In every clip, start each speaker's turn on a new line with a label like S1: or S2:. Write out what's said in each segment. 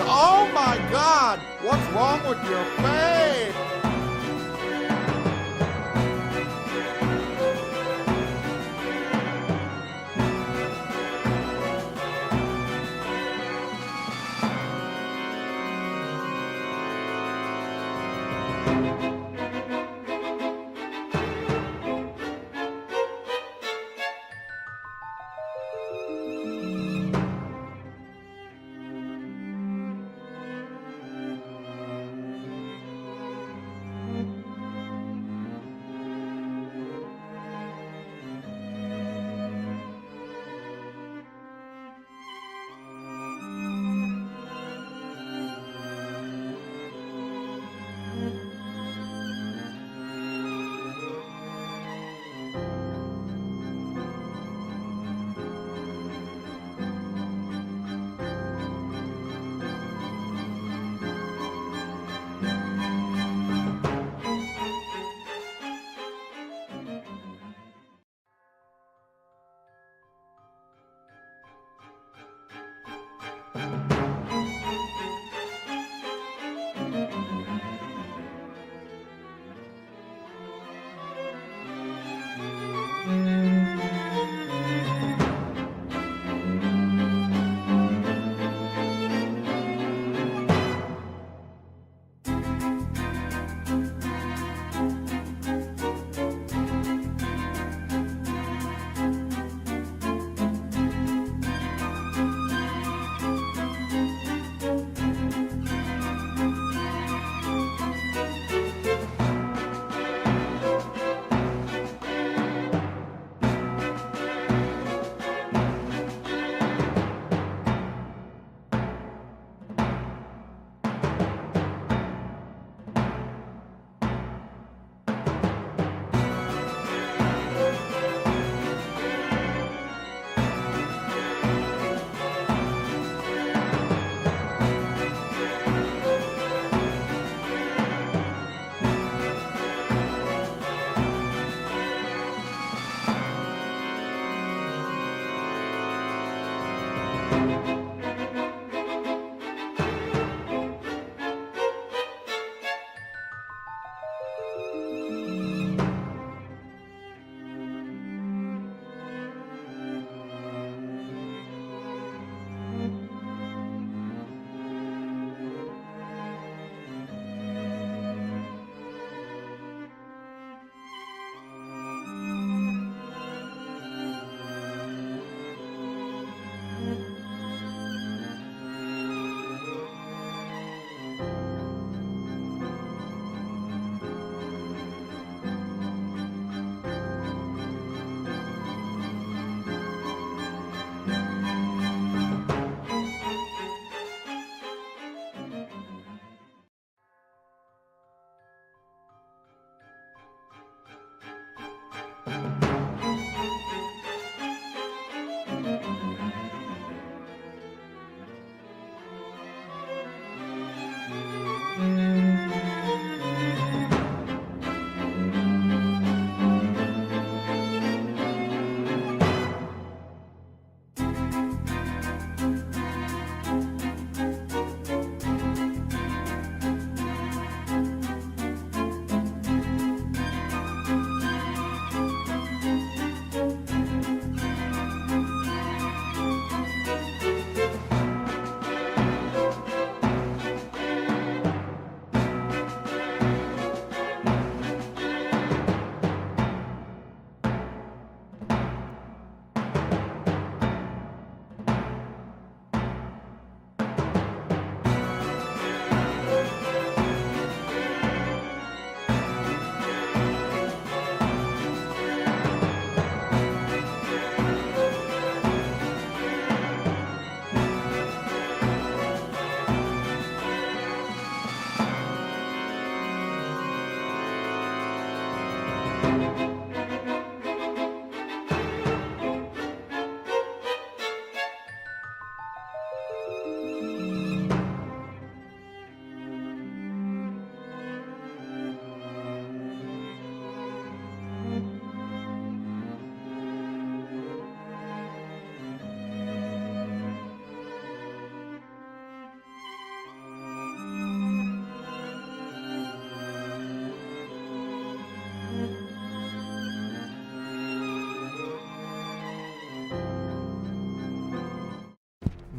S1: Oh my God! What's wrong with your face?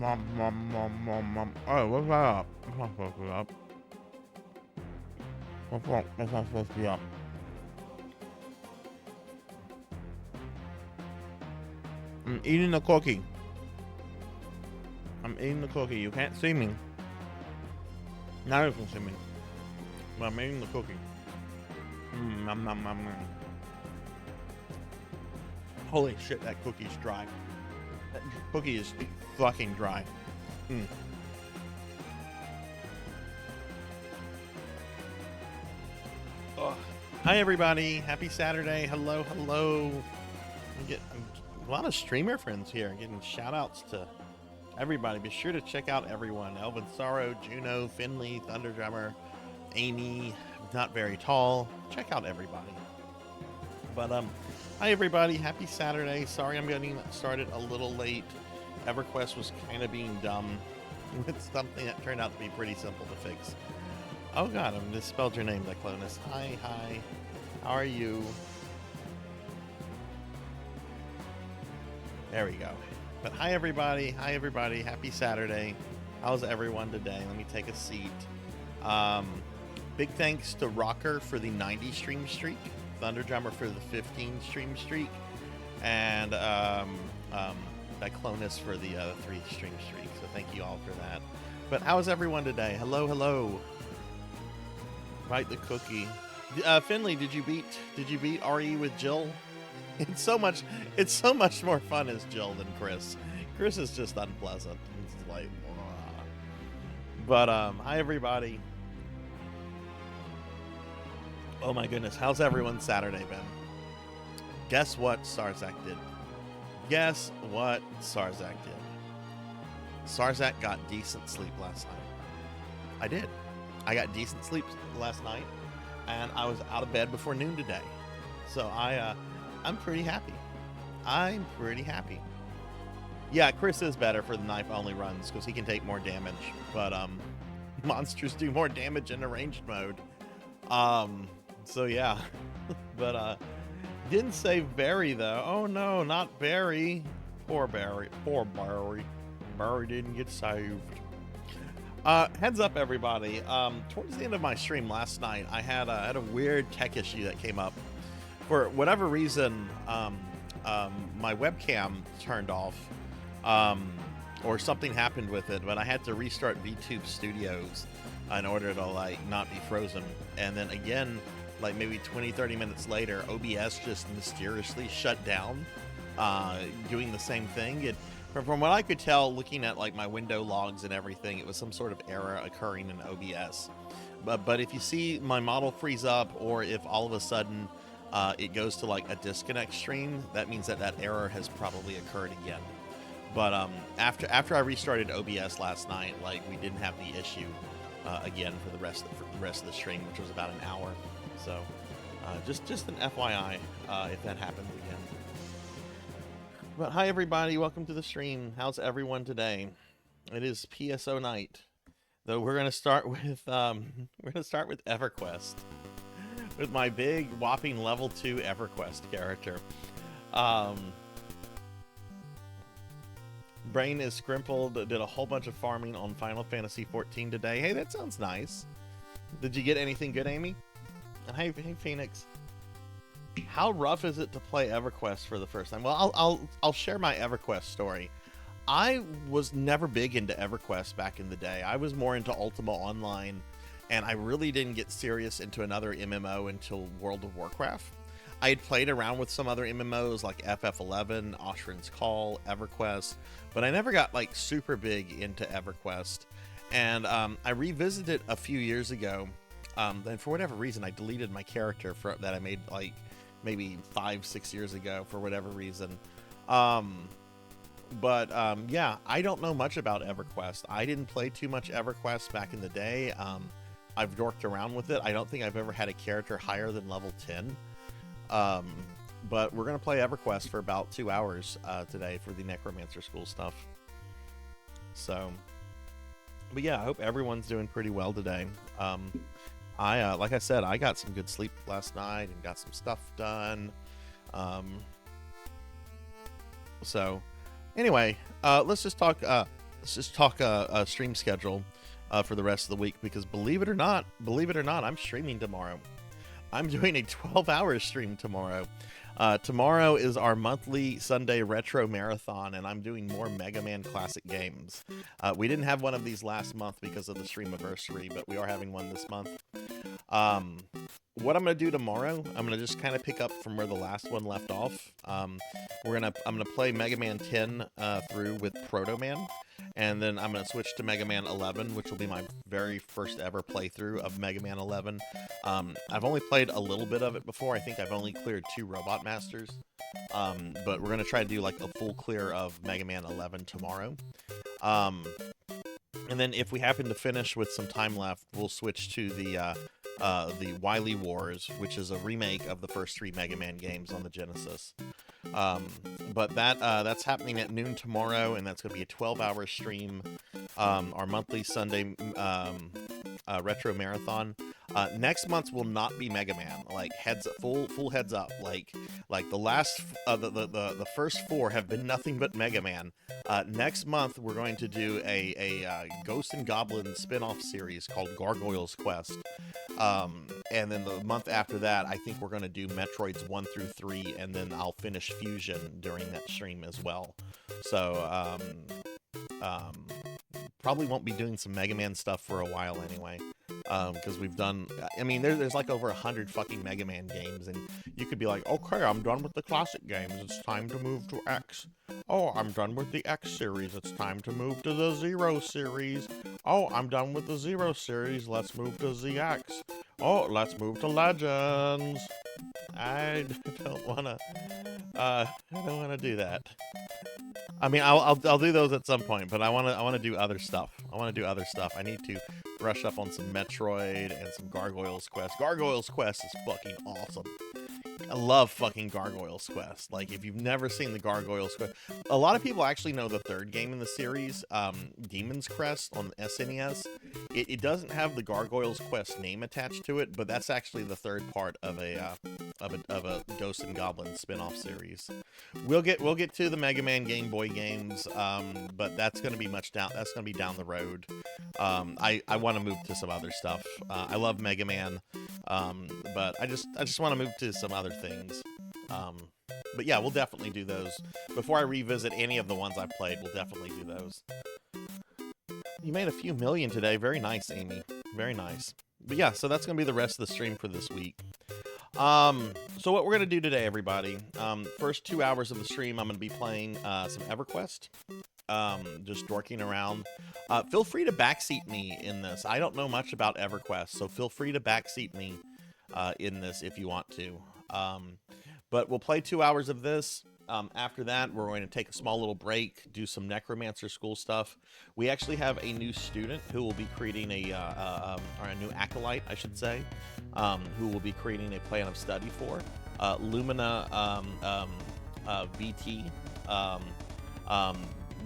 S1: Oh, what's that up? It's not supposed to be up. What's wrong? It's not supposed to be up. I'm eating the cookie. I'm eating the cookie. You can't see me. Now you can see me. But I'm eating the cookie. Nom, nom, nom, nom. Holy shit, that cookie's dry. That cookie is fucking dry. Hi everybody, happy Saturday. Hello, hello. We get a lot of streamer friends here, getting shout outs to everybody. Be sure to check out everyone. Elvin Sorrow, Juno, Finley, Thunderdrummer, Amy, Not Very Tall. Check out everybody. But hi everybody, happy Saturday. Sorry I'm getting started a little late. EverQuest was kind of being dumb with something that turned out to be pretty simple to fix. Oh god, I misspelled your name, Declonus. Hi, hi. How are you? There we go. But hi everybody, happy Saturday. How's everyone today? Let me take a seat. Big thanks to Rocker for the 90 stream streak, Thunderdrummer for the 15 stream streak, and Declonus for the 3 stream streak. So thank you all for that. But how's everyone today? Hello, hello. Bite the cookie. Finley, did you beat RE with Jill? It's so much more fun as Jill than Chris. Chris is just unpleasant. It's like, but hi everybody. Oh my goodness, how's everyone's Saturday been? Guess what Sarzac did? Guess what Sarzac did? Sarzac got decent sleep last night. I did. I got decent sleep last night, and I was out of bed before noon today. So I'm pretty happy. I'm pretty happy. Yeah, Chris is better for the knife-only runs because he can take more damage, but monsters do more damage in a ranged mode. So yeah, but didn't save Barry though. Oh no, not Barry. Poor Barry. Poor Barry. Barry didn't get saved. Heads up, everybody. Towards the end of my stream last night, I had a weird tech issue that came up. For whatever reason, my webcam turned off, or something happened with it. But I had to restart VTuber Studios in order to like not be frozen. And then again, like maybe 20-30 minutes later, OBS just mysteriously shut down, doing the same thing. From what I could tell, looking at like my window logs and everything, it was some sort of error occurring in OBS. But if you see my model freeze up, or if all of a sudden it goes to like a disconnect stream, that means that error has probably occurred again. But after I restarted OBS last night, like we didn't have the issue again for the rest of the stream, which was about an hour. So just an FYI if that happens again. But hi everybody, welcome to the stream. How's everyone today? It is PSO night, though we're gonna start with EverQuest, with my big whopping level 2 EverQuest character. Brain is scrimpled. Did a whole bunch of farming on Final Fantasy 14 today. Hey, that sounds nice. Did you get anything good, Amy? And hey Phoenix. How rough is it to play EverQuest for the first time? Well, I'll share my EverQuest story. I was never big into EverQuest back in the day. I was more into Ultima Online, and I really didn't get serious into another MMO until World of Warcraft. I had played around with some other MMOs like FF11, Oshrin's Call, EverQuest, but I never got like super big into EverQuest. And I revisited a few years ago. Then for whatever reason, I deleted my character that I made like maybe 5-6 years ago for whatever reason. Yeah, I don't know much about EverQuest. I didn't play too much EverQuest back in the day. I've dorked around with it. I don't think I've ever had a character higher than level 10. But we're going to play EverQuest for about 2 hours today for the Necromancer School stuff. So, but yeah, I hope everyone's doing pretty well today. Like I said, I got some good sleep last night and got some stuff done. So anyway, let's just talk let's just talk a stream schedule for the rest of the week, because believe it or not, I'm streaming tomorrow. I'm doing a 12-hour stream tomorrow. Tomorrow is our monthly Sunday retro marathon, and I'm doing more Mega Man classic games. We didn't have one of these last month because of the stream anniversary, but we are having one this month. What I'm gonna do tomorrow, I'm gonna just kind of pick up from where the last one left off. I'm gonna play Mega Man 10 through with Proto Man, and then I'm gonna switch to Mega Man 11, which will be my very first ever playthrough of Mega Man 11. I've only played a little bit of it before. I think I've only cleared 2 Robot Masters, but we're gonna try to do like a full clear of Mega Man 11 tomorrow. And then if we happen to finish with some time left, we'll switch to the Wily Wars, which is a remake of the first 3 Mega Man games on the Genesis. But that's happening at noon tomorrow, and that's going to be a 12-hour stream. Our monthly Sunday retro marathon. Next month will not be Mega Man. Like full heads up. Like the last the first 4 have been nothing but Mega Man. Next month we're going to do a Ghost and Goblin spin-off series called Gargoyle's Quest. And then the month after that, I think we're going to do Metroids 1 through 3, and then I'll finish Fusion during that stream as well. So probably won't be doing some Mega Man stuff for a while anyway. Because we've done, I mean, there's like over 100 fucking Mega Man games, and you could be like, okay, I'm done with the classic games, it's time to move to X. Oh, I'm done with the X series, it's time to move to the Zero series. Oh, I'm done with the Zero series, let's move to ZX. Oh, let's move to Legends. I don't wanna do that. I mean, I'll do those at some point, but I wanna do other stuff. I need to brush up on some Metroid and some Gargoyle's Quest. Gargoyle's Quest is fucking awesome. I love fucking Gargoyle's Quest. Like, if you've never seen the Gargoyle's Quest, a lot of people actually know the third game in the series, Demon's Crest on SNES. It doesn't have the Gargoyle's Quest name attached to it, but that's actually the third part of a Ghost and Goblin spin-off series. We'll get to the Mega Man Game Boy games, but that's going to be down the road. I want to move to some other stuff. I love Mega Man, but I just want to move to some other things. But yeah, we'll definitely do those. Before I revisit any of the ones I've played, we'll definitely do those. You made a few million today. Very nice, Amy. Very nice. But yeah, so that's going to be the rest of the stream for this week. So what we're going to do today, everybody, first 2 hours of the stream, I'm going to be playing some EverQuest. Just dorking around. Feel free to backseat me in this. I don't know much about EverQuest, so feel free to backseat me in this if you want to. But we'll play 2 hours of this. After that, we're going to take a small little break, do some Necromancer school stuff. We actually have a new student who will be creating or a new acolyte, I should say, who will be creating a plan of study for. Lumina VT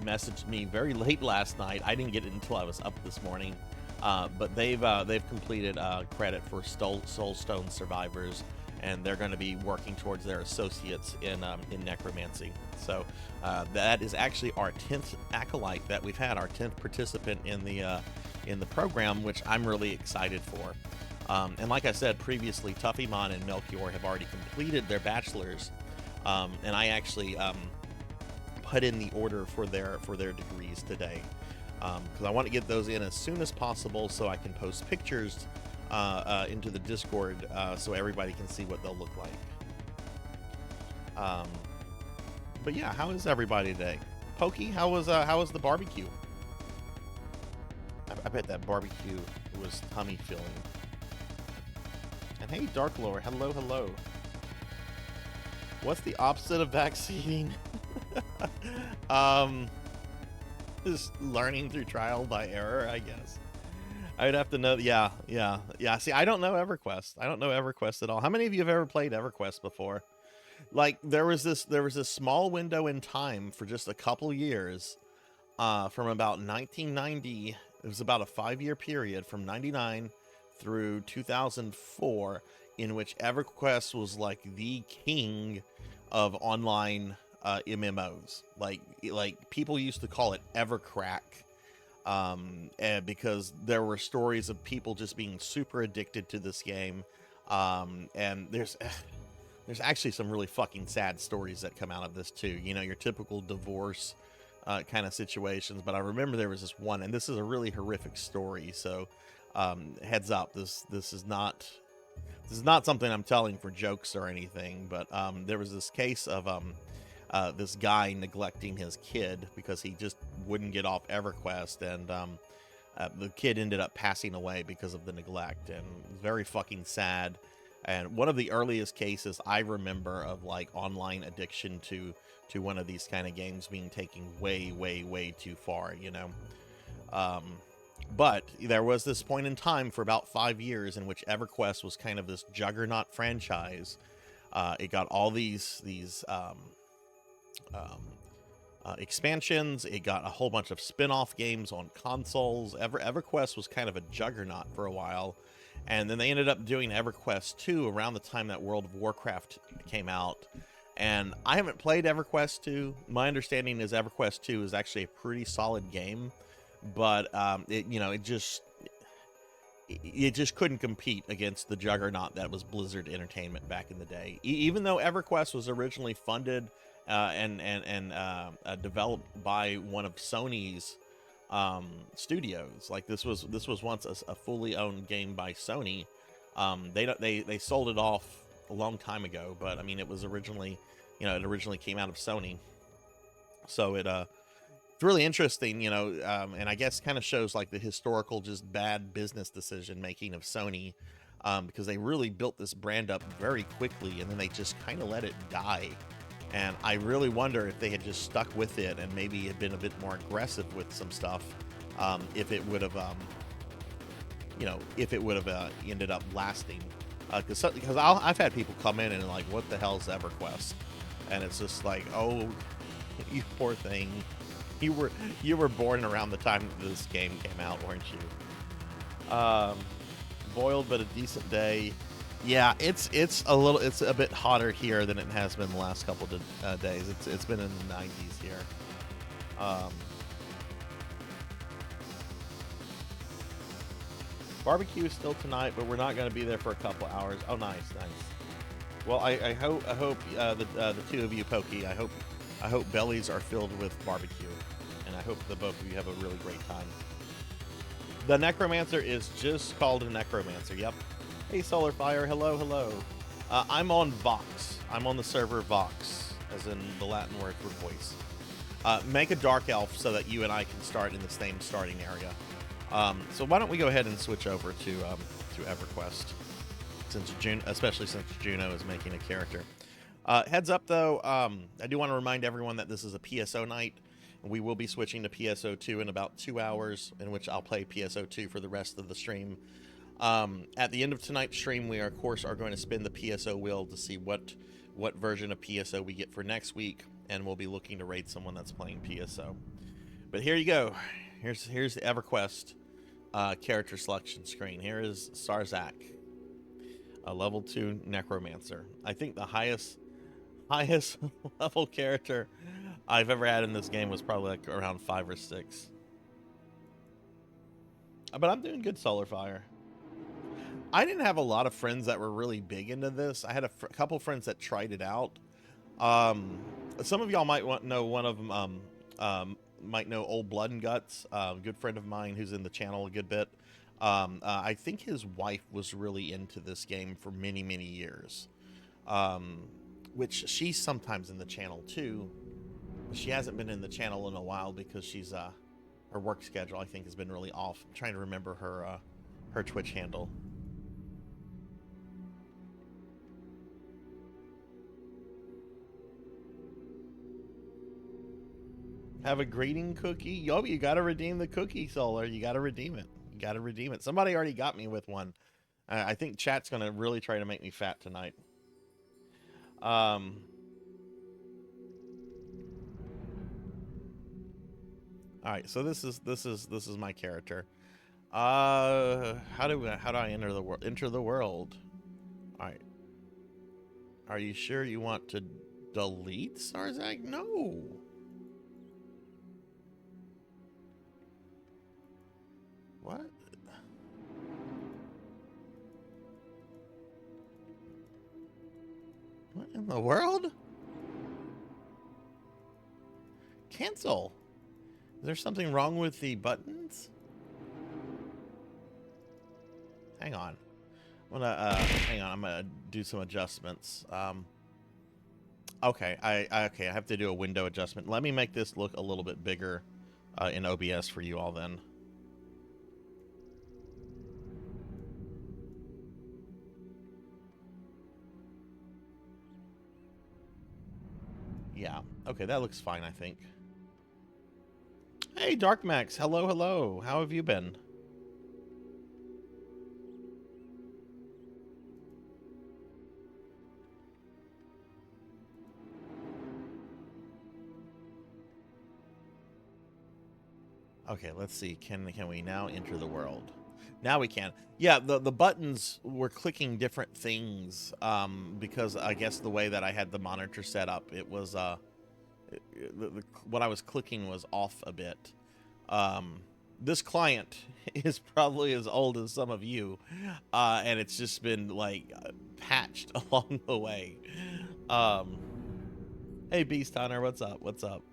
S1: messaged me very late last night. I didn't get it until I was up this morning. But they've completed credit for Soulstone survivors, and they're going to be working towards their associates in necromancy. So that is actually our 10th acolyte that we've had, our 10th participant in the program, which I'm really excited for. And like I said previously, Tuffymon and Melchior have already completed their bachelors, and I actually put in the order for their degrees today, because I want to get those in as soon as possible so I can post pictures into the Discord so everybody can see what they'll look like. But yeah, how is everybody today? Pokey, how was the barbecue? I bet that barbecue was tummy filling. And hey, Dark Lord, hello. What's the opposite of backseating? Just learning through trial by error, I guess. I would have to know. Yeah. See, I don't know EverQuest at all. How many of you have ever played EverQuest before? Like, there was this small window in time for just a couple years, from about 1990. It was about a 5-year period from 99 through 2004, in which EverQuest was like the king of online MMOs. Like people used to call it Evercrack and because there were stories of people just being super addicted to this game. And there's actually some really fucking sad stories that come out of this too. You know, your typical divorce kind of situations. But I remember there was this one, and this is a really horrific story. So heads up, this is not something I'm telling for jokes or anything. But there was this case of this guy neglecting his kid because he just wouldn't get off EverQuest, and the kid ended up passing away because of the neglect, and it was very fucking sad. And one of the earliest cases I remember of like online addiction to one of these kind of games being taken way too far, you know. But there was this point in time for about 5 years in which EverQuest was kind of this juggernaut franchise. It got all these expansions. It got a whole bunch of spin-off games on consoles. EverQuest was kind of a juggernaut for a while, and then they ended up doing EverQuest 2 around the time that World of Warcraft came out. And I haven't played EverQuest 2. My understanding is EverQuest 2 is actually a pretty solid game, but it just couldn't compete against the juggernaut that was Blizzard Entertainment back in the day. Even though EverQuest was originally funded and developed by one of Sony's studios, like this was once a fully owned game by Sony. They sold it off a long time ago, but I mean, it was originally, it originally came out of Sony. So it's really interesting, and I guess kind of shows like the historical just bad business decision making of Sony, because they really built this brand up very quickly and then they just kind of let it die. And I really wonder if they had just stuck with it and maybe had been a bit more aggressive with some stuff, if it would have, ended up lasting. Because I've had people come in and like, what the hell's EverQuest? And it's just like, oh, you poor thing. You were born around the time that this game came out, weren't you? Boiled but a decent day. Yeah, it's a bit hotter here than it has been the last couple of days. It's been in the 90s here. Barbecue is still tonight, but we're not going to be there for a couple hours. Oh, nice. Well, I hope the two of you, Pokey, I hope bellies are filled with barbecue, and I hope the both of you have a really great time. The Necromancer is just called a Necromancer. Yep. Hey, Solarfire. Hello. I'm on Vox. I'm on the server Vox, as in the Latin word for voice. Make a Dark Elf so that you and I can start in the same starting area. So why don't we go ahead and switch over to EverQuest, especially since Juno is making a character. Heads up, though, I do want to remind everyone that this is a PSO night. We will be switching to PSO2 in about 2 hours, in which I'll play PSO2 for the rest of the stream. At the end of tonight's stream, we, of course, are going to spin the PSO wheel to see what version of PSO we get for next week, and we'll be looking to raid someone that's playing PSO. But here you go. Here's the EverQuest character selection screen. Here is Sarzac, a level 2 Necromancer. I think the highest level character I've ever had in this game was probably like around 5 or 6. But I'm doing good, Solarfire. I didn't have a lot of friends that were really big into this. I had a couple friends that tried it out. Some of y'all might know one of them. Might know Old Blood and Guts, a good friend of mine who's in the channel a good bit. I think his wife was really into this game for many years, which she's sometimes in the channel too. She hasn't been in the channel in a while because she's her work schedule, I think, has been really off. I'm trying to remember her Twitch handle. Have a greeting cookie? Yo, you gotta redeem the cookie, Solar. You gotta redeem it. Somebody already got me with one. I think chat's gonna really try to make me fat tonight. All right, so this is my character. How do I enter the world? Enter the world. All right. Are you sure you want to delete Sarzac? No. What? What in the world? Cancel. Is there something wrong with the buttons? Hang on. I'm gonna hang on. I'm gonna do some adjustments. Okay, I have to do a window adjustment. Let me make this look a little bit bigger in OBS for you all then. Yeah. Okay, that looks fine, I think. Hey, Dark Max. Hello, hello. How have you been? Okay, let's see. Can we now enter the world? Now we can. Yeah, the buttons were clicking different things because I guess the way that I had the monitor set up, it was what I was clicking was off a bit. This client is probably as old as some of you, and it's just been like patched along the way. Hey, Beast Hunter, what's up? What's up?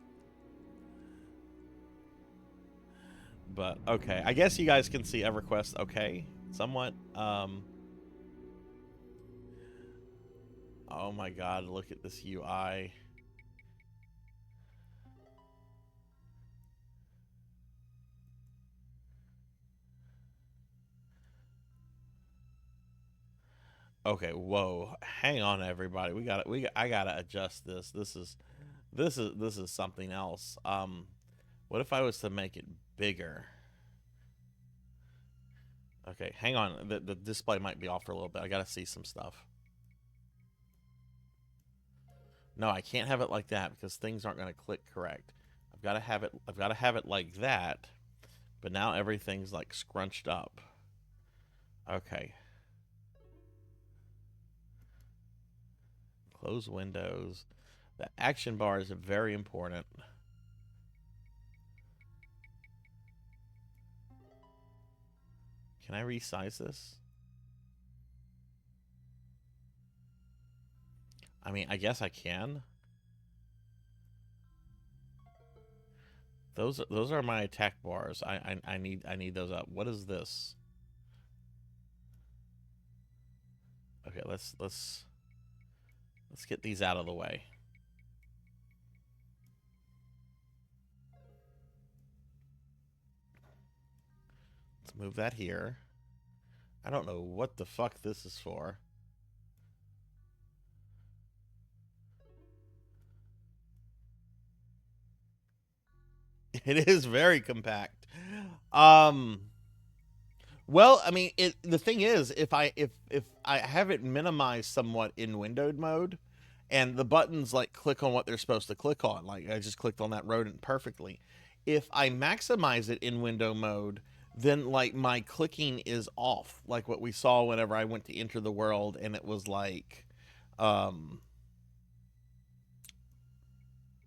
S1: But okay, I guess you guys can see EverQuest okay, somewhat. Oh my god, look at this UI. Okay, whoa. Hang on everybody. I gotta adjust this. This is something else. What if I was to make it bigger? Okay, hang on. The display might be off for a little bit. I gotta see some stuff. No, I can't have it like that because things aren't gonna click correct. I've gotta have it like that, but now everything's like scrunched up. Okay. Close windows. The action bar is very important. Can I resize this? I mean, I guess I can. Those are my attack bars. I need those up. What is this? Okay, let's get these out of the way. Let's move that here. I don't know what the fuck this is for. It is very compact. Well, I mean, the thing is, if I have it minimized somewhat in windowed mode, and the buttons like click on what they're supposed to click on, like I just clicked on that rodent perfectly. If I maximize it in window mode, then like my clicking is off, like what we saw whenever I went to enter the world, and it was like,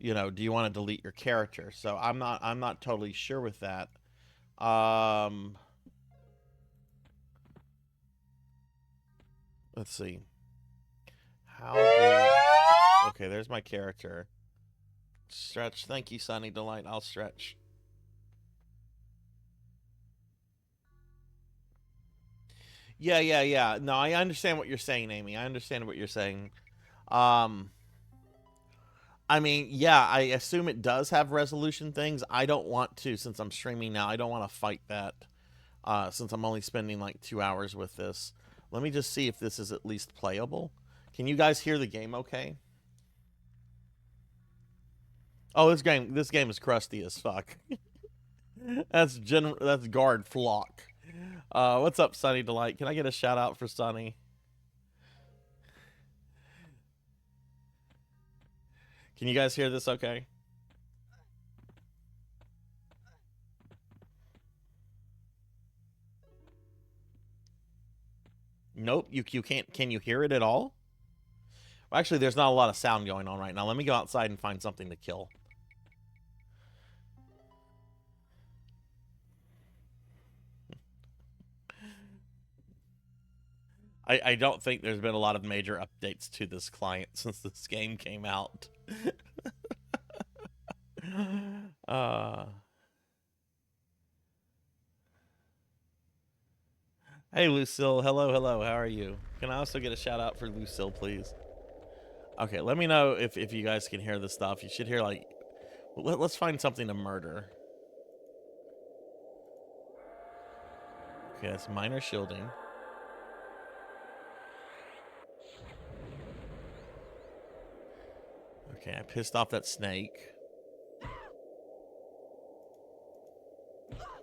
S1: you know, do you want to delete your character? So I'm not totally sure with that. Let's see. Okay, there's my character. Stretch. Thank you, Sunny Delight. I'll stretch. Yeah. No, I understand what you're saying, Amy. I understand what you're saying. Um, I mean, yeah, I assume it does have resolution things. I don't want to, since I'm streaming now, I don't want to fight that, since I'm only spending like 2 hours with this. Let me just see if this is at least playable. Can you guys hear the game okay? Oh, this game is crusty as fuck. That's guard flock. What's up, Sunny Delight? Can I get a shout out for Sunny? Can you guys hear this okay? Nope, you can't. Can you hear it at all? Well, actually, there's not a lot of sound going on right now. Let me go outside and find something to kill. I don't think there's been a lot of major updates to this client since this game came out. uh, hey, Lucille. Hello, hello. How are you? Can I also get a shout out for Lucille, please? Okay, let me know if you guys can hear this stuff. You should hear, like, let's find something to murder. Okay, that's minor shielding. Okay, I pissed off that snake.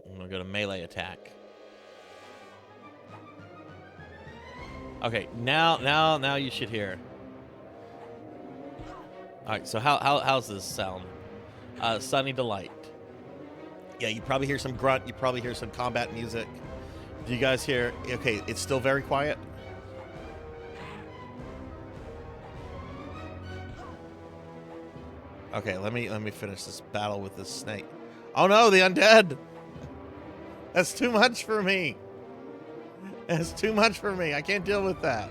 S1: I'm gonna go to melee attack. Okay, now you should hear. All right, so how's this sound? Sunny Delight. Yeah, you probably hear some grunt. You probably hear some combat music. Do you guys hear? Okay, it's still very quiet. Okay, let me finish this battle with this snake. Oh no, the undead! That's too much for me. That's too much for me. I can't deal with that.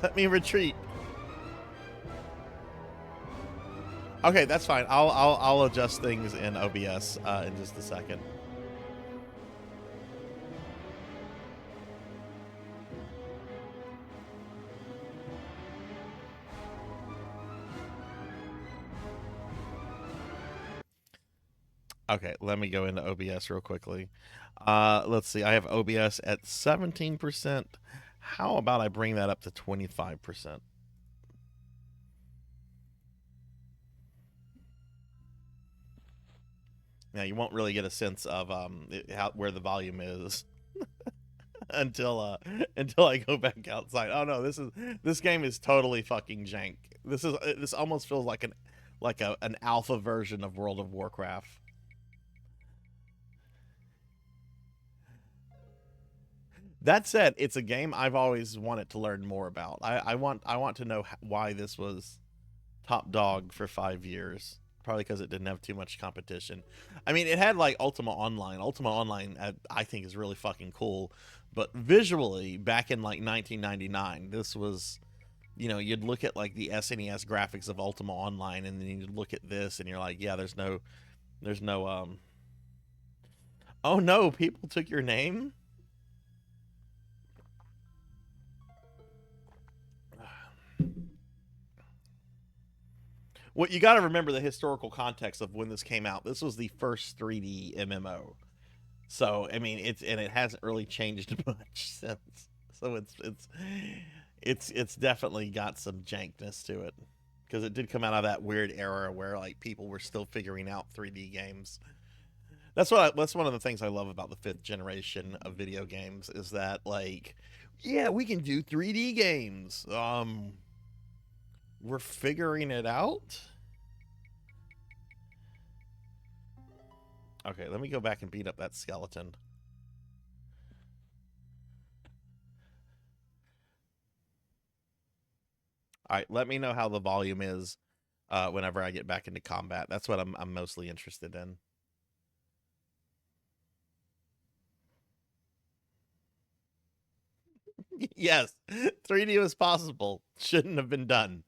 S1: Let me retreat. Okay, that's fine. I'll adjust things in OBS in just a second. Okay, let me go into OBS real quickly. Let's see. I have OBS at 17%. How about I bring that up to 25%? Now you won't really get a sense of where the volume is until I go back outside. Oh no, this game is totally fucking jank. This almost feels like an alpha version of World of Warcraft. That said, it's a game I've always wanted to learn more about. I want to know why this was top dog for 5 years. Probably because it didn't have too much competition. I mean, it had like Ultima Online. Ultima Online, I think, is really fucking cool. But visually, back in like 1999, this was, you know, you'd look at like the SNES graphics of Ultima Online, and then you'd look at this, and you're like, yeah, there's no. Oh no, people took your name. Well, you got to remember the historical context of when this came out. This was the first 3D MMO, so I mean, it hasn't really changed much since. So it's definitely got some jankness to it, because it did come out of that weird era where like people were still figuring out 3D games. That's one of the things I love about the 5th generation of video games is that, like, yeah, we can do 3D games. We're figuring it out. Okay, let me go back and beat up that skeleton. All right, let me know how the volume is whenever I get back into combat. That's what I'm mostly interested in. Yes, 3D was possible. Shouldn't have been done.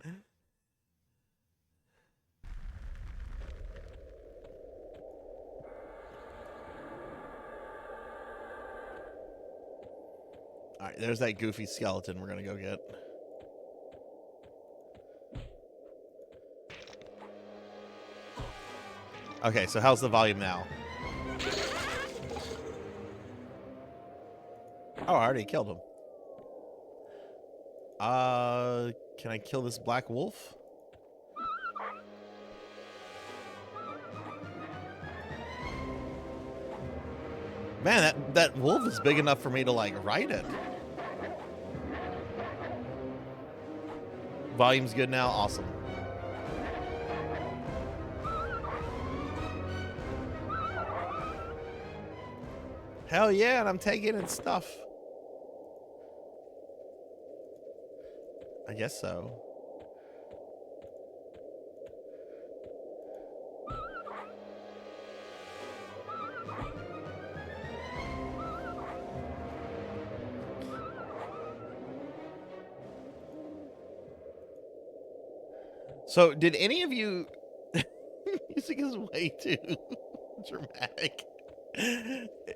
S1: All right, there's that goofy skeleton we're gonna go get. Okay, so how's the volume now? Oh, I already killed him. Can I kill this black wolf? Man, that wolf is big enough for me to, like, ride it. Volume's good now? Awesome. Hell yeah, and I'm taking in stuff. I guess so. So, did any of you... Music is way too dramatic.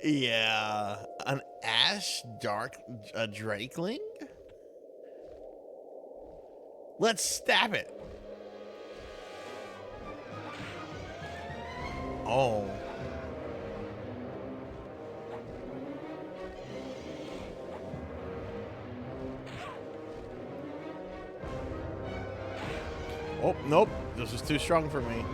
S1: Yeah. An ash dark drakeling? Let's stab it. Oh. Oh, nope. This is too strong for me.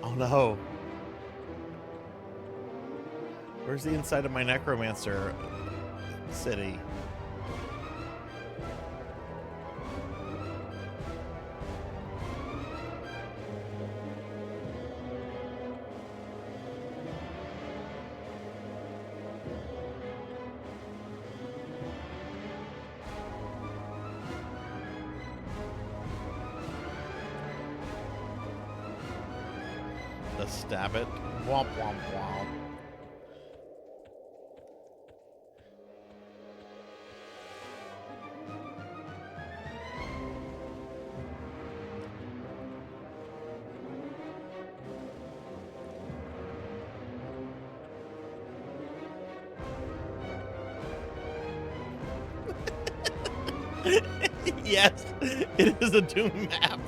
S1: Oh no. Where's the inside of my necromancer city? Let's stab it. Womp womp womp. Yes, it is a Doom map.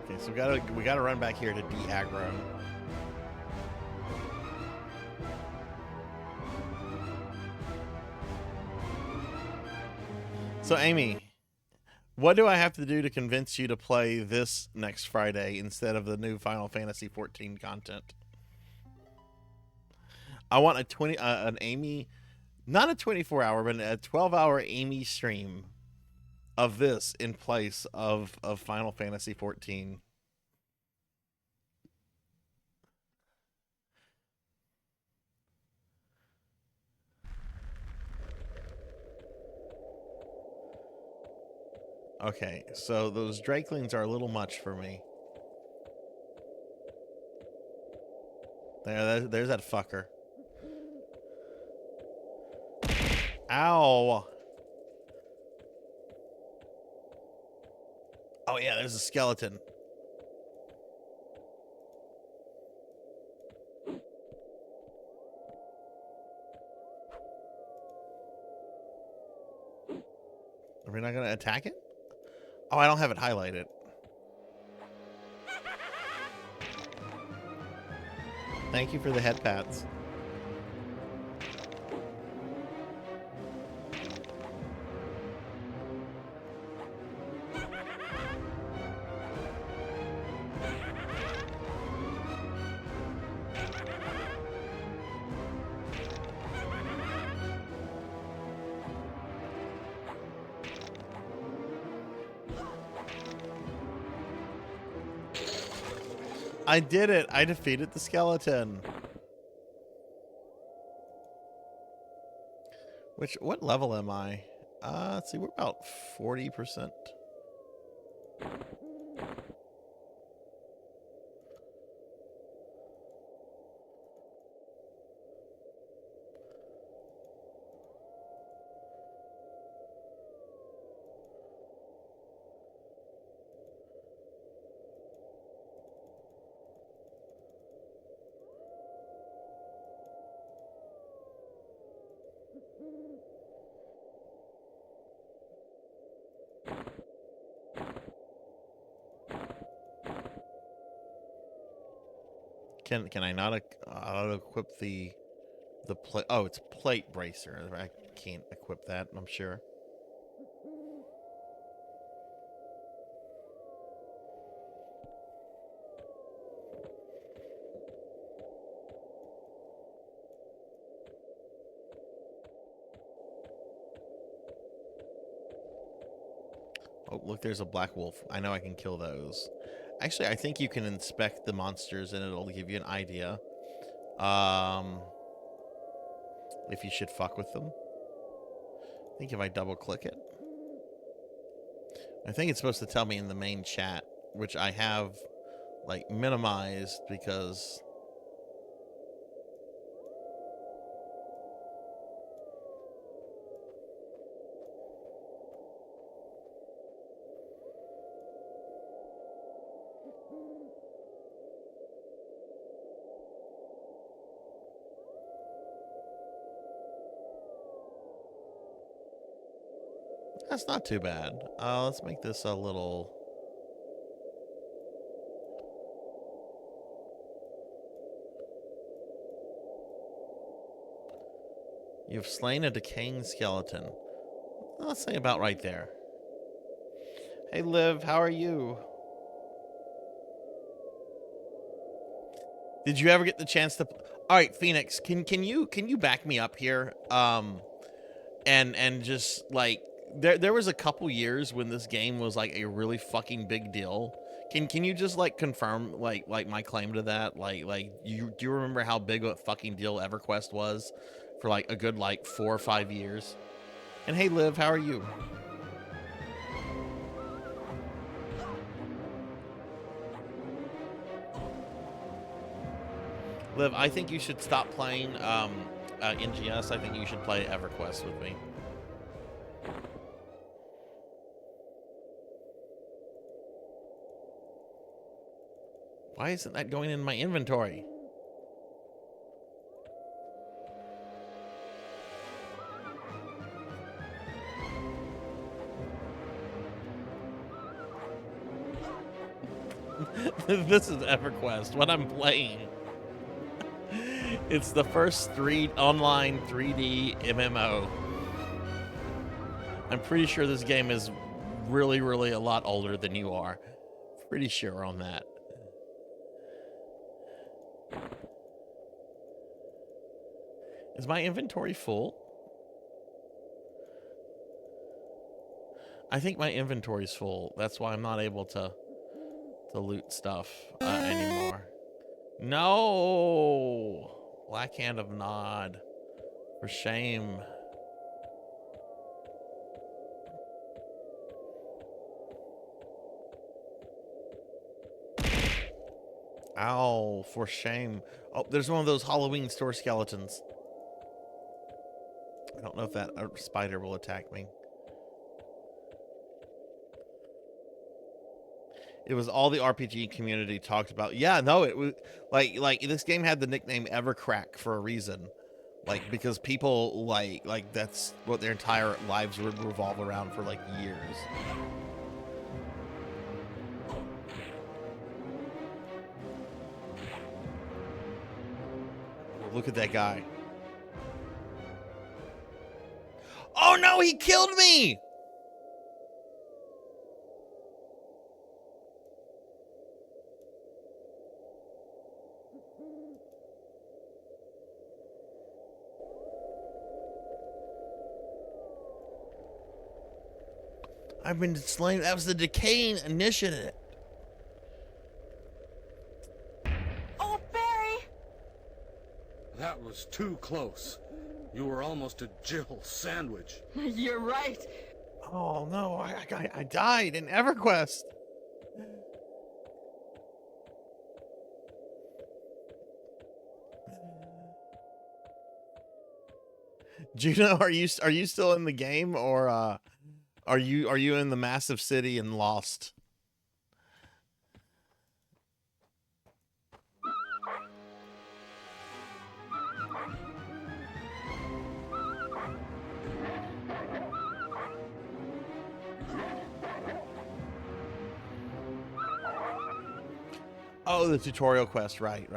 S1: Okay, so we gotta run back here to de-aggro. So Amy, what do I have to do to convince you to play this next Friday instead of the new Final Fantasy 14 content? I want an Amy, not a 24-hour, but a 12-hour Amy stream of this in place of Final Fantasy 14. Okay, so those Drakelings are a little much for me. There's that fucker. Ow! Oh yeah, there's a skeleton. Are we not gonna attack it? Oh, I don't have it highlighted. Thank you for the head pats. I did it. I defeated the skeleton. What level am I? Let's see, we're about 40%. Can I not auto equip the plate? Oh, it's plate bracer. I can't equip that, I'm sure. Oh, look, there's a black wolf. I know I can kill those. Actually, I think you can inspect the monsters and it'll give you an idea. If you should fuck with them. think if I double click it, I think it's supposed to tell me in the main chat, which I have like minimized because that's not too bad. Let's make this a little. You've slain a decaying skeleton. Let's say about right there. Hey Liv, how are you? Did you ever get the chance to? All right, Phoenix, can you back me up here? And just like there was a couple years when this game was like a really fucking big deal. Can you just like confirm like my claim to that? Like do you remember how big a fucking deal EverQuest was for like a good like 4 or 5 years? And hey Liv, how are you? Liv, I think you should stop playing NGS. I think you should play EverQuest with me. Why isn't that going in my inventory? This is EverQuest, what I'm playing. It's the first online 3D MMO. I'm pretty sure this game is really a lot older than you are. Pretty sure on that. Is my inventory full? I think my inventory's full. That's why I'm not able to loot stuff anymore. No! Black Hand of Nod. For shame. Ow, for shame. Oh, there's one of those Halloween store skeletons. I don't know if that spider will attack me. It was all the RPG community talked about. Yeah, no, it was like this game had the nickname Evercrack for a reason. Like because people like that's what their entire lives would revolve around for like years. Look at that guy. Oh no, he killed me! I've been slain. That was the decaying initiative.
S2: Oh, Barry!
S3: That was too close. You were almost a Jill sandwich.
S2: You're right.
S1: Oh no, I died in EverQuest. Juno, are you still in the game, or are you in the massive city and lost? Oh, the tutorial quest, right.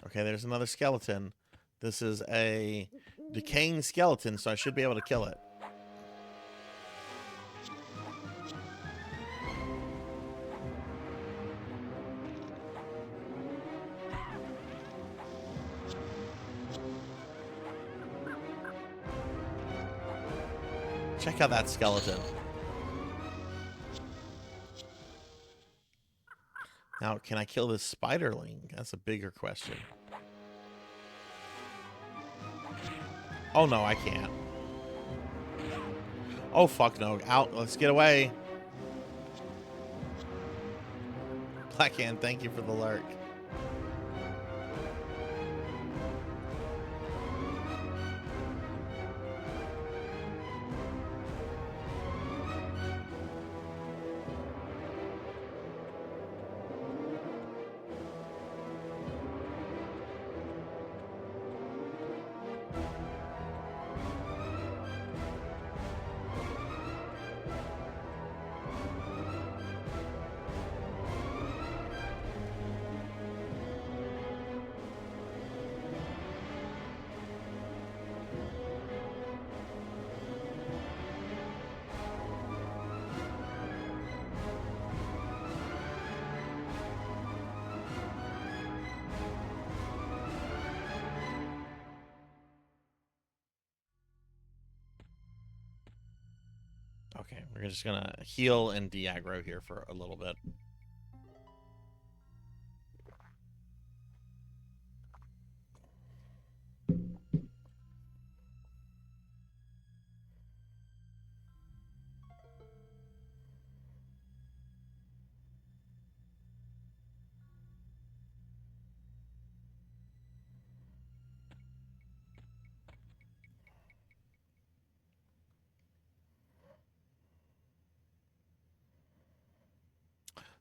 S1: Okay, there's another skeleton. This is a decaying skeleton, so I should be able to kill it. Check out that skeleton. Now, can I kill this spiderling? That's a bigger question. Oh, no, I can't. Oh, fuck no. Out. Let's get away. Blackhand, thank you for the lurk. Okay, we're just gonna heal and de-aggro here for a little bit.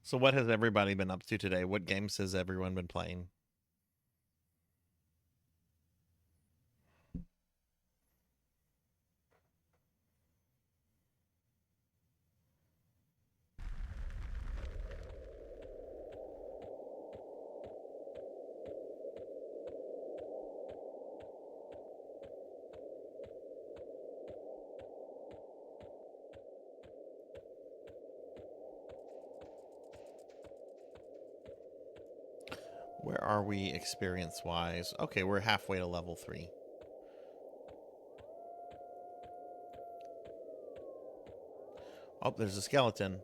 S1: So what has everybody been up to today? What games has everyone been playing? Where are we experience-wise? Okay, we're halfway to level 3. Oh, there's a skeleton.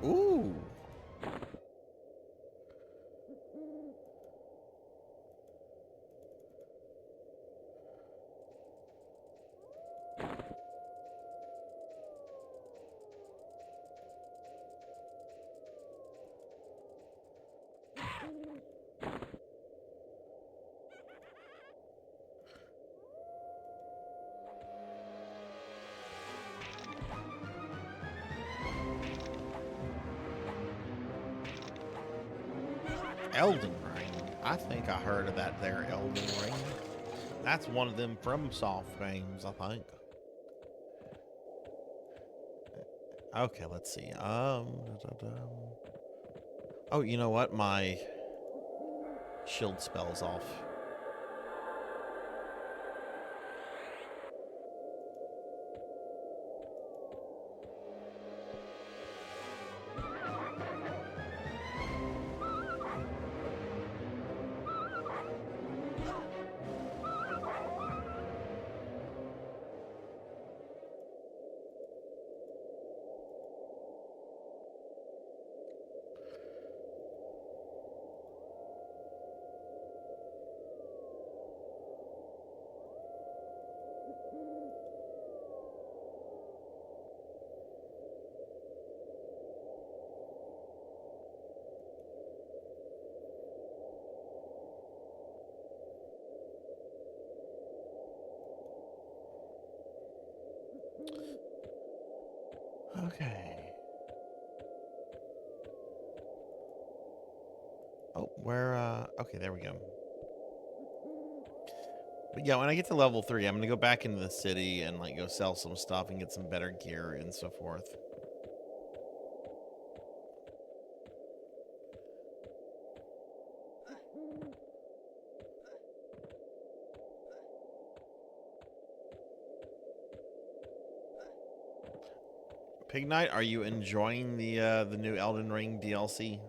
S1: Ooh. Elden Ring. I think I heard of that there Elden Ring. That's one of them FromSoft games, I think. Okay, let's see. Oh, you know what? My shield spell's off. Okay. Oh, okay, there we go. But yeah, when I get to level 3, I'm gonna go back into the city and like go sell some stuff and get some better gear and so forth. Pig Knight, are you enjoying the new Elden Ring DLC?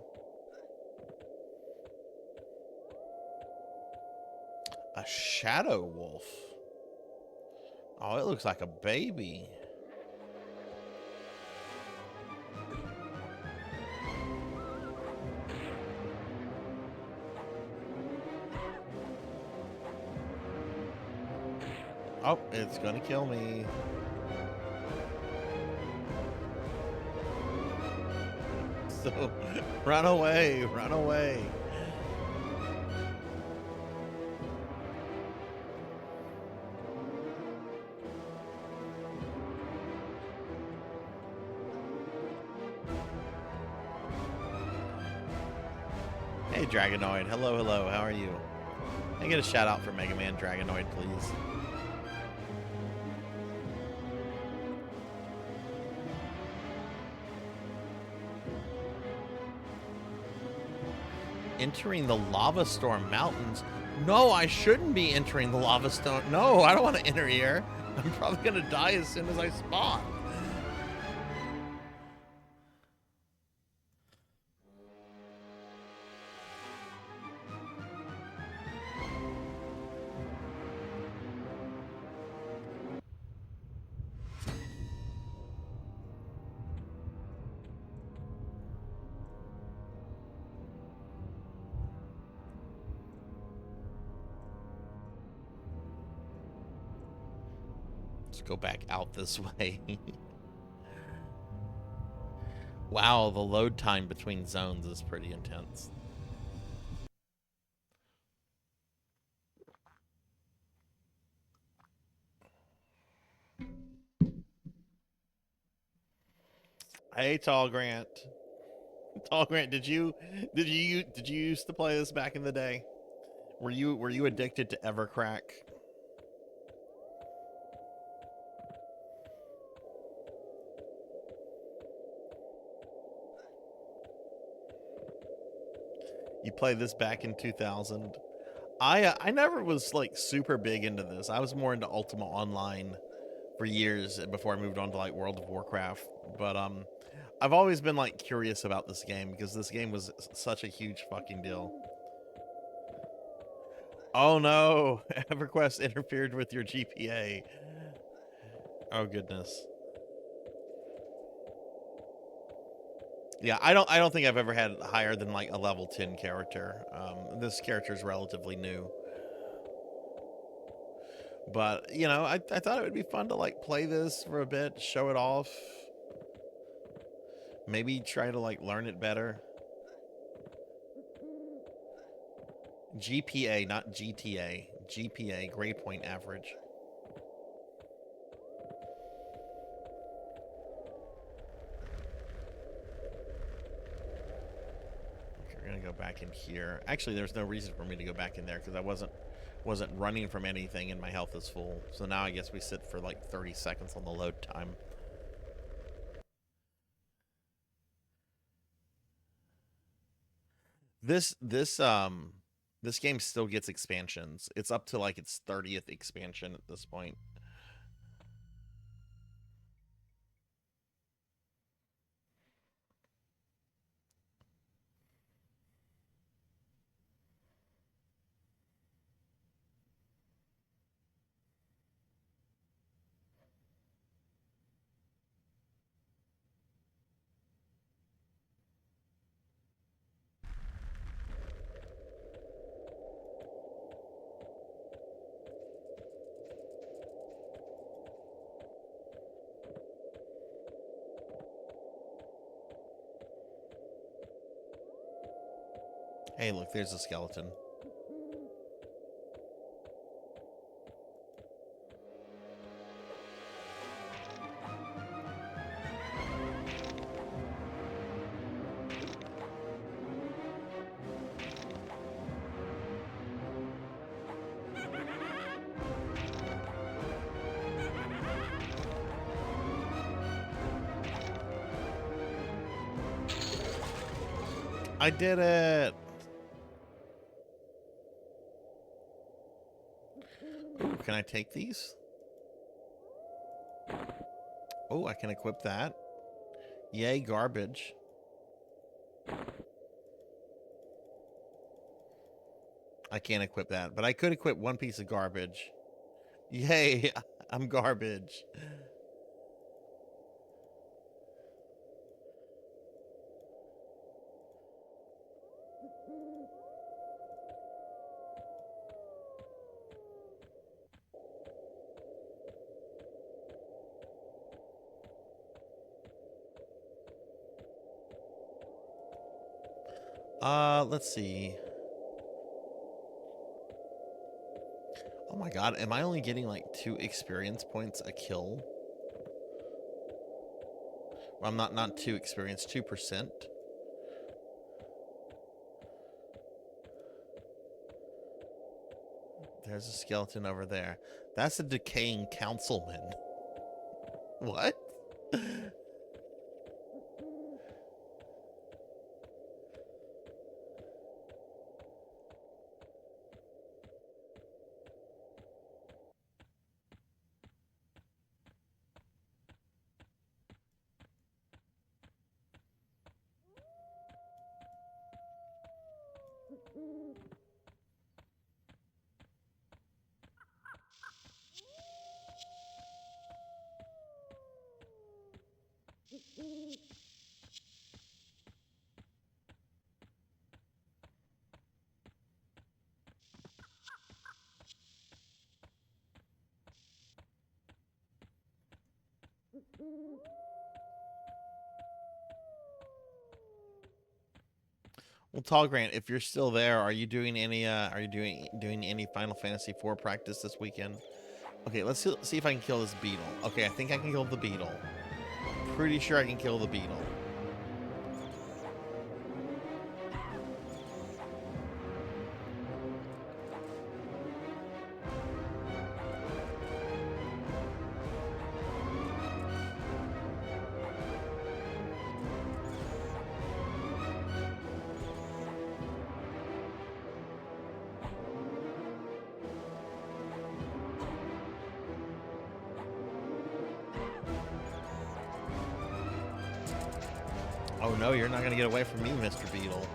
S1: A shadow wolf. Oh, it looks like a baby. Oh, it's gonna kill me. So, run away, run away. Hey, Dragonoid. Hello, hello. How are you? Can I get a shout out for Mega Man Dragonoid, please? Entering the Lava Storm Mountains? No, I shouldn't be entering the Lava Storm. No, I don't want to enter here. I'm probably going to die as soon as I spawn. Let's go back out this way. Wow, the load time between zones is pretty intense. Hey, Tall Grant. Tall Grant, did you used to play this back in the day? Were you addicted to EverQuest? You played this back in 2000. I never was like super big into this. I was more into Ultima Online for years before I moved on to like World of Warcraft. But I've always been like curious about this game because this game was such a huge fucking deal. Oh no, EverQuest interfered with your GPA. Oh goodness. Yeah, I don't think I've ever had higher than like a level 10 character. This character is relatively new. But, you know, I thought it would be fun to like play this for a bit, show it off. Maybe try to like learn it better. GPA, not GTA. GPA, grade point average. Okay, we're gonna go back in here. Actually, there's no reason for me to go back in there because I wasn't running from anything and my health is full. So now I guess we sit for like 30 seconds on the load time. This game still gets expansions. It's up to like its 30th expansion at this point. Hey, look, there's a skeleton. I did it! Ooh, can I take these? Oh, I can equip that. Yay, garbage. I can't equip that, but I could equip one piece of garbage. Yay, I'm garbage. Let's see. Oh my god, am I only getting like 2 experience points a kill? Well, I'm not 2 experience, 2%. There's a skeleton over there. That's a decaying councilman. What? Well, Tall Grant, if you're still there, are you doing any doing any Final Fantasy IV practice this weekend? Okay, let's see if I can kill this beetle. Okay, I think I can kill the beetle. Pretty sure I can kill the beetle. Oh no, you're not gonna get away from me, Mr. Beetle.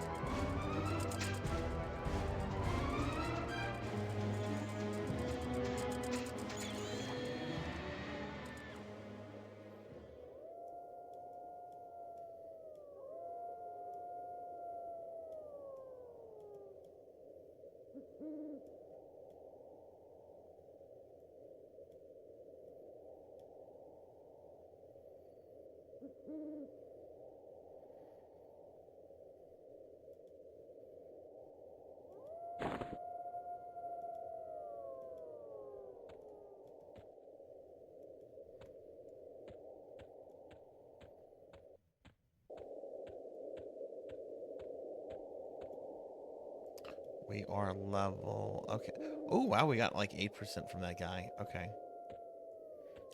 S1: We are level... Okay. Oh, wow, we got like 8% from that guy. Okay.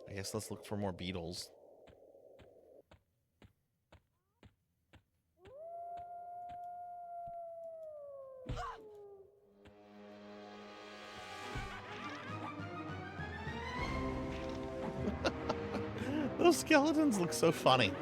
S1: I guess let's look for more beetles. Those skeletons look so funny.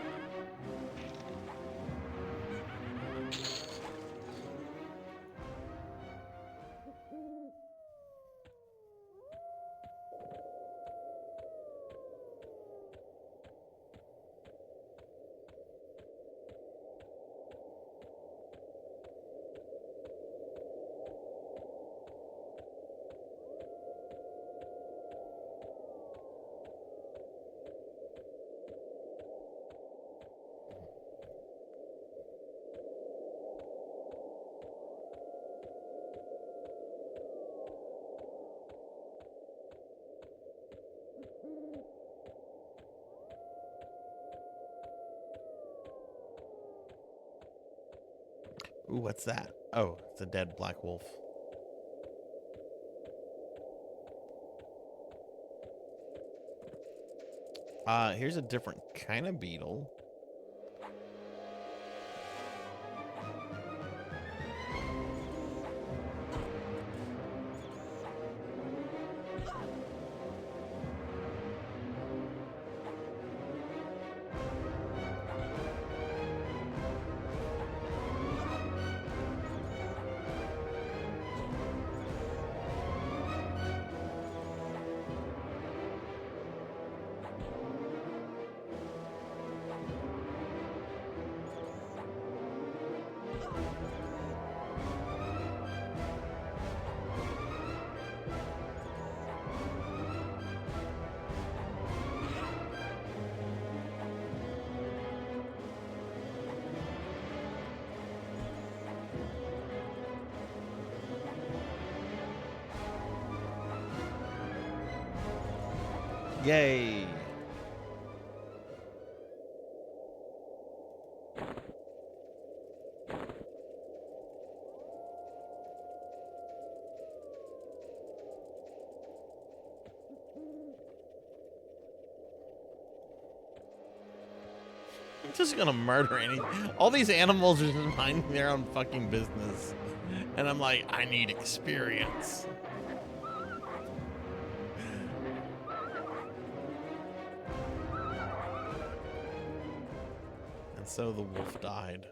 S1: Ooh, what's that? Oh, it's a dead black wolf. Here's a different kind of beetle. Yay. I'm just gonna murder any. All these animals are just minding their own fucking business. And I'm like, I need experience. And so the wolf died.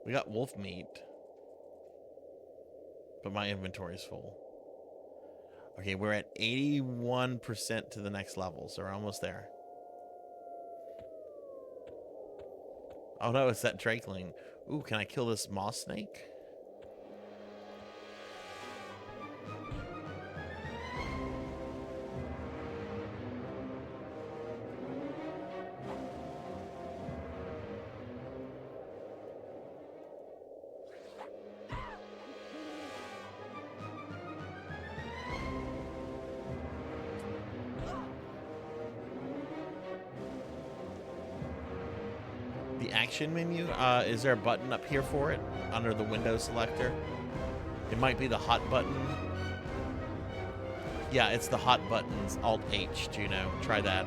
S1: We got wolf meat. But my inventory's full. Okay, we're at 81% to the next level, so we're almost there. Oh no, it's that drakeling. Ooh, can I kill this moss snake? Action menu, is there a button up here for it under the window selector? It might be the hot button. Yeah, it's the hot buttons, Alt H, Juno. Try that.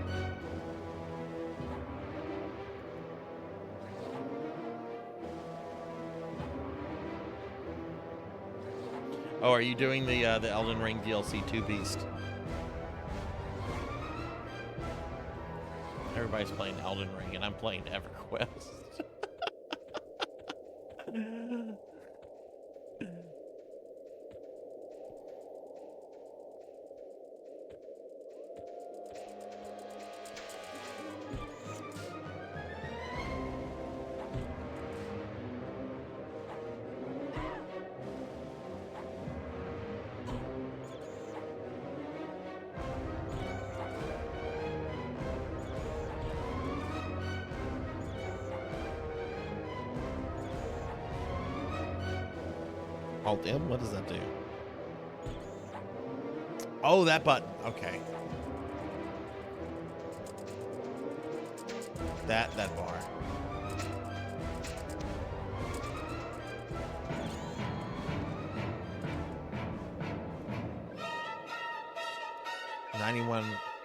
S1: Oh, are you doing the Elden Ring DLC 2 Beast? Everybody's playing Elden Ring, and I'm playing EverQuest. Alt M? What does that do? Oh, that button. Okay. That bar. $91.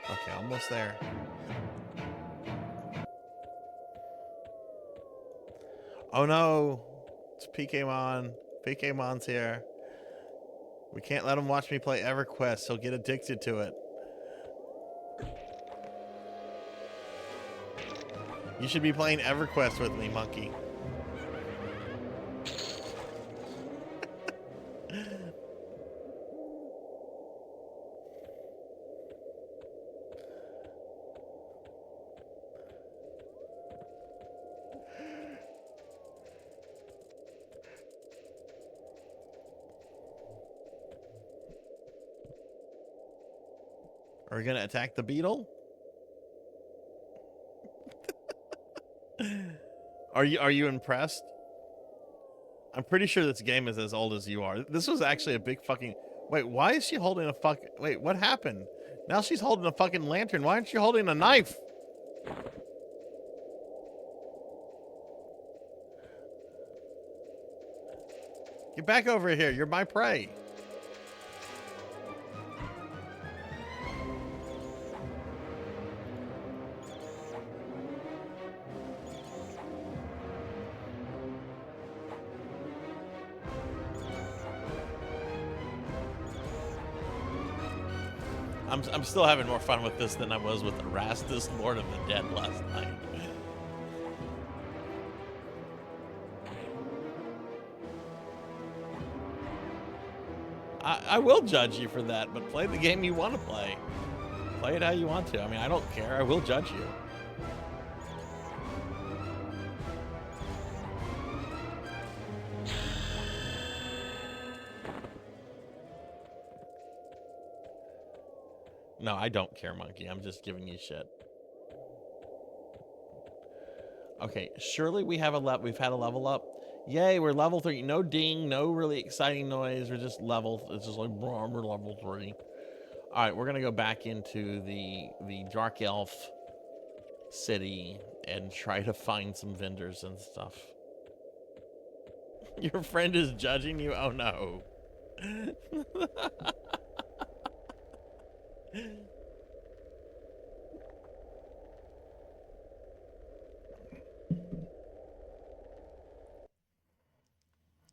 S1: Okay, almost there. Oh no! It's PKmon. PKmon's here. We can't let him watch me play EverQuest. He'll get addicted to it. You should be playing EverQuest with me, monkey. Are we gonna attack the beetle? Are you impressed? I'm pretty sure this game is as old as you are. This was actually a big fucking... Wait, why is she holding a fucking... Wait, what happened? Now she's holding a fucking lantern. Why aren't you holding a knife? Get back over here. You're my prey. I'm still having more fun with this than I was with Erastus, Lord of the Dead last night. I will judge you for that, but play the game you want to play. Play it how you want to. I mean, I don't care. I will judge you. No, I don't care, Monkey. I'm just giving you shit. Okay, surely we've had a level up. Yay, we're level 3. No ding, no really exciting noise. We're just level. It's just like we're level 3. All right, we're gonna go back into the Dark Elf city and try to find some vendors and stuff. Your friend is judging you? Oh no.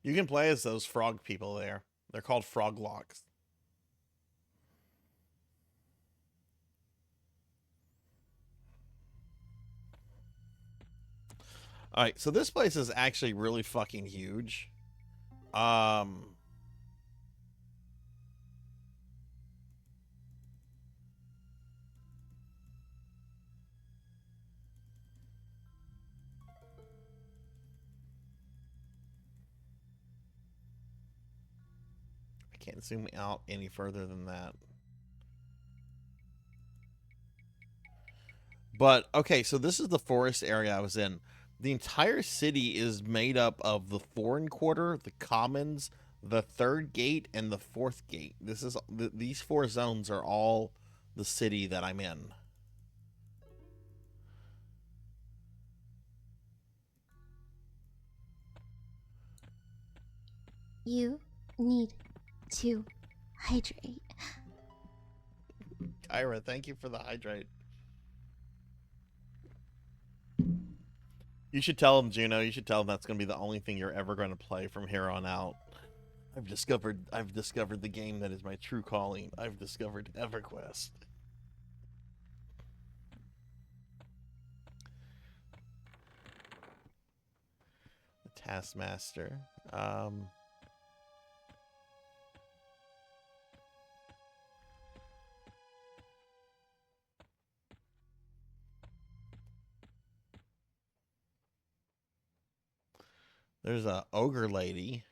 S1: You can play as those frog people there. They're called frog locks. All right, so this place is actually really fucking huge. I can't zoom out any further than that. But, okay, so this is the forest area I was in. The entire city is made up of the Thorn Quarter, the Commons, the Third Gate, and the Fourth Gate. These 4 zones are all the city that I'm in.
S4: You need to hydrate.
S1: Kyra, thank you for the hydrate. You should tell him, Juno. You should tell him that's going to be the only thing you're ever going to play from here on out. I've discovered the game that is my true calling. I've discovered EverQuest. The Taskmaster. There's a ogre lady.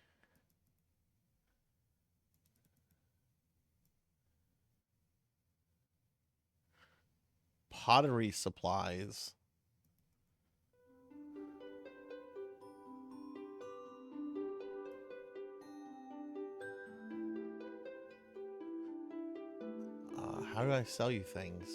S1: Pottery supplies. How do I sell you things?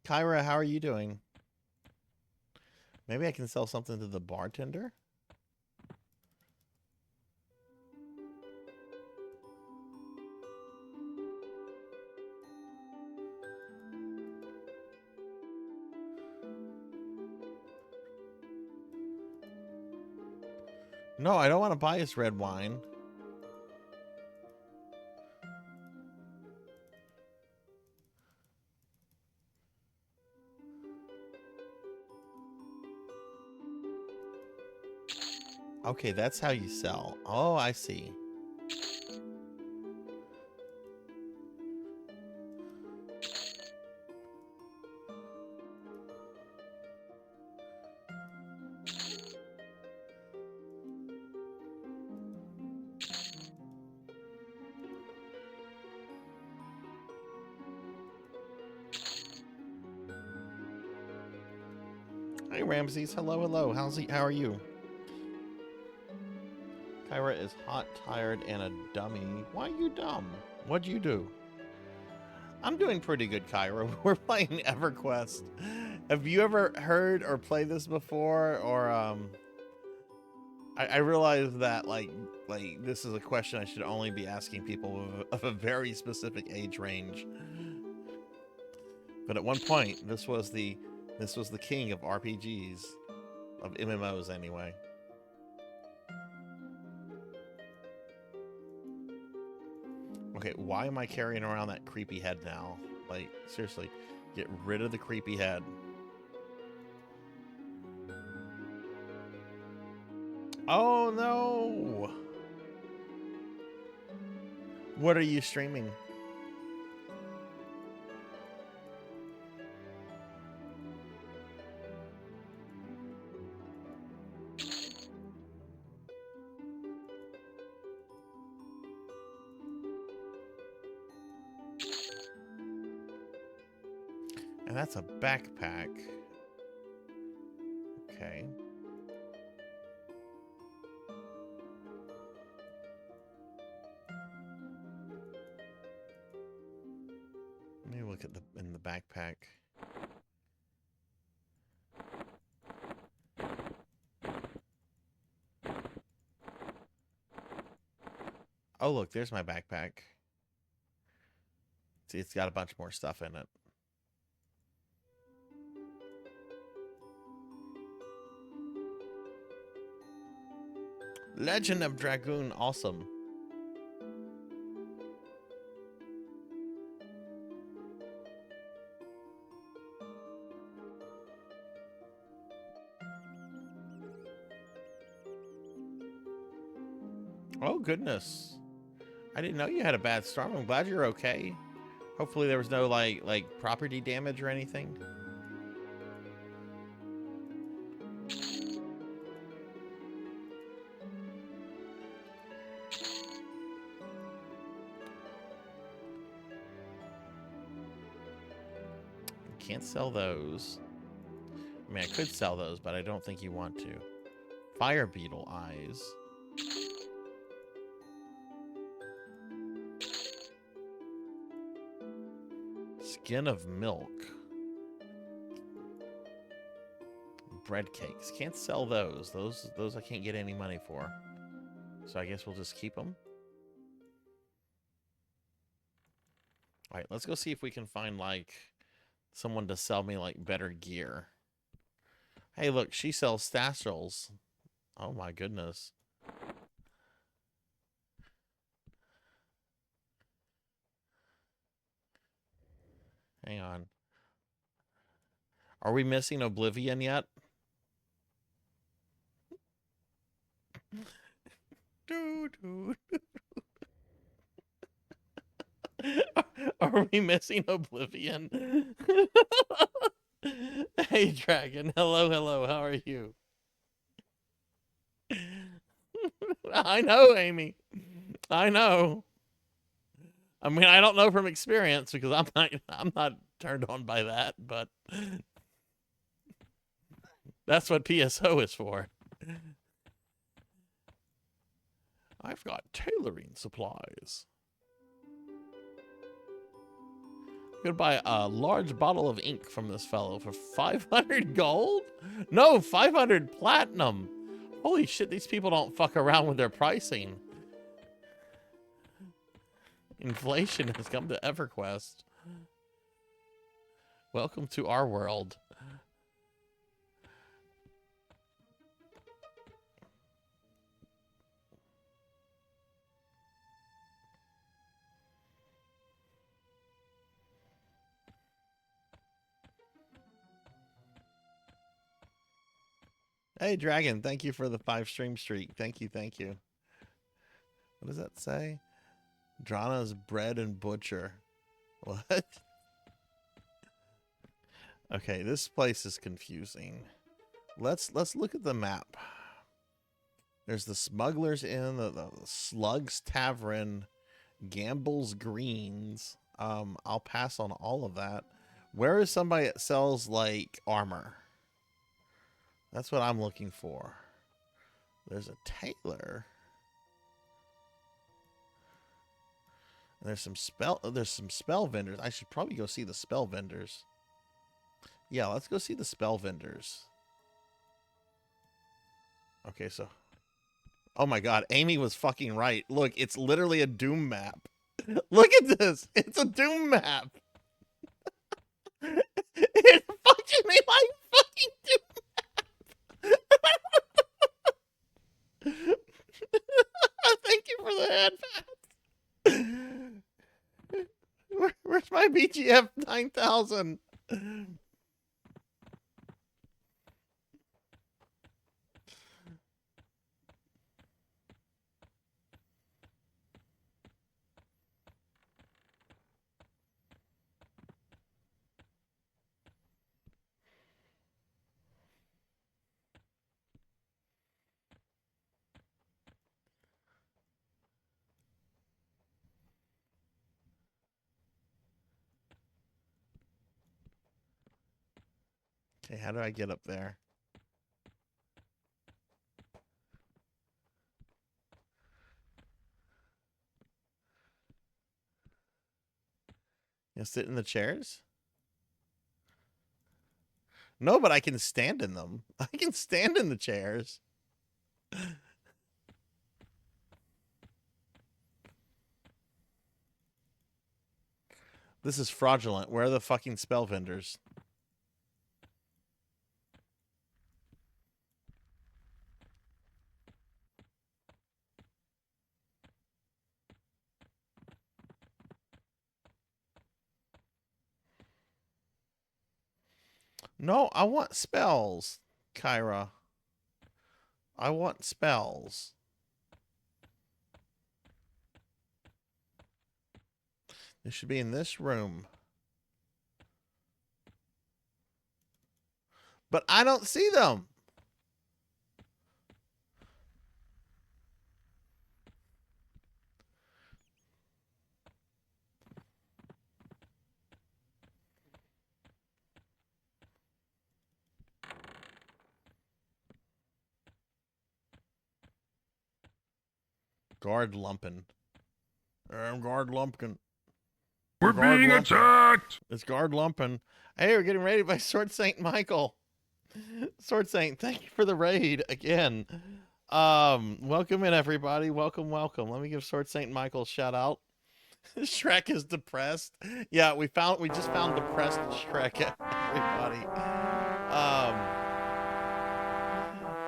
S1: Kyra, how are you doing? Maybe I can sell something to the bartender? No, I don't want to buy his red wine. Okay, that's how you sell. Oh, I see. Hey, Ramses. Hello, hello. How are you? Kyra is hot, tired, and a dummy. Why you dumb? What'd you do? I'm doing pretty good, Kyra. We're playing EverQuest. Have you ever heard or played this before? Or I realize that like this is a question I should only be asking people of a very specific age range. But at one point, this was the king of RPGs, of MMOs anyway. Okay, why am I carrying around that creepy head now? Like, seriously, get rid of the creepy head. Oh no! What are you streaming? That's a backpack. Okay. Let me look at in the backpack. Oh, look, there's my backpack. See, it's got a bunch more stuff in it. Legend of Dragoon, awesome. Oh, goodness. I didn't know you had a bad storm. I'm glad you're okay. Hopefully there was no, like property damage or anything. Can't sell those. I mean, I could sell those, but I don't think you want to. Fire beetle eyes. Skin of milk. Bread cakes. Can't sell those. Those I can't get any money for. So I guess we'll just keep them. All right, let's go see if we can find, like, someone to sell me, like, better gear. Hey, look, she sells Stastrals. Oh, my goodness. Hang on. Are we missing Oblivion yet? Are we missing Oblivion? Hey, Dragon. Hello, hello. How are you? I know, Amy. I know. I mean, I don't know from experience because I'm not turned on by that, but that's what PSO is for. I've got tailoring supplies. I'm gonna buy a large bottle of ink from this fellow for 500 gold? No, 500 platinum. Holy shit, these people don't fuck around with their pricing. Inflation has come to EverQuest. Welcome to our world. Hey, Dragon, thank you for the 5 stream streak. Thank you, thank you. What does that say? Drana's bread and butcher. What? Okay, this place is confusing. Let's look at the map. There's the Smuggler's Inn, the Slugs Tavern, Gamble's Greens. I'll pass on all of that. Where is somebody that sells, like, armor? That's what I'm looking for. There's a tailor. And there's some spell vendors. I should probably go see the spell vendors. Yeah, let's go see the spell vendors. Okay, so oh my god, Amy was fucking right. Look, it's literally a Doom map. Look at this. It's a Doom map. It's functioning like fucking Doom map. Thank you for the head pat. Where's my BGF 9000? Okay, how do I get up there? You sit in the chairs? No, but I can stand in them. I can stand in the chairs. This is fraudulent. Where are the fucking spell vendors? No, I want spells, Kyra. I want spells. They should be in this room. But I don't see them. Guard Lumpin. I'm Guard Lumpkin.
S5: We're
S1: Guard
S5: being
S1: Lumpkin.
S5: attacked!
S1: It's Guard Lumpin. Hey, we're getting raided by Sword Saint Michael. Sword Saint, thank you for the raid again. Welcome in, everybody. Welcome, welcome. Let me give Sword Saint Michael a shout out. Shrek is depressed. Yeah, we just found depressed Shrek, everybody.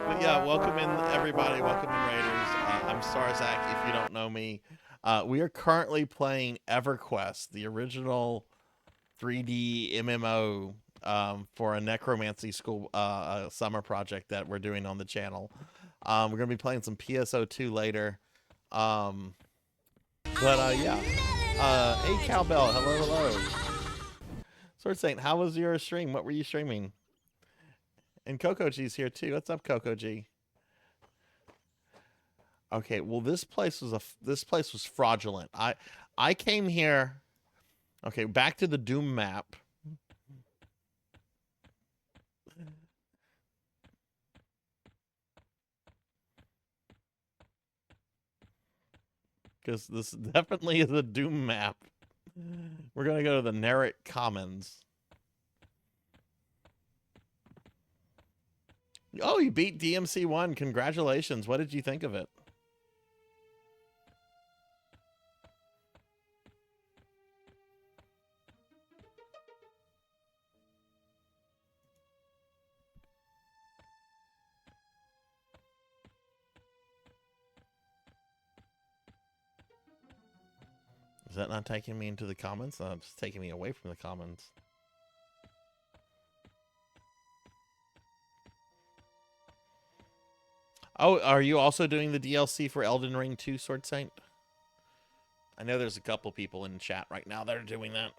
S1: But yeah, welcome in, everybody. Welcome in, Raiders. I'm Sarzac, if you don't know me. We are currently playing EverQuest, the original 3D MMO for a necromancy school summer project that we're doing on the channel. We're going to be playing some PSO2 later. Yeah. Hey, Cowbell. Hello, hello. Sword Saint, how was your stream? What were you streaming? And Coco G's here too. What's up, Coco G? Okay, well this place was fraudulent. I came here. Okay, back to the Doom map. Because this definitely is a Doom map. We're gonna go to the Narret Commons. Oh, you beat DMC1. Congratulations. What did you think of it? Is that not taking me into the comments? No, it's taking me away from the comments. Oh, are you also doing the DLC for Elden Ring 2, Sword Saint? I know there's a couple people in chat right now that are doing that.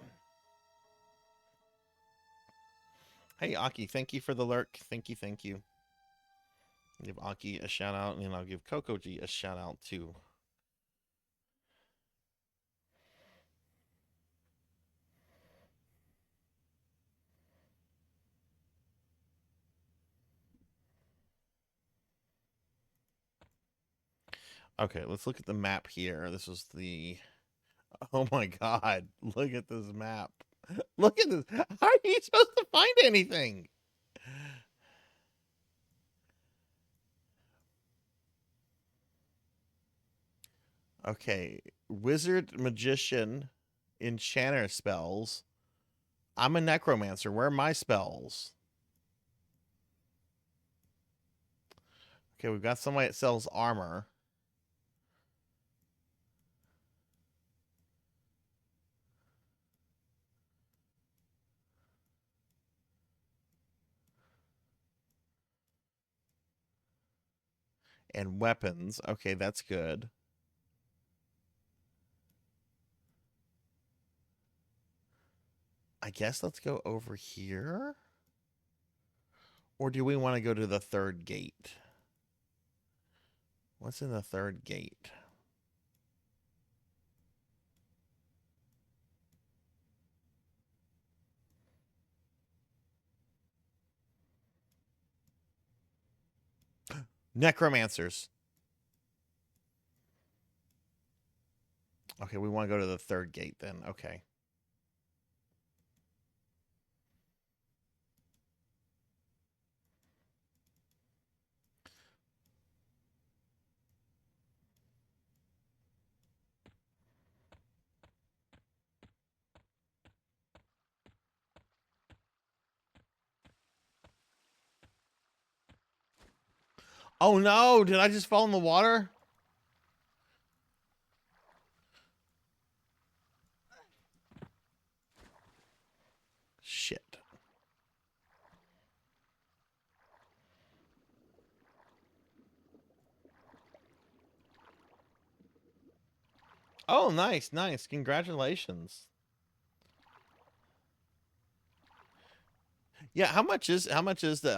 S1: Hey, Aki, thank you for the lurk. Thank you, thank you. I'll give Aki a shout out, and I'll give Coco G a shout out too. Okay, let's look at the map here. This is the... Oh my god, look at this map. Look at this. How are you supposed to find anything? Okay, wizard, magician, enchanter spells. I'm a necromancer. Where are my spells? Okay, we've got somebody that sells armor. And weapons. Okay, that's good. I guess let's go over here. Or do we want to go to the third gate? What's in the third gate? Necromancers. Okay, we want to go to the third gate then. Okay. Oh no, did I just fall in the water? Shit. Oh, nice, nice. Congratulations. Yeah, how much is the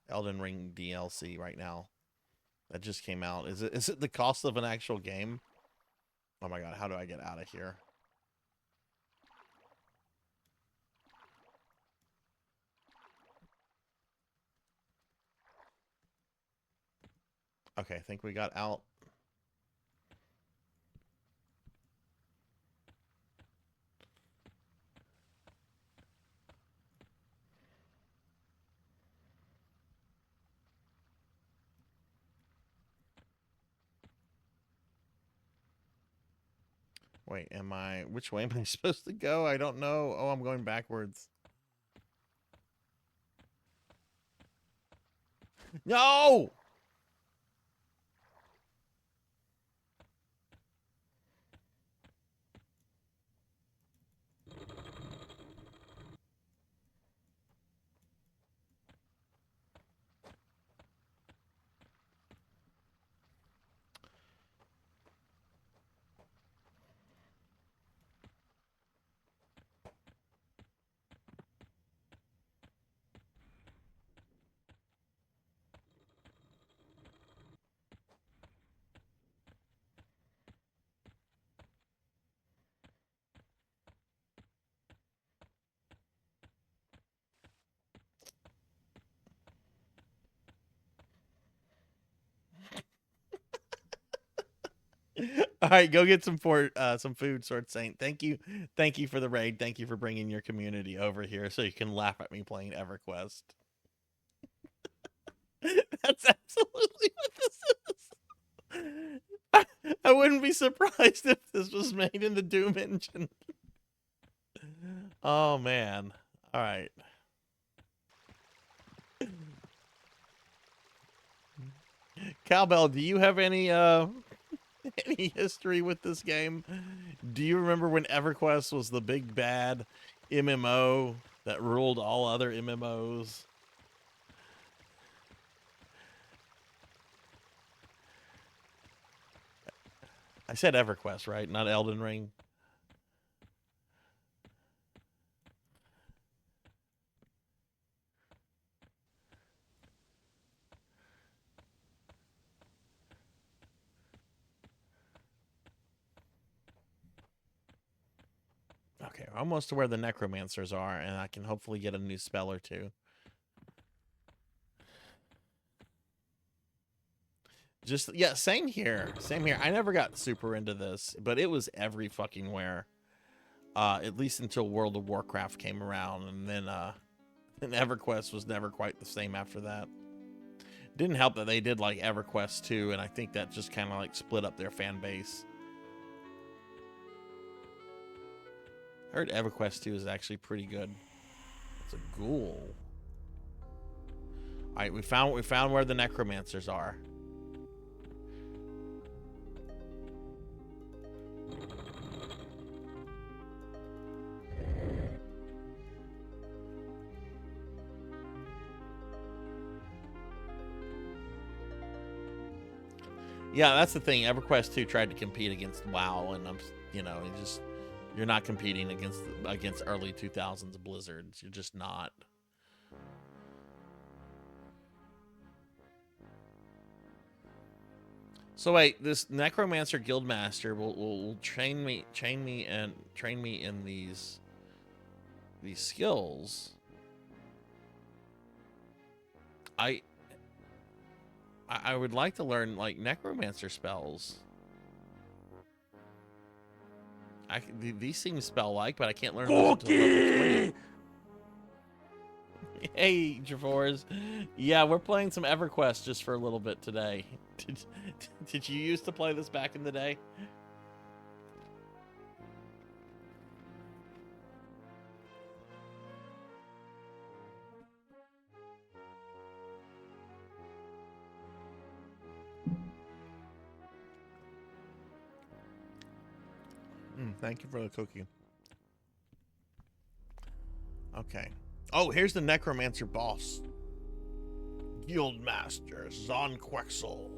S1: Elden Ring DLC right now? That just came out. Is it the cost of an actual game? Oh my god, how do I get out of here? Okay, I think we got out. Wait, which way am I supposed to go? I don't know. Oh, I'm going backwards. No! All right, go get some food, Sword Saint. Thank you for the raid. Thank you for bringing your community over here so you can laugh at me playing EverQuest. That's absolutely what this is. I wouldn't be surprised if this was made in the Doom engine. Oh man! All right. Cowbell, do you have any any history with this game? Do you remember when EverQuest was the big bad MMO that ruled all other MMOs? I said EverQuest, right? Not Elden Ring. Okay, we're almost to where the necromancers are, and I can hopefully get a new spell or two. Just, yeah, same here. Same here. I never got super into this, but it was every fucking where. At least until World of Warcraft came around, and then and EverQuest was never quite the same after that. Didn't help that they did like EverQuest 2, and I think that just kind of like split up their fan base. I heard EverQuest 2 is actually pretty good. It's a ghoul. All right, we found where the necromancers are. Yeah, that's the thing. EverQuest 2 tried to compete against WoW, and you're not competing against early 2000s Blizzards. You're just not. So wait, this Necromancer Guildmaster will train me in these skills. I would like to learn like necromancer spells. These seem spell-like, but I can't learn those until level 20. Hey, Javors. Yeah, we're playing some EverQuest just for a little bit today. Did you used to play this back in the day? Thank you for the cookie. Okay. Oh, here's the necromancer boss. Guildmaster Zonquexel.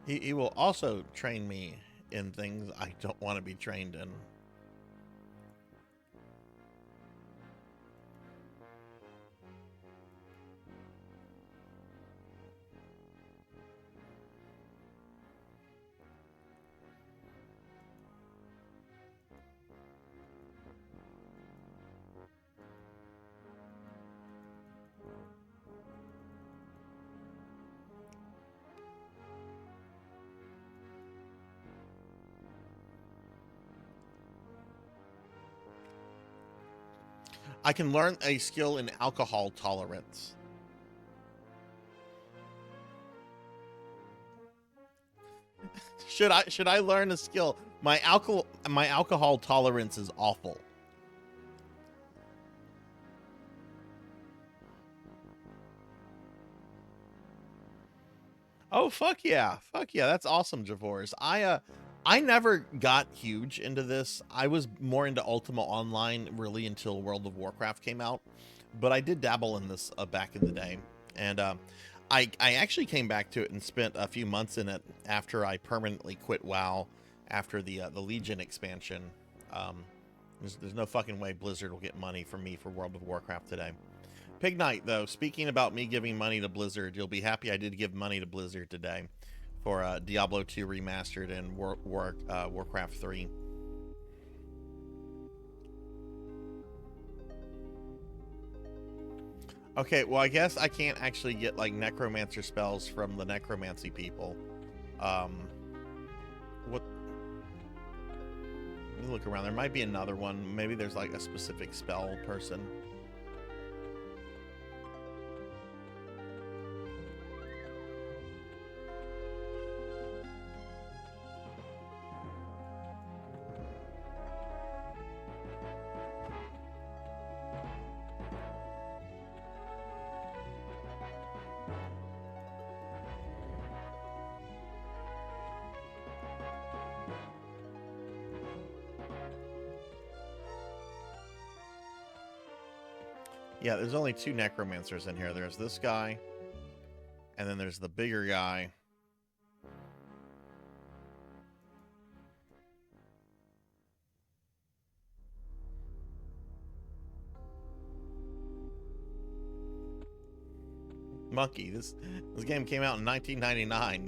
S1: He will also train me in things I don't want to be trained in. I can learn a skill in alcohol tolerance. Should I learn a skill? My alcohol tolerance is awful. Oh fuck yeah. Fuck yeah, that's awesome, Javors. I never got huge into this. I was more into Ultima Online really until World of Warcraft came out. But I did dabble in this back in the day. And I actually came back to it and spent a few months in it after I permanently quit WoW after the Legion expansion. There's no fucking way Blizzard will get money from me for World of Warcraft today. Pig Knight, though, speaking about me giving money to Blizzard, you'll be happy I did give money to Blizzard today for Diablo 2 Remastered and Warcraft 3. Okay, well, I guess I can't actually get, like, necromancer spells from the necromancy people. What? Let me look around. There might be another one. Maybe there's, like, a specific spell person. Yeah, there's only two necromancers in here. There's this guy, and then there's the bigger guy. Monkey, this game came out in 1999.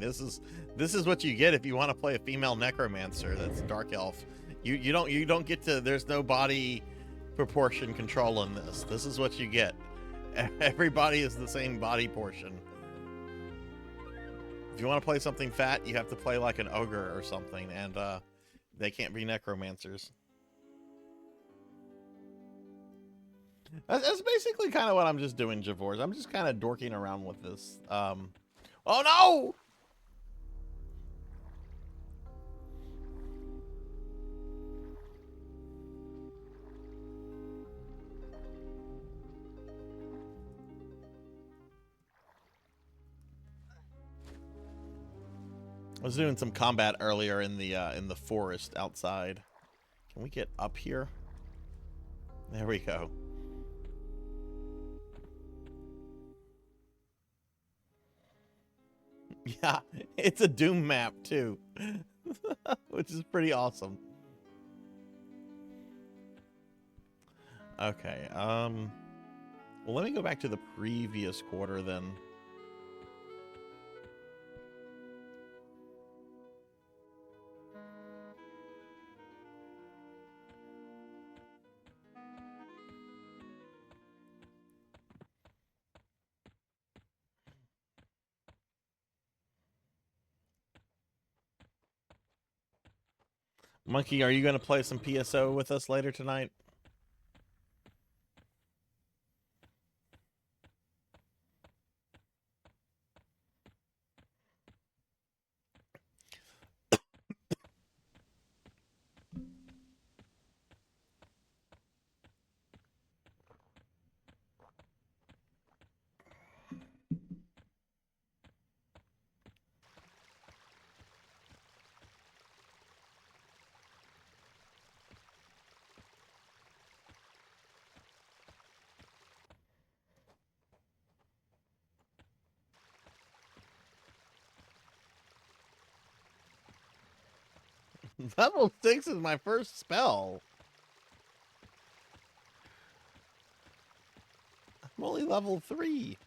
S1: This is what you get if you want to play a female necromancer. That's Dark Elf. You don't get to. There's no body proportion control in this. This is what you get. Everybody is the same body portion. If you want to play something fat, you have to play like an ogre or something, and they can't be necromancers. That's basically kind of what I'm just doing, Javors. I'm just kind of dorking around with this. Oh no! I was doing some combat earlier in the forest outside. Can we get up here? There we go. Yeah, it's a Doom map too, which is pretty awesome. Okay, well, let me go back to the previous quarter then. Monkey, are you going to play some PSO with us later tonight? Level 6 is my first spell. I'm only level 3.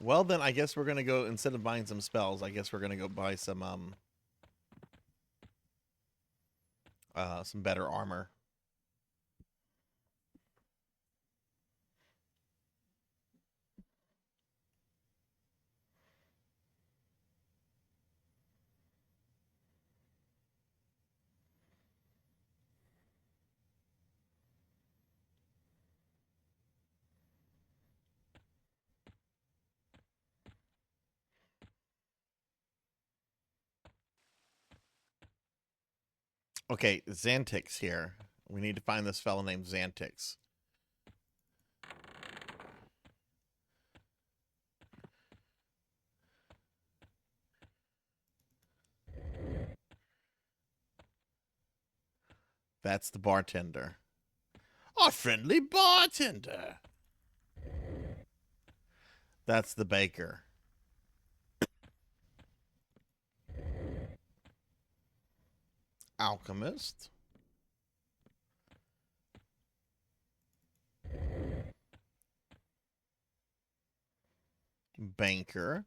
S1: Well, then I guess we're going to go, instead of buying some spells, I guess we're going to go buy some better armor. Okay, Xantix here. We need to find this fellow named Xantix. That's the bartender. Our friendly bartender. That's the baker. Alchemist. Banker.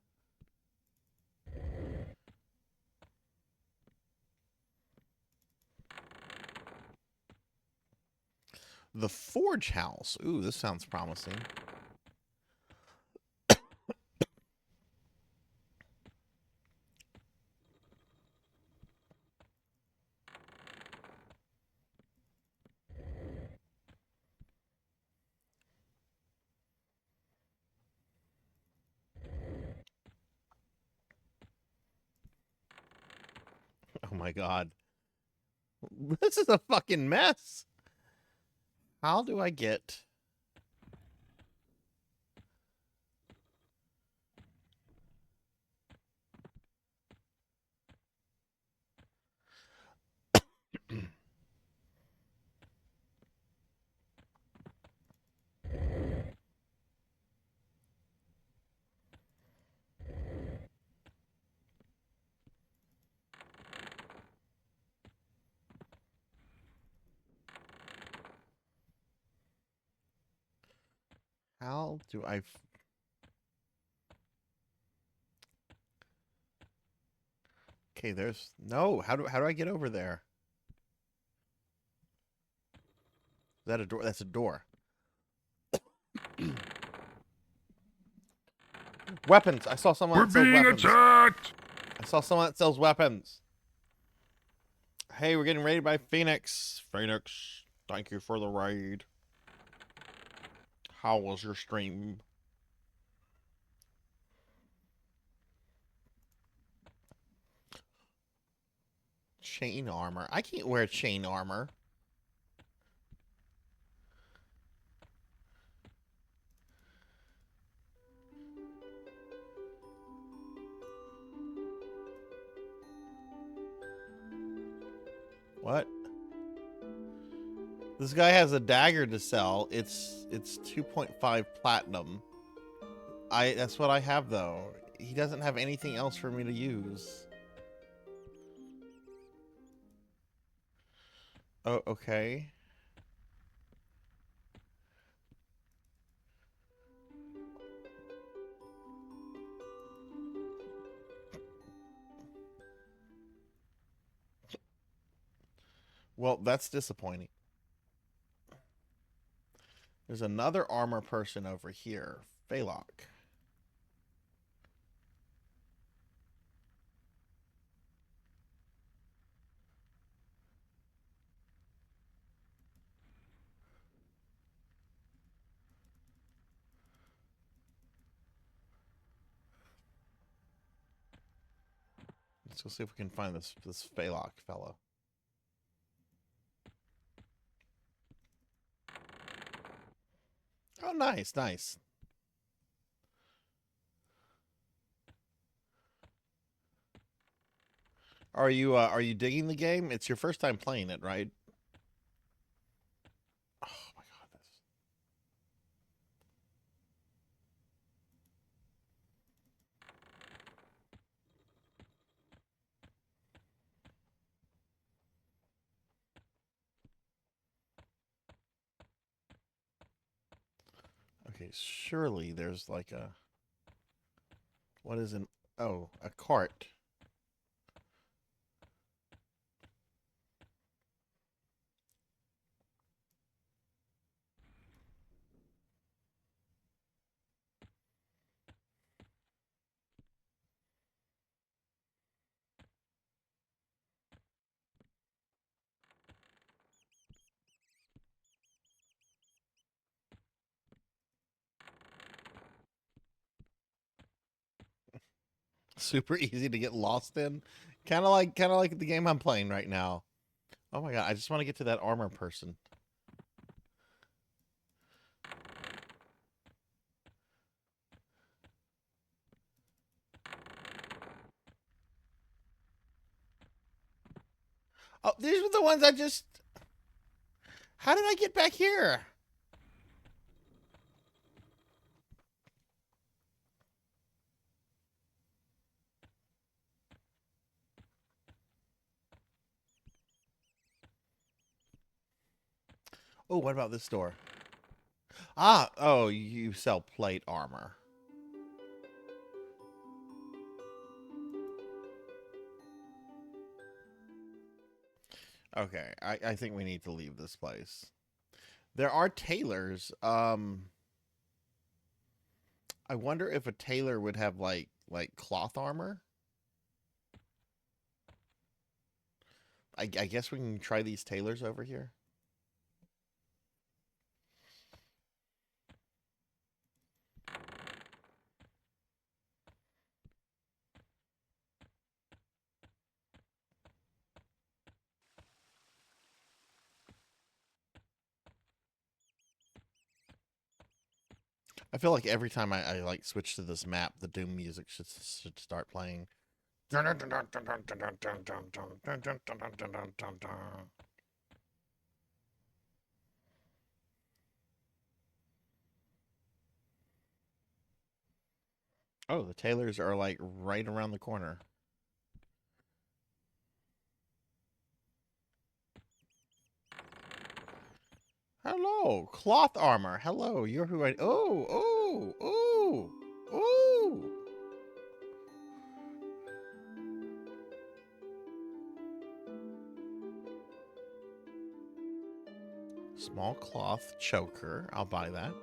S1: The Forge House. Ooh, this sounds promising. Oh my god. This is a fucking mess. How do I get... How do I... Okay, there's... No, how do I get over there? Is that a door? That's a door. Weapons! I saw someone
S5: We're
S1: that sells
S5: being
S1: weapons.
S5: attacked!
S1: I saw someone that sells weapons. Hey, we're getting raided by Phoenix. Phoenix, thank you for the raid. How was your stream? Chain armor. I can't wear chain armor. What? This guy has a dagger to sell. It's 2.5 platinum. That's what I have though. He doesn't have anything else for me to use. Oh, okay. Well, that's disappointing. There's another armor person over here. Phalok. Let's go see if we can find this Phalok fellow. Oh, nice, nice. Are you digging the game? It's your first time playing it, right? Oh my god, this. Okay, surely there's like a what is an oh, a cart. Super easy to get lost in. Kind of like the game I'm playing right now. Oh my god, I just want to get to that armor person. Oh, these were the ones I just. How did I get back here? Oh, what about this door? Ah, oh, you sell plate armor. Okay, I think we need to leave this place. There are tailors. I wonder if a tailor would have like cloth armor. I guess we can try these tailors over here. I feel like every time I like switch to this map, the Doom music should start playing. Oh, the tailors are like right around the corner. Hello, cloth armor. Hello, you're who I. Oh, oh, oh, oh. Small cloth choker. I'll buy that.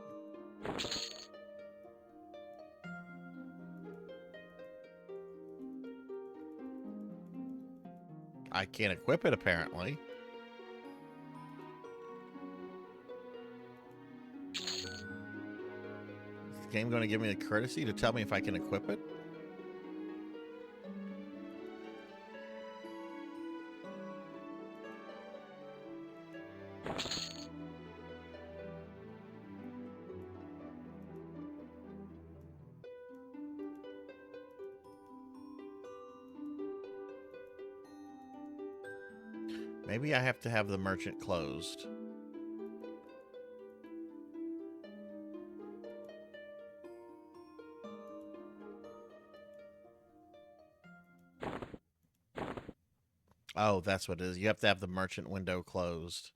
S1: I can't equip it apparently. Is the game going to give me a courtesy to tell me if I can equip it? Maybe I have to have the merchant closed. Oh, that's what it is. You have to have the merchant window closed.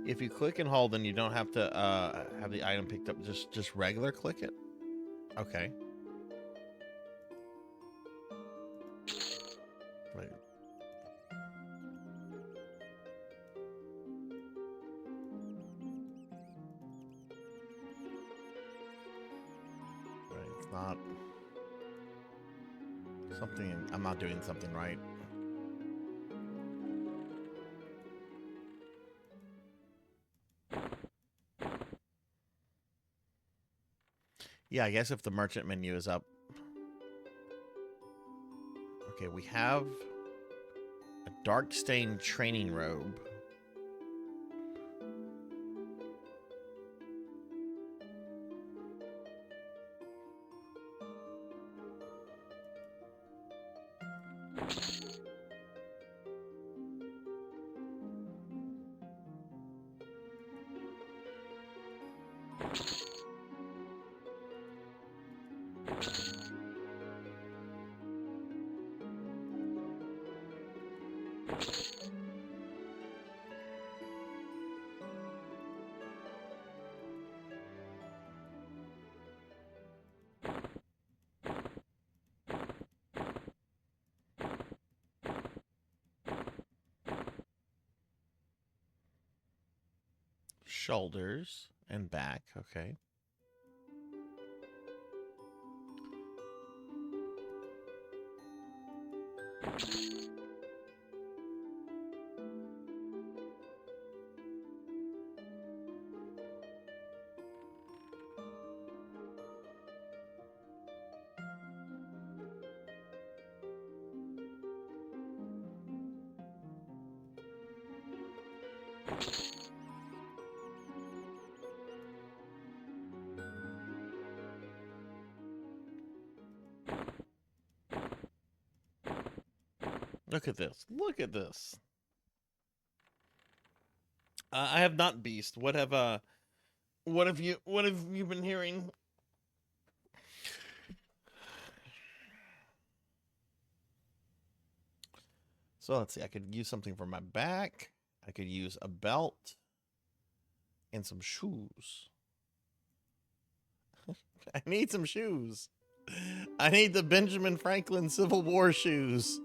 S1: If you click and hold, then you don't have to have the item picked up. Just regular click it. Okay. Wait. Wait, it's not something. I'm not doing something right. Yeah, I guess if the merchant menu is up. Okay, we have a dark stained training robe. Shoulders and back, okay. Look at this. Look at this. I have not beast. What have you been hearing? So let's see. I could use something for my back. I could use a belt and some shoes. I need some shoes. I need the Benjamin Franklin Civil War shoes.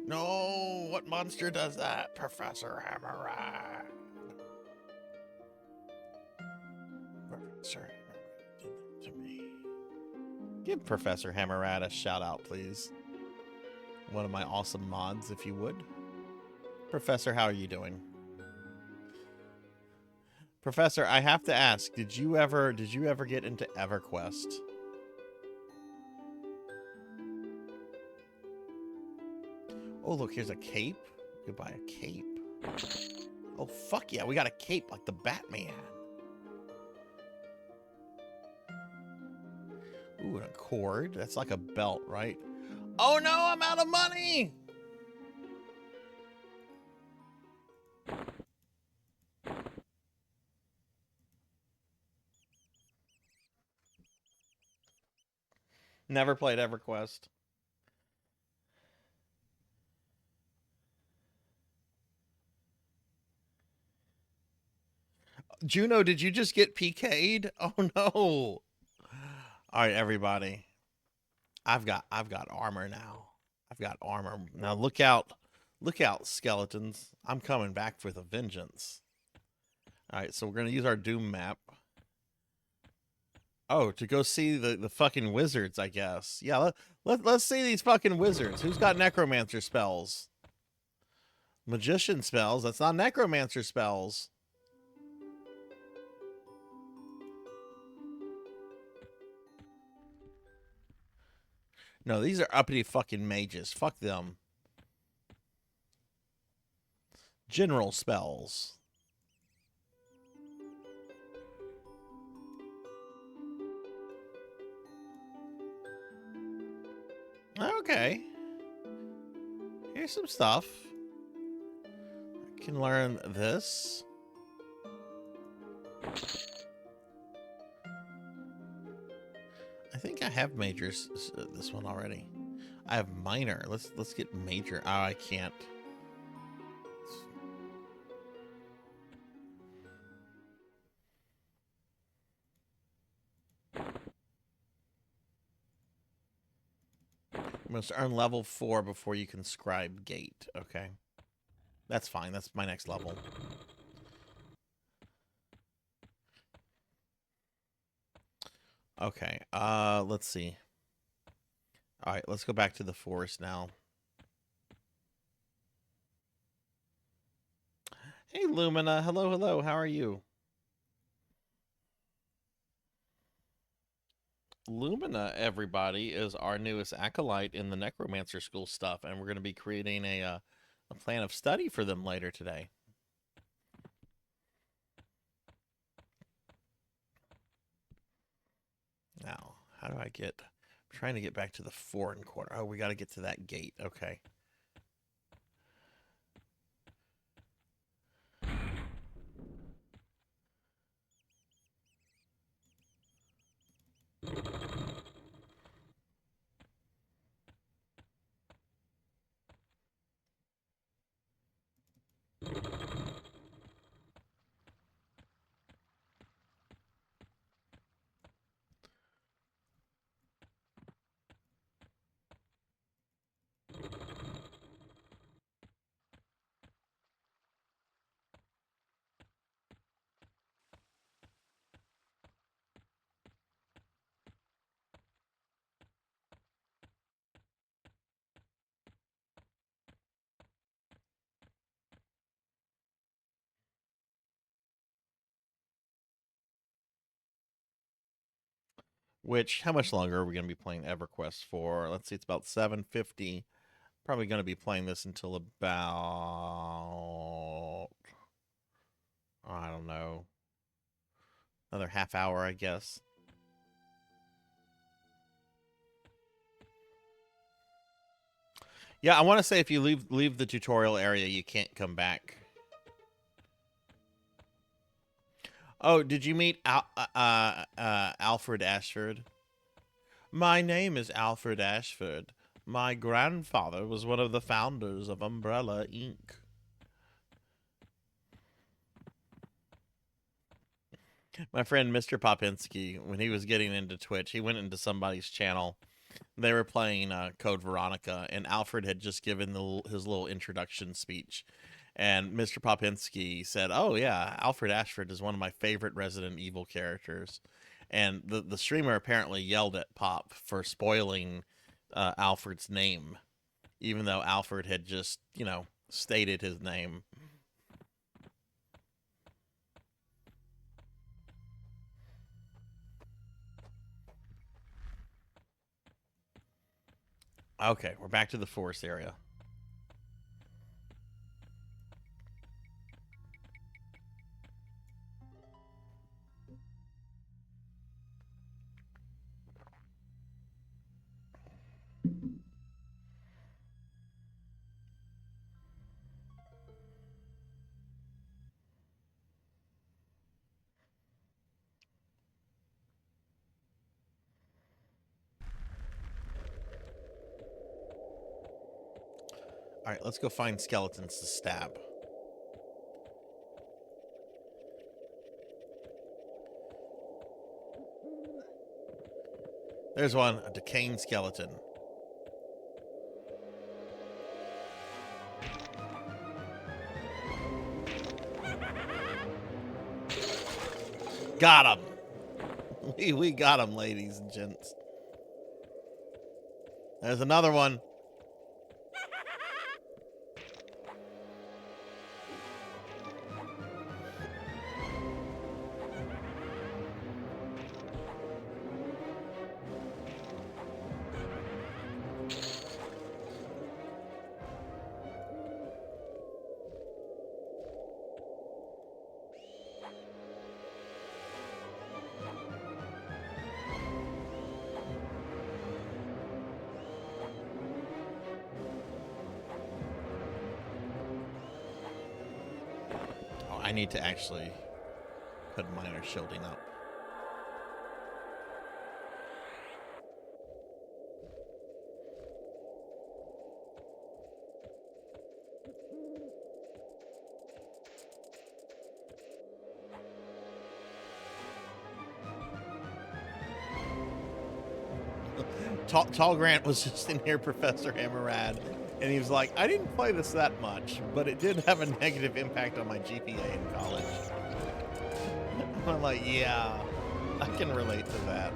S1: No, what monster does that? Professor Hammerad. Professor Hammerad did that to me. Give Professor Hammerad a shout out, please. One of my awesome mods, if you would. Professor, how are you doing? Professor, I have to ask, did you ever get into EverQuest? Oh, look, here's a cape. You could buy a cape. Oh, fuck yeah, we got a cape like the Batman. Ooh, and a cord. That's like a belt, right? Oh no, I'm out of money! Never played EverQuest. Juno, did you just get PK'd? Oh no. All right, everybody. I've got armor now. I've got armor. Now look out, skeletons. I'm coming back with a vengeance. All right, so we're going to use our Doom map. Oh, to go see the fucking wizards, I guess. Yeah, let's see these fucking wizards. Who's got necromancer spells? Magician spells? That's not necromancer spells. No, these are uppity fucking mages. Fuck them. General spells. Okay. Here's some stuff. I can learn this. I think I have majors this one already. I have minor. Let's get major. Oh, I can't. You must earn level 4 before you can scribe gate. Okay. That's fine. That's my next level. Okay. Let's see. All right, let's go back to the forest now. Lumina. Hello, hello. How are you? Lumina, everybody, is our newest acolyte in the Necromancer School stuff, and we're going to be creating a plan of study for them later today. Now, how do I get... I'm trying to get back to the foreign corner. Oh, we got to get to that gate. Okay. Which, how much longer are we going to be playing EverQuest for? Let's see, it's about 7:50. Probably going to be playing this until about, I don't know, another half hour, I guess. Yeah, I want to say if you leave the tutorial area, you can't come back. Oh, did you meet Alfred Ashford? My name is Alfred Ashford. My grandfather was one of the founders of Umbrella Inc. My friend Mr. Popinski, when he was getting into Twitch, he went into somebody's channel. They were playing Code Veronica, and Alfred had just given his little introduction speech. And Mr. Popinski said, "Oh yeah, Alfred Ashford is one of my favorite Resident Evil characters." And the streamer apparently yelled at Pop for spoiling Alfred's name, even though Alfred had just, you know, stated his name. Okay, we're back to the forest area. All right, let's go find skeletons to stab. There's one, a decaying skeleton. Got him. We got him, ladies and gents. There's another one. I need to actually put minor shielding up. Tall Grant was just in here, Professor Hammerad, and he was like, I didn't play this that much, but it did have a negative impact on my GPA in college. I'm like, yeah, I can relate to that.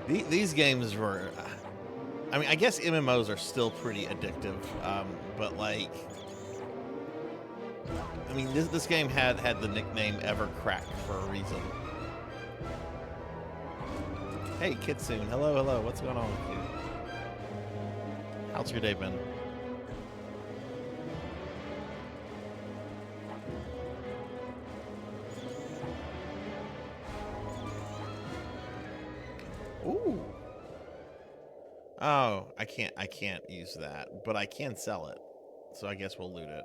S1: These games were, I mean, I guess MMOs are still pretty addictive, but like, I mean, this game had the nickname EverQuest for a reason. Hey, Kitsune, hello, hello. What's going on with you? How's your day been? Ooh. Oh, I can't use that, but I can sell it. So I guess we'll loot it.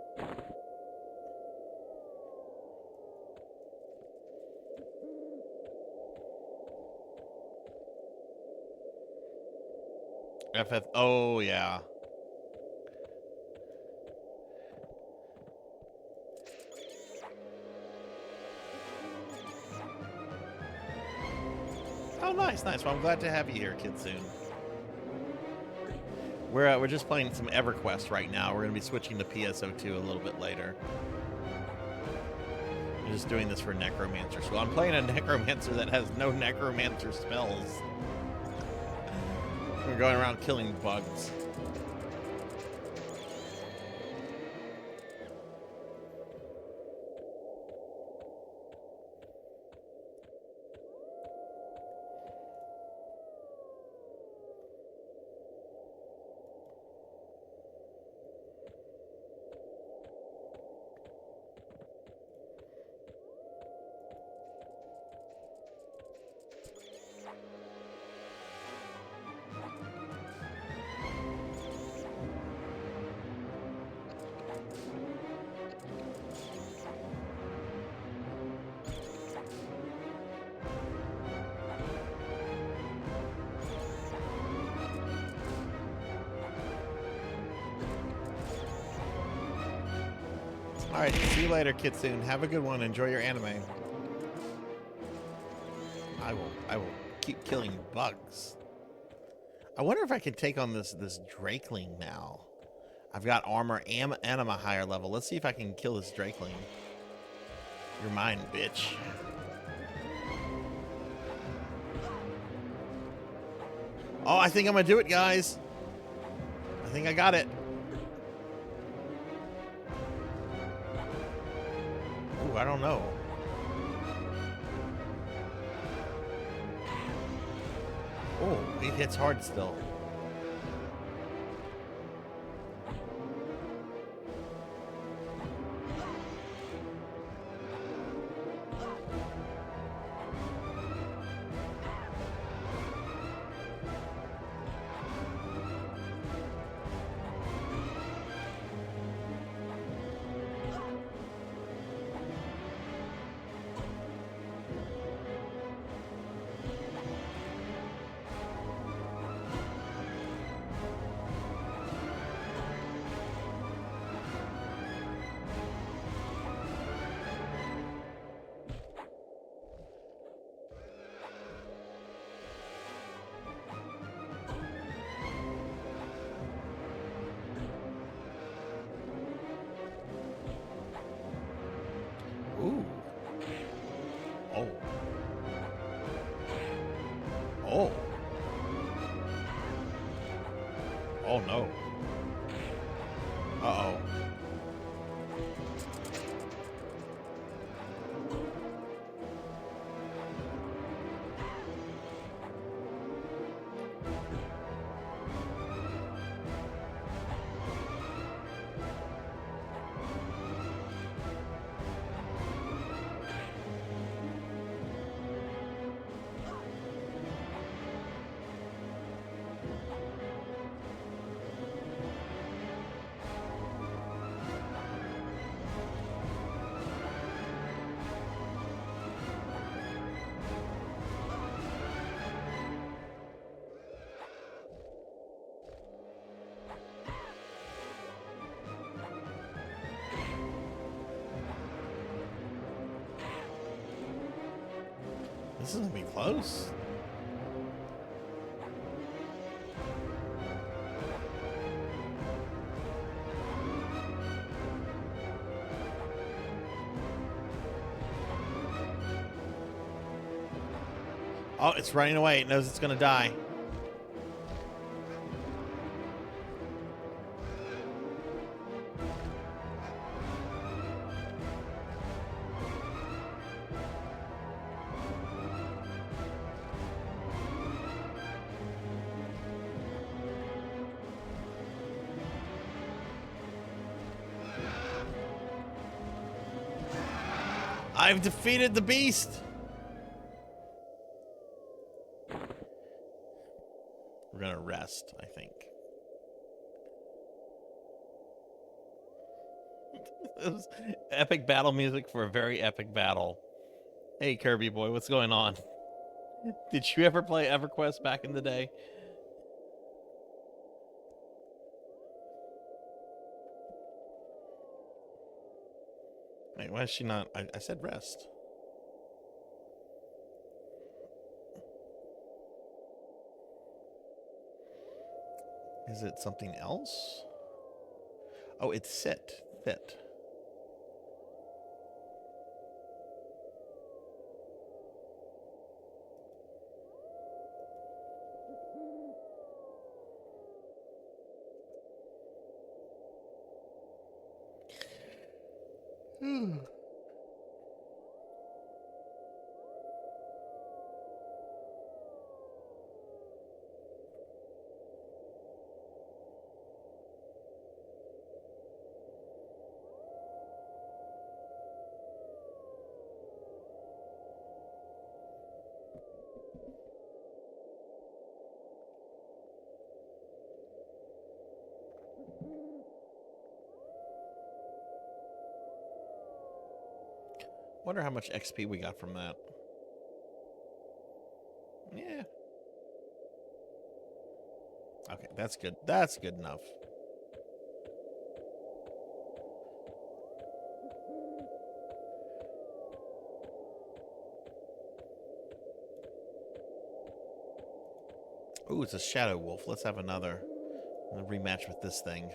S1: FF, oh yeah. Oh, nice, nice. Well, I'm glad to have you here, Kitsune. We're just playing some EverQuest right now. We're going to be switching to PSO2 a little bit later. I'm just doing this for Necromancer. So I'm playing a Necromancer that has no Necromancer spells. We're going around killing bugs. All right, see you later, Kitsune. Have a good one. Enjoy your anime. I will keep killing bugs. I wonder if I can take on this Drakeling now. I've got armor and I'm a higher level. Let's see if I can kill this Drakeling. You're mine, bitch. Oh, I think I'm gonna do it, guys. I think I got it. Ooh, I don't know. Oh, it hits hard still. Ooh. Oh. Oh. Oh no. Uh-oh. This is gonna be close. Oh, it's running away. It knows it's gonna die. I've defeated the beast. We're gonna rest, I think. It was epic battle music for a very epic battle. Hey, Kirby boy, what's going on? Did you ever play EverQuest back in the day? Wait, why is she not? I said rest. Is it something else? Oh, it's sit. Fit. Wonder how much XP we got from that. Yeah. Okay, that's good. That's good enough. Ooh, it's a Shadow Wolf. Let's have another rematch with this thing.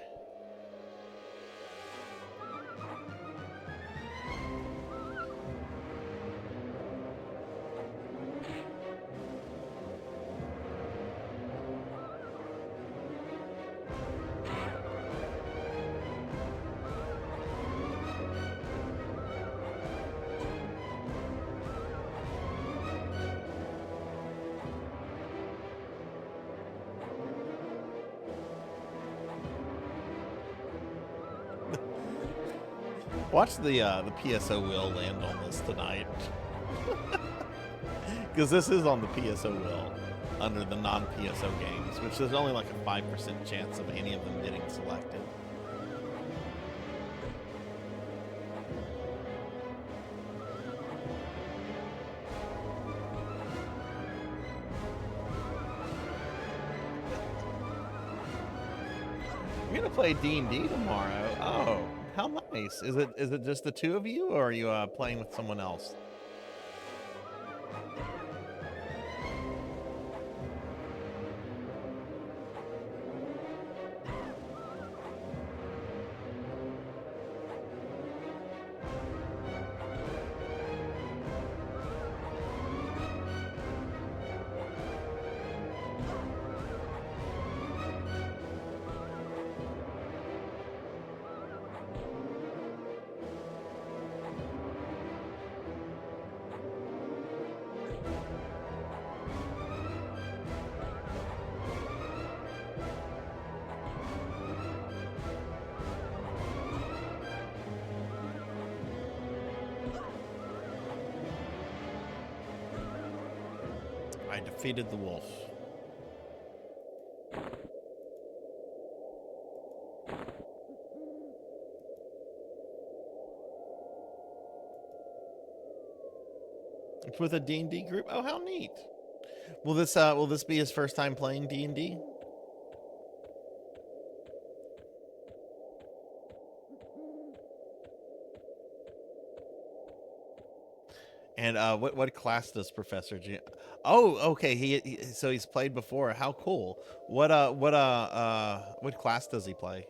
S1: Watch the PSO wheel land on this tonight. Because this is on the PSO wheel under the non-PSO games, which there's only like a 5% chance of any of them getting selected. You're gonna play D&D tomorrow. Oh, how nice. Is it just the two of you, or are you playing with someone else? I defeated the wolf. It's with a D&D group. Oh, how neat! Will this be his first time playing D&D? And what class does Professor G? Oh, okay. So he's played before. How cool. What class does he play?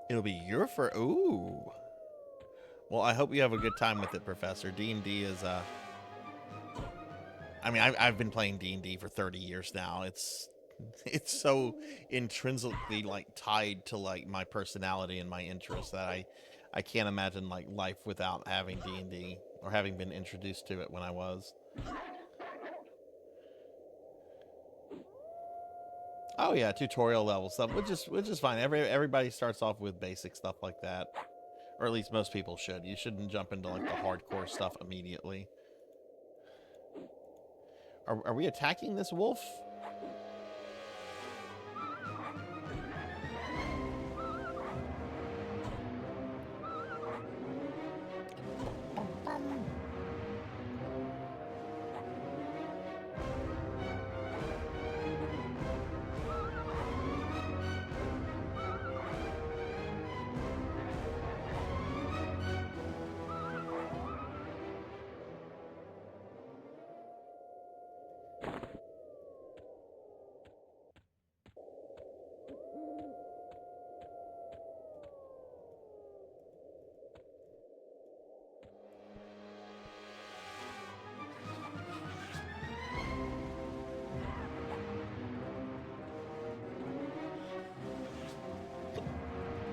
S1: It'll be your first. Ooh. Well, I hope you have a good time with it, Professor. D&D is I mean, I've been playing D&D for 30 years now. It's so intrinsically like tied to like my personality and my interests that I can't imagine like life without having D&D or having been introduced to it when I was. Oh yeah, tutorial level stuff, which is fine. Everybody starts off with basic stuff like that, or at least most people should. You shouldn't jump into like the hardcore stuff immediately. Are we attacking this wolf?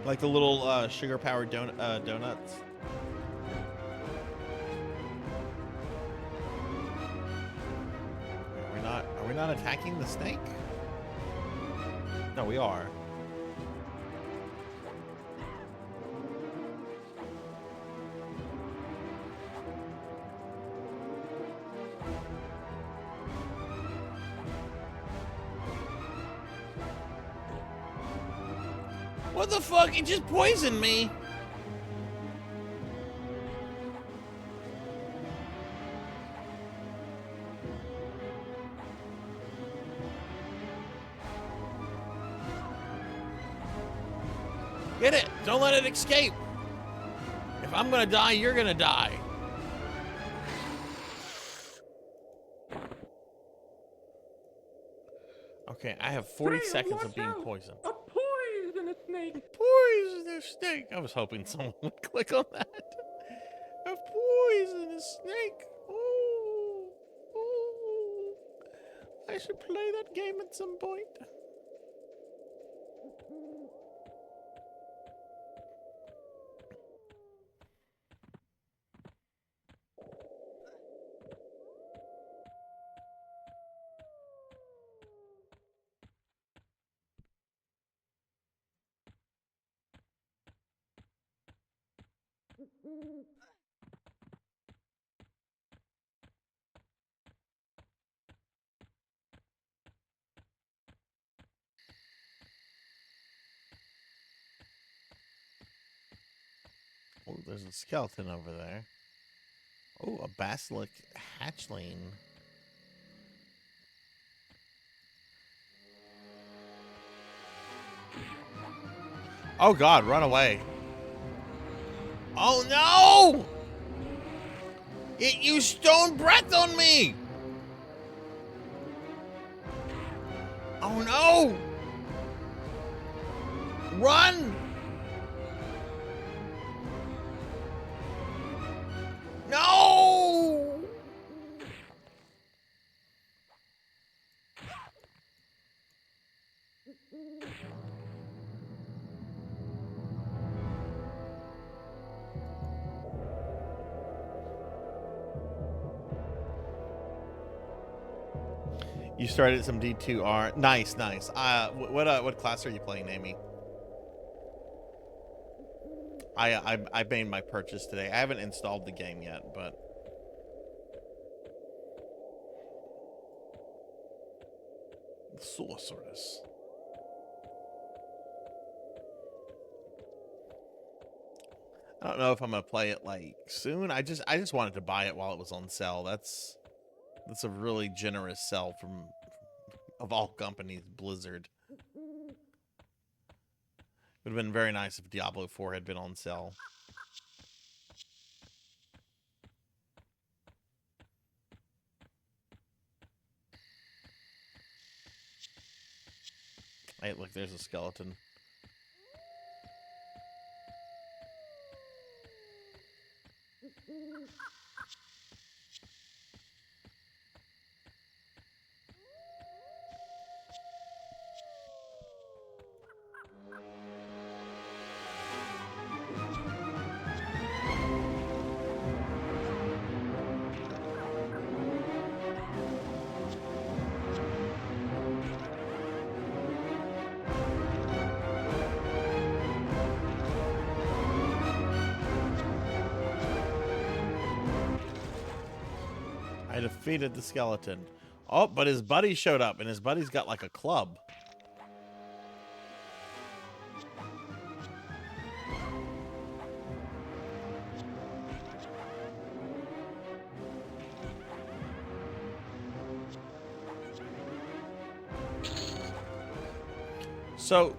S1: Like the little sugar-powered donuts. Are we not attacking the snake? No, we are. What the fuck? It just poisoned me. Get it! Don't let it escape! If I'm gonna die, you're gonna die. Okay, I have 40 seconds of being poisoned.
S5: A poisonous snake.
S1: A poisonous snake! I was hoping someone would click on that. A poisonous snake! Oh, oh. I should play that game at some point. Oh, there's a skeleton over there. Oh, a basilisk hatchling. Oh god, run away. Oh no! It used stone breath on me! Oh no! Run! No! You started some D2R. Nice, nice. What class are you playing, Amy? I made my purchase today. I haven't installed the game yet, but sorceress. I don't know if I'm gonna play it like soon. I just wanted to buy it while it was on sale. That's a really generous sell from of all companies, Blizzard. It would have been very nice if Diablo 4 had been on sale. Hey, look, there's a skeleton. I defeated the skeleton. Oh, but his buddy showed up, and his buddy's got like a club. So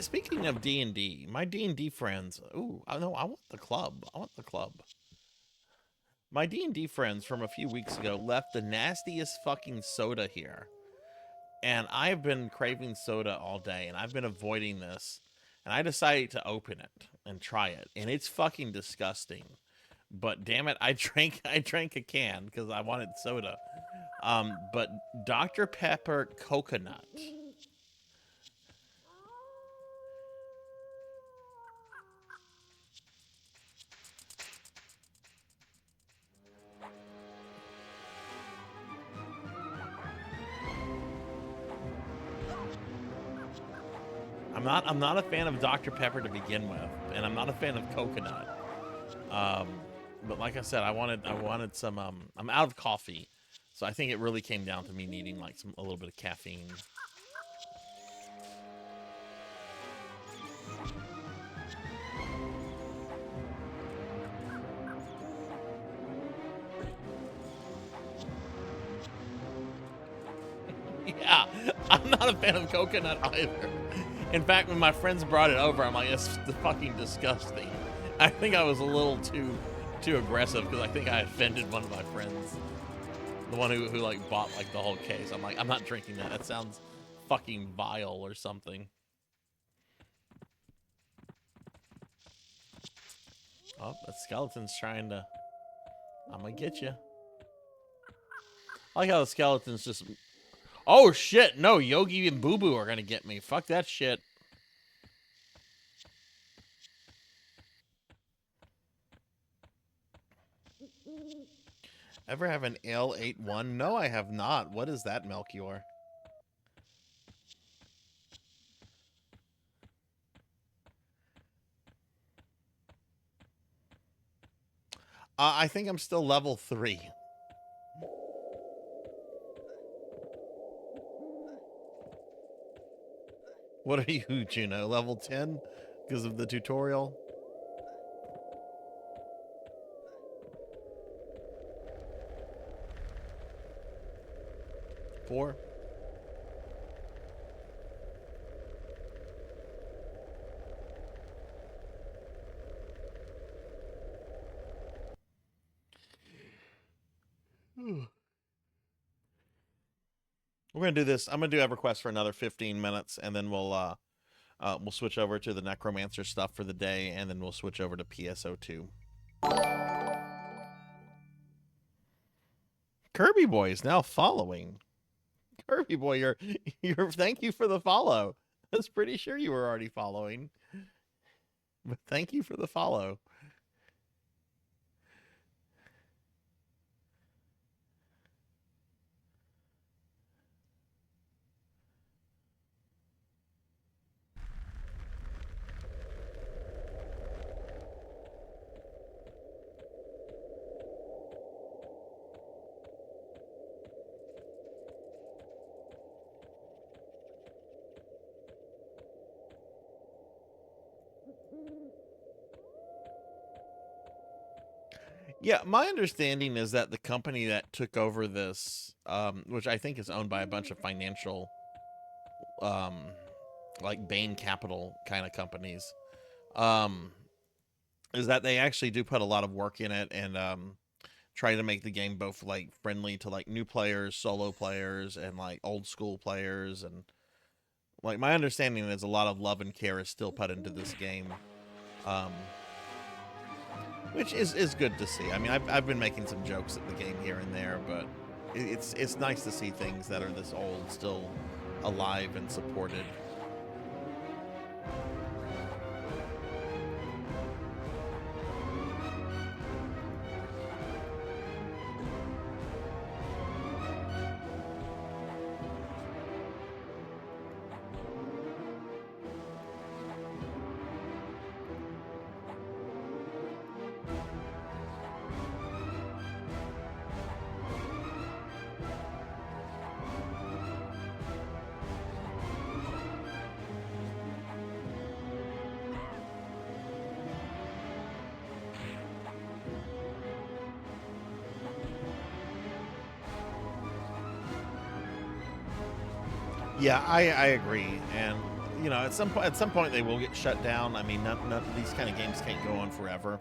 S1: speaking of D&D, my D&D friends. Ooh, I know. I want the club. I want the club. My D&D friends from a few weeks ago left the nastiest fucking soda here. And I've been craving soda all day, and I've been avoiding this. And I decided to open it and try it. And it's fucking disgusting. But damn it, I drank a can because I wanted soda. But Dr. Pepper coconut. I'm not a fan of Dr. Pepper to begin with, and I'm not a fan of coconut. But like I said, I wanted some. I'm out of coffee, so I think it really came down to me needing like a little bit of caffeine. Yeah, I'm not a fan of coconut either. In fact, when my friends brought it over, I'm like, it's fucking disgusting. I think I was a little too aggressive because I think I offended one of my friends. The one who like bought like the whole case. I'm like, I'm not drinking that. That sounds fucking vile or something. Oh, that skeleton's trying to... I'm gonna get you. I like how the skeleton's just... Oh shit, no, Yogi and Boo Boo are gonna get me. Fuck that shit. Ever have an L81? No, I have not. What is that, Melchior? I think I'm still level 3. What are you, Juno? Level 10? Because of the tutorial? Four? We're gonna do this. I'm gonna do EverQuest for another 15 minutes, and then we'll switch over to the Necromancer stuff for the day, and then we'll switch over to PSO2. Kirby Boy is now following. Kirby Boy, you're thank you for the follow. I was pretty sure you were already following, but thank you for the follow. Yeah, my understanding is that the company that took over this, which I think is owned by a bunch of financial, like Bain Capital kind of companies, is that they actually do put a lot of work in it and try to make the game both like friendly to like new players, solo players, and like old school players. And like my understanding is a lot of love and care is still put into this game. Which is good to see. I mean, I've been making some jokes at the game here and there, but it's nice to see things that are this old still alive and supported. Yeah, I agree, and you know, at some point they will get shut down. I mean, none these kind of games can't go on forever.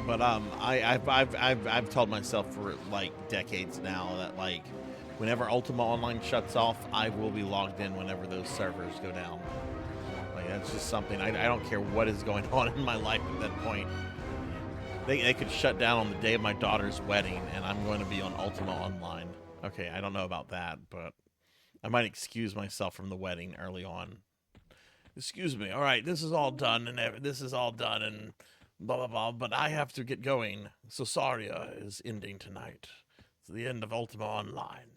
S1: But I've told myself for like decades now that like whenever Ultima Online shuts off, I will be logged in whenever those servers go down. Like that's just something I don't care what is going on in my life at that point. They could shut down on the day of my daughter's wedding, and I'm going to be on Ultima Online. Okay, I don't know about that, but I might excuse myself from the wedding early on. Excuse me. All right, this is all done, and this is all done, and blah blah blah. But I have to get going. So Saria is ending tonight. It's the end of Ultima Online.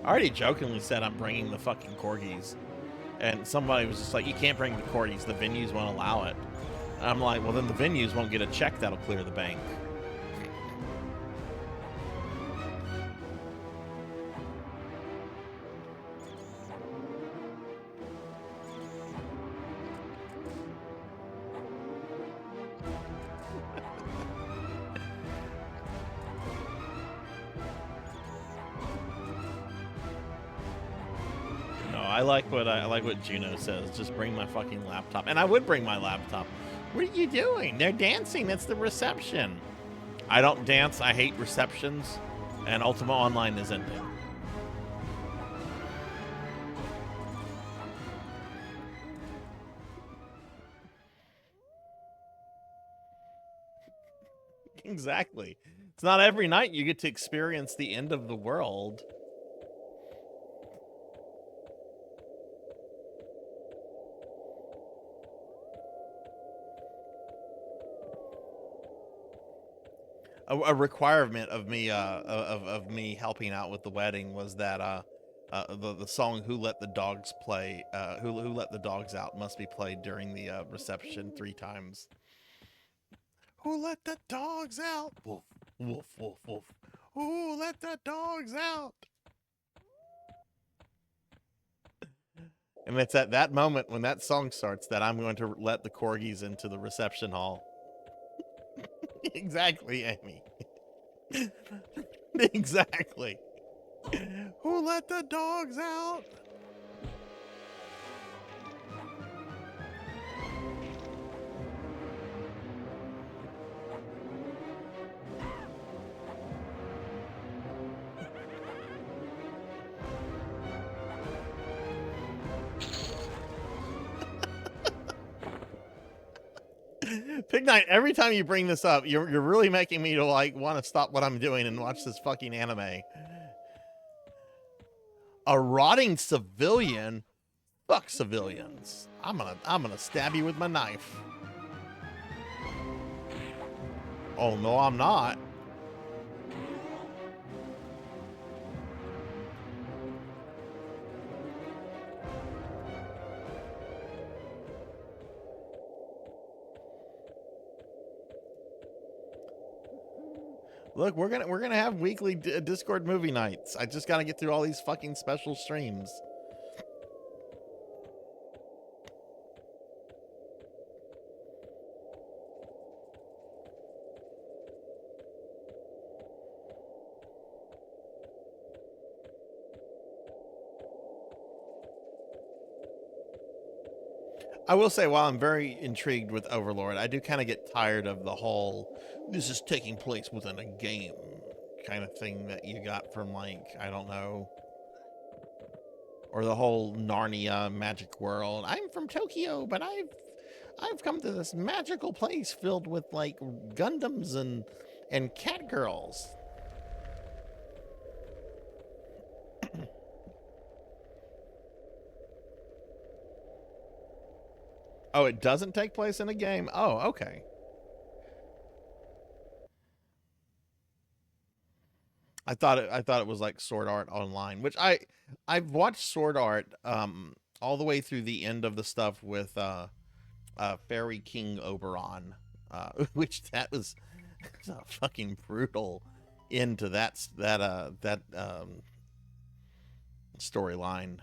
S1: I already jokingly said I'm bringing the fucking corgis. And somebody was just like, you can't bring the corgis. The venues won't allow it. And I'm like, well, then the venues won't get a check that'll clear the bank. I like what Juno says. Just bring my fucking laptop, and I would bring my laptop. What are you doing? They're dancing. It's the reception. I don't dance. I hate receptions, and Ultima Online is ending. Exactly. It's not every night you get to experience the end of the world. A requirement of me of me helping out with the wedding was that the song "Who Let the Dogs Play" who let the dogs out must be played during the reception 3 times. Who let the dogs out? Woof woof woof woof. Who let the dogs out? And it's at that moment when that song starts that I'm going to let the corgis into the reception hall. Exactly, Amy. Exactly. Who let the dogs out? Pig Knight, every time you bring this up, you're really making me to like want to stop what I'm doing and watch this fucking anime. A rotting civilian? Fuck civilians. I'm gonna stab you with my knife. Oh no, I'm not. Look, we're gonna have weekly Discord movie nights. I just gotta get through all these fucking special streams. I will say, while I'm very intrigued with Overlord, I do kind of get tired of the whole "this is taking place within a game" kind of thing that you got from, like, I don't know, or the whole Narnia magic world. I'm from Tokyo, but I've come to this magical place filled with like Gundams and cat girls. Oh, it doesn't take place in a game? Oh, okay. I thought it was like Sword Art Online, which I've watched Sword Art all the way through the end of the stuff with Fairy King Oberon, which It's a fucking brutal end to that storyline.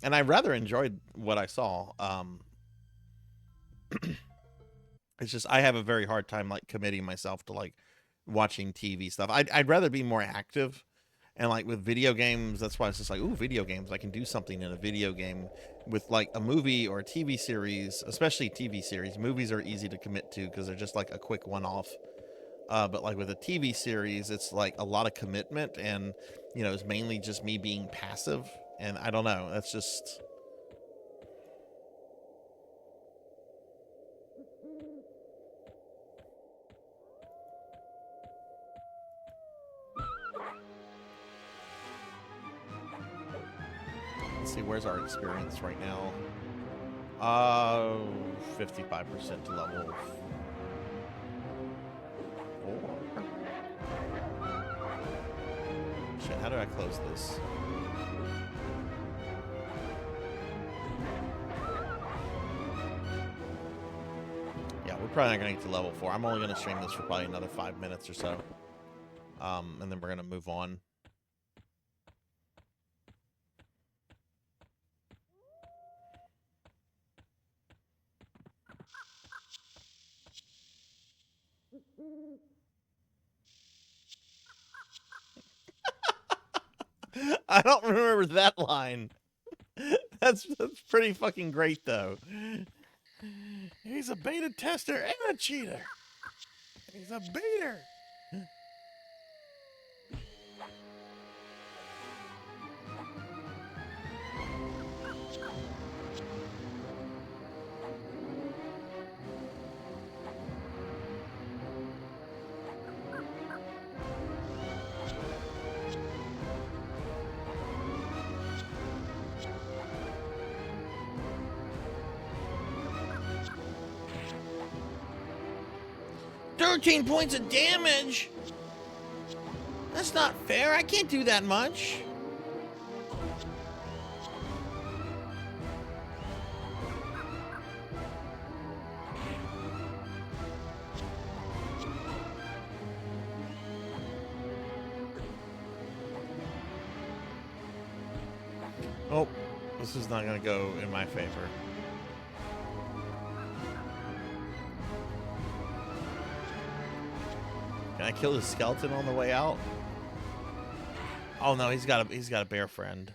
S1: And I rather enjoyed what I saw. It's just I have a very hard time like committing myself to like watching TV stuff. I'd rather be more active, and like with video games, that's why it's just like, ooh, video games. I can do something in a video game. With like a movie or a TV series, especially TV series, movies are easy to commit to because they're just like a quick one-off. But like with a TV series, it's like a lot of commitment, and you know, it's mainly just me being passive. And I don't know. That's just. Let's see, where's our experience right now? 55% to level 4. Shit, how do I close this? Yeah, we're probably not gonna get to level 4. I'm only gonna stream this for probably another 5 minutes or so. And then we're gonna move on. I don't remember that line. That's pretty fucking great, though. He's a beta tester and a cheater. He's a beater. 13 points of damage? That's not fair. I can't do that much. Oh, this is not going to go in my favor. Can I kill his skeleton on the way out? Oh no, he's got a bear friend.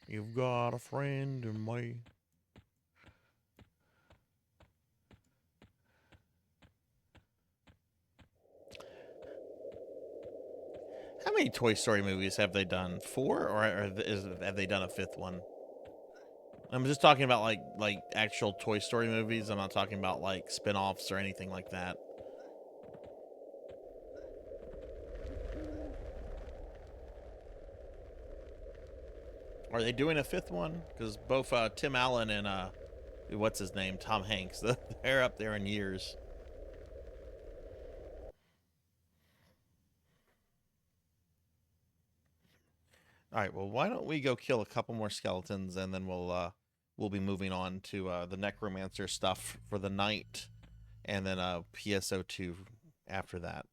S1: You've got a friend in me. How many Toy Story movies have they done? 4, or have they done a 5th one? I'm just talking about like actual Toy Story movies. I'm not talking about like spin-offs or anything like that. Are they doing a 5th one? Because both Tim Allen and what's his name, Tom Hanks, they're up there in years. All right, well, why don't we go kill a couple more skeletons, and then we'll be moving on to the necromancer stuff for the night, and then PSO2 after that.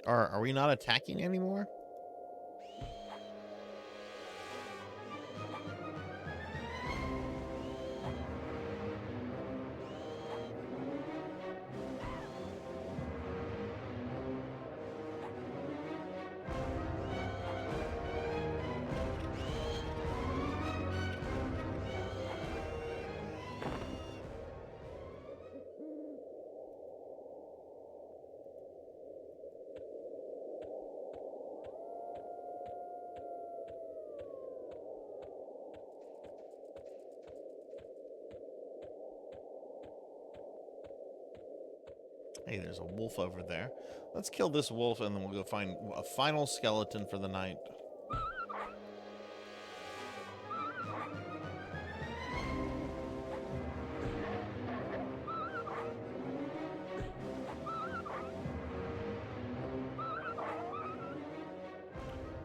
S1: Are we not attacking anymore? Hey, there's a wolf over there. Let's kill this wolf and then we'll go find a final skeleton for the night.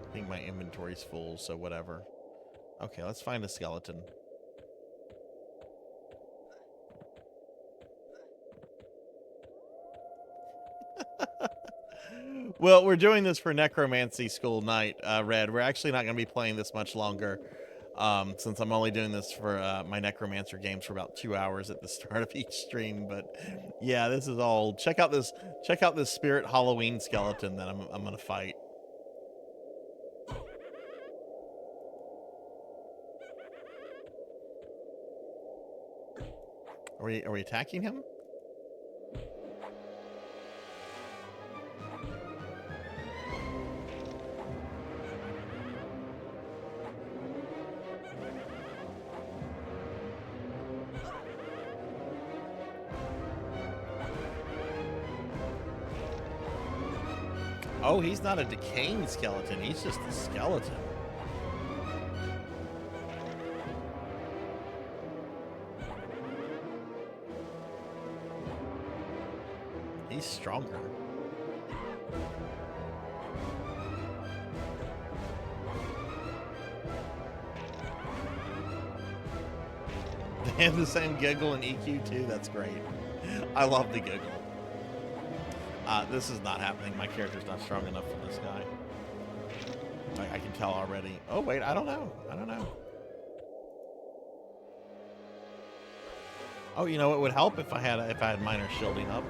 S1: I think my inventory's full, so whatever. Okay, let's find a skeleton. Well, we're doing this for Necromancy School Night, Red. We're actually not going to be playing this much longer, since I'm only doing this for my Necromancer games for about 2 hours at the start of each stream. But yeah, this is all. Check out this Spirit Halloween skeleton that I'm going to fight. Are we attacking him? Oh, he's not a decaying skeleton. He's just a skeleton. He's stronger. They have the same giggle and EQ too. That's great. I love the giggle. This is not happening. My character's not strong enough for this guy. I can tell already. Oh wait, I don't know. I don't know. Oh, you know, it would help if I had minor shielding up.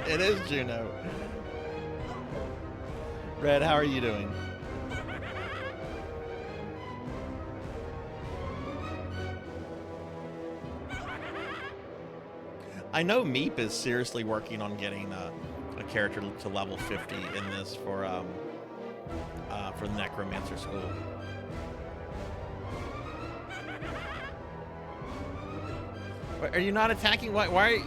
S1: It is Juno. Red, how are you doing? I know Meep is seriously working on getting a character to level 50 in this for the Necromancer School. Are you not attacking? Why are you...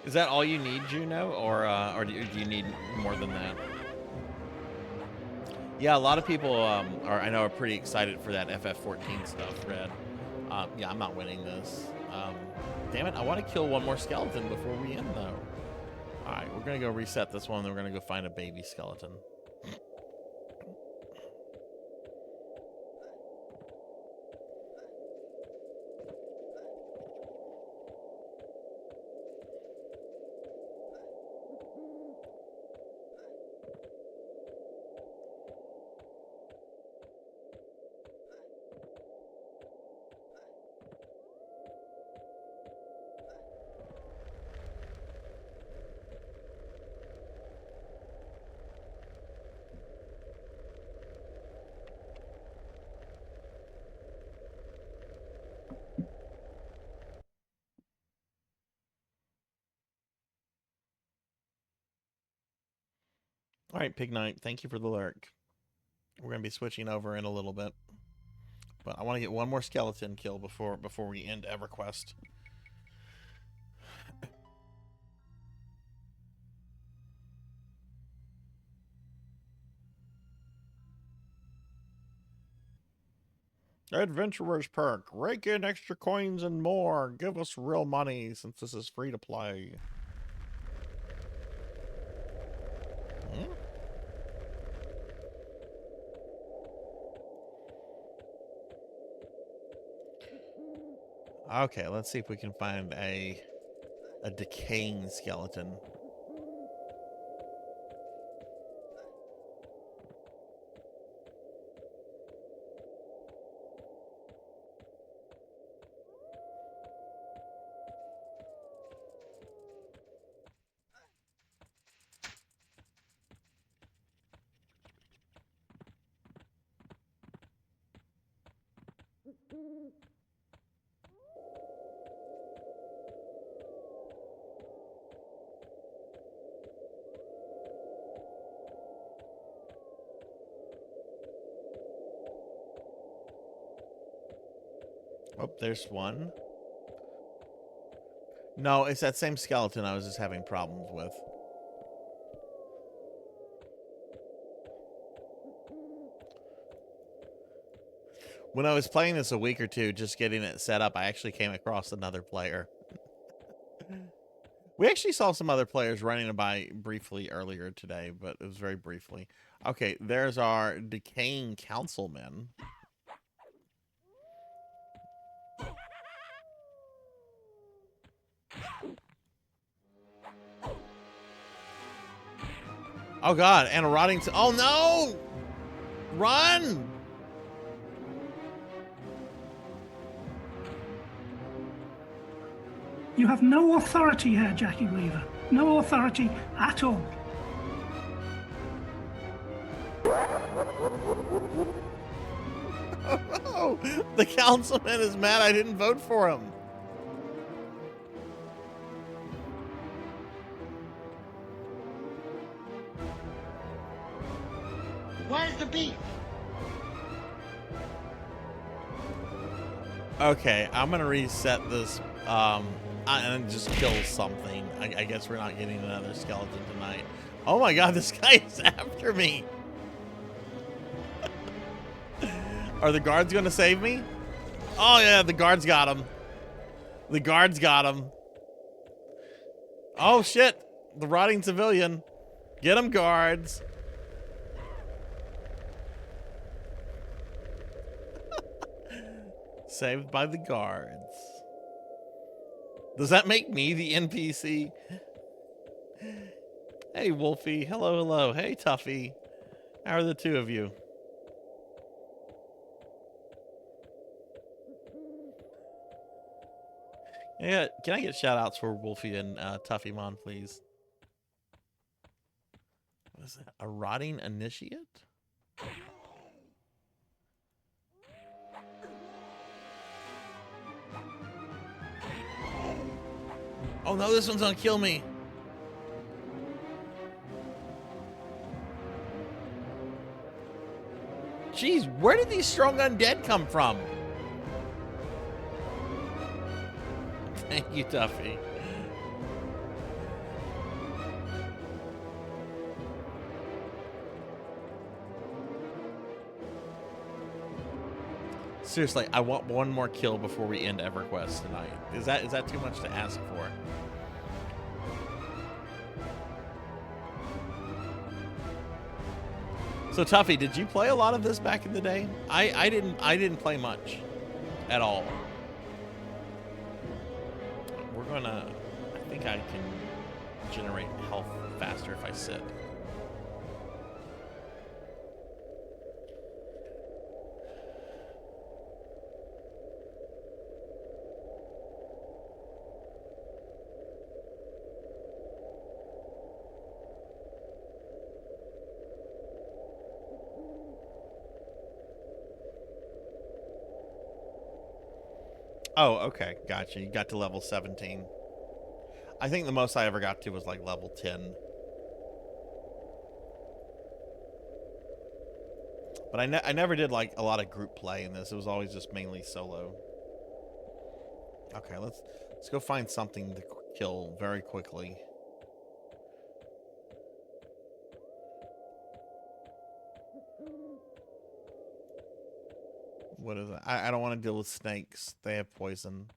S1: Is that all you need, Juno, or do you need more than that? Yeah, a lot of people I know are pretty excited for that FF14 stuff, Red. Yeah, I'm not winning this. Damn it, I want to kill one more skeleton before we end, though. All right, we're gonna go reset this one, then we're gonna go find a baby skeleton. All right, Pig Knight, thank you for the lurk. We're gonna be switching over in a little bit, but I want to get one more skeleton kill before we end EverQuest. Adventurer's Perk. Rake in extra coins and more. Give us real money since this is free to play. Hmm? Okay, let's see if we can find a decaying skeleton. Oh, there's one. No, it's that same skeleton I was just having problems with. When I was playing this a week or two, just getting it set up, I actually came across another player. We actually saw some other players running by briefly earlier today, but it was very briefly. Okay, there's our decaying councilman. Oh god, and a rotting... Oh no! Run!
S6: You have no authority here, Jackie Weaver. No authority at all.
S1: Oh no! The councilman is mad I didn't vote for him.
S7: Where's the beef?
S1: Okay, I'm gonna reset this and just kill something. I guess we're not getting another skeleton tonight. Oh my god, this guy is after me. Are the guards gonna save me? Oh yeah, the guards got him. The guards got him. Oh shit, the rotting civilian. Get him, guards. Saved by the guards. Does that make me the NPC? Hey, Wolfie. Hello, hello. Hey, Tuffy. How are the two of you? Yeah, can I get shout outs for Wolfie and Tuffy Mon, please? What is that? A rotting initiate? Oh no, this one's gonna kill me. Jeez, where did these strong undead come from? Thank you, Tuffy. Seriously, I want one more kill before we end EverQuest tonight. Is that too much to ask for? So Tuffy, did you play a lot of this back in the day? I didn't play much at all. We're gonna, I think I can generate health faster if I sit. Oh, okay. Gotcha. You got to level 17. I think the most I ever got to was like level 10. But I never did like a lot of group play in this. It was always just mainly solo. Okay, let's go find something to kill very quickly. What is it? I don't want to deal with snakes. They have poison.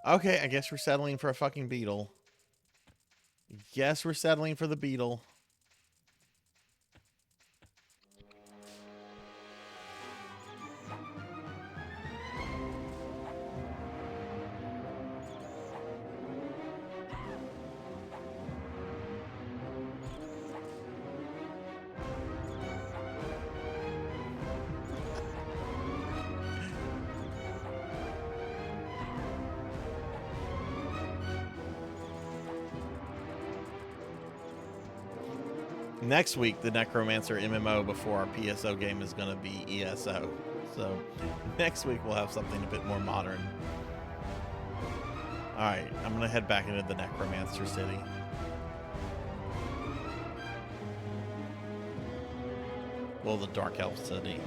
S1: Okay, I guess we're settling for a fucking beetle. Guess we're settling for the beetle. Next week, the Necromancer MMO before our PSO game is going to be ESO. So next week we'll have something a bit more modern. All right, I'm going to head back into the Necromancer City. Well, the Dark Elf City.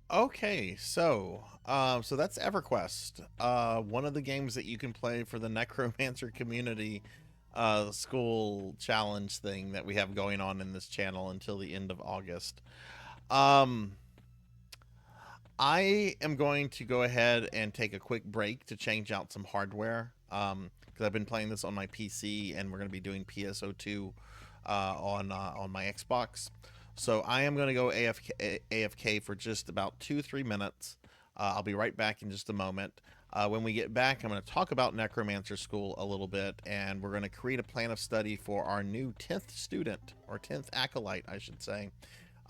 S1: Okay, so that's EverQuest, one of the games that you can play for the Necromancer community school challenge thing that we have going on in this channel until the end of August. I am going to go ahead and take a quick break to change out some hardware because I've been playing this on my PC and we're going to be doing PSO2 on my Xbox. So I am going to go AFK for just about 2-3 minutes. I'll be right back in just a moment. When we get back, I'm going to talk about Necromancer School a little bit, and we're going to create a plan of study for our new 10th student, or 10th acolyte, I should say,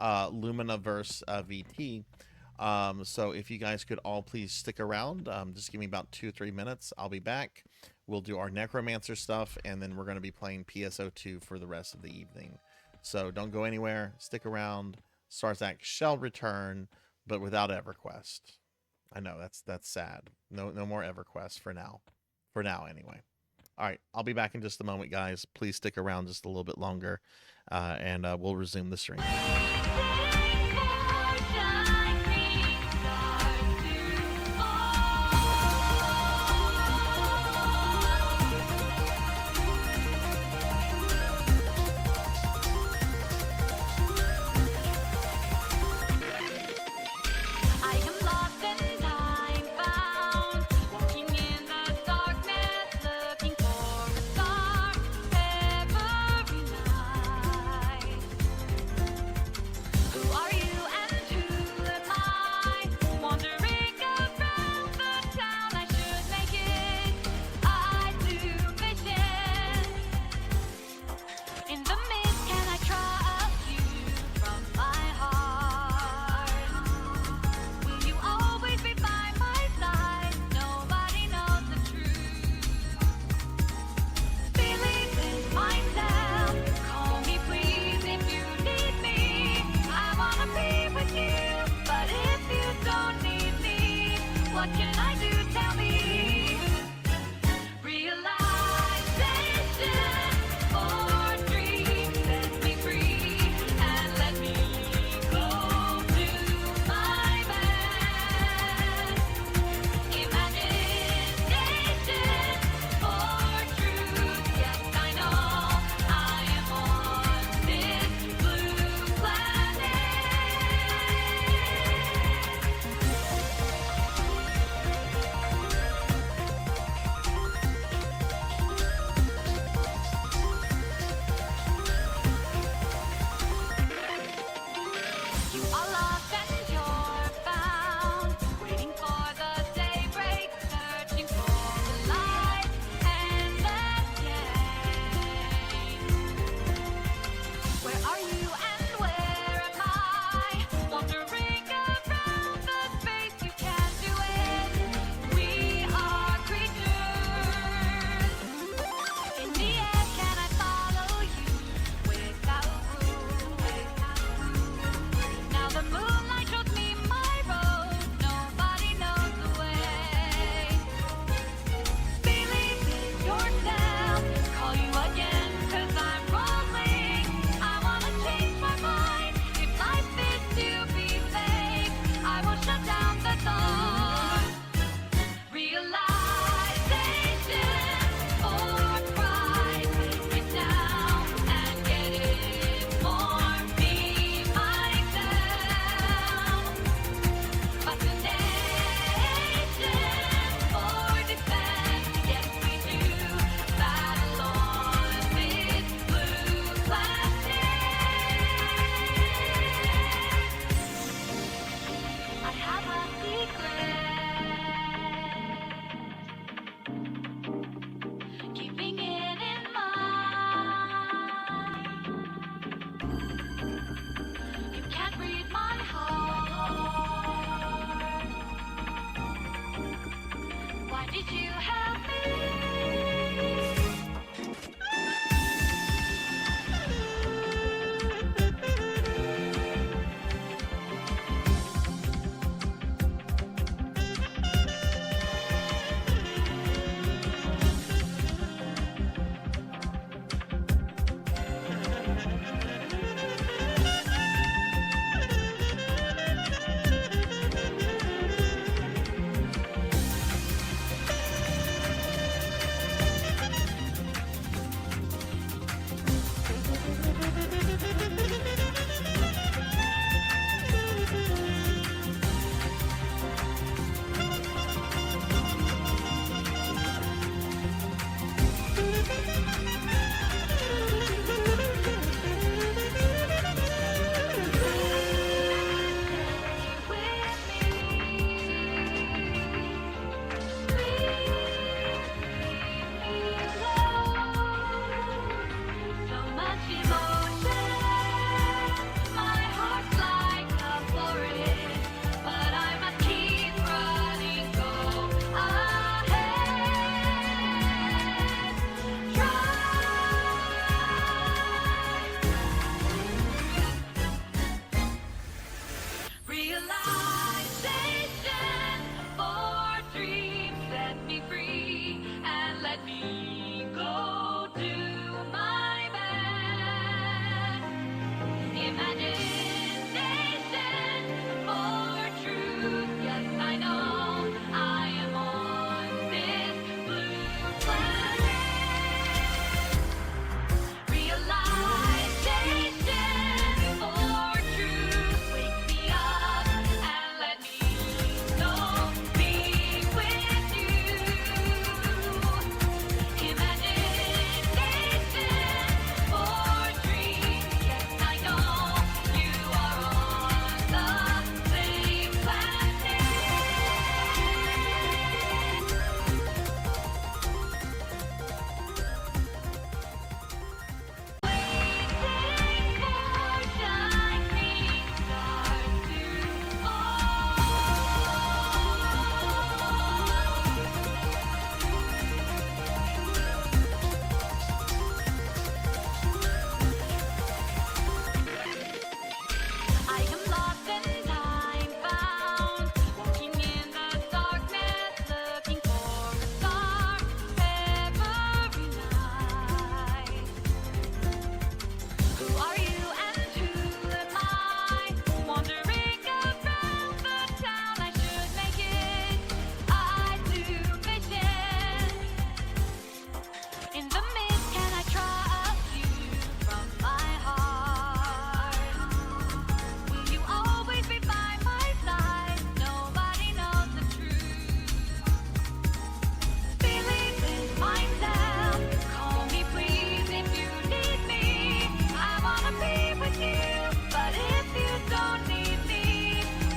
S1: Luminiverse VT. So if you guys could all please stick around, just give me about 2-3 minutes. I'll be back. We'll do our Necromancer stuff, and then we're going to be playing PSO2 for the rest of the evening. So don't go anywhere. Stick around. Sarzac shall return, but without EverQuest. I know that's sad. No more EverQuest for now. For now, anyway. All right, I'll be back in just a moment, guys. Please stick around just a little bit longer, and we'll resume the stream.
S2: Who are you?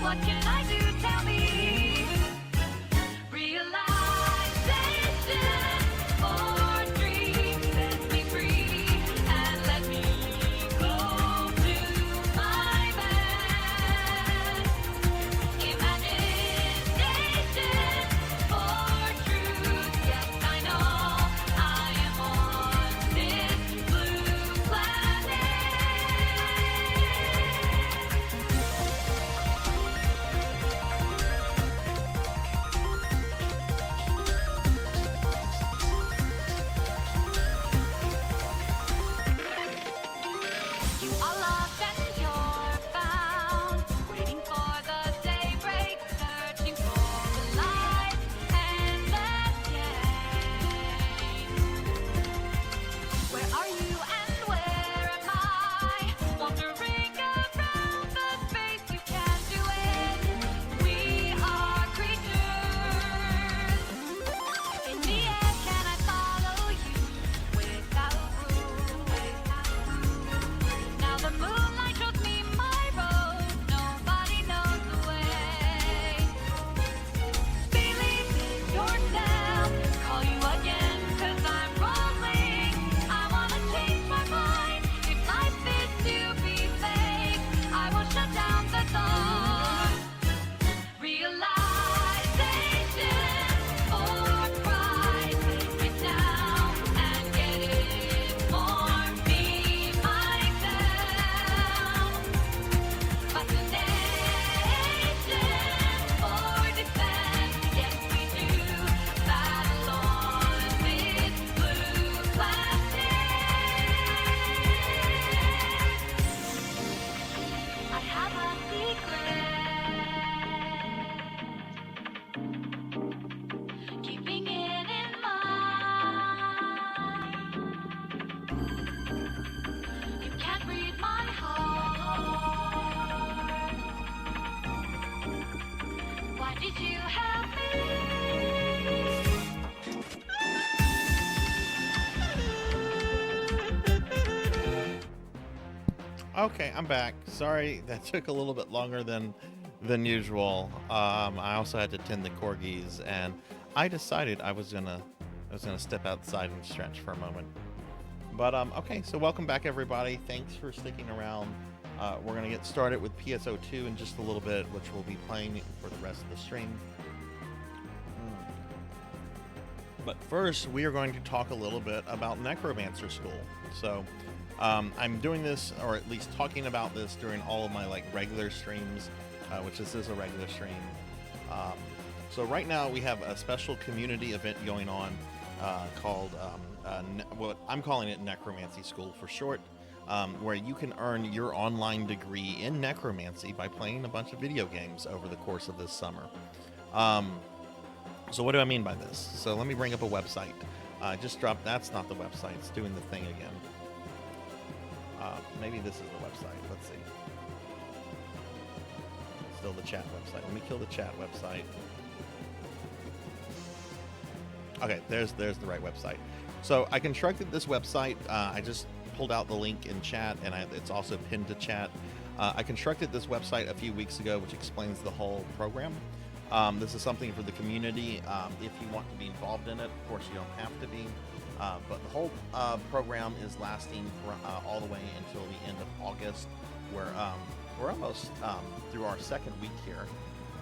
S2: what can I do? Tell me. Realization or dreams set me free and let me go to my best. Imagination or truth. Yes, I know I am on this blue planet. You are lost and you're found, waiting for the daybreak, searching for the light and the game. Where are you and where am I? Wandering around the space, you can't do it. We are creatures. In the air, can I follow you without rules? Now the moonlight shows me my road. Nobody knows the way. Believe in yourself. Call you again 'cause I'm rolling. I wanna change my mind. If life is to be fake, I will shut down the thought. Realization or pride. Take it down and get it for me myself. Fascination or defense. Yes, we do battle on this blue planet. I have a secret, keeping it in mind. You can't read my heart. Why did you help me?
S1: Okay, I'm back. Sorry, that took a little bit longer than usual. I also had to tend the corgis, and I decided I was gonna step outside and stretch for a moment. But okay, so welcome back, everybody. Thanks for sticking around. We're gonna get started with PSO2 in just a little bit, which we'll be playing for the rest of the stream. But first, we are going to talk a little bit about Necromancer School. So, I'm doing this, or at least talking about this, during all of my regular streams, which this is a regular stream. So right now we have a special community event going on called what I'm calling it Necromancy School for short, where you can earn your online degree in necromancy by playing a bunch of video games over the course of this summer. So what do I mean by this? So let me bring up a website. Just dropped. That's not the website. It's doing the thing again. Maybe this is the website. Let's see. Still the chat website. Let me kill the chat website. Okay, there's the right website. So I constructed this website. I just pulled out the link in chat, and it's also pinned to chat. I constructed this website a few weeks ago, which explains the whole program. This is something for the community. If you want to be involved in it, of course you don't have to be. But the whole program is lasting for, all the way until the end of August, where we're almost through our second week here.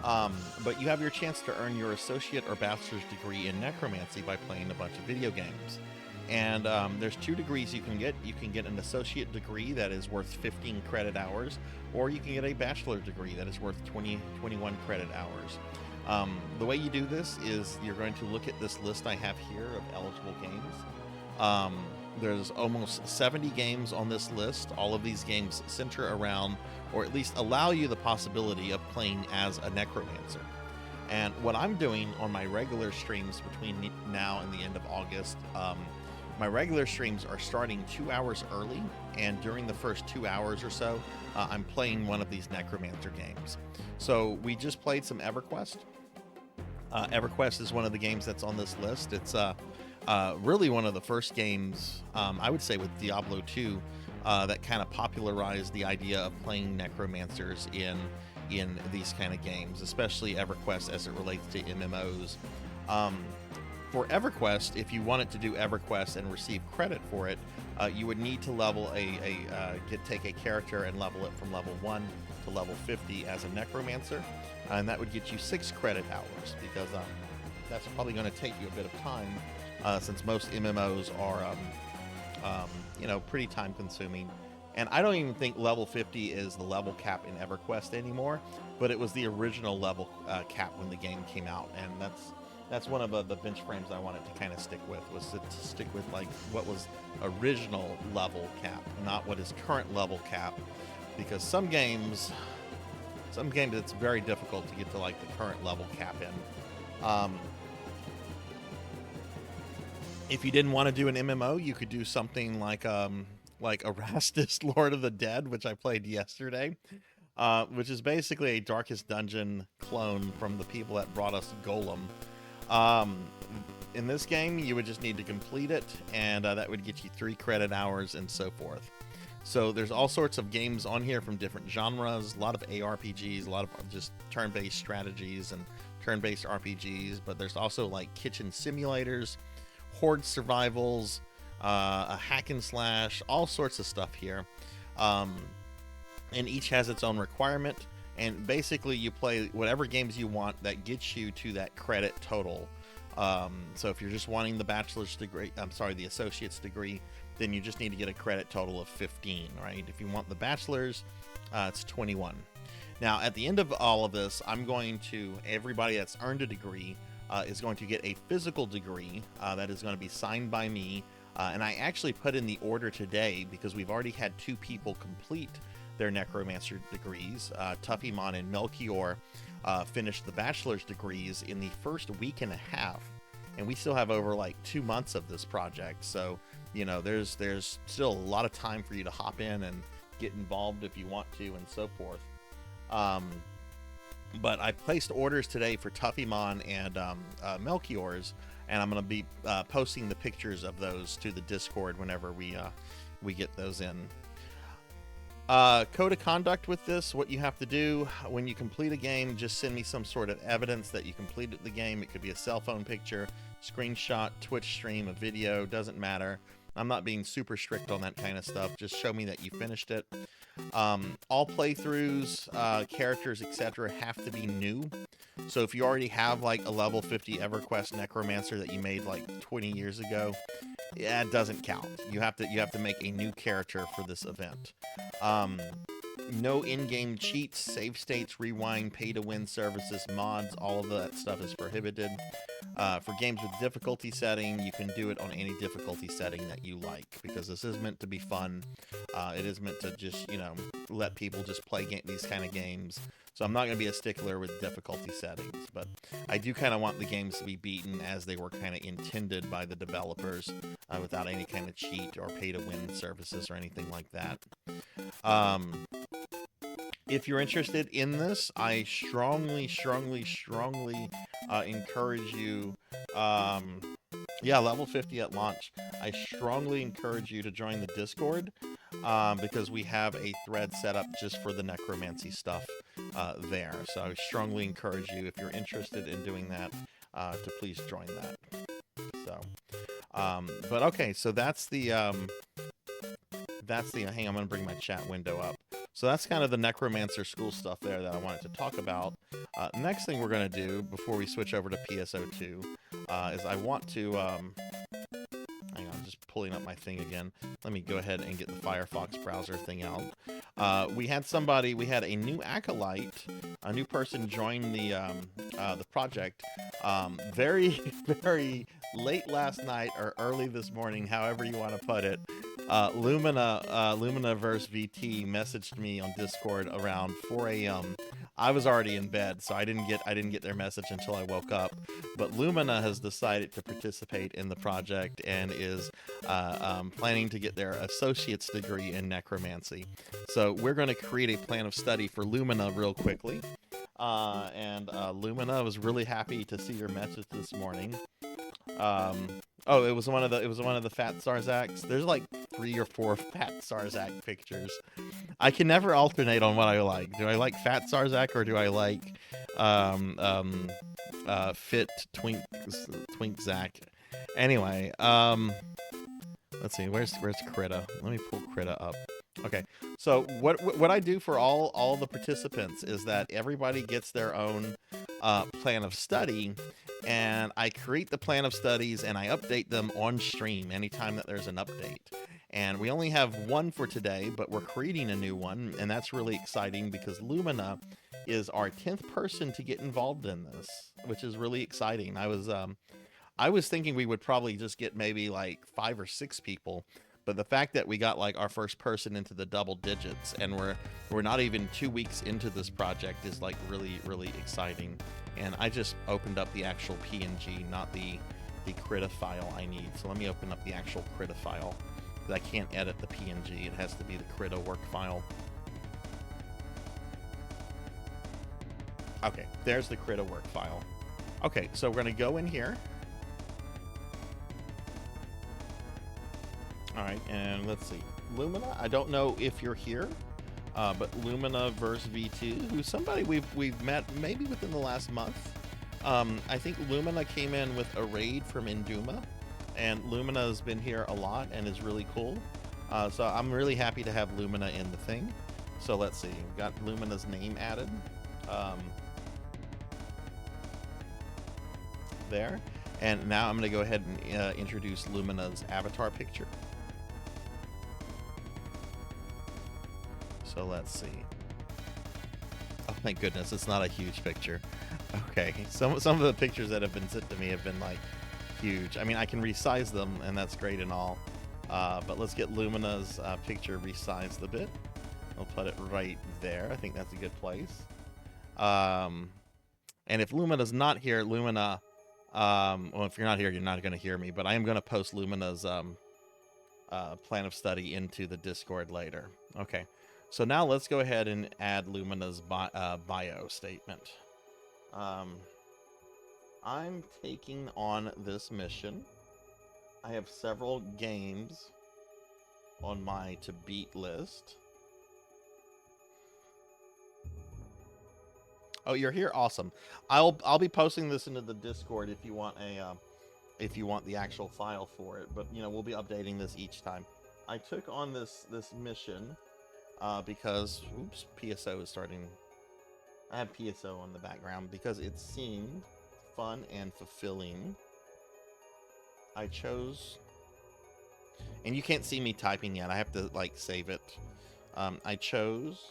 S1: But you have your chance to earn your associate or bachelor's degree in necromancy by playing a bunch of video games. And there's 2 degrees you can get. You can get an associate degree that is worth 15 credit hours, or you can get a bachelor's degree that is worth 21 credit hours. The way you do this is you're going to look at this list I have here of eligible games. There's almost 70 games on this list. All of these games center around, or at least allow you the possibility of playing as a necromancer. And what I'm doing on my regular streams between now and the end of August, my regular streams are starting 2 hours early, and during the first 2 hours or so, I'm playing one of these necromancer games. So we just played some EverQuest. EverQuest is one of the games that's on this list. It's really one of the first games, I would say, with Diablo 2 that kind of popularized the idea of playing necromancers in in these kind of games, especially EverQuest as it relates to MMOs. For EverQuest, if you wanted to do EverQuest and receive credit for it, you would need to level take a character and level it from level 1 to level 50 as a necromancer, and that would get you 6 credit hours, because that's probably going to take you a bit of time, since most MMOs are pretty time consuming. And I don't even think level 50 is the level cap in EverQuest anymore, but it was the original level cap when the game came out, and that's one of the bench frames I wanted to kind of stick with, was to stick with like what was original level cap, not what is current level cap, because some games it's very difficult to get to like the current level cap in. If you didn't want to do an MMO, you could do something like Erastus, Lord of the Dead, which I played yesterday, which is basically a Darkest Dungeon clone from the people that brought us Golem. In this game, you would just need to complete it, and that would get you 3 credit hours and so forth. So there's all sorts of games on here from different genres, a lot of ARPGs, a lot of just turn-based strategies and turn-based RPGs, but there's also like kitchen simulators, horde survivals, a hack and slash, all sorts of stuff here. And each has its own requirement. And basically you play whatever games you want that gets you to that credit total. So if you're just wanting the bachelor's degree, the associate's degree, then you just need to get a credit total of 15, right? If you want the bachelor's, it's 21. Now, at the end of all of this, everybody that's earned a degree is going to get a physical degree that is going to be signed by me. And I actually put in the order today because we've already had 2 people complete their necromancer degrees. Tuffymon and Melchior finished the bachelor's degrees in the first week and a half, and we still have over like 2 months of this project. So there's still a lot of time for you to hop in and get involved if you want to, and so forth. But I placed orders today for Tuffymon and Melchior's, and I'm going to be posting the pictures of those to the Discord whenever we get those in. Code of conduct with this: what you have to do when you complete a game, just send me some sort of evidence that you completed the game. It could be a cell phone picture, screenshot, Twitch stream, a video, doesn't matter. I'm not being super strict on that kind of stuff. Just show me that you finished it. All playthroughs, characters, etc. have to be new. So if you already have like a level 50 EverQuest Necromancer that you made like 20 years ago, yeah, it doesn't count. You have to make a new character for this event. No in-game cheats, save states, rewind, pay-to-win services, mods, all of that stuff is prohibited. For games with difficulty setting, you can do it on any difficulty setting that you like, because this is meant to be fun. It is meant to just, let people just play these kind of games. So I'm not going to be a stickler with difficulty settings, but I do kind of want the games to be beaten as they were kind of intended by the developers, without any kind of cheat or pay-to-win services or anything like that. If you're interested in this, I strongly encourage you, level 50 at launch. I strongly encourage you to join the Discord, because we have a thread set up just for the necromancy stuff there. So I strongly encourage you, if you're interested in doing that, to please join that. So, but okay, so that's the, hang on, I'm going to bring my chat window up. So that's kind of the Necromancer school stuff there that I wanted to talk about. Next thing we're going to do before we switch over to PSO2 is I want to, hang on, just pulling up my thing again. Let me go ahead and get the Firefox browser thing out. We had a new acolyte, a new person join the project very, very late last night or early this morning, however you want to put it. Lumina-verse VT messaged me on Discord around 4 a.m. I was already in bed, so I didn't get their message until I woke up. But Lumina has decided to participate in the project and is planning to get their associate's degree in necromancy. So we're going to create a plan of study for Lumina real quickly. And Lumina was really happy to see your message this morning. It was one of the fat Sarzacs. There's like 3 or 4 fat Sarzac pictures. I can never alternate on what I like. Do I like fat Sarzac or do I like fit twink Zac? Anyway, let's see. Where's Krita? Let me pull Krita up. Okay, so what I do for all the participants is that everybody gets their own plan of study, and I create the plan of studies and I update them on stream anytime that there's an update. And we only have one for today, but we're creating a new one, and that's really exciting because Lumina is our 10th person to get involved in this, which is really exciting. I was thinking we would probably just get maybe like 5 or 6 people, but the fact that we got like our first person into the double digits and we're not even 2 weeks into this project is like really, really exciting. And I just opened up the actual PNG, not the Krita file I need. So let me open up the actual Krita file. I can't edit the PNG. It has to be the Krita work file. Okay, there's the Krita work file. Okay, so we're going to go in here. All right, and let's see. Lumina, I don't know if you're here, but Lumina versus V2, who's somebody we've met maybe within the last month. I think Lumina came in with a raid from Induma, and Lumina has been here a lot and is really cool. So I'm really happy to have Lumina in the thing. So let's see, we've got Lumina's name added. There. And now I'm going to go ahead and introduce Lumina's avatar picture. So let's see. Oh my goodness, it's not a huge picture. Okay, some of the pictures that have been sent to me have been like huge. I mean, I can resize them, and that's great and all. But let's get Lumina's picture resized a bit. I'll put it right there. I think that's a good place. And if Lumina's not here, Lumina. Well, if you're not here, you're not going to hear me. But I am going to post Lumina's plan of study into the Discord later. Okay. So now let's go ahead and add Lumina's bio statement. I'm taking on this mission. I have several games on my to beat list. Oh, you're here? Awesome. I'll be posting this into the Discord if you want the actual file for it. But you know, we'll be updating this each time. I took on this mission. Because, oops, PSO is starting. I have PSO on the background because it seemed fun and fulfilling. I chose, and you can't see me typing yet. I have to like save it. I chose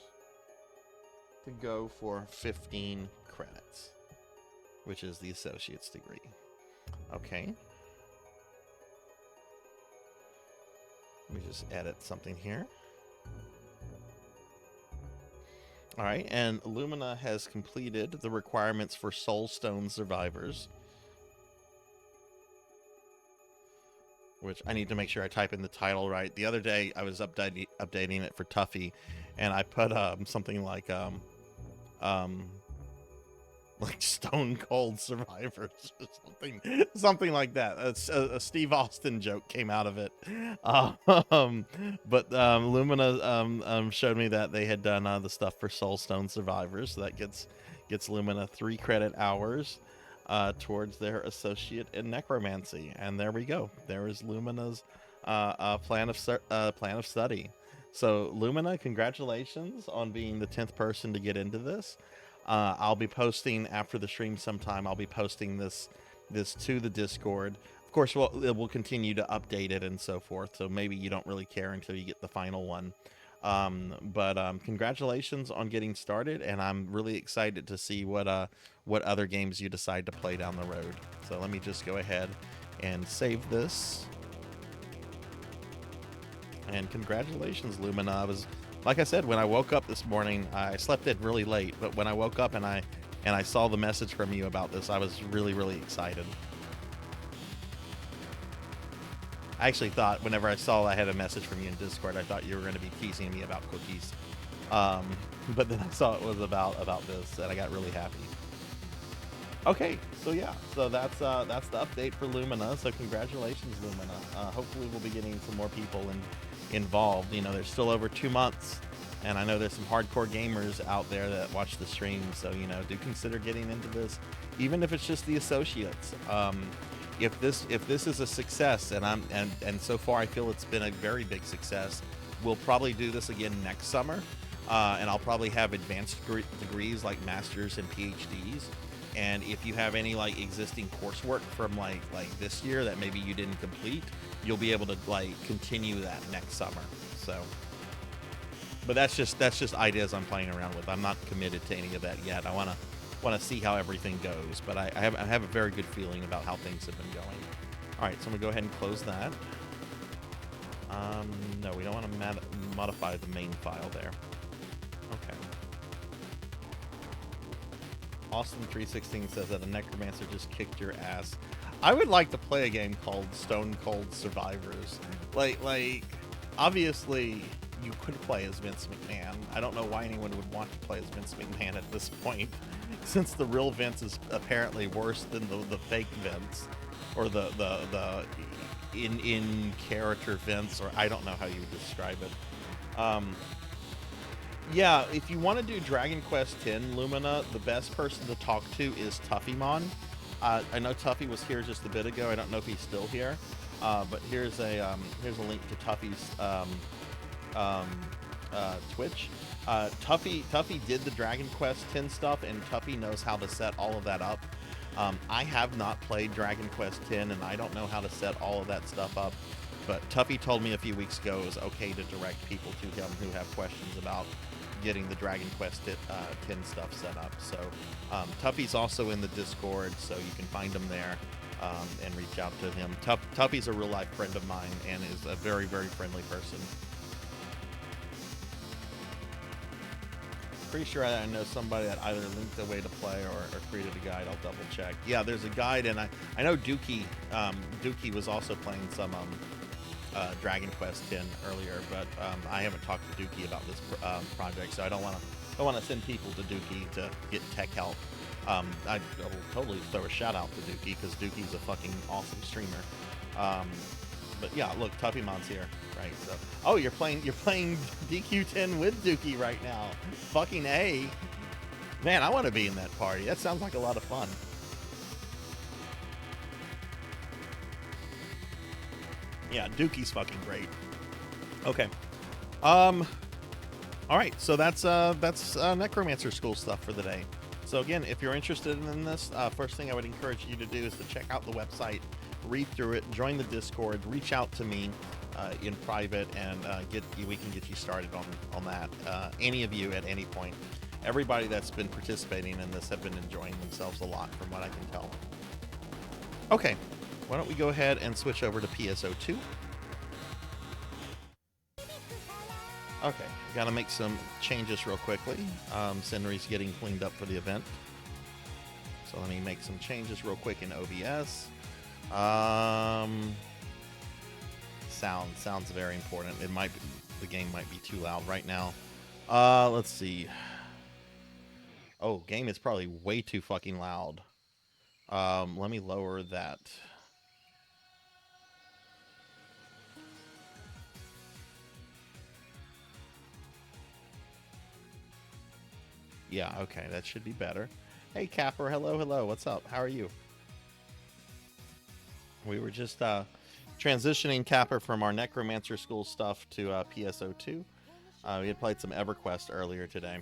S1: to go for 15 credits, which is the associate's degree. Okay. Let me just edit something here. All right, and Lumina has completed the requirements for Soulstone survivors, which I need to make sure I type in the title right. The other day, I was updating it for Tuffy, and I put something like Stone Cold Survivors or something like that. A Steve Austin joke came out of it. But Lumina showed me that they had done the stuff for Soulstone Survivors, so that gets Lumina 3 credit hours towards their associate in necromancy. And there we go. There is Lumina's plan of study. So Lumina, congratulations on being the 10th person to get into this. I'll be posting after the stream sometime. I'll be posting this to the Discord. Of course, we'll continue to update it and so forth. So maybe you don't really care until you get the final one. But congratulations on getting started, and I'm really excited to see what other games you decide to play down the road. So let me just go ahead and save this. And congratulations, Lumina. Like I said, when I woke up this morning, I slept in really late, but when I woke up and I saw the message from you about this, I was really, really excited. I actually thought whenever I saw I had a message from you in Discord, I thought you were going to be teasing me about cookies. But then I saw it was about this, and I got really happy. Okay, so yeah, so that's the update for Lumina. So congratulations, Lumina. Hopefully we'll be getting some more people involved. You know, there's still over 2 months, and I know there's some hardcore gamers out there that watch the stream, so you know, do consider getting into this, even if it's just the associates. If this is a success, and so far I feel it's been a very big success, we'll probably do this again next summer, and I'll probably have advanced degrees like masters and PhDs. And if you have any like existing coursework from like this year that maybe you didn't complete, you'll be able to like continue that next summer. So, but that's just ideas I'm playing around with. I'm not committed to any of that yet. I want to see how everything goes, but I have a very good feeling about how things have been going. All right, so I'm gonna go ahead and close that. No, we don't want to modify the main file there. Okay. Austin316 says that a necromancer just kicked your ass. I would like to play a game called Stone Cold Survivors. Like, obviously, you could play as Vince McMahon. I don't know why anyone would want to play as Vince McMahon at this point, since the real Vince is apparently worse than the fake Vince, or the in character Vince, or I don't know how you would describe it. Yeah, if you want to do Dragon Quest X, Lumina, the best person to talk to is Tuffymon. I know Tuffy was here just a bit ago. I don't know if he's still here, but here's a link to Tuffy's Twitch. Tuffy did the Dragon Quest X stuff, and Tuffy knows how to set all of that up. I have not played Dragon Quest X, and I don't know how to set all of that stuff up. But Tuffy told me a few weeks ago it was okay to direct people to him who have questions about getting the Dragon Quest X stuff set up. So Tuffy's also in the Discord, so you can find him there and reach out to him. Tuffy's a real life friend of mine and is a very, very friendly person. Pretty sure I know somebody that either linked a way to play or created a guide. I'll double check. Yeah, there's a guide, and I know Dookie was also playing some Dragon Quest X earlier, but I haven't talked to Dookie about this project, so I don't want to send people to Dookie to get tech help. I will totally throw a shout out to Dookie because Dookie's a fucking awesome streamer. But yeah, look, Tuffymon's here, right? So, oh, you're playing DQ10 with Dookie right now. Fucking A. Man, I want to be in that party. That sounds like a lot of fun. Yeah, Dookie's fucking great. Okay. All right, so that's Necromancer School stuff for the day. So again, if you're interested in this, first thing I would encourage you to do is to check out the website, read through it, join the Discord, reach out to me in private, and we can get you started on that. Any of you at any point. Everybody that's been participating in this have been enjoying themselves a lot from what I can tell. Okay, why don't we go ahead and switch over to PSO2. Okay, gotta make some changes real quickly. Scenery's getting cleaned up for the event. So let me make some changes real quick in OBS. Sound's very important. The game might be too loud right now. Let's see. Oh, game is probably way too fucking loud. Let me lower that. Yeah, okay, that should be better. Hey, Capper, hello, what's up? How are you? We were just transitioning Capper from our Necromancer School stuff to PSO2. We had played some EverQuest earlier today.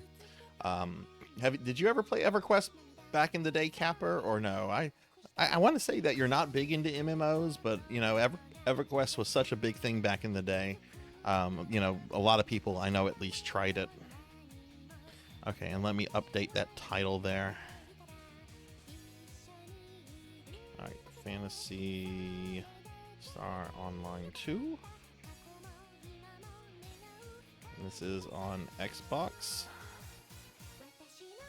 S1: Did you ever play EverQuest back in the day, Capper, or no? I want to say that you're not big into MMOs, but you know, EverQuest was such a big thing back in the day. You know, a lot of people I know at least tried it. Okay, and let me update that title there. All right, Phantasy Star Online 2. This is on Xbox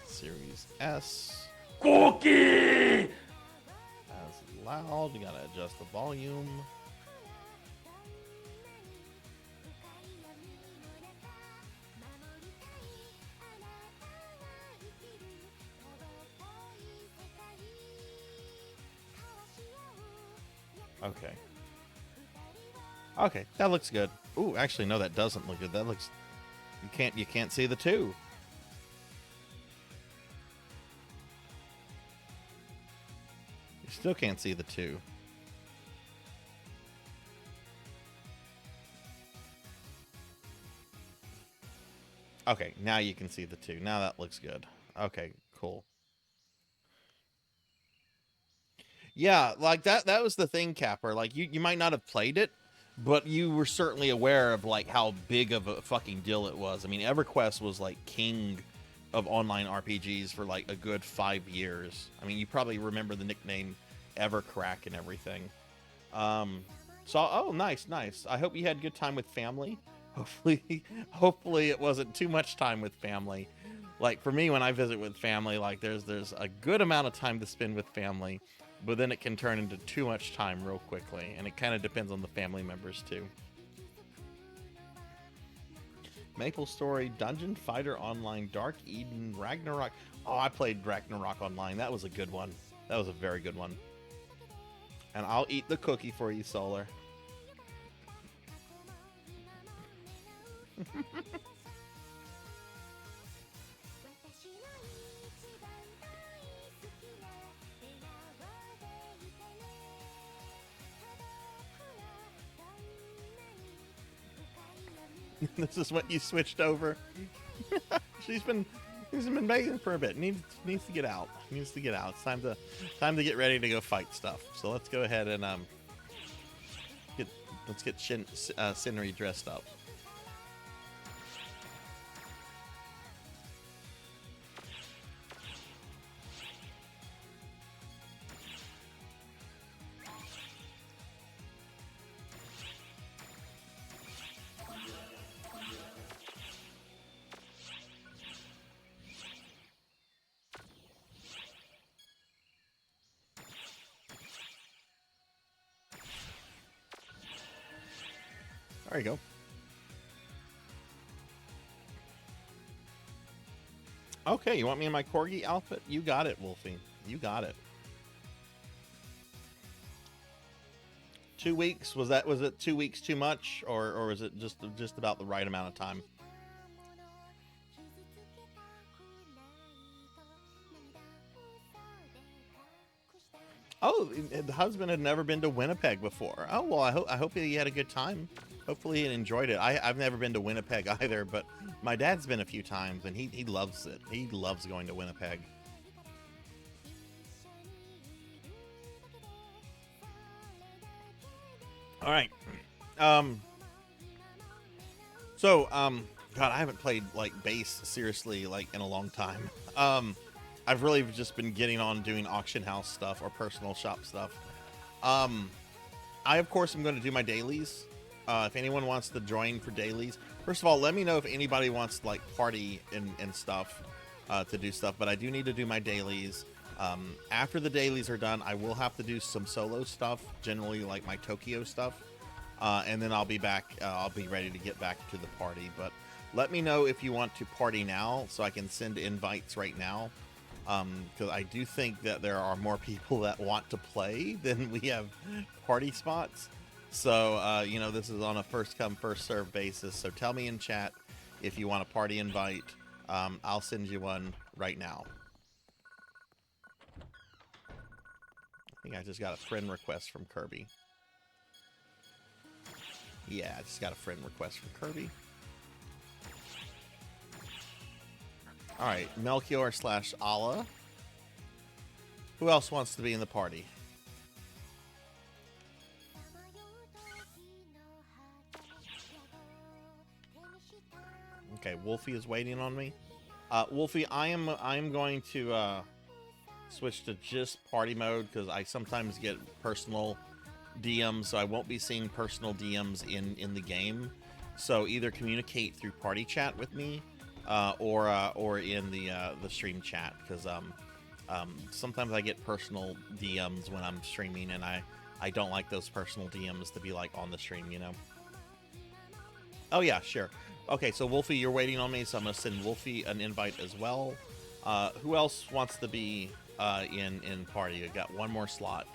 S1: Series S.
S5: Cookie!
S1: As loud, you gotta adjust the volume. Okay. Okay, that looks good. Ooh, actually, no, that doesn't look good. That looks... You can't see the 2. You still can't see the 2. Okay, now you can see the 2. Now that looks good. Okay, cool. Yeah, like that was the thing, Capper. Like you might not have played it, but you were certainly aware of like how big of a fucking deal it was. I mean, EverQuest was like king of online RPGs for like a good 5 years. I mean, you probably remember the nickname Evercrack and everything. Oh, nice. I hope you had a good time with family. Hopefully it wasn't too much time with family. Like for me, when I visit with family, like there's a good amount of time to spend with family, but then it can turn into too much time real quickly, and it kind of depends on the family members too. Maple Story, Dungeon Fighter Online, Dark Eden, Ragnarok. Oh, I played Ragnarok Online. That was a good one. That was a very good one. And I'll eat the cookie for you, Solar. This is what you switched over. She's been begging for a bit. Needs to get out. Needs to get out. It's time to get ready to go fight stuff. So let's go ahead and let's get Shinri dressed up. There you go. Okay, you want me in my corgi outfit? You got it, Wolfie. You got it. 2 weeks? Was it 2 weeks too much, or was it just about the right amount of time? Oh, the husband had never been to Winnipeg before. Oh well, I hope he had a good time. Hopefully he enjoyed it. I've never been to Winnipeg either, but my dad's been a few times and he loves it. He loves going to Winnipeg. All right. God, I haven't played like base seriously like in a long time. I've really just been getting on doing auction house stuff or personal shop stuff. I of course am going to do my dailies. If anyone wants to join for dailies, first of all, let me know if anybody wants to like party and stuff to do stuff. But I do need to do my dailies. After the dailies are done, I will have to do some solo stuff, generally like my Tokyo stuff, and then I'll be back. I'll be ready to get back to the party. But let me know if you want to party now, so I can send invites right now. Because I do think that there are more people that want to play than we have party spots. So, you know, this is on a first come, first serve basis. So tell me in chat if you want a party invite. I'll send you one right now. I think I just got a friend request from Kirby. Yeah, I just got a friend request from Kirby. Alright, Melchior / Allah. Who else wants to be in the party? Okay, Wolfie is waiting on me. Wolfie, I am going to switch to just party mode because I sometimes get personal DMs, so I won't be seeing personal DMs in the game. So either communicate through party chat with me, or in the stream chat, because sometimes I get personal DMs when I'm streaming, and I don't like those personal DMs to be like on the stream, you know. Oh yeah, sure. Okay, so Wolfie, you're waiting on me, so I'm gonna send Wolfie an invite as well. Who else wants to be in party? I got one more slot.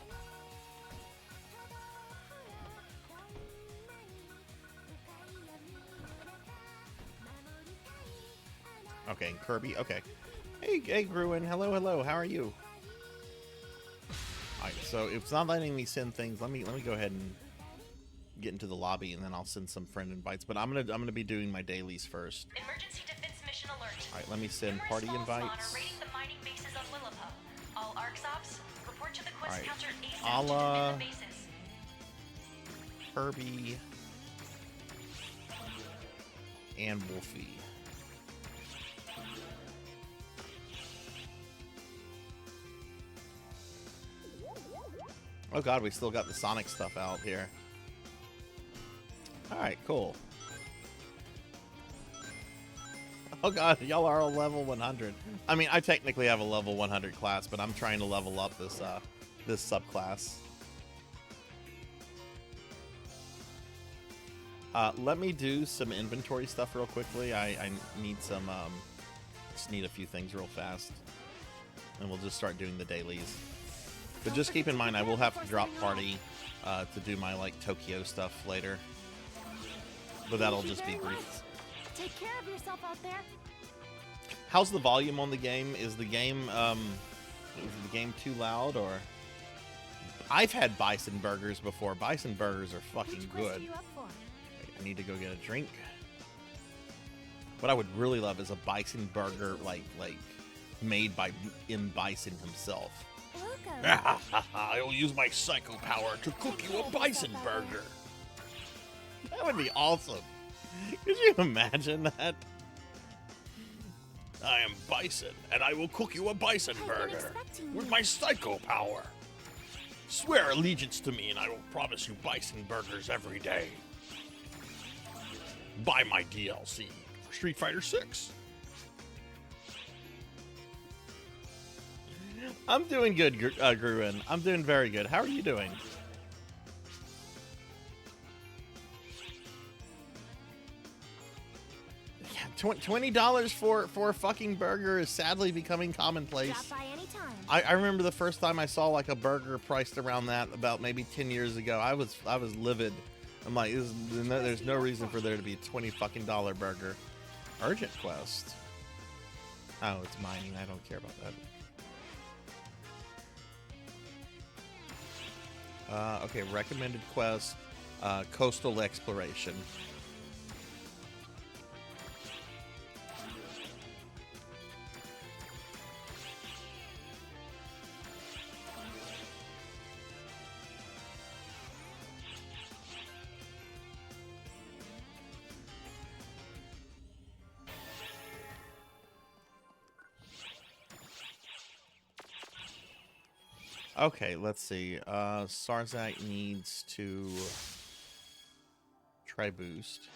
S1: Okay, Kirby. Okay. Hey, Gruen. Hello, hello. How are you? All right. So if it's not letting me send things, let me go ahead and get into the lobby, and then I'll send some friend invites. But I'm gonna be doing my dailies first.
S2: Emergency defense mission alert.
S1: All right. Let me send
S2: Numerous
S1: party
S2: small spawn
S1: invites.
S2: are raiding the mining bases on Lilliput. All ARCs ops, report to the quest
S1: Alright.
S2: counter ASAP
S1: I'll,
S2: to defend the bases.
S1: Kirby and Wolfie. Oh god, we still got the Sonic stuff out here. Alright, cool. Oh god, y'all are all level 100. I mean, I technically have a level 100 class, but I'm trying to level up this this subclass. Let me do some inventory stuff real quickly. I need some, just need a few things real fast. And we'll just start doing the dailies. But just keep in mind, I will have to drop party to do my, like, Tokyo stuff later. But that'll just be brief.
S7: Take care of yourself out there.
S1: How's the volume on the game? Is the game too loud, or? I've had bison burgers before. Bison burgers are fucking
S7: Which quest
S1: good.
S7: are you up for?
S1: I need to go get a drink. What I would really love is a bison burger, like made by Bison himself.
S7: Welcome.
S1: I will use my psycho power to cook you a bison burger. That would be awesome. Could you imagine that? I am Bison, and I will cook you a bison
S7: I've been
S1: burger
S7: expecting
S1: with
S7: you.
S1: my psycho power. Swear allegiance to me, and I will promise you bison burgers every day. Buy my DLC for Street Fighter 6. I'm doing good, Gruen. I'm doing very good. How are you doing? Yeah, $20 for a fucking burger is sadly becoming commonplace.
S7: Drop by anytime.
S1: I remember the first time I saw like a burger priced around that about maybe 10 years ago. I was livid. I'm like, there's no reason for there to be a $20 fucking burger. Urgent quest. Oh, it's mining. I don't care about that. Okay, recommended quest, coastal exploration. Okay, let's see. Sarzac needs to try boost.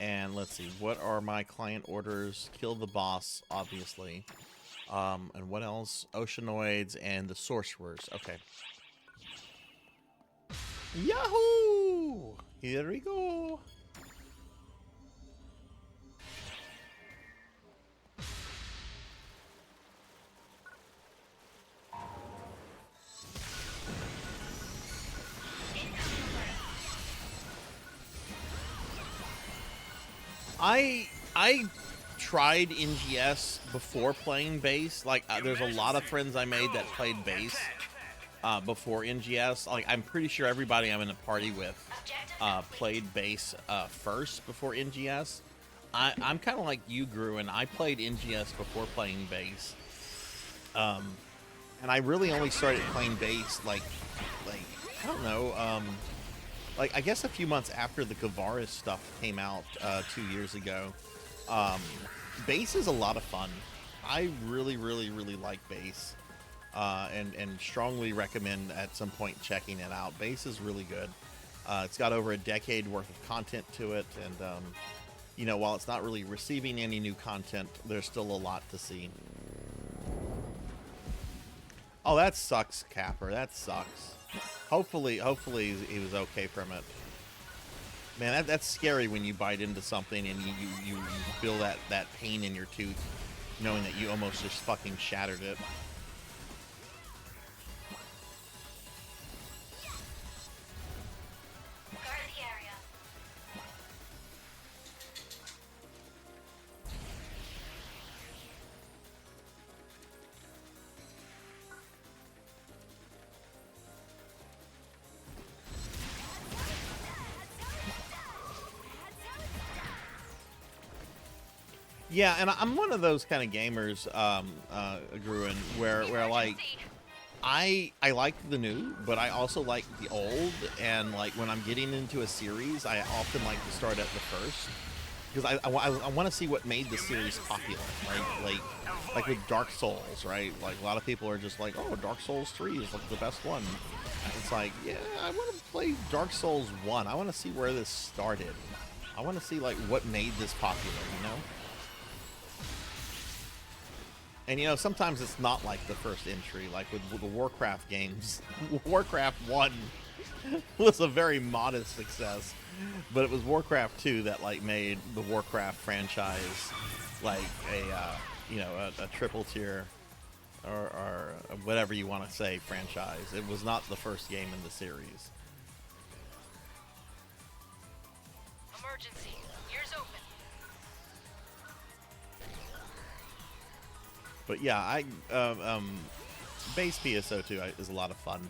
S1: And let's see, what are my client orders? Kill the boss, obviously. And what else? Oceanoids and the sorcerers. Okay. Yahoo! Here we go. I tried NGS before playing bass. Like, there's a lot of friends I made that played bass before NGS. Like, I'm pretty sure everybody I'm in a party with played bass first before NGS. I'm kind of like you, Gruen. I played NGS before playing bass. And I really only started playing bass like I don't know, like I guess a few months after the Kavaris stuff came out 2 years ago. Bass is a lot of fun. I really like bass, and strongly recommend at some point checking it out. Bass is really good. It's got over a decade worth of content to it, and you know, while it's not really receiving any new content, there's still a lot to see. Oh, that sucks, Capper. That sucks. Hopefully he was okay from it. Man, that's scary when you bite into something and you feel that pain in your tooth, knowing that you almost just fucking shattered it.
S2: Guard the area.
S1: Yeah, and I'm one of those kind of gamers, Gruen, where like I like the new, but I also like the old, and like when I'm getting into a series, I often like to start at the first because I want to see what made the series popular, right? Like with Dark Souls, right? Like a lot of people are just like, oh, Dark Souls 3 is like the best one. And it's like, yeah, I want to play Dark Souls 1. I want to see where this started. I want to see like what made this popular, you know? And you know, sometimes it's not like the first entry, like with the Warcraft games. Warcraft 1 was a very modest success, but it was Warcraft 2 that like made the Warcraft franchise like a triple tier or whatever you want to say franchise. It was not the first game in the series.
S2: Emergency. Ears open.
S1: But yeah, base PSO2 is a lot of fun.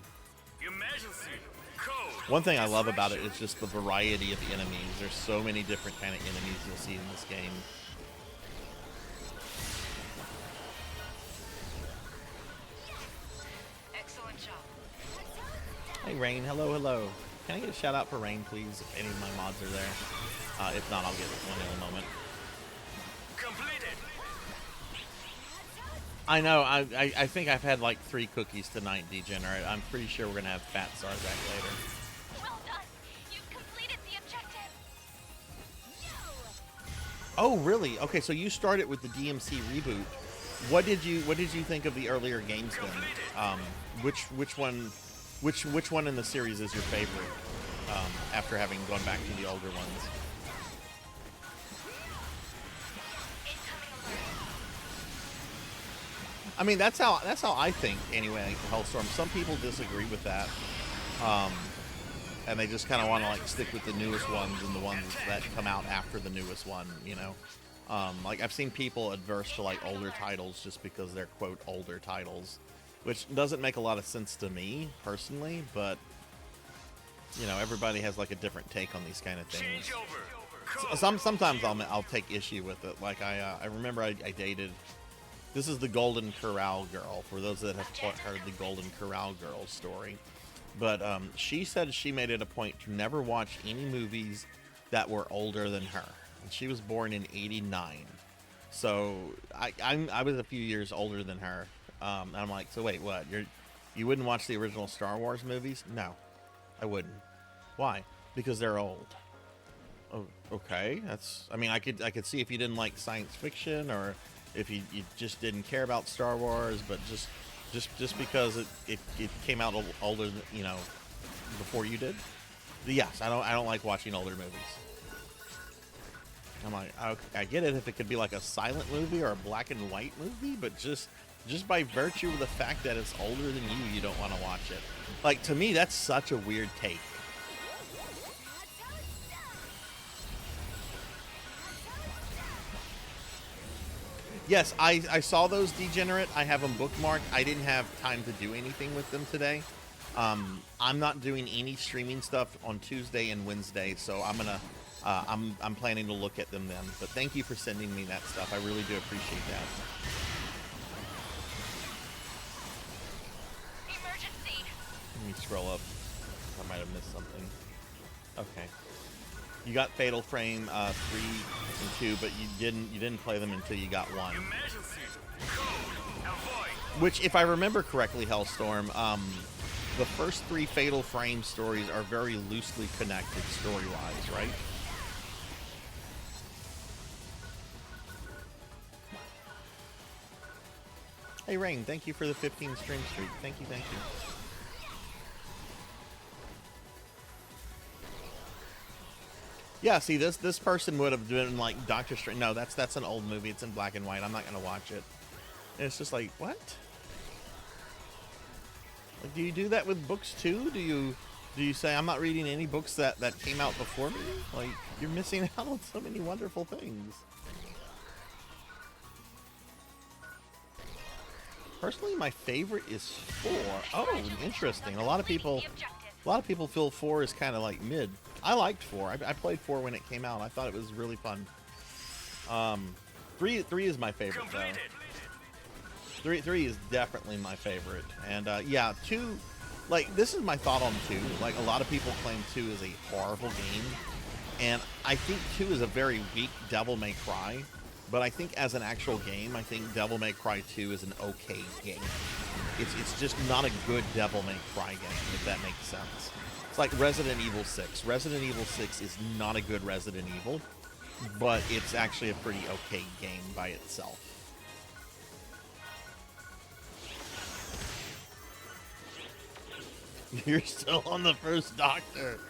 S5: Emergency. Code.
S1: One thing I love about it is just the variety of the enemies. There's so many different kind of enemies you'll see in this game.
S2: Excellent job.
S1: Hey Rain, hello. Can I get a shout out for Rain, please? If any of my mods are there. If not, I'll get one in a moment.
S5: Completed.
S1: I know. I think I've had like 3 cookies tonight, Degenerate. I'm pretty sure we're gonna have Fat Sarzac later.
S2: Well done. You've completed the objective.
S1: Oh, really? Okay, so you started with the DMC reboot. What did you think of the earlier games then? Which one in the series is your favorite? After having gone back to the older ones. I mean, that's how I think anyway. Hellstorm. Some people disagree with that, and they just kind of want to like stick with the newest ones and the ones that come out after the newest one. You know, like I've seen people adverse to like older titles just because they're quote older titles, which doesn't make a lot of sense to me personally. But you know, everybody has like a different take on these kind of things.
S5: Change over.
S1: Sometimes I'll take issue with it. Like I remember I dated. This is the Golden Corral Girl, for those that have heard the Golden Corral Girl story. But she said she made it a point to never watch any movies that were older than her. And she was born in '89. So I was a few years older than her. And I'm like, so wait, what? You wouldn't watch the original Star Wars movies? No, I wouldn't. Why? Because they're old. Oh, okay. I could see if you didn't like science fiction or if you just didn't care about Star Wars, but just because it came out older, you know, before you did. Yes, I don't like watching older movies. I'm like, I get it if it could be like a silent movie or a black and white movie, but just by virtue of the fact that it's older than you don't want to watch it. Like, to me, that's such a weird take. Yes, I saw those, Degenerate. I have them bookmarked. I didn't have time to do anything with them today. I'm not doing any streaming stuff on Tuesday and Wednesday, so I'm planning to look at them then. But thank you for sending me that stuff. I really do appreciate that.
S2: Emergency.
S1: Let me scroll up. I might have missed something. Okay. You got Fatal Frame 3 and 2, but you didn't play them until you got 1.
S5: Emergency. Code. Avoid.
S1: Which, if I remember correctly, Hellstorm, the first 3 Fatal Frame stories are very loosely connected story-wise, right? Hey, Rain, thank you for the 15 stream streak. Thank you. Yeah, see, this person would have been like Doctor Strange. No, that's an old movie. It's in black and white. I'm not gonna watch it. And it's just like, what? Like, do you do that with books too? Do you say I'm not reading any books that came out before me? Like, you're missing out on so many wonderful things. Personally, my favorite is 4. Oh, interesting. A lot of people feel 4 is kind of like mid. I liked 4. I played 4 when it came out. I thought it was really fun. Three is my favorite though.
S5: Completed.
S1: Three is definitely my favorite, and yeah, 2. Like, this is my thought on 2. Like, a lot of people claim 2 is a horrible game, and I think 2 is a very weak Devil May Cry. But I think as an actual game, I think Devil May Cry 2 is an okay game. It's just not a good Devil May Cry game, if that makes sense. It's like Resident Evil 6. Resident Evil 6 is not a good Resident Evil, but it's actually a pretty okay game by itself. You're still on the first Doctor.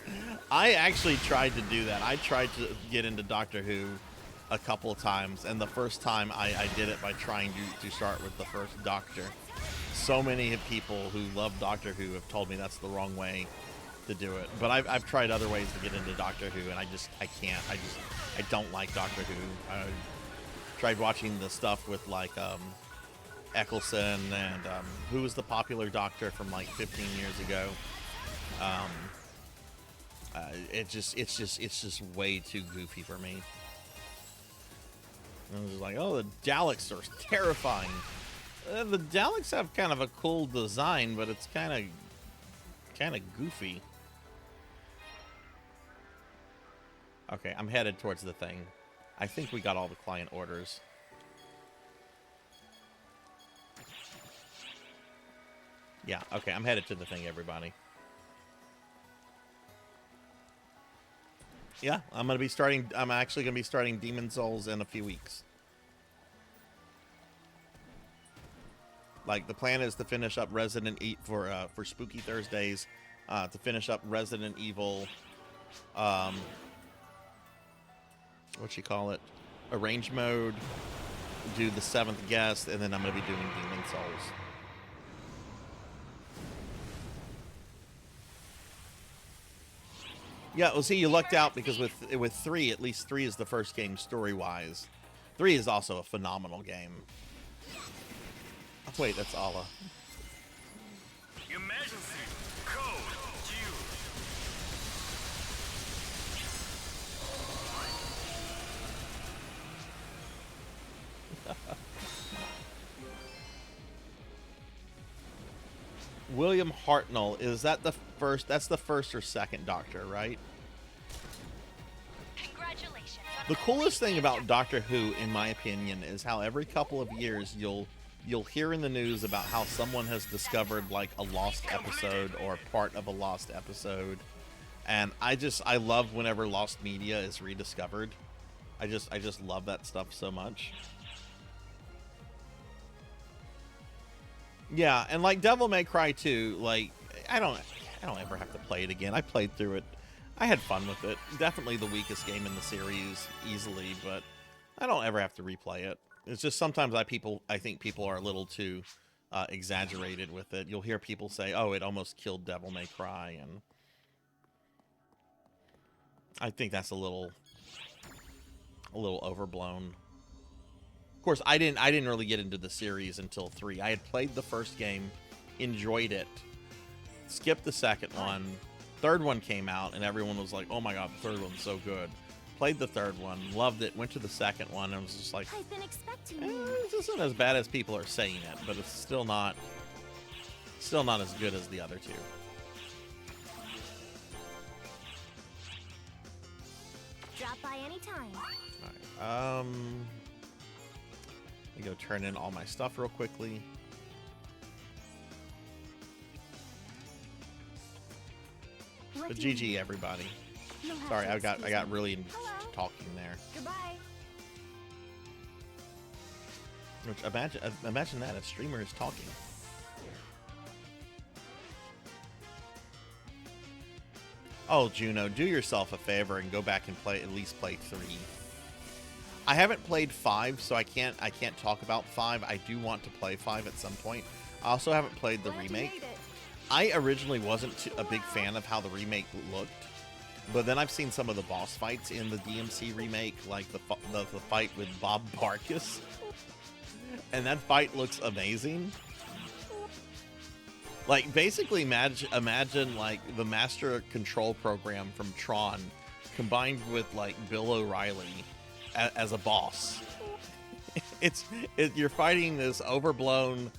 S1: I actually tried to do that. I tried to get into Doctor Who a couple of times, and the first time I did it by trying to start with the first Doctor. So many people who love Doctor Who have told me that's the wrong way to do it. But I've tried other ways to get into Doctor Who, and I can't. I don't like Doctor Who. I tried watching the stuff with like Eccleston and who was the popular Doctor from like 15 years ago. It's just way too goofy for me. I was just like, oh, the Daleks are terrifying. The Daleks have kind of a cool design, but it's kind of goofy. Okay, I'm headed towards the thing. I think we got all the client orders. Yeah, okay, I'm headed to the thing, everybody. Yeah, I'm actually gonna be starting Demon Souls in a few weeks. Like, the plan is to finish up Resident Evil for Spooky Thursdays, to finish up Resident Evil, arrange mode, do the 7th guest, and then I'm gonna be doing Demon Souls. Yeah, well, see, you lucked out because with 3, at least 3 is the first game story-wise. 3 is also a phenomenal game. Oh, wait, that's Allah.
S5: Emergency code due.
S1: William Hartnell, is that the first? That's the first or second Doctor, right?
S2: Congratulations.
S1: The coolest thing about Doctor Who, in my opinion, is how every couple of years you'll hear in the news about how someone has discovered like a lost episode or part of a lost episode, and I love whenever lost media is rediscovered. I just love that stuff so much. Yeah, and like Devil May Cry 2, like I don't ever have to play it again. I played through it. I had fun with it. Definitely the weakest game in the series, easily, but I don't ever have to replay it. It's just sometimes I think people are a little too exaggerated with it. You'll hear people say, "Oh, it almost killed Devil May Cry," and I think that's a little overblown. Of course, I didn't really get into the series until 3. I had played the first game, enjoyed it, skipped the second one, third one came out, and everyone was like, "Oh my god, the third one's so good." Played the third one, loved it, went to the second one, and was just like,
S7: I've been expecting you.
S1: this isn't as bad as people are saying it, but it's still not as good as the other two.
S7: Drop by anytime.
S1: Alright, let me go turn in all my stuff real quickly.
S7: What
S1: But
S7: do you
S1: GG,
S7: need?
S1: everybody.
S7: You'll have
S1: Sorry,
S7: to
S1: I got
S7: excuse me.
S1: really into
S7: Hello.
S1: talking there.
S7: Goodbye.
S1: Which imagine that, a streamer is talking. Oh, Juno, do yourself a favor and go back and at least play 3. I haven't played 5, so I can't talk about 5. I do want to play 5 at some point. I also haven't played the
S7: Glad you
S1: remake.
S7: made it.
S1: I originally wasn't a big fan of how the remake looked, but then I've seen some of the boss fights in the DMC remake, like the fight with Bob Barkus, and that fight looks amazing. Like, basically imagine like the Master Control program from Tron combined with like Bill O'Reilly as a boss. you're fighting this overblown,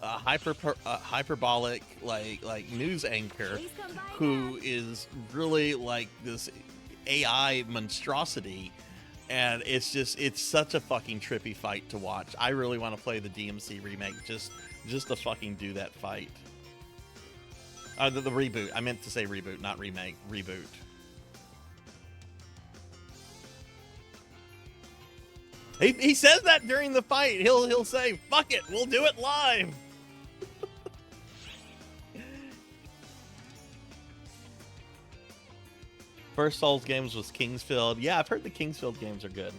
S1: hyperbolic like news anchor
S7: Please come by
S1: who is really like this AI monstrosity, and it's such a fucking trippy fight to watch. I really want to play the DMC remake just to fucking do that fight. The reboot. I meant to say reboot, not remake. Reboot. He says that during the fight. He'll say, "Fuck it, we'll do it live." First Souls games was Kingsfield. Yeah, I've heard the Kingsfield games are good.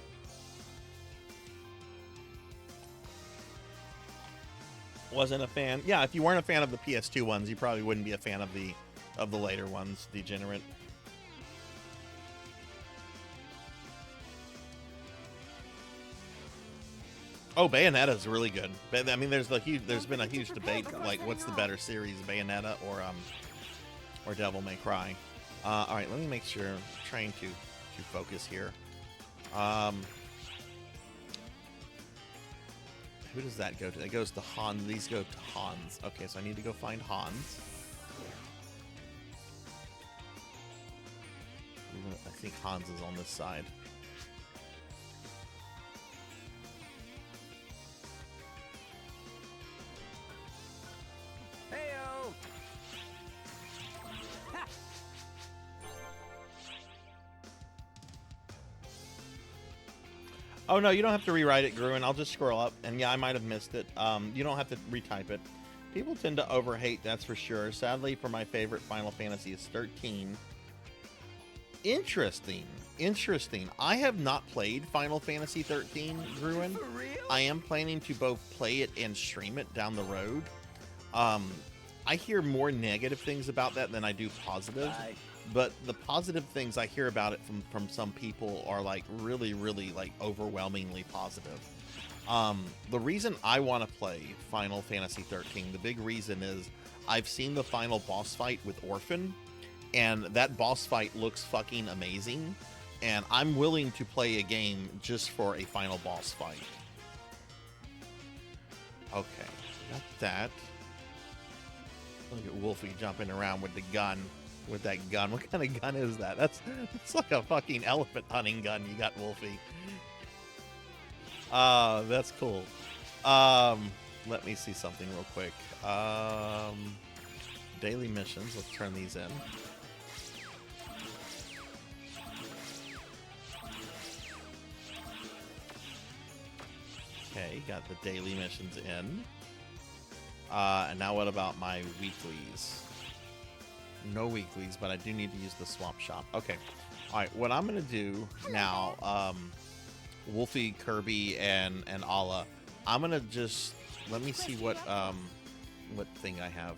S1: Wasn't a fan. Yeah, if you weren't a fan of the PS2 ones, you probably wouldn't be a fan of the later ones, Degenerate. Oh, Bayonetta is really good. I mean, there's been a huge debate, like, what's the better series, Bayonetta or Devil May Cry. All right, let me make sure. I'm trying to focus here. Who does that go to? That goes to Hans. These go to Hans. Okay, so I need to go find Hans. I think Hans is on this side.
S5: Heyo!
S1: Oh no, you don't have to rewrite it, Gruen. I'll just scroll up, and yeah, I might have missed it. You don't have to retype it. People tend to overhate, that's for sure. Sadly, for my favorite Final Fantasy is 13. Interesting. I have not played Final Fantasy 13, Gruen. I am planning to both play it and stream it down the road. I hear more negative things about that than I do positive. But the positive things I hear about it from some people are like really like overwhelmingly positive. The reason I want to play Final Fantasy 13, the big reason is I've seen the final boss fight with Orphan, and that boss fight looks fucking amazing, and I'm willing to play a game just for a final boss fight. Okay, got that. Look at Wolfie jumping around with the gun. With that gun. What kind of gun is that? That's like a fucking elephant hunting gun you got, Wolfie. That's cool. Let me see something real quick. Daily missions. Let's turn these in. Okay, got the daily missions in. And now what about my weeklies? No weeklies, but I do need to use the swap shop. Okay. All right, what I'm going to do now, Wolfie, Kirby, and Ala, I'm going to just, let me see what thing I have.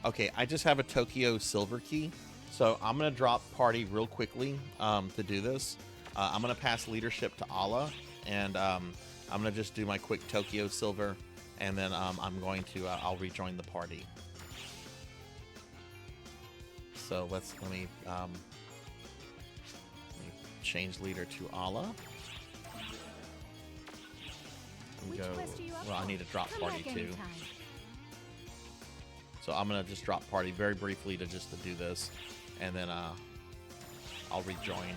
S1: Okay, I just have a Tokyo Silver Key, so I'm going to drop party real quickly to do this. I'm going to pass leadership to Ala, and I'm going to just do my quick Tokyo Silver, and then I'm going to, I'll rejoin the party. So let me change leader to Ala. And go. Well, I need to drop party too. So I'm gonna just drop party very briefly to do this, and then I'll rejoin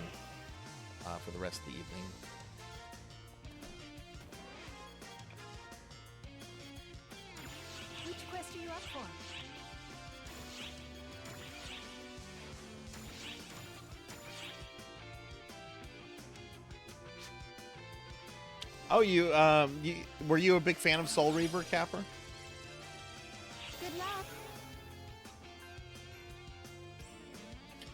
S1: for the rest of the evening.
S7: Which quest are you up for?
S1: Oh, were you a big fan of Soul Reaver, Capper?
S7: Good luck.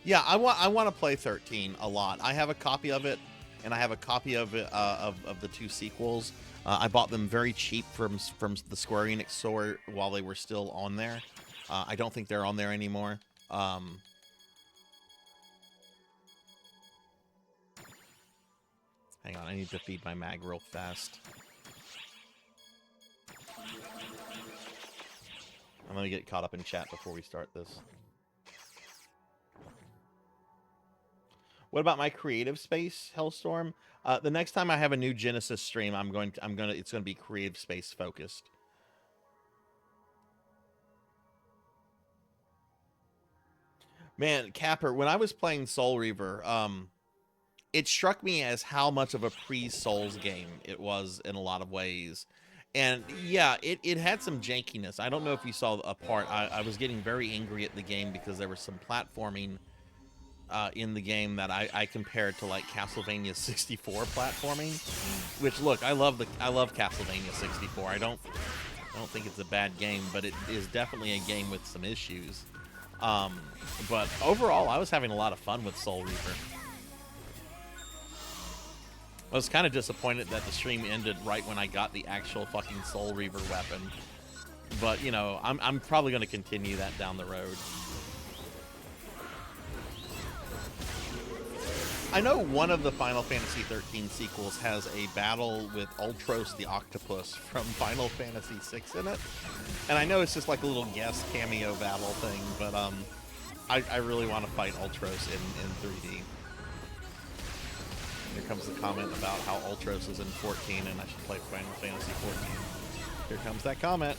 S1: Yeah, I want to play 13 a lot. I have a copy of it, and I have a copy of it of the two sequels. I bought them very cheap from the Square Enix store while they were still on there. I don't think they're on there anymore. Hang on, I need to feed my mag real fast. I'm gonna get caught up in chat before we start this. What about my creative space, Hellstorm? The next time I have a new Genesis stream, it's gonna be creative space focused. Man, Capper, when I was playing Soul Reaver, it struck me as how much of a pre-Souls game it was in a lot of ways. And yeah, it had some jankiness. I don't know if you saw a part. I was getting very angry at the game because there was some platforming in the game that I compared to like Castlevania 64 platforming. Which, look, I love Castlevania 64. I don't think it's a bad game, but it is definitely a game with some issues. But overall, I was having a lot of fun with Soul Reaver. I was kind of disappointed that the stream ended right when I got the actual fucking Soul Reaver weapon. But, you know, I'm probably going to continue that down the road. I know one of the Final Fantasy 13 sequels has a battle with Ultros the Octopus from Final Fantasy 6 in it. And I know it's just like a little guest cameo battle thing, but I really want to fight Ultros in 3D. Here comes the comment about how Ultros is in 14 and I should play Final Fantasy 14. Here comes that comment.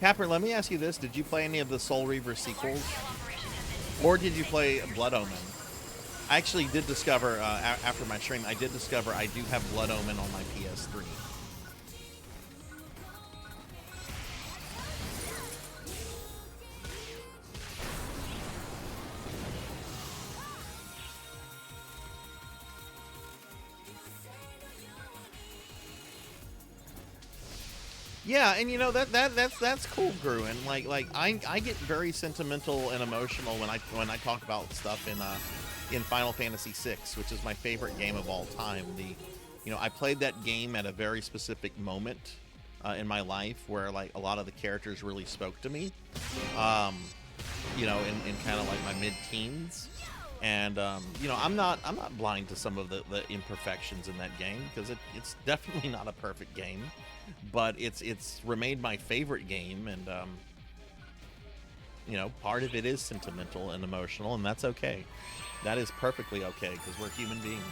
S1: Capper, let me ask you this. Did you play any of the Soul Reaver sequels? Or did you play Blood Omen? I actually did discover, after my stream, I did discover I do have Blood Omen on my PS3. Yeah, and you know that's cool, Gruen. Like I get very sentimental and emotional when I talk about stuff in Final Fantasy VI, which is my favorite game of all time. I played that game at a very specific moment in my life where like a lot of the characters really spoke to me. In kind of like my mid-teens. And I'm not blind to some of the imperfections in that game because it's definitely not a perfect game. But it's remained my favorite game, and part of it is sentimental and emotional, and that's okay. That is perfectly okay because we're human beings.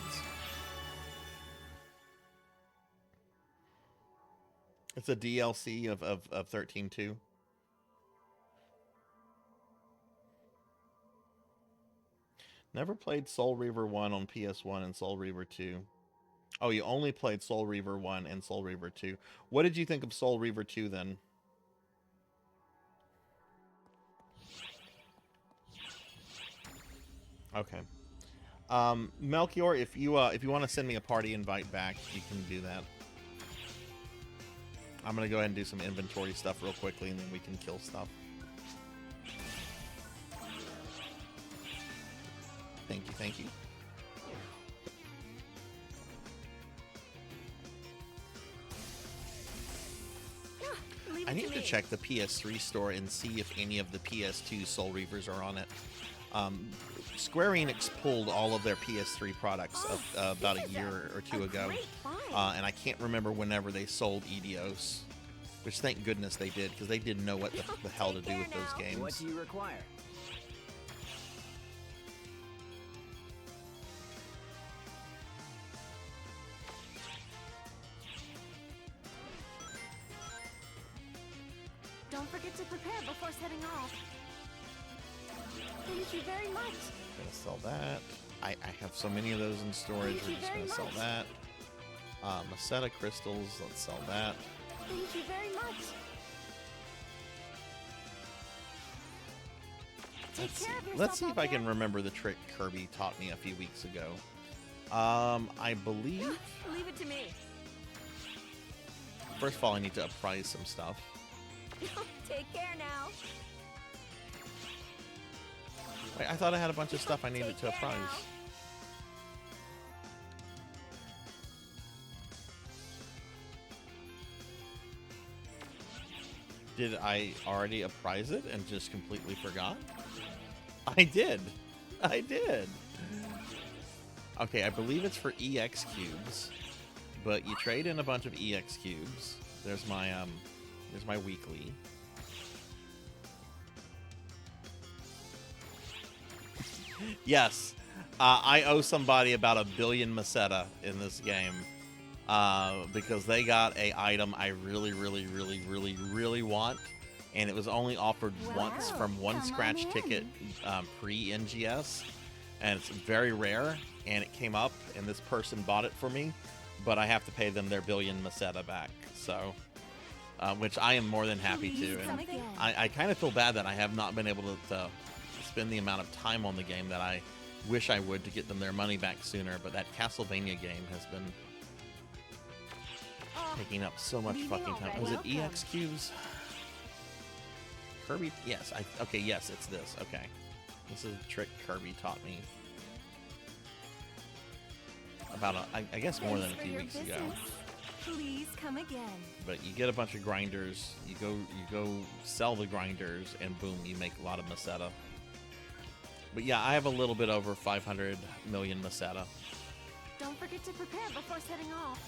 S1: It's a DLC of 13.2. Never played Soul Reaver 1 on PS1 and Soul Reaver 2. Oh, you only played Soul Reaver 1 and Soul Reaver 2. What did you think of Soul Reaver 2 then? Okay. Melchior, if you want to send me a party invite back, you can do that. I'm going to go ahead and do some inventory stuff real quickly, and then we can kill stuff. Thank you, thank you. I need to check the PS3 store and see if any of the PS2 Soul Reavers are on it. Square Enix pulled all of their PS3 products about a year or two ago, and I can't remember whenever they sold Eidos, which thank goodness they did, because they didn't know what the hell to do with those games.
S5: What do you require?
S7: Don't forget to prepare before setting off. Thank you very much.
S1: I'm gonna sell that. I have so many of those in storage. We're just gonna sell that. A set of crystals. Let's sell that.
S7: Thank you very much.
S1: Let's see if I can remember the trick Kirby taught me a few weeks ago. I believe.
S7: Leave it to me.
S1: First of all, I need to apprise some stuff.
S7: Take care now.
S1: Wait, I thought I had a bunch of stuff I needed to apprise. Did I already apprise it and just completely forgot? I did. I did. Okay, I believe it's for EX cubes, but you trade in a bunch of EX cubes. There's my weekly. Yes, I owe somebody about 1 billion Meseta in this game because they got a item I really want, and it was only offered once from one scratch ticket pre-NGS, and it's very rare, and it came up, and this person bought it for me, but I have to pay them their 1 billion Meseta back, so, which I am more than happy to, and I kind of feel bad that I have not been able to spend the amount of time on the game that I wish I would to get them their money back sooner, but that Castlevania game has been taking up so much fucking time. Was it EX cubes? Kirby? Yes. Okay, yes, it's this. Okay. This is a trick Kirby taught me about, I guess, more than a few weeks ago.
S7: Please come again.
S1: But you get a bunch of grinders, you go sell the grinders, and boom, you make a lot of Meseta. But yeah, I have a little bit over 500 million Meseta.
S7: Don't forget to prepare before setting off.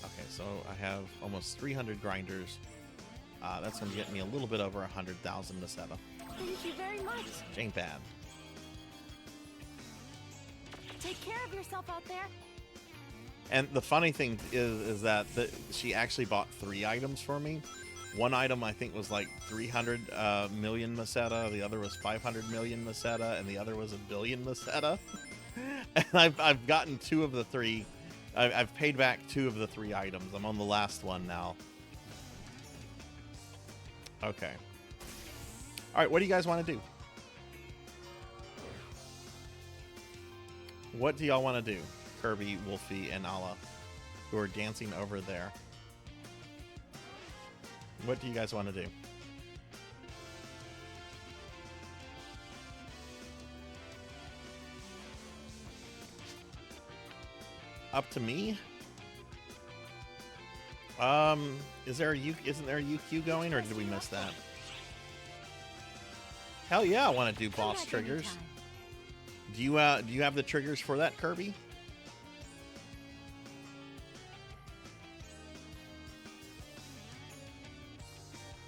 S1: Okay, so I have almost 300 grinders. That's going to get me a little bit over 100,000 Meseta.
S7: Thank you very much.
S1: Which ain't bad.
S7: Take care of yourself out there.
S1: And the funny thing is that she actually bought 3 items for me. One item I think was like 300 million Meseta, the other was 500 million Meseta, and the other was 1 billion Meseta. And I've gotten 2 of the 3. I've paid back 2 of the 3 items. I'm on the last one now. Okay. All right, what do you guys want to do? What do y'all want to do? Kirby, Wolfie, and Ala, who are dancing over there. What do you guys want to do? Up to me? Isn't there a UQ going, or did we miss that? Hell yeah, I want to do boss triggers. Do you have the triggers for that, Kirby?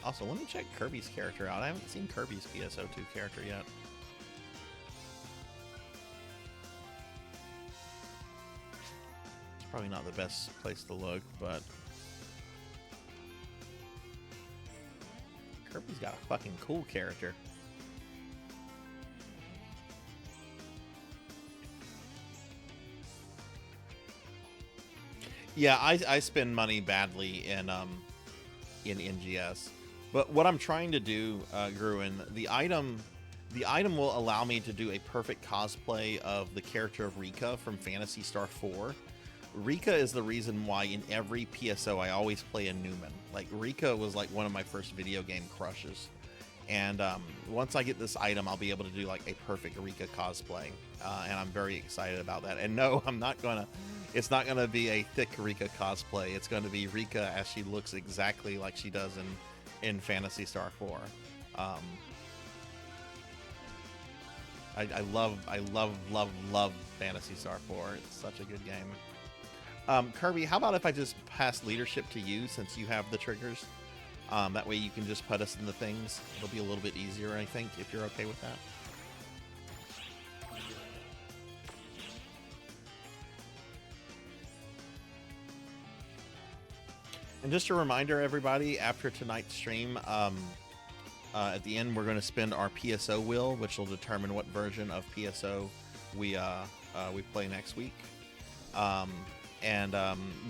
S1: Also, let me check Kirby's character out. I haven't seen Kirby's PSO2 character yet. It's probably not the best place to look, but Kirby's got a fucking cool character. Yeah, I spend money badly in NGS. But what I'm trying to do, Gruen, the item will allow me to do a perfect cosplay of the character of Rika from Phantasy Star 4. Rika is the reason why in every PSO I always play a Newman. Like, Rika was like one of my first video game crushes. And once I get this item, I'll be able to do like a perfect Rika cosplay. And I'm very excited about that. And no, it's not gonna be a thick Rika cosplay. It's going to be Rika as she looks exactly like she does in Phantasy Star 4. I love Phantasy Star 4. It's such a good game. Kirby, how about if I just pass leadership to you since you have the triggers? That way you can just put us in the things. It'll be a little bit easier, I think, if you're okay with that. And just a reminder, everybody, after tonight's stream, at the end, we're going to spend our PSO wheel, which will determine what version of PSO we play next week. And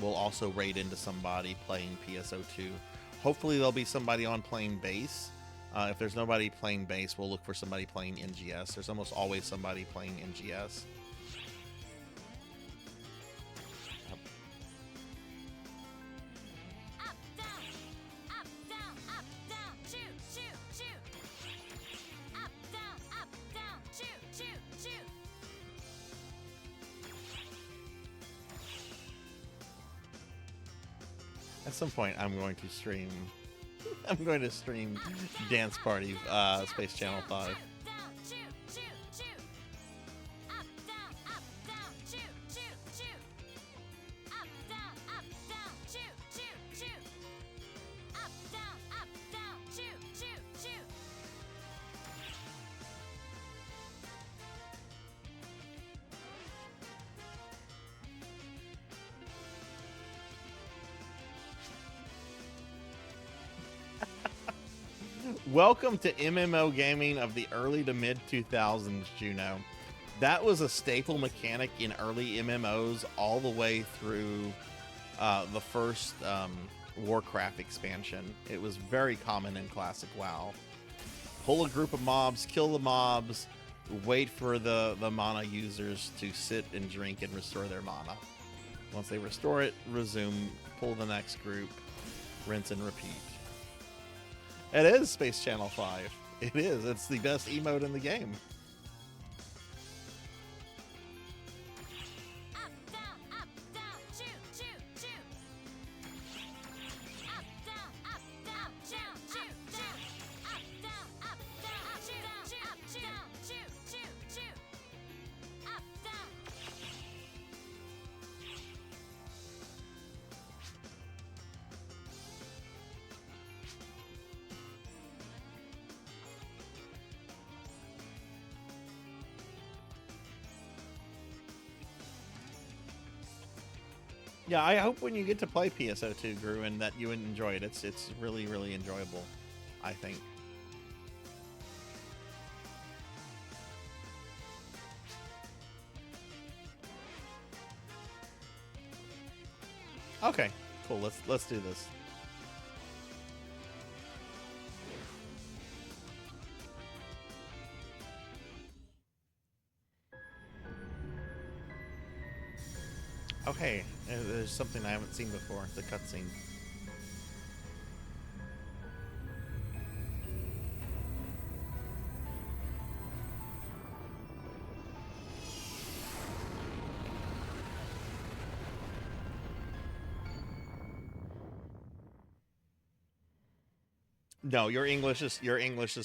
S1: we'll also raid into somebody playing PSO2. Hopefully, there'll be somebody on playing bass. If there's nobody playing bass, we'll look for somebody playing NGS. There's almost always somebody playing NGS. I At some point, I'm going to stream. I'm going to stream Dance Party, Space Channel 5.
S2: Down, shoot, shoot, shoot. Up, down, shoot, shoot, shoot. Up, down, shoot, shoot, shoot. Up, down, shoot, shoot, shoot.
S1: Welcome to MMO gaming of the early to mid 2000s, Juno. That was a staple mechanic in early MMOs all the way through the first Warcraft expansion. It was very common in classic WoW. Pull a group of mobs, kill the mobs, wait for the mana users to sit and drink and restore their mana. Once they restore it, resume, pull the next group, rinse and repeat. It is Space Channel 5. It is. It's the best emote in the game.
S2: Up, down, shoot, shoot, shoot. Up, down, shoot, shoot, shoot. Up, down, shoot, shoot, shoot, shoot. Up, down.
S1: Yeah, I hope when you get to play PSO2, Gruen, that you enjoy it. It's really, really enjoyable, I think. Okay, cool. Let's do this. Okay, there's something I haven't seen before. The cutscene. No, your English is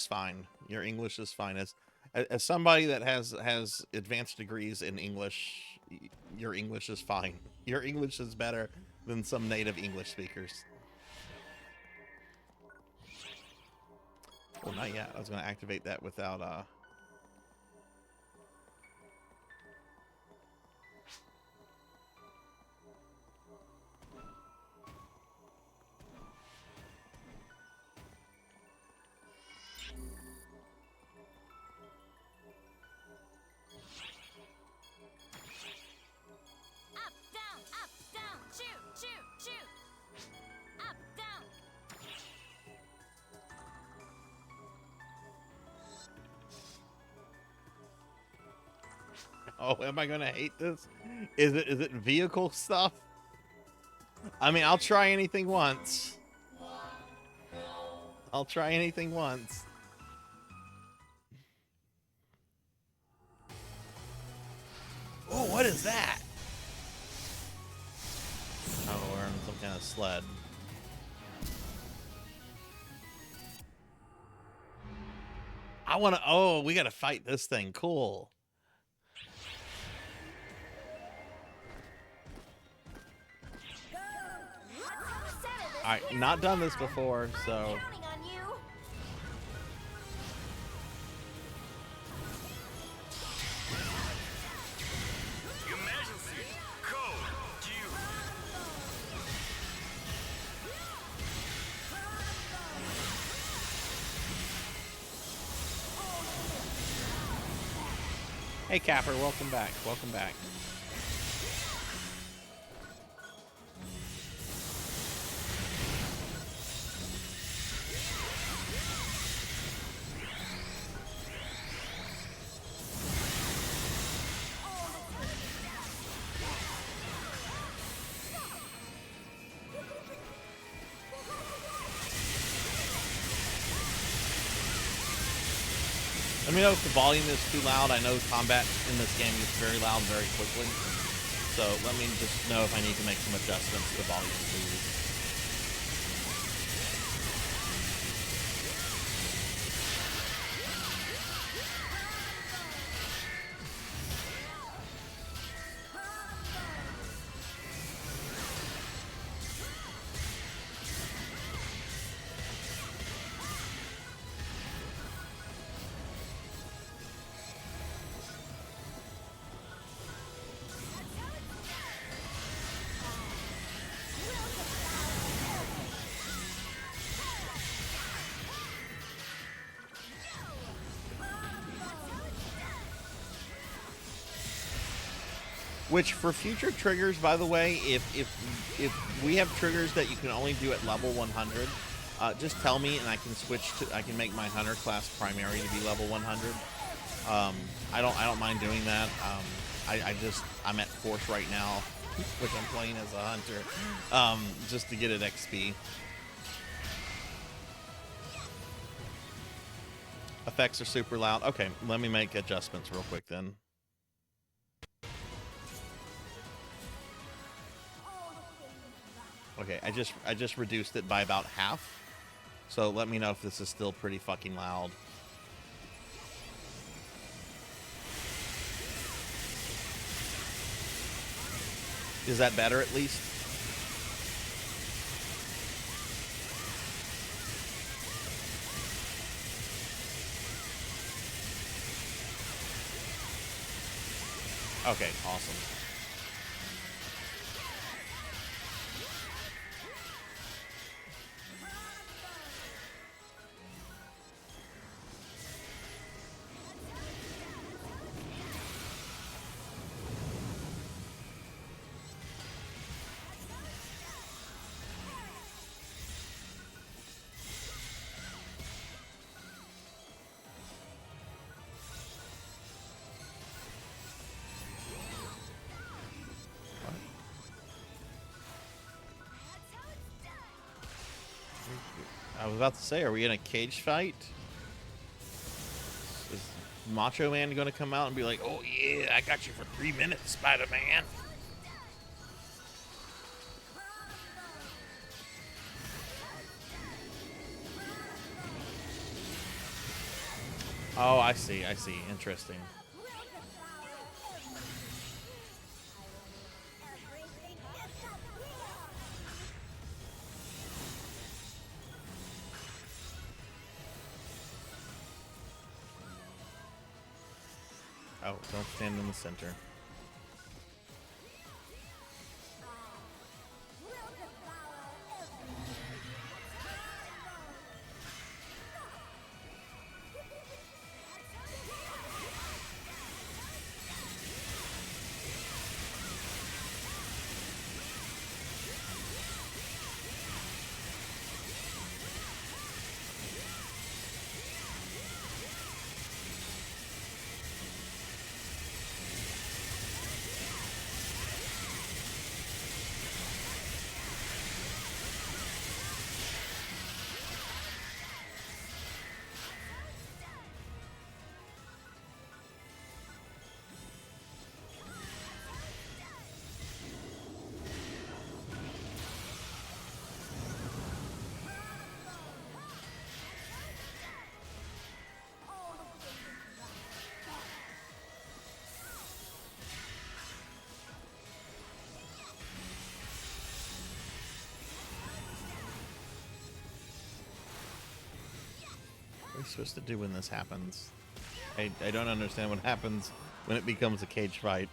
S1: fine. Your English is fine. As somebody that has advanced degrees in English, your English is fine. Your English is better than some native English speakers. Well, not yet. I was going to activate that without
S2: Up, down, shoot, shoot, shoot. Up, down.
S1: Oh, am I gonna hate this? Is it vehicle stuff? I mean, I'll try anything once. I'll try anything once. Oh, what is that? Oh, we're on some kind of sled. I want to. Oh, we got to fight this thing. Cool. All right, not done this before, so.
S2: Counting on you.
S5: Emergency code due.
S1: Hey, Capper, welcome back. Welcome back. Let me know if the volume is too loud. I know combat in this game gets very loud very quickly. So let me just know if I need to make some adjustments to the volume, please. Which for future triggers, by the way, if we have triggers that you can only do at level 100, just tell me and I can switch to. I can make my hunter class primary to be level 100. I don't mind doing that. I'm at force right now, which I'm playing as a hunter, just to get it XP. Effects are super loud. Okay, let me make adjustments real quick then. Okay, I just reduced it by about half. So let me know if this is still pretty fucking loud. Is that better at least? Okay, awesome. I was about to say, are we in a cage fight? Is Macho Man going to come out and be like, oh yeah, I got you for 3 minutes, Spider-Man? Oh, I see. Interesting. Oh, don't stand in the center. What are we supposed to do when this happens? I don't understand what happens when it becomes a cage fight.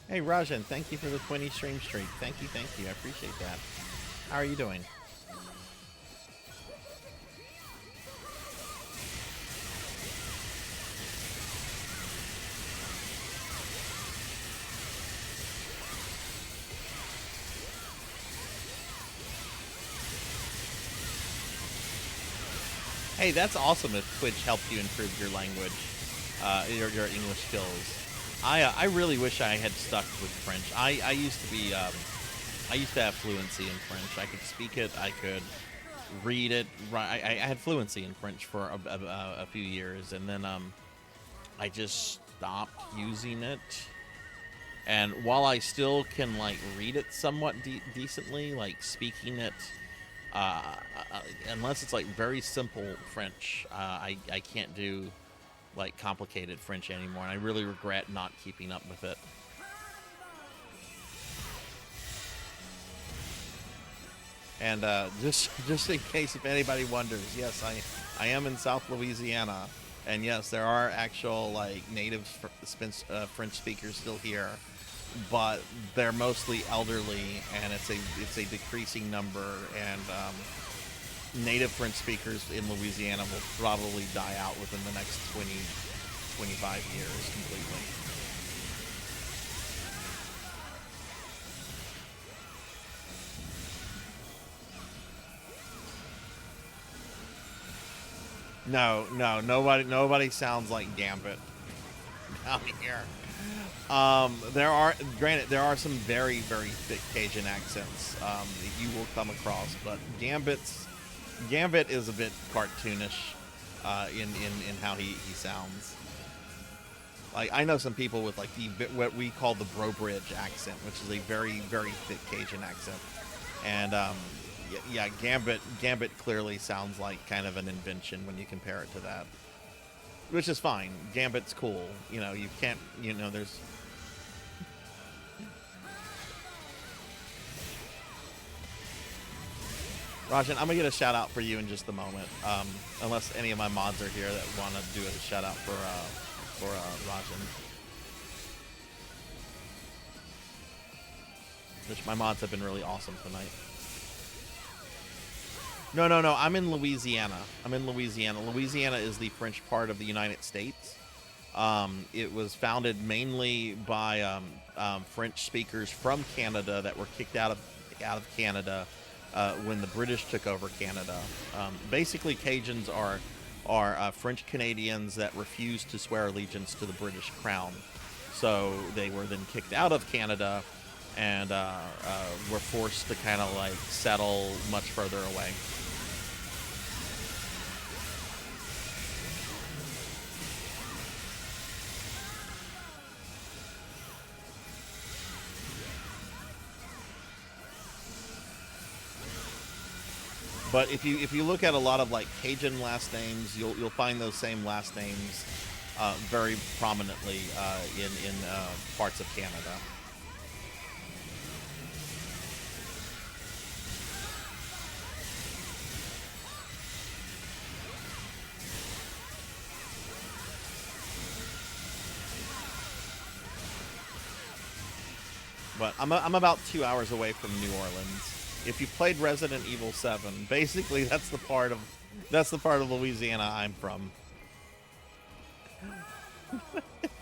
S1: Hey Rajan, thank you for the 20 stream streak. Thank you. I appreciate that. How are you doing? Hey, that's awesome if Twitch helped you improve your language, your English skills. I really wish I had stuck with French. I used to be, I used to have fluency in French. I could speak it, I could read it. I had fluency in French for a few years, and then I just stopped using it. And while I still can like read it somewhat decently, like speaking it, unless it's like very simple French, I can't do like complicated French anymore, and I really regret not keeping up with it. And just in case if anybody wonders, yes, I am in South Louisiana, and yes, there are actual like native French speakers still here, but they're mostly elderly, and it's a decreasing number, and native French speakers in Louisiana will probably die out within the next 25 years completely. No, nobody sounds like Gambit down here. There are some very, very thick Cajun accents that you will come across, but Gambit is a bit cartoonish in how he sounds. Like, I know some people with like what we call the Bro Bridge accent, which is a very, very thick Cajun accent, and yeah, Gambit clearly sounds like kind of an invention when you compare it to that, which is fine. Gambit's cool, you know. You can't, you know, there's. Rajan, I'm gonna get a shout out for you in just a moment, unless any of my mods are here that want to do a shout out for Rajan. Which my mods have been really awesome tonight. No. I'm in Louisiana. Louisiana is the French part of the United States. It was founded mainly by French speakers from Canada that were kicked out of Canada when the British took over Canada. Basically, Cajuns are French Canadians that refused to swear allegiance to the British Crown. So they were then kicked out of Canada and were forced to kind of like settle much further away. But if you look at a lot of like Cajun last names, you'll find those same last names very prominently in parts of Canada. But I'm about 2 hours away from New Orleans. If you played Resident Evil 7, basically that's the part of Louisiana I'm from.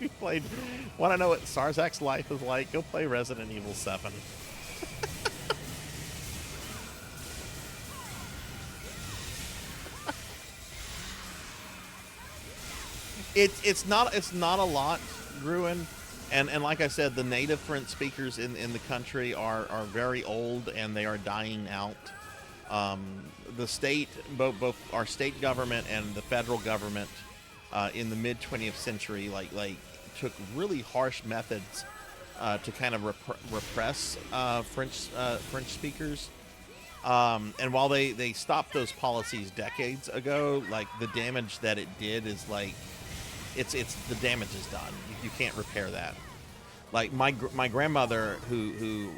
S1: If you want to know what Sarzac's life is like, go play Resident Evil 7. It's not a lot, Gruen. And like I said, the native French speakers in the country are very old, and they are dying out. The state, both our state government and the federal government, in the mid 20th century, like took really harsh methods to kind of repress French speakers. And while they stopped those policies decades ago, like the damage that it did is like. It's the damage is done. You can't repair that. Like my grandmother, who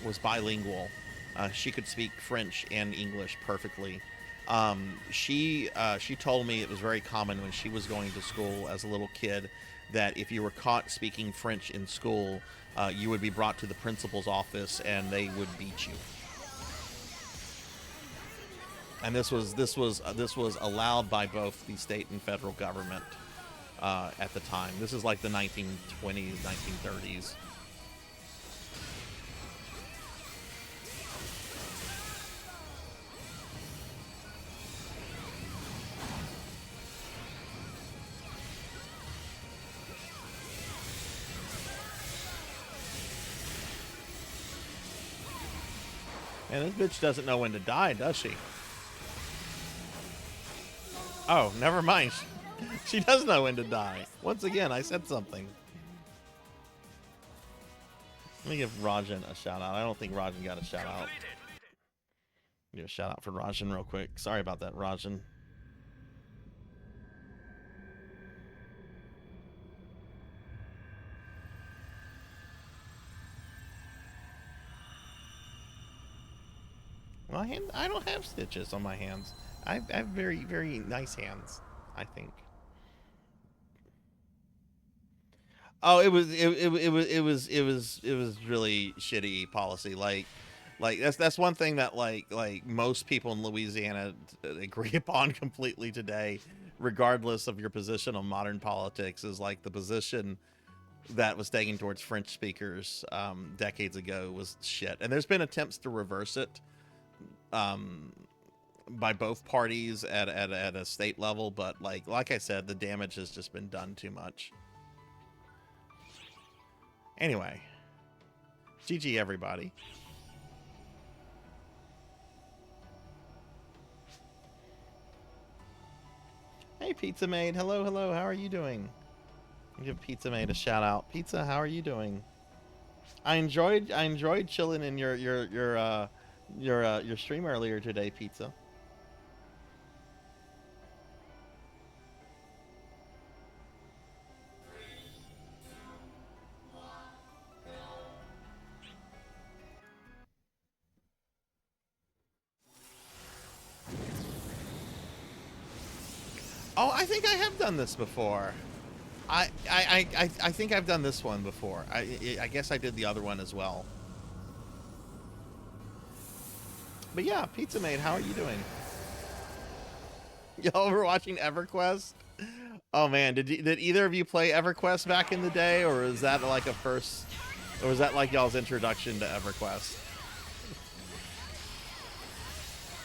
S1: was bilingual, she could speak French and English perfectly. She told me it was very common when she was going to school as a little kid that if you were caught speaking French in school, you would be brought to the principal's office and they would beat you. And this was allowed by both the state and federal government. At the time. This is like the 1920s, 1930s. And this bitch doesn't know when to die, does she? Oh, never mind. She does know when to die. Once again, I said something. Let me give Rajan a shout out. I don't think Rajan got a shout out. Give a shout out for Rajan real quick. Sorry about that, Rajan. My hand, I don't have stitches on my hands. I have very, very nice hands, I think. Oh, it was really shitty policy. Like that's one thing that like most people in Louisiana agree upon completely today, regardless of your position on modern politics, is like the position that was taken towards French speakers decades ago was shit. And there's been attempts to reverse it by both parties at a state level, but like I said, the damage has just been done too much. Anyway, GG everybody. Hey Pizza Maid, hello, how are you doing? Give Pizza Maid a shout out. Pizza, how are you doing? I enjoyed chilling in your stream earlier today, Pizza. Oh, I think I have done this before. I think I've done this one before. I guess I did the other one as well. But yeah, Pizza Maid, how are you doing? Y'all were watching EverQuest? Oh man, did either of you play EverQuest back in the day, or is that like a first, or was that like y'all's introduction to EverQuest?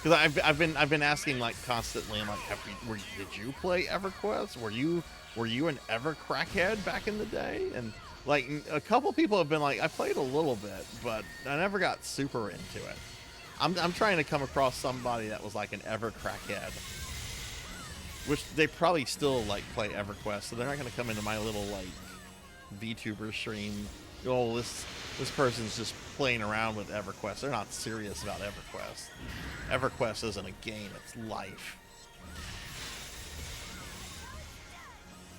S1: Because I've been asking like constantly. I'm like, did you play EverQuest? Were you an Ever crackhead back in the day? And like a couple people have been like, I played a little bit, but I never got super into it. I'm trying to come across somebody that was like an Ever crackhead, which they probably still like play EverQuest, so they're not gonna come into my little like VTuber stream. Oh, this person's just playing around with EverQuest. They're not serious about EverQuest. EverQuest isn't a game, it's life.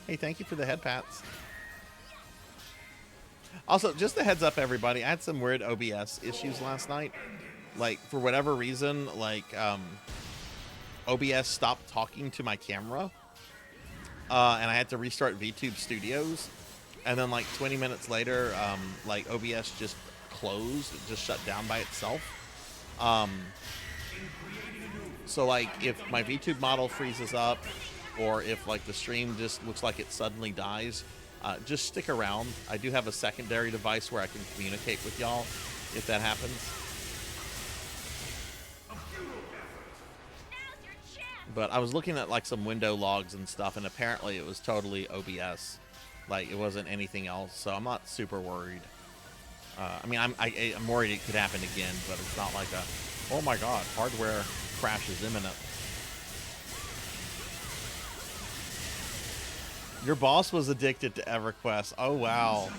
S1: Hey, thank you for the head pats. Also, just a heads up, everybody, I had some weird OBS issues last night. Like, for whatever reason, like, OBS stopped talking to my camera. And I had to restart VTube Studios. And then, like, 20 minutes later, like, OBS just closed. It just shut down by itself. So, like, if my VTube model freezes up, or if, like, the stream just looks like it suddenly dies, just stick around. I do have a secondary device where I can communicate with y'all if that happens. But I was looking at, like, some window logs and stuff, and apparently it was totally OBS. Like, it wasn't anything else, so I'm not super worried. I mean, I'm worried it could happen again, but it's not like a, oh my god, hardware crash is imminent. Your boss was addicted to EverQuest. Oh, wow.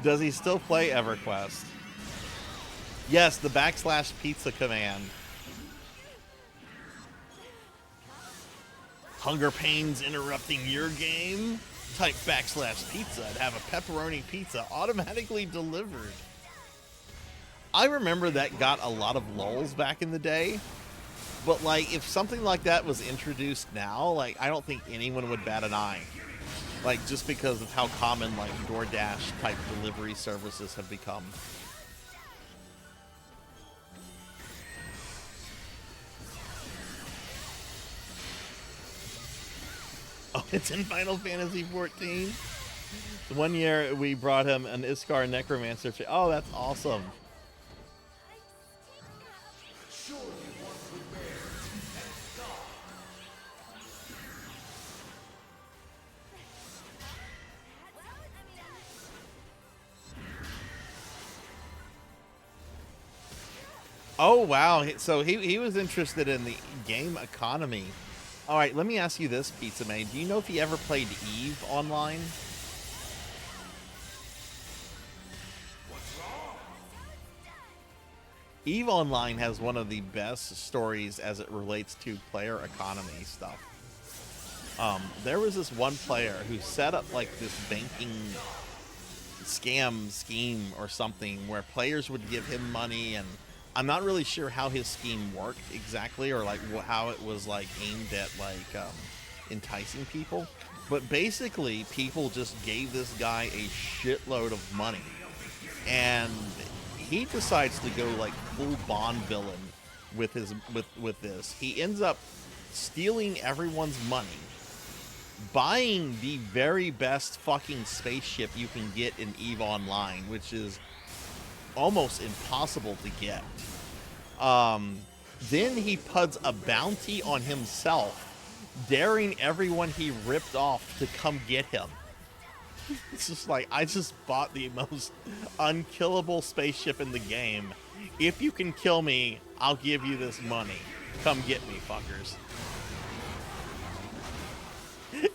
S1: Does he still play EverQuest? Yes, the \pizza command. Hunger pains interrupting your game? Type \pizza and have a pepperoni pizza automatically delivered. I remember that got a lot of lulz back in the day. But, like, if something like that was introduced now, like, I don't think anyone would bat an eye. Like, just because of how common, like, DoorDash-type delivery services have become. Oh, it's in Final Fantasy 14? One year, we brought him an Iskar Necromancer. Oh, that's awesome. Oh, wow. So he was interested in the game economy. All right, let me ask you this, Pizza Maid. Do you know if he ever played EVE online? EVE Online has one of the best stories as it relates to player economy stuff. There was this one player who set up like this banking scam scheme or something where players would give him money and I'm not really sure how his scheme worked exactly, or like how it was like aimed at like enticing people. But basically, people just gave this guy a shitload of money, and he decides to go like full Bond villain with his with this. He ends up stealing everyone's money, buying the very best fucking spaceship you can get in EVE Online, which is almost impossible to get. Then he puts a bounty on himself, daring everyone he ripped off to come get him. It's just like, I just bought the most unkillable spaceship in the game. If you can kill me, I'll give you this money. Come get me, fuckers.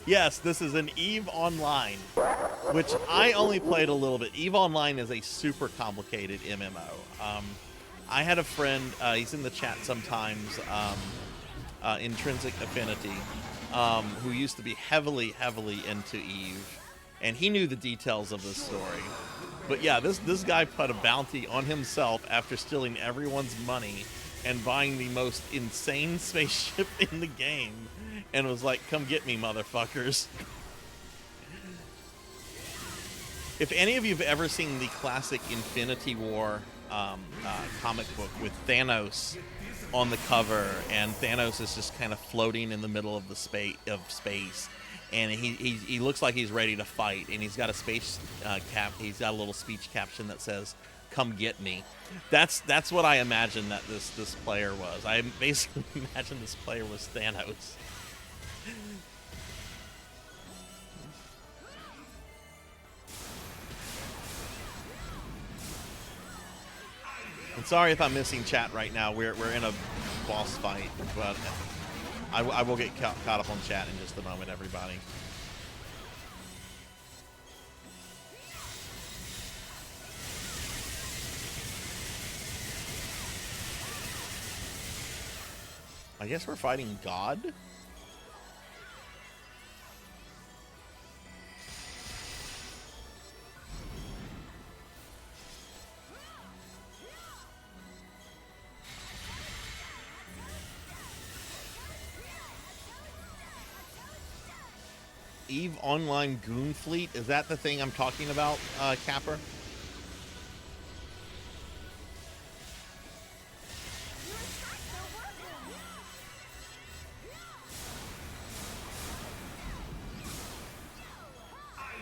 S1: Yes, this is an EVE Online, which I only played a little bit. EVE Online is a super complicated MMO. I had a friend, he's in the chat sometimes, Intrinsic Affinity, who used to be heavily into EVE, and he knew the details of this story. But yeah, this guy put a bounty on himself after stealing everyone's money and buying the most insane spaceship in the game, and was like, come get me, motherfuckers. If any of you have ever seen the classic Infinity War comic book with Thanos on the cover, and Thanos is just kind of floating in the middle of the space, and he looks like he's ready to fight, and he's got a space he's got a little speech caption that says, "Come get me." That's what I imagine that this player was. I basically imagine this player was Thanos. I'm sorry if I'm missing chat right now. We're in a boss fight, but I will get caught up on chat in just a moment, everybody. I guess we're fighting God? EVE Online Goon Fleet? Is that the thing I'm talking about, Capper?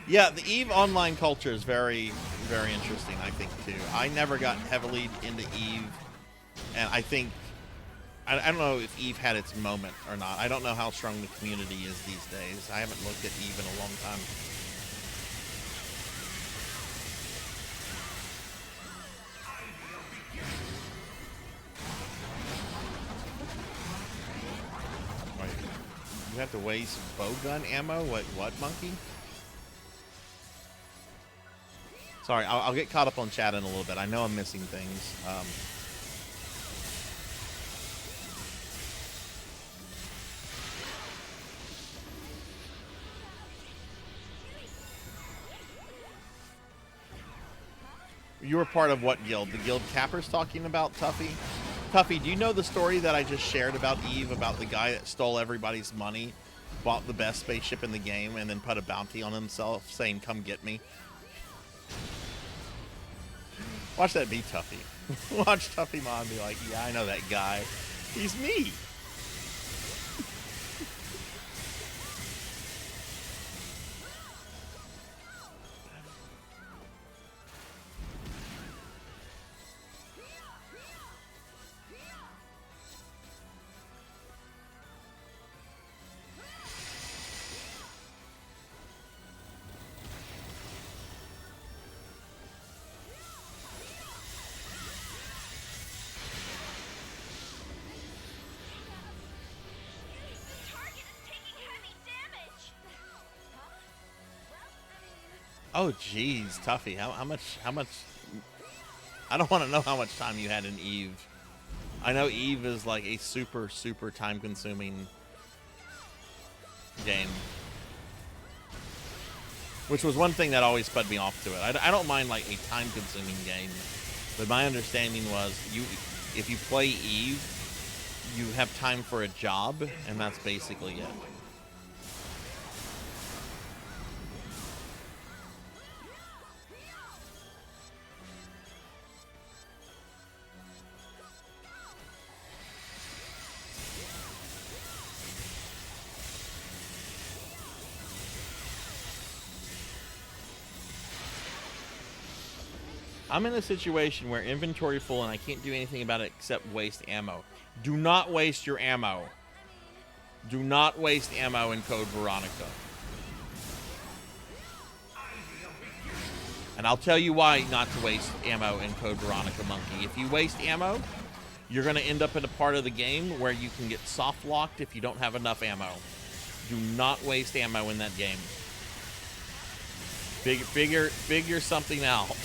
S1: Yeah, the EVE Online culture is very, very interesting, I think, too. I never got heavily into EVE, and I think... I don't know if EVE had its moment or not. I don't know how strong the community is these days. I haven't looked at EVE in a long time. Wait, you have to waste bowgun ammo? What, monkey? Sorry, I'll get caught up on chat in a little bit. I know I'm missing things. You were part of what guild? The guild Capper's talking about, Tuffy? Tuffy, do you know the story that I just shared about EVE, about the guy that stole everybody's money, bought the best spaceship in the game, and then put a bounty on himself saying, come get me? Watch that be Tuffy. Watch Tuffy Mom be like, yeah, I know that guy. He's me. Oh, geez, Tuffy, how much, I don't want to know how much time you had in EVE. I know EVE is like a super time-consuming game. Which was one thing that always put me off to it. I don't mind like a time-consuming game, but my understanding was if you play Eve, you have time for a job, and that's basically it. I'm in a situation where inventory full and I can't do anything about it except waste ammo. Do not waste your ammo. Do not waste ammo in Code Veronica. And I'll tell you why not to waste ammo in Code Veronica, Monkey. If you waste ammo, you're going to end up in a part of the game where you can get soft locked if you don't have enough ammo. Do not waste ammo in that game. Figure something out.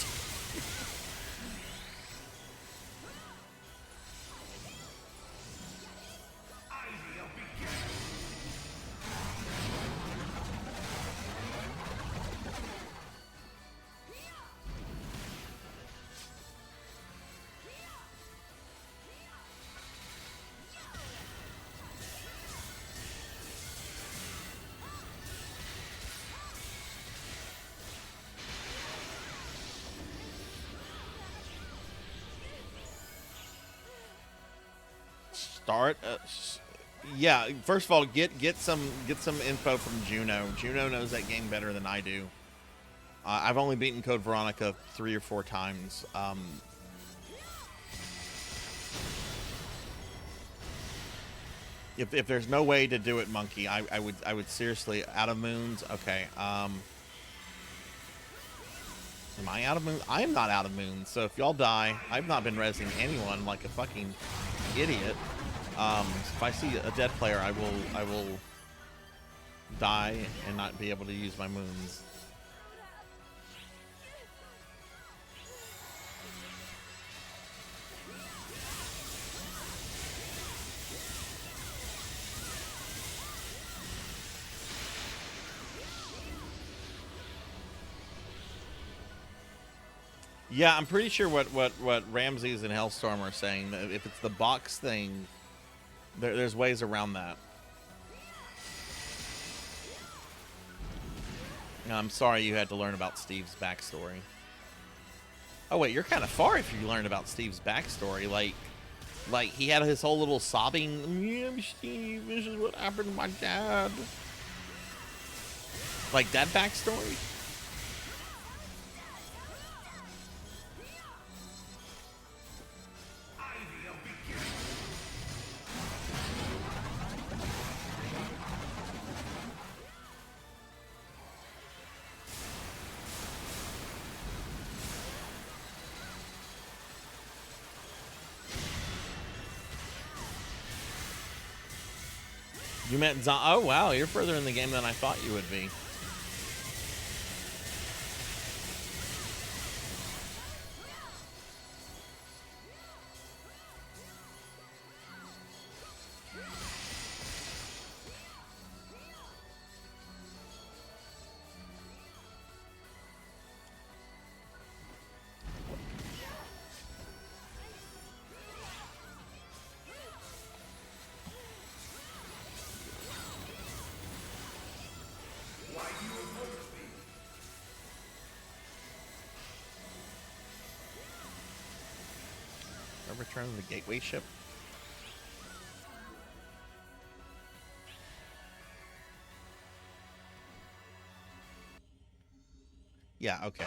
S1: Yeah, first of all, get some info from Juno. Juno knows that game better than I do. I've only beaten Code Veronica 3 or 4 times. If there's no way to do it, Monkey, I would seriously. Out of Moons, okay. Am I out of Moons? I am not out of Moons. So if y'all die, I've not been rezzing anyone like a fucking idiot. If I see a dead player, I will die and not be able to use my moons. Yeah, I'm pretty sure what Ramses and Hellstorm are saying, that if it's the box thing, there's ways around that. I'm sorry you had to learn about Steve's backstory. Oh wait, you're kind of far if you learned about Steve's backstory. Like he had his whole little sobbing, yeah, Steve, this is what happened to my dad. Like that backstory? You met oh wow, you're further in the game than I thought you would be. Return of the gateway ship. Yeah, okay.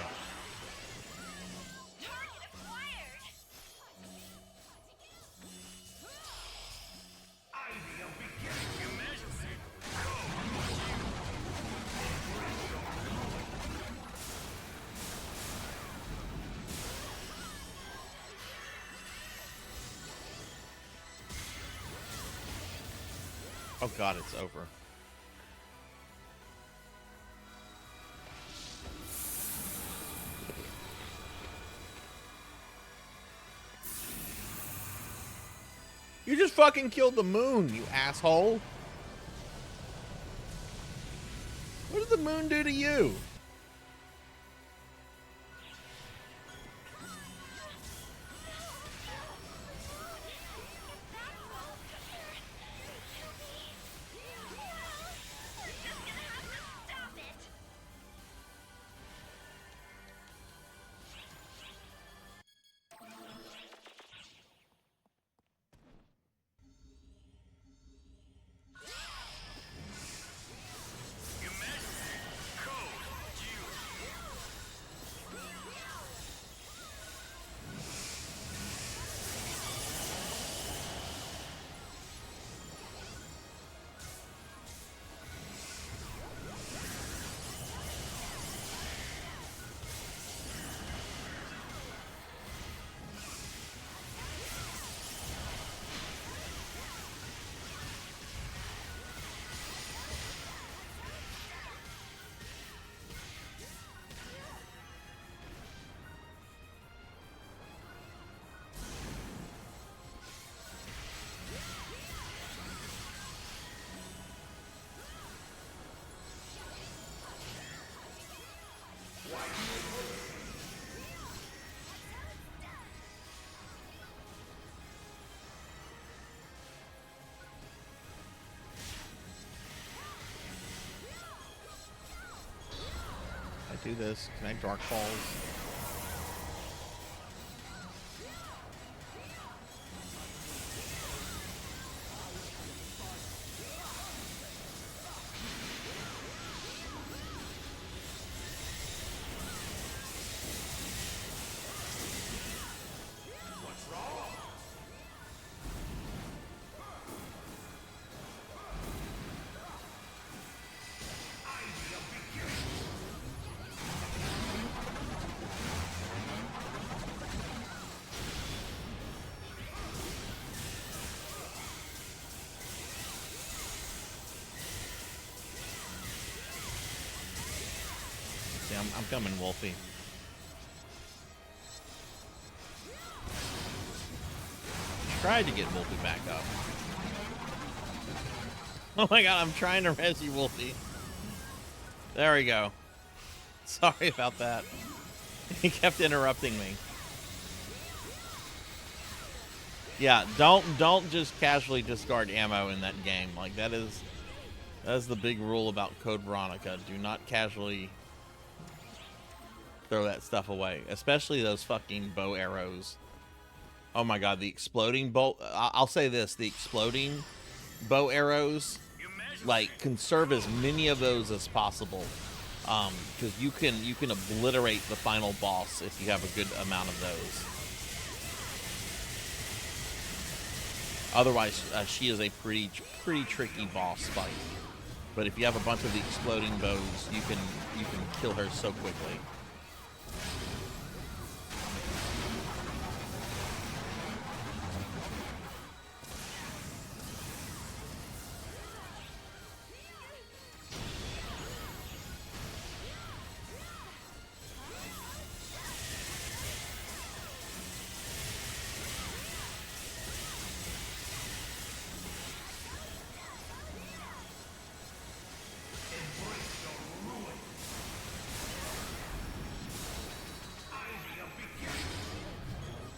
S1: Oh god, it's over. You just fucking killed the moon, you asshole. What did the moon do to you? I do this. Can I Dark Falls? I'm coming, Wolfie. Tried to get Wolfie back up. Oh my god, I'm trying to res you, Wolfie. There we go. Sorry about that. He kept interrupting me. Yeah, don't just casually discard ammo in that game. Like that is the big rule about Code Veronica. Do not casually throw that stuff away, especially those fucking bow arrows. Oh my god, the exploding bow. I'll say this: the exploding bow arrows, like, conserve as many of those as possible, because you can obliterate the final boss if you have a good amount of those. Otherwise, she is a pretty tricky boss fight. But if you have a bunch of the exploding bows, you can kill her so quickly.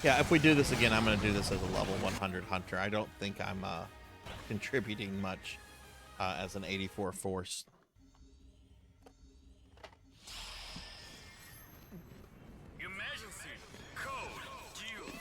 S1: Yeah, if we do this again, I'm going to do this as a level 100 hunter. I don't think I'm contributing much as an 84 force.
S5: Emergency code due.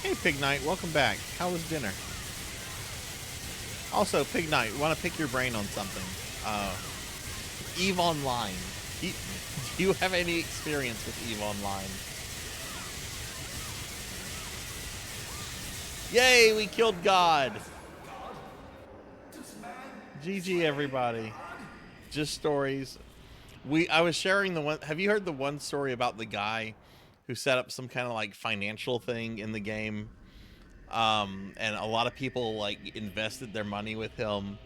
S1: Hey, Pig Knight, welcome back. How was dinner? Also, Pig Knight, want to pick your brain on something. EVE Online. Do you have any experience with EVE Online? Yay, we killed God. GG, everybody. Just stories. I was sharing the one. Have you heard the one story about the guy who set up some kind of like financial thing in the game? And a lot of people like invested their money with him,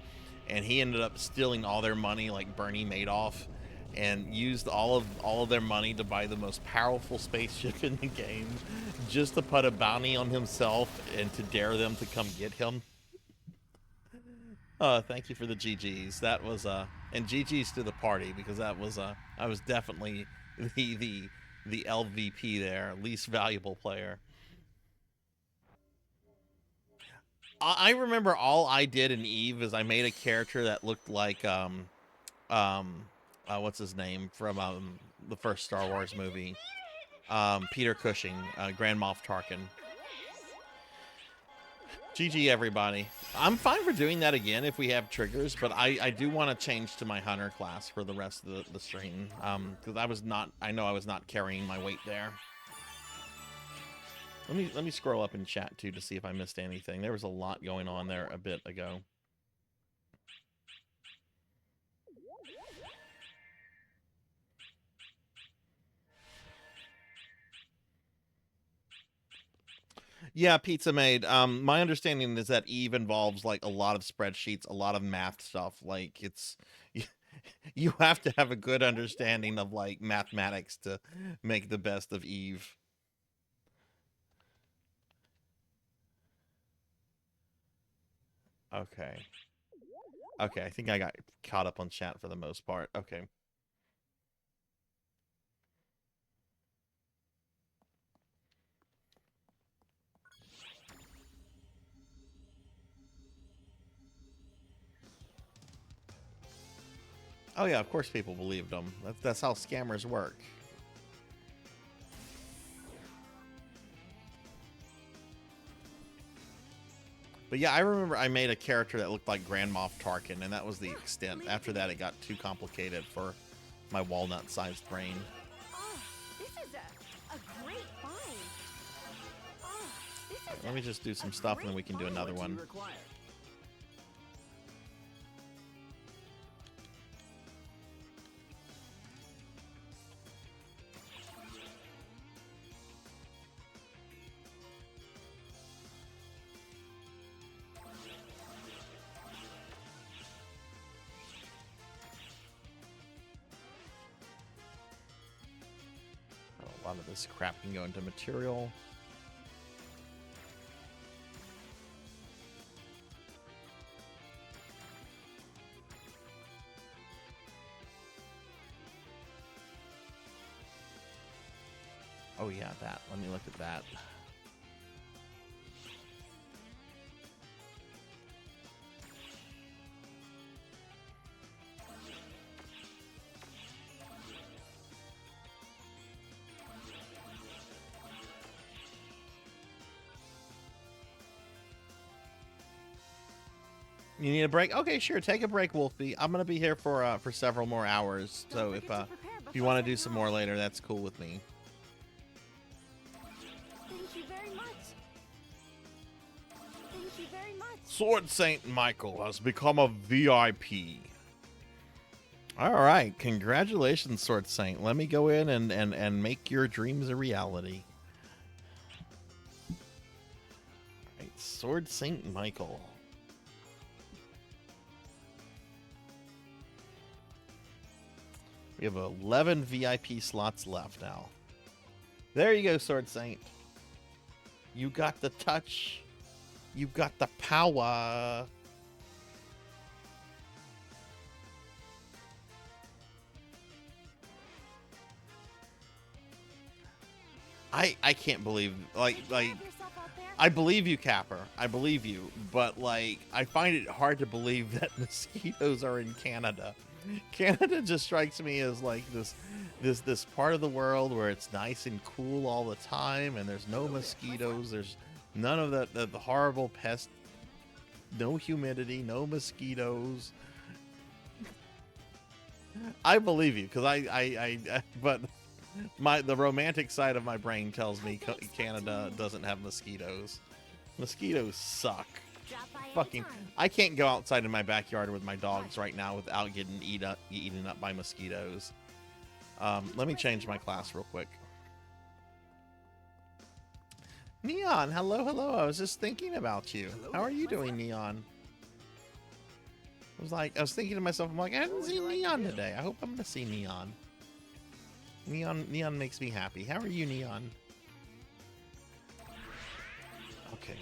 S1: and he ended up stealing all their money like Bernie Madoff, and used all of their money to buy the most powerful spaceship in the game, just to put a bounty on himself and to dare them to come get him. Thank you for the GGs. That was and GGs to the party, because that was I was definitely the LVP there, least valuable player. I remember all I did in Eve is I made a character that looked like what's his name from the first Star Wars movie, Peter Cushing, Grand Moff Tarkin. GG everybody. I'm fine for doing that again if we have triggers, but I do want to change to my hunter class for the rest of the stream, because I know I was not carrying my weight there. Let me scroll up in chat too to see if I missed anything. There was a lot going on there a bit ago. Yeah, Pizza Made. My understanding is that Eve involves like a lot of spreadsheets, a lot of math stuff. Like it's you have to have a good understanding of like mathematics to make the best of Eve. Okay. Okay, I think I got caught up on chat for the most part. Okay. Oh yeah, of course people believed them. That's how scammers work. But yeah, I remember I made a character that looked like Grand Moff Tarkin, and that was the extent. After that, it got too complicated for my walnut-sized brain.
S7: Oh, this is a great find. Oh, this is
S1: Let me just do some stuff, and then we can do another one. A lot of this crap can go into material. Oh yeah, that. Let me look at that. You need a break? Okay, sure. Take a break, Wolfie. I'm gonna be here for several more hours. So if you want to do some more later, that's cool with me.
S7: Thank you very much. Thank you very much.
S1: Sword Saint Michael has become a VIP. All right, congratulations, Sword Saint. Let me go in and make your dreams a reality. All right, Sword Saint Michael. We have 11 VIP slots left now. There you go, Sword Saint. You got the touch. You got the power. I can't believe like I believe you, Capper. I believe you, but like I find it hard to believe that mosquitoes are in Canada. Canada just strikes me as like this part of the world where it's nice and cool all the time, and there's no mosquitoes. There's none of the horrible pest. No humidity, no mosquitoes. I believe you, because but the romantic side of my brain tells me Canada doesn't have mosquitoes. Mosquitoes suck. Fucking, I can't go outside in my backyard with my dogs right now without getting eaten up by mosquitoes. Let me change my class real quick. Neon, hello. I was just thinking about you. How are you doing, Neon? I was thinking to myself, I'm like, I haven't seen Neon today. I hope I'm gonna see Neon. Neon makes me happy. How are you, Neon? Okay.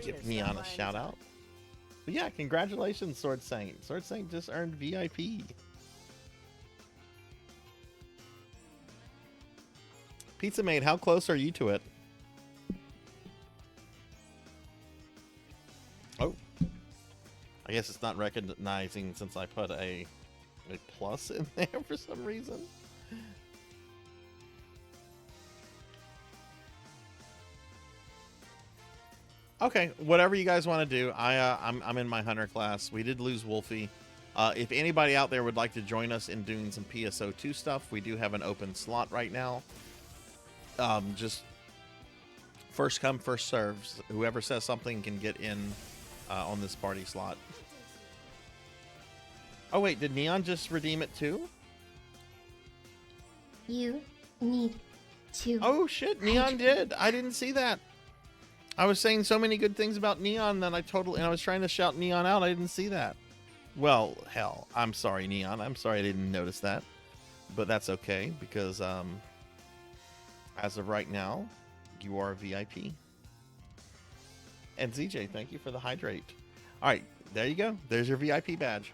S1: Give Neon a shout out. But yeah, congratulations, Sword Saint. Sword Saint just earned VIP. Pizza Maid, how close are you to it? Oh. I guess it's not recognizing since I put a plus in there for some reason. Okay, whatever you guys want to do. I'm in my hunter class. We did lose Wolfie. If anybody out there would like to join us in doing some PSO2 stuff, we do have an open slot right now. Just first come, first serves. Whoever says something can get in on this party slot. Oh wait, did Neon just redeem it too?
S4: You need to.
S1: Oh shit, Neon did. I didn't see that. I was saying so many good things about Neon that I was trying to shout Neon out. I didn't see that. Well, hell, I'm sorry, Neon. I'm sorry I didn't notice that. But that's okay, because as of right now, you are a VIP. And ZJ, thank you for the hydrate. All right, there you go. There's your VIP badge.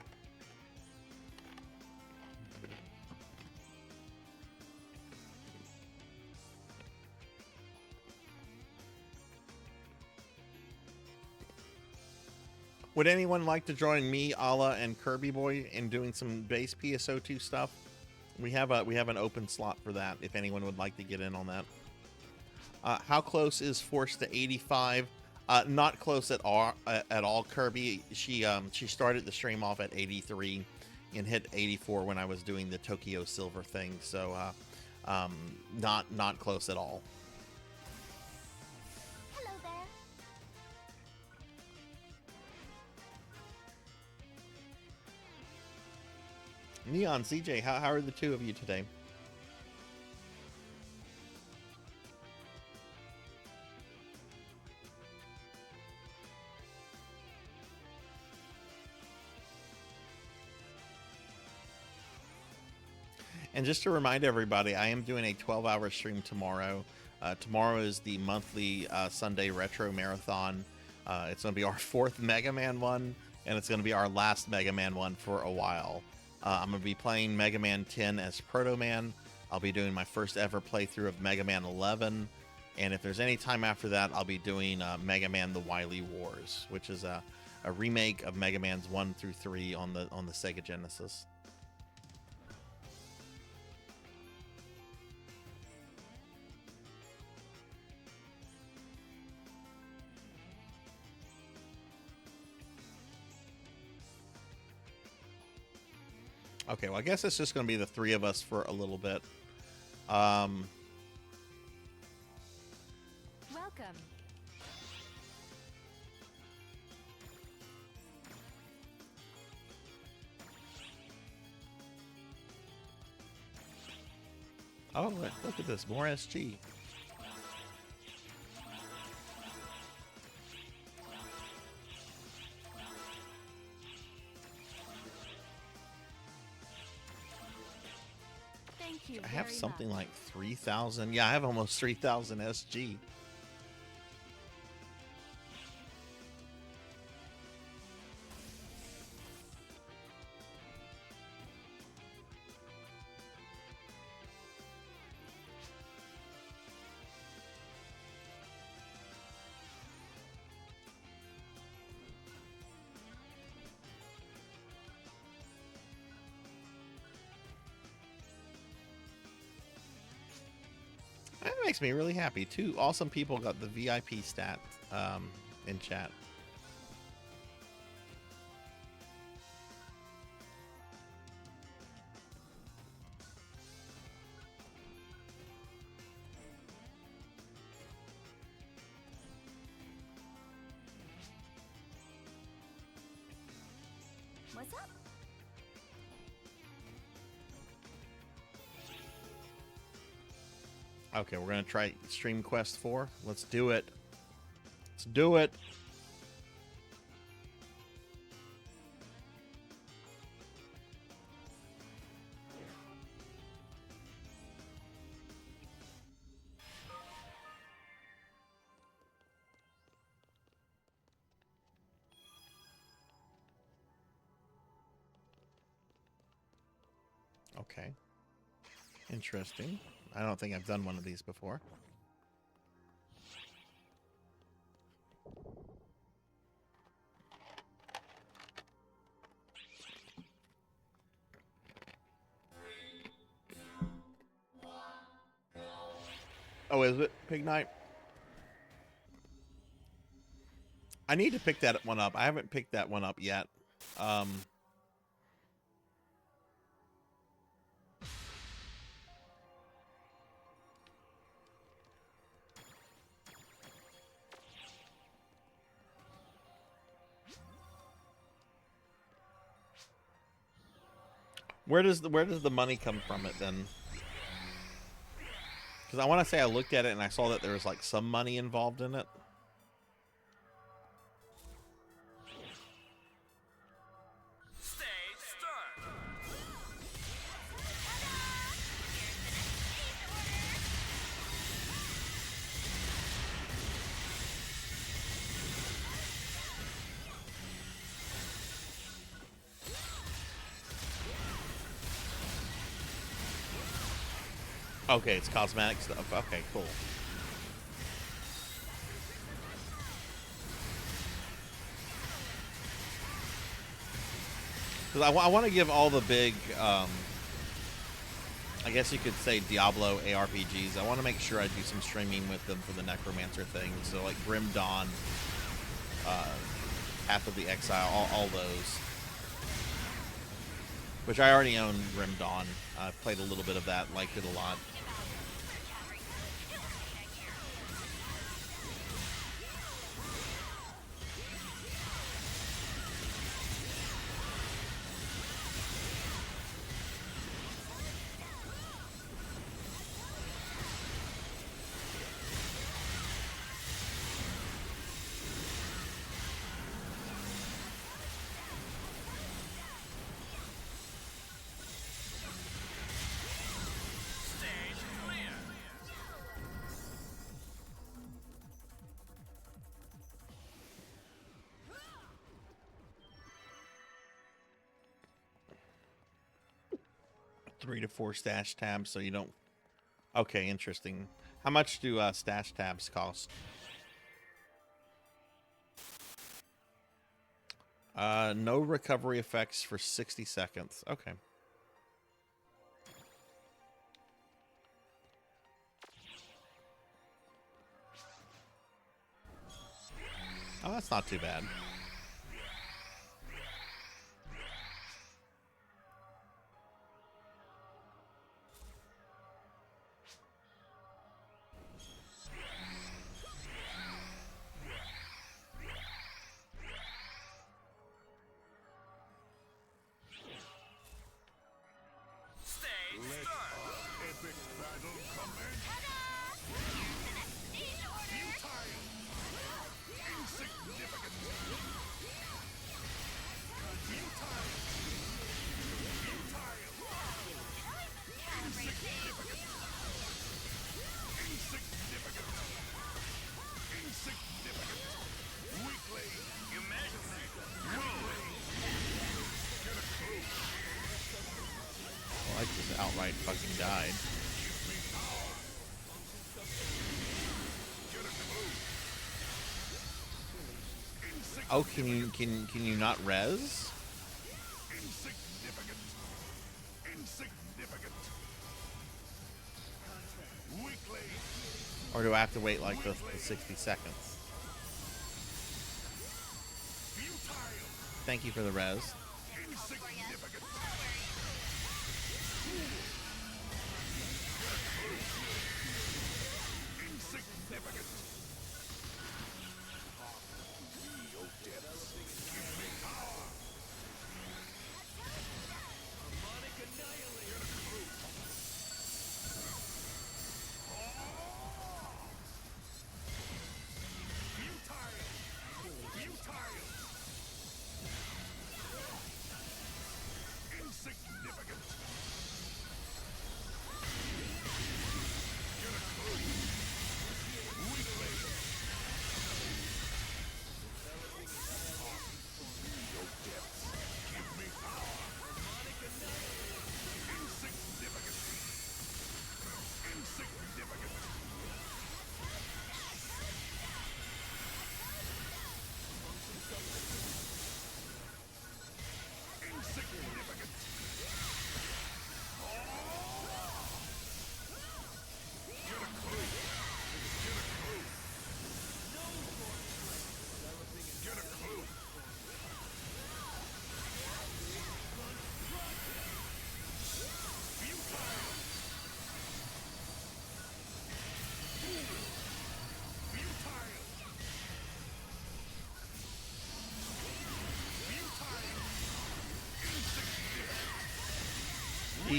S1: Would anyone like to join me, Ala, and Kirby Boy in doing some base PSO2 stuff? We have an open slot for that. If anyone would like to get in on that. How close is Force to 85? Not close at all. Kirby. She started the stream off at 83 and hit 84 when I was doing the Tokyo Silver thing. So not close at all.
S7: Hello there.
S1: Neon, CJ, how are the two of you today? And just to remind everybody, I am doing a 12-hour stream tomorrow. Tomorrow is the monthly Sunday Retro Marathon. It's going to be our 4th Mega Man one, and it's going to be our last Mega Man one for a while. I'm going to be playing Mega Man 10 as Proto Man. I'll be doing my first ever playthrough of Mega Man 11. And if there's any time after that, I'll be doing Mega Man The Wily Wars, which is a remake of Mega Man's 1 through 3 on the Sega Genesis. Okay, well, I guess it's just going to be the 3 of us for a little bit.
S7: Welcome.
S1: Oh, look at this. More SG.
S7: Thank you.
S1: I have
S7: very
S1: something
S7: much.
S1: like 3,000. Yeah, I have almost 3,000 SG. That makes me really happy. 2 awesome people got the VIP stat in chat.
S7: What's up?
S1: Okay, we're going to try Stream Quest 4. Let's do it. Let's do it. Okay. Interesting. I don't think I've done one of these before. Oh, is it Pig Night? I need to pick that one up. I haven't picked that one up yet. Where does the money come from it then? Because I want to say I looked at it and I saw that there was like some money involved in it.
S5: Stage start.
S1: Okay, it's cosmetic stuff. Okay, cool. Because I want to give all the big, I guess you could say Diablo ARPGs. I want to make sure I do some streaming with them for the Necromancer thing. So like Grim Dawn, Path of the Exile, all those. Which I already own Grim Dawn. I played a little bit of that, liked it a lot.
S5: Stage clear.
S1: 3 to 4 stash tabs, so you don't. Okay, interesting. How much do stash tabs cost? No recovery effects for 60 seconds. Okay. Oh, that's not too bad.
S5: Stage start. Emergency.
S1: Well, I just outright fucking died. Oh, can you not res? Or do I have to wait like the 60 seconds? Thank you for the res.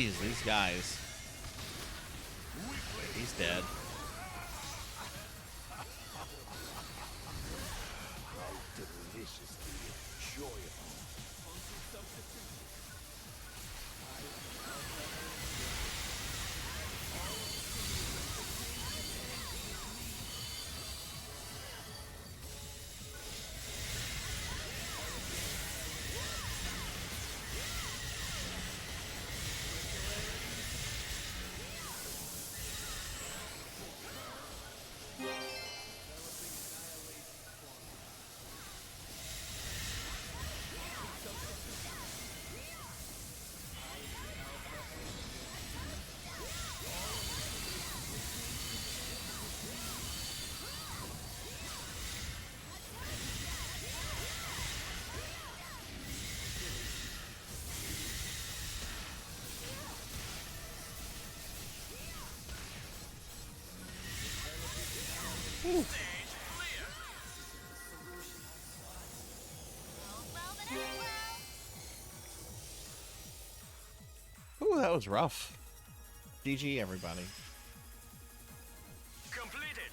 S1: Jeez, these guys. He's dead.
S5: Stage clear.
S1: Ooh, that was rough. GG, everybody.
S5: Completed.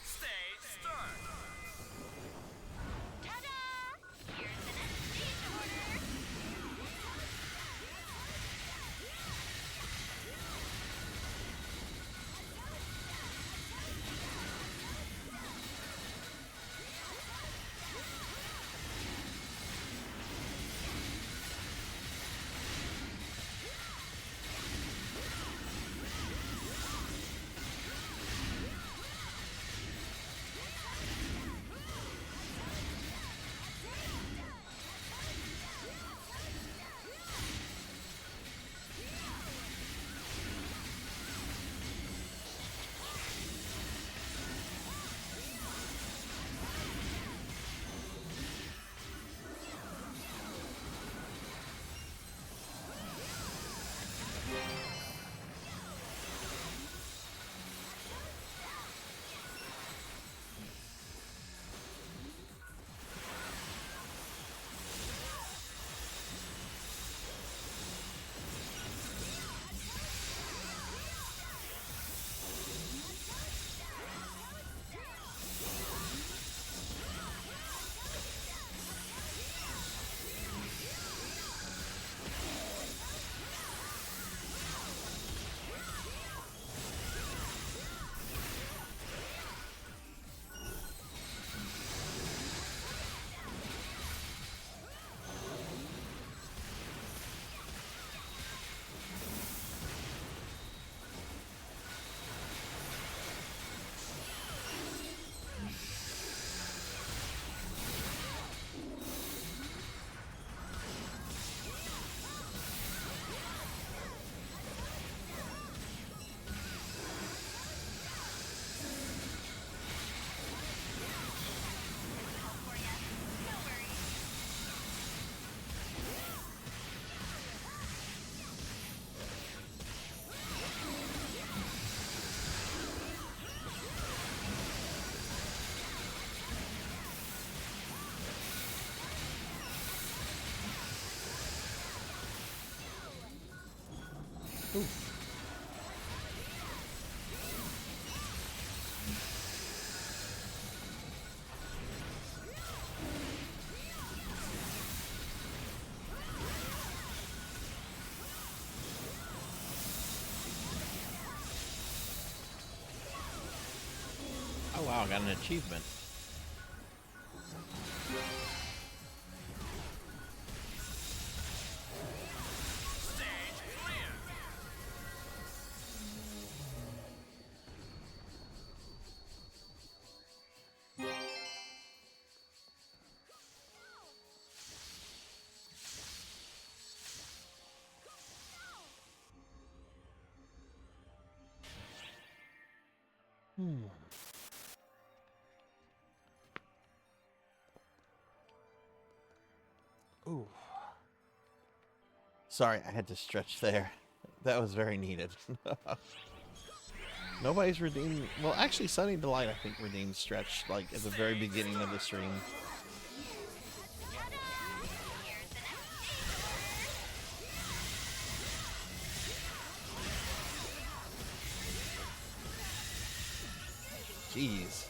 S5: Stage start.
S2: Ta-da! Here's the next stage order.
S1: Oh wow, got an achievement.
S5: Stage clear.
S1: Hmm. Ooh. Sorry, I had to stretch there. That was very needed. Nobody's redeemed. Well, actually, Sunny Delight, I think, redeemed Stretch, like, at the very beginning of the stream. Jeez.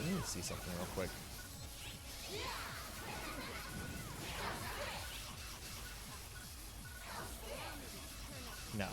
S1: Let me see something real quick. No.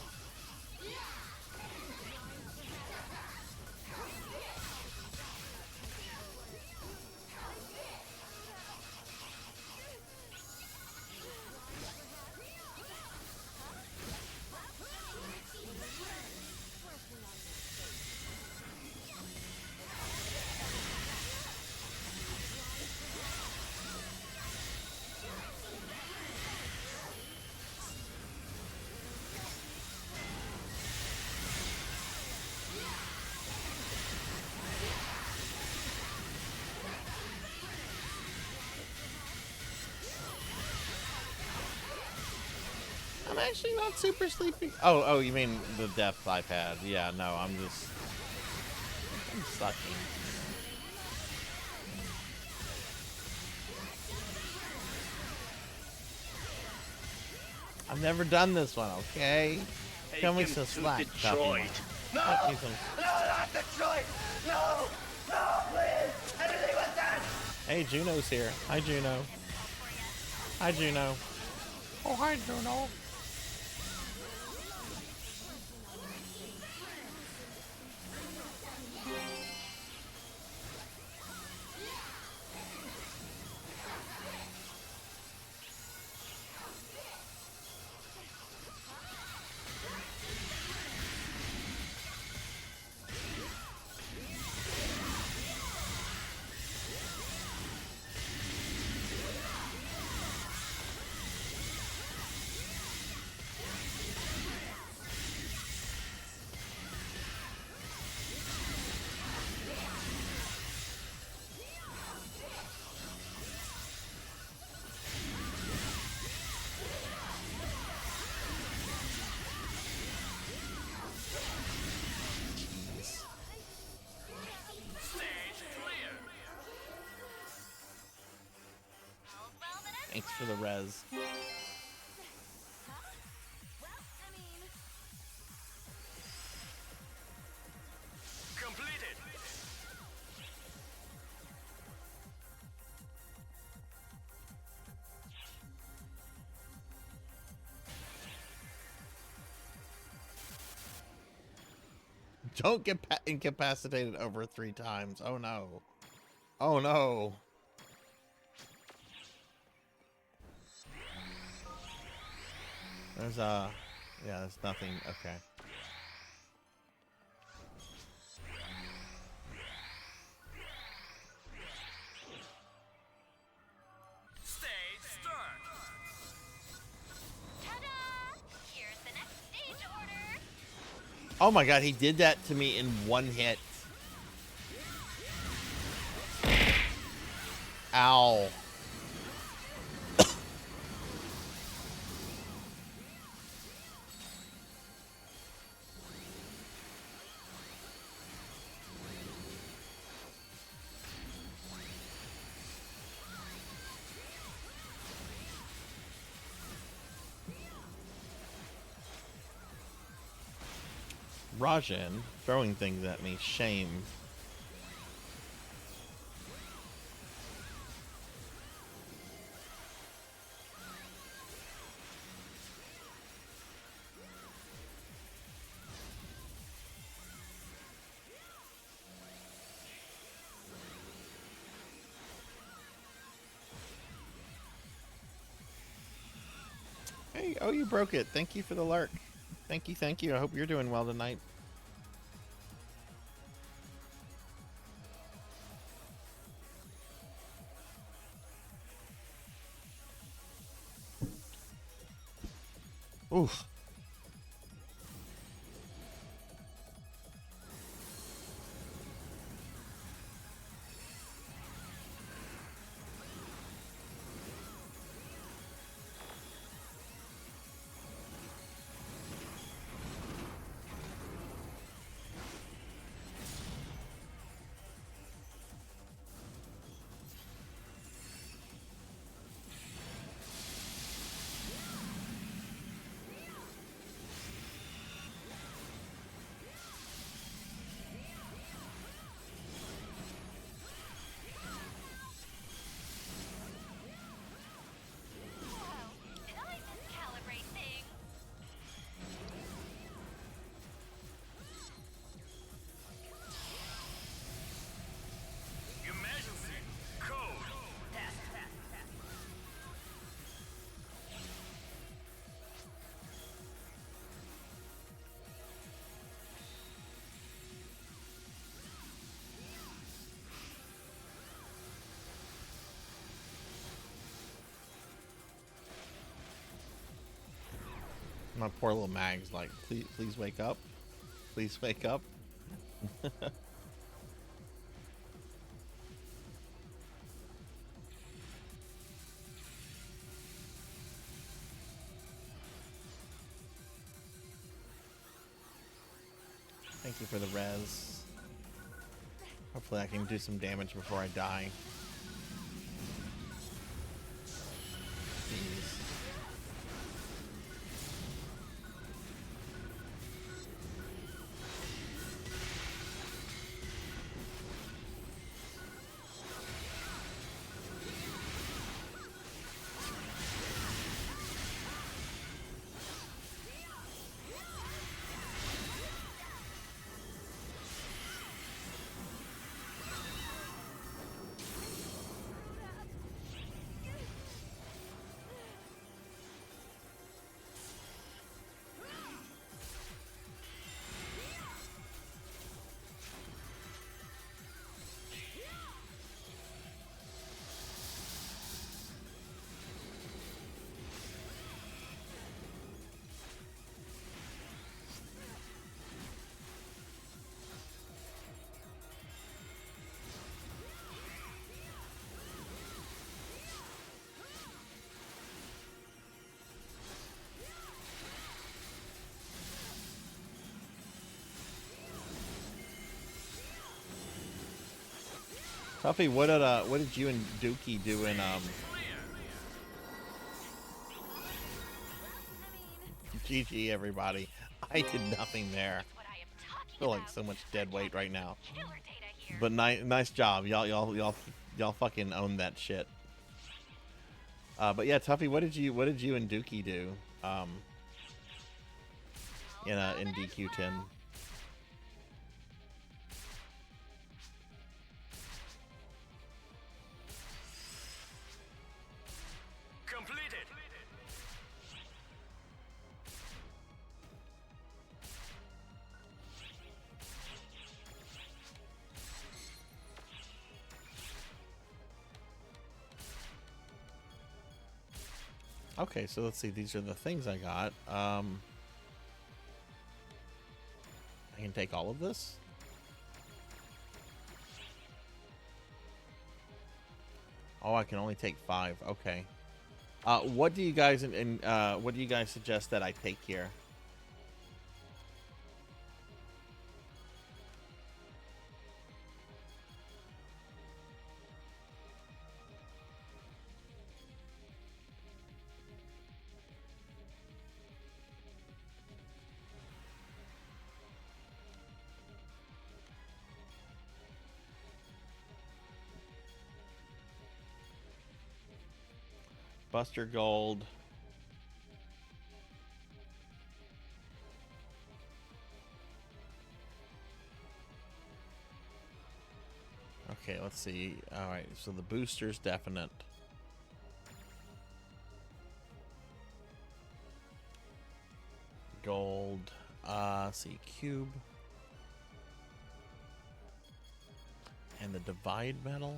S1: I'm actually not super sleepy. Oh, you mean the death I've had? Yeah, no, I'm sucking. I've never done this one, okay? Tell me some slack.
S5: Detroit.
S1: No!
S5: No, not Detroit! No! No, please! Anything but that!
S1: Hey, Juno's here. Hi, Juno. Hi, Juno. Oh, hi, Juno.
S5: Stage clear.
S1: Thanks for the res.
S7: Well, I mean,
S5: Completed.
S1: Don't get incapacitated over 3 times. Oh no. Oh no. There's yeah, there's nothing. Okay.
S5: Stage start.
S2: Ta-da! Here's the next stage order.
S1: Oh my god, he did that to me in 1 hit. Ow. Rajan throwing things at me. Shame. Oh, you broke it. Thank you for the lurk. Thank you, thank you. I hope you're doing well tonight. Oof.
S2: Did I miscalibrate things?
S8: Emergency code.
S1: My poor little Mag's like, please wake up. Please wake up. Thank you for the res. Hopefully I can do some damage before I die. Jeez. Tuffy, what did you and Dookie do in GG everybody. I did nothing there.
S2: What I am talking
S1: I feel like
S2: about.
S1: so much dead weight right now.
S2: Killer data here.
S1: But nice job. Y'all fucking own that shit. But yeah, Tuffy, what did you and Dookie do? In DQ10.
S8: Completed.
S1: Okay, so let's see. These are the things I got. I can take all of this. Oh, I can only take 5. Okay. What do you guys what do you guys suggest that I take here? Buster Gold. Okay, let's see. All right, so the booster's definite. see, cube. And the divide metal.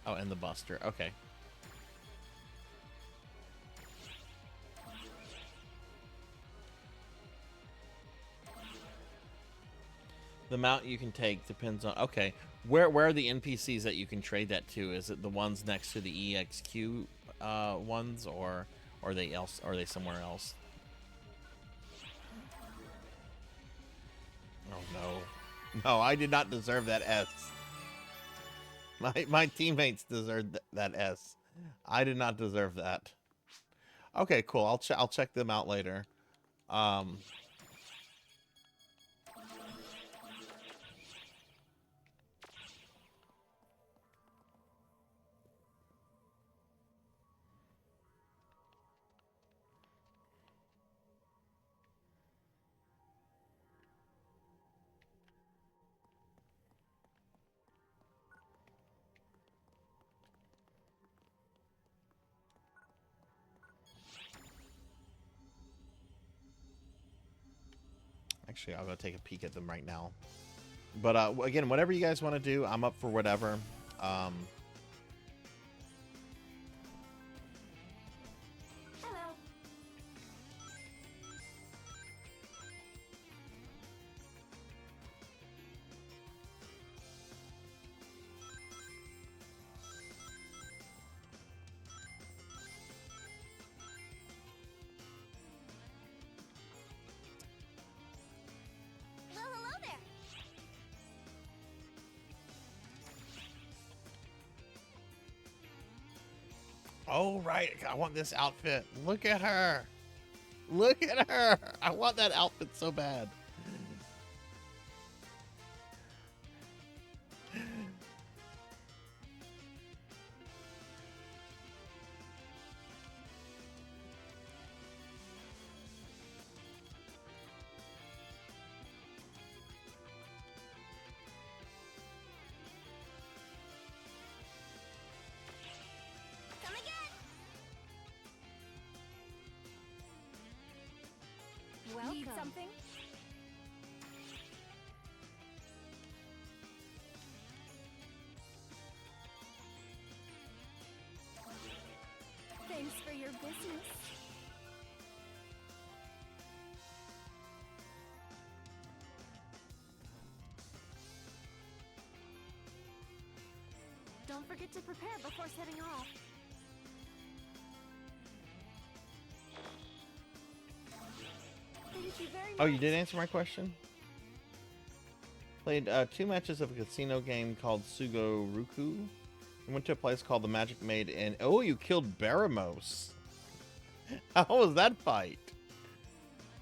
S1: Oh, and the buster. Okay. The amount you can take depends on. Okay, where are the NPCs that you can trade that to? Is it the ones next to the EXQ ones, or are they somewhere else? Oh no, no! I did not deserve that S. My teammates deserved that S. I did not deserve that. Okay, cool. I'll check them out later. Actually, I'll go take a peek at them right now. But again, whatever you guys want to do, I'm up for whatever.
S2: Hello. Well, hello there.
S1: Oh, right. I want this outfit. Look at her. Look at her. I want that outfit so bad.
S2: Come again.
S7: Welcome.
S2: Need something?
S7: Thanks for your business.
S2: Don't forget to prepare before setting off.
S7: Thank you very much.
S1: Oh, you did answer my question? Played 2 matches of a casino game called Sugoruku. And went to a place called the Magic Maid and oh, you killed Baramos. How was that fight?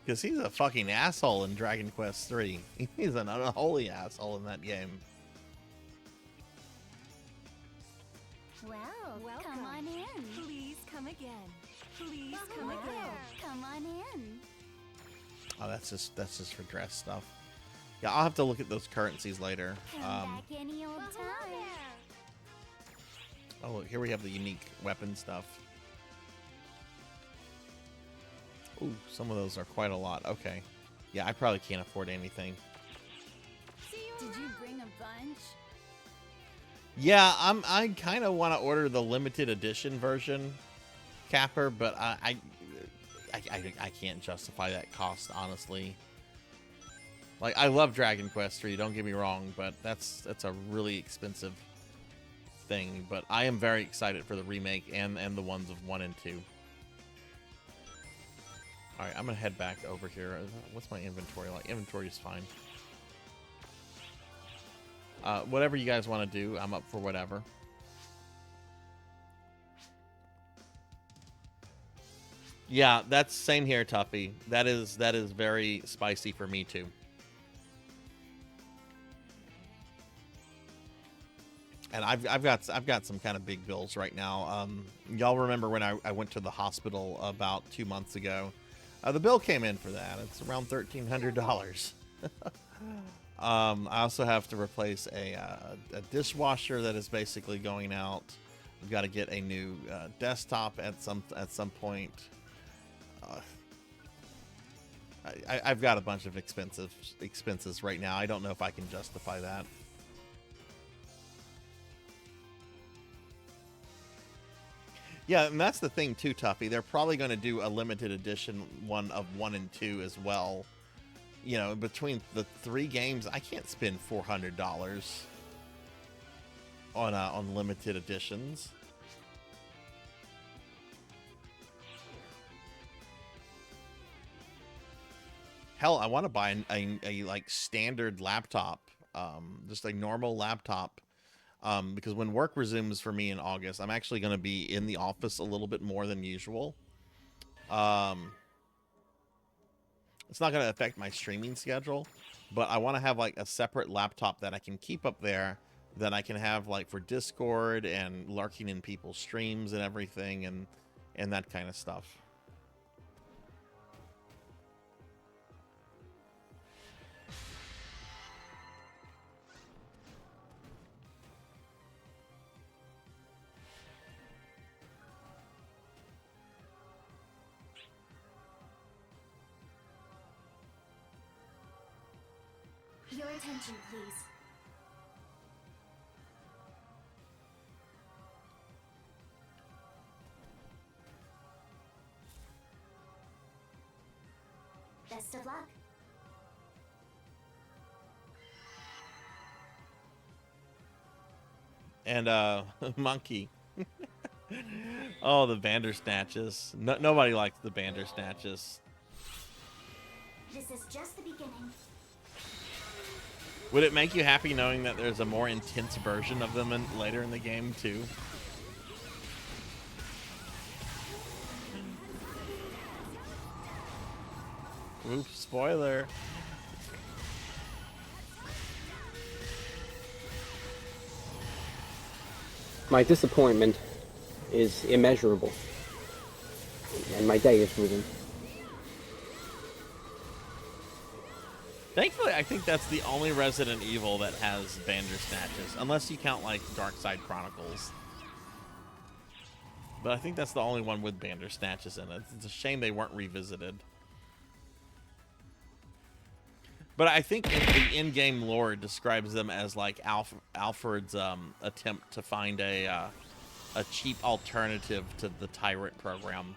S1: Because he's a fucking asshole in Dragon Quest 3. He's an unholy asshole in that game.
S2: Well,
S7: Welcome.
S2: come on in.
S7: Please come again. Please
S2: Well,
S7: come
S2: hello
S7: again.
S2: there. Come on in.
S1: Oh, that's just for dress stuff. Yeah, I'll have to look at those currencies later.
S2: Come back any old
S7: Well, hello
S2: time.
S7: there.
S1: Oh, look, here we have the unique weapon stuff. Ooh, some of those are quite a lot. Okay. Yeah, I probably can't afford anything.
S2: See you
S7: Did you
S2: around.
S7: bring a bunch?
S1: Yeah, I kind of want to order the limited edition version, Capper, but I can't justify that cost, honestly. Like, I love Dragon Quest 3, don't get me wrong, but that's a really expensive thing. But I am very excited for the remake and the ones of 1 and 2. All right, I'm gonna head back over here. What's my inventory like? Inventory is fine. Whatever you guys want to do, I'm up for whatever. Yeah, that's same here, Tuffy. That is very spicy for me too. And I've got some kind of big bills right now. Y'all remember when I went to the hospital about 2 months ago? The bill came in for that. It's around $1,300. I also have to replace a dishwasher that is basically going out. We've got to get a new desktop at some point. I've got a bunch of expenses right now. I don't know if I can justify that. Yeah, and that's the thing too, Tuffy. They're probably going to do a limited edition one of 1 and 2 as well. You know, between the 3 games, I can't spend $400 on limited editions. Hell, I want to buy a like standard laptop, just a normal laptop. Because when work resumes for me in August, I'm actually going to be in the office a little bit more than usual. It's not going to affect my streaming schedule, but I want to have like a separate laptop that I can keep up there, that I can have like for Discord and lurking in people's streams and everything, and that kind of stuff.
S4: Your attention, please. Best of luck.
S1: And Monkey. Oh, the Bandersnatches. Nobody likes the Bandersnatches.
S4: This is just the beginning.
S1: Would it make you happy knowing that there's a more intense version of them later in the game too? Oops, spoiler.
S9: My disappointment is immeasurable, and my day is ruined.
S1: Thankfully, I think that's the only Resident Evil that has Bandersnatches, unless you count like Dark Side Chronicles. But I think that's the only one with Bandersnatches in it. It's a shame they weren't revisited. But I think the in-game lore describes them as like Alfred's attempt to find a cheap alternative to the Tyrant program.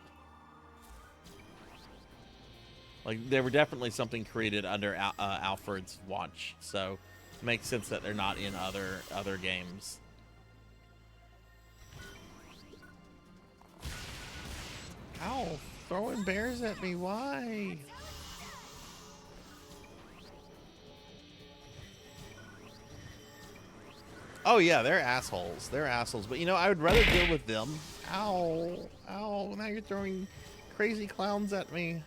S1: Like, they were definitely something created under Alfred's watch, so it makes sense that they're not in other games. Ow, throwing bears at me, why? Oh yeah, they're assholes. They're assholes, but you know, I would rather deal with them. Ow, ow, now you're throwing crazy clowns at me.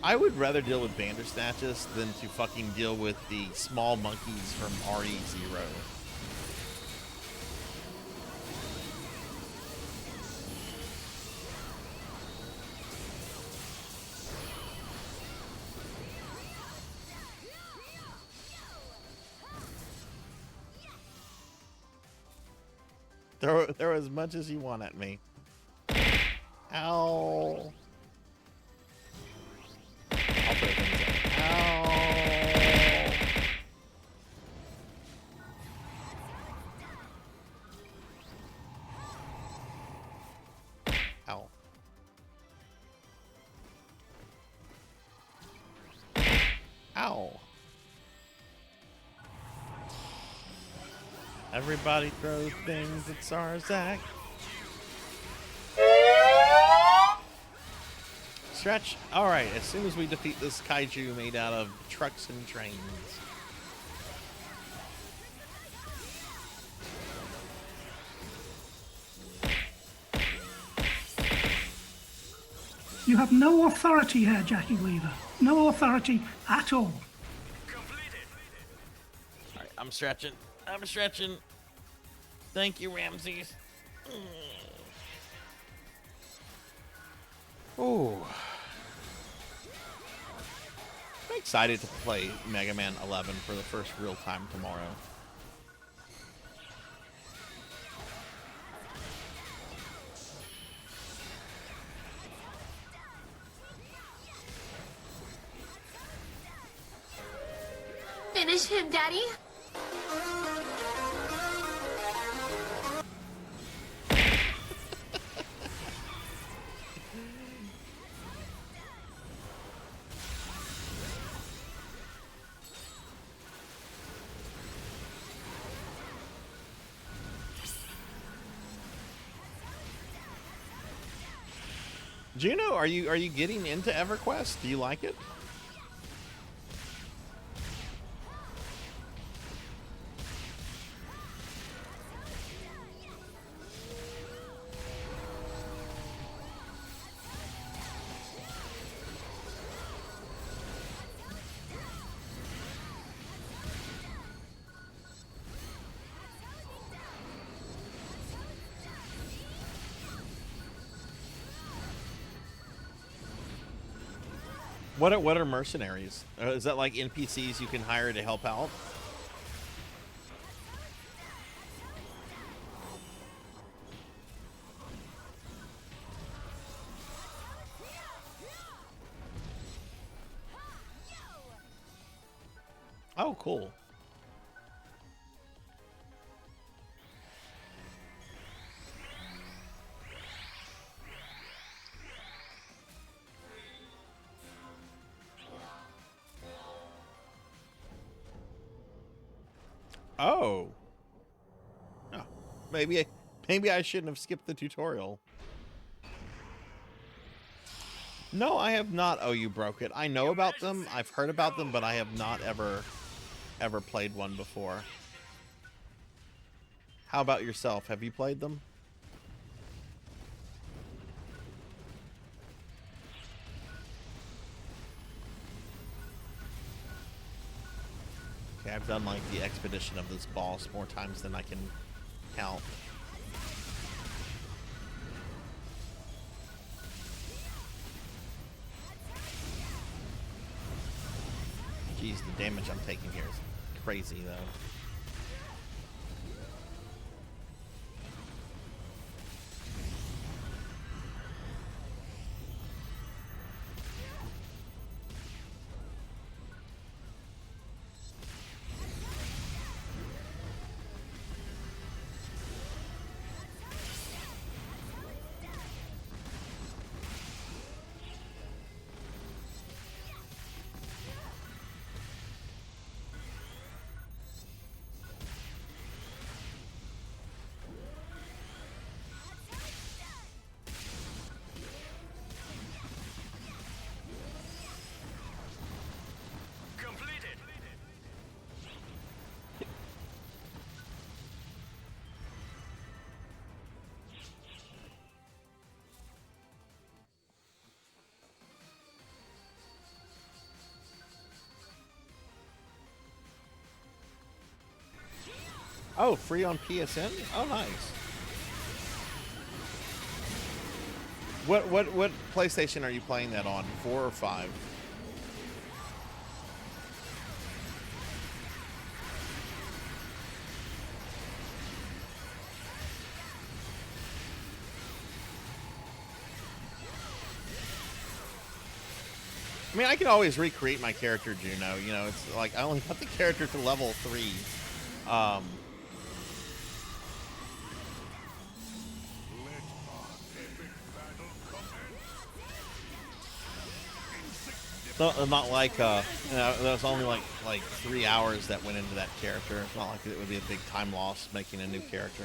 S1: I would rather deal with Bandersnatches than to fucking deal with the small monkeys from RE0. Throw as much as you want at me. Ow. I'll throw things at. Ow. Ow. Ow. Everybody throw things at Sarzac. Stretch. Alright, as soon as we defeat this kaiju made out of trucks and trains.
S6: You have no authority here, Jackie Weaver. No authority at all.
S1: Alright, I'm stretching. I'm stretching. Thank you, Ramses. Ooh. I'm excited to play Mega Man 11 for the first real time tomorrow.
S2: Finish him, Daddy.
S1: Juno, are you getting into EverQuest? Do you like it? What are mercenaries? Is that like NPCs you can hire to help out? Oh, cool. Oh. Oh. Maybe I shouldn't have skipped the tutorial. No, I have not. Oh, you broke it. I know about them. I've heard about them, but I have not ever played one before. How about yourself? Have you played them? Okay, I've done like the expedition of this boss more times than I can count. Jeez, the damage I'm taking here is crazy though.
S8: Completed.
S1: Oh, free on PSN? Oh, nice. What PlayStation are you playing that on? 4 or 5? I mean, I can always recreate my character, Juno. You know, it's like I only got the character to level 3. Not like there's only like 3 hours that went into that character. It's not like it would be a big time loss making a new character.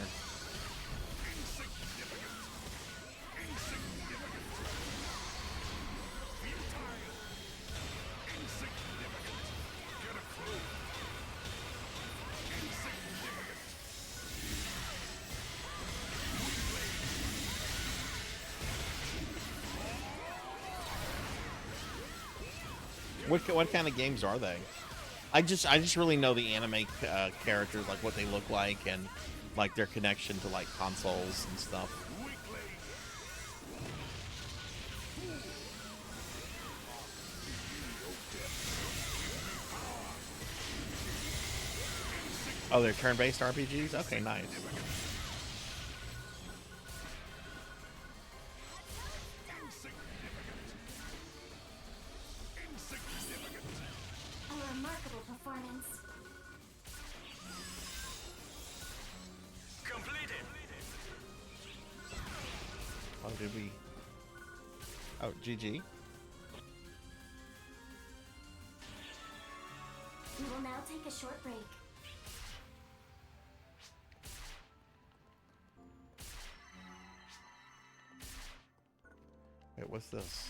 S1: What kind of games are they? I just really know the anime characters, like what they look like and like their connection to like consoles and stuff. Oh, they're turn-based RPGs? Okay, nice.
S4: A remarkable performance.
S8: Completed.
S1: Oh, did we? Oh, GG.
S4: We will now take a short break.
S1: Wait, what's this?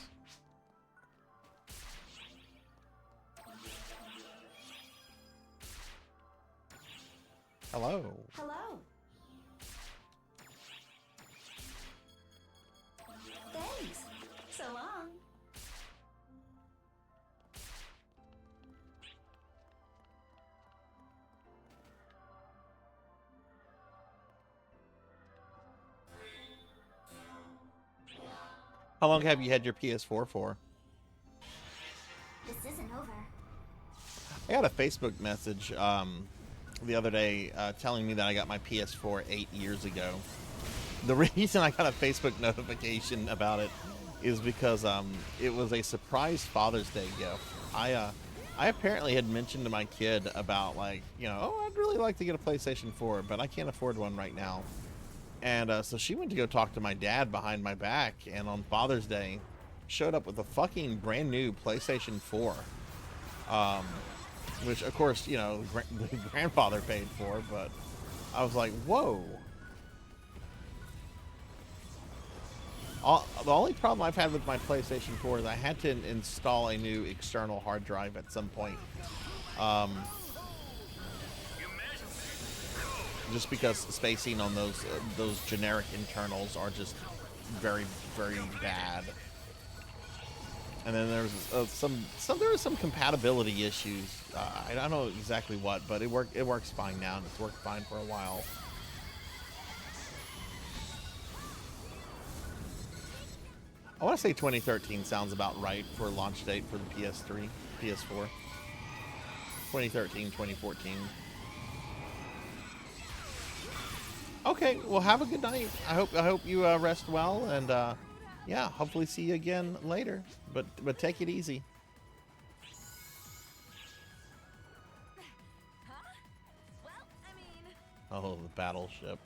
S1: Hello.
S4: Hello. Thanks. So long.
S1: How long have you had your PS4 for?
S4: This isn't over.
S1: I got a Facebook message the other day telling me that I got my PS4 8 years ago. The reason I got a Facebook notification about it is because it was a surprise Father's Day gift. I apparently had mentioned to my kid about, like, you know, oh, I'd really like to get a PlayStation 4, but I can't afford one right now. And so she went to go talk to my dad behind my back, and on Father's Day showed up with a fucking brand new PlayStation 4. Which, of course, you know, the grandfather paid for, but I was like, whoa. The only problem I've had with my PlayStation 4 is I had to install a new external hard drive at some point. Just because spacing on those generic internals are just very, very bad. And then there were some compatibility issues. I don't know exactly what, but it works fine now, and it's worked fine for a while. I want to say 2013 sounds about right for a launch date for the PS3, PS4. 2013, 2014. Okay, well, have a good night. I hope you rest well, and yeah, hopefully see you again later. But take it easy.
S7: Huh? Well, I mean...
S1: Oh, the battleship.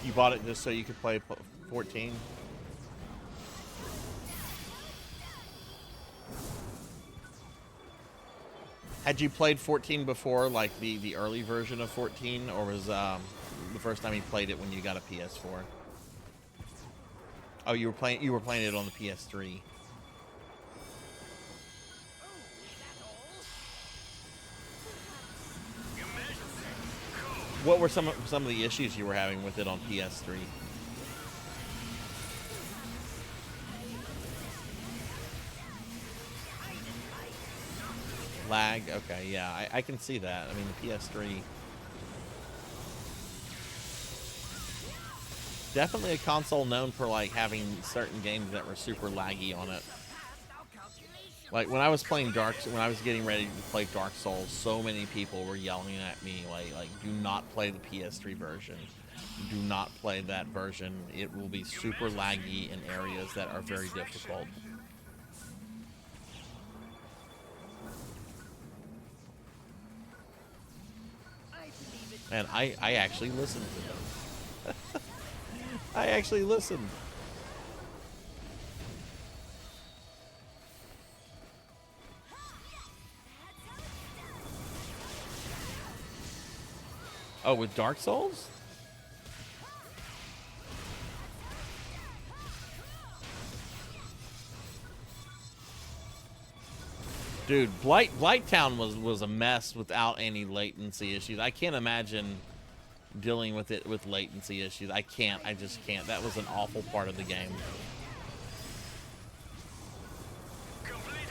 S1: You bought it just so you could play 14? Had you played 14 before, like the early version of 14, or was the first time you played it when you got a PS4? Oh, you were playing it on the PS3. What were some of the issues you were having with it on PS3? Lag? Okay, yeah, I can see that. I mean, the PS3... Definitely a console known for, like, having certain games that were super laggy on it. Like, when I was getting ready to play Dark Souls, so many people were yelling at me, like, do not play the PS3 version. Do not play that version. It will be super laggy in areas that are very difficult. And I actually listened to them. I actually listened. Oh, with Dark Souls? Dude, Blighttown was a mess without any latency issues. I can't imagine dealing with it with latency issues. I can't. I just can't. That was an awful part of the game.
S8: Completed.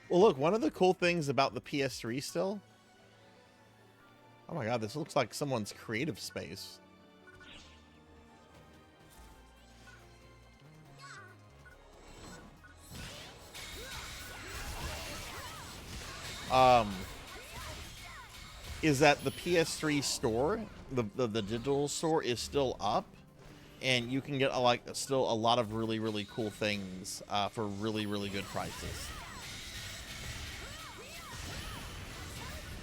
S1: Well, look, one of the cool things about the PS3 still. Oh my god, this looks like someone's creative space. Is that the PS3 store, the digital store is still up, and you can get still a lot of really cool things for really good prices.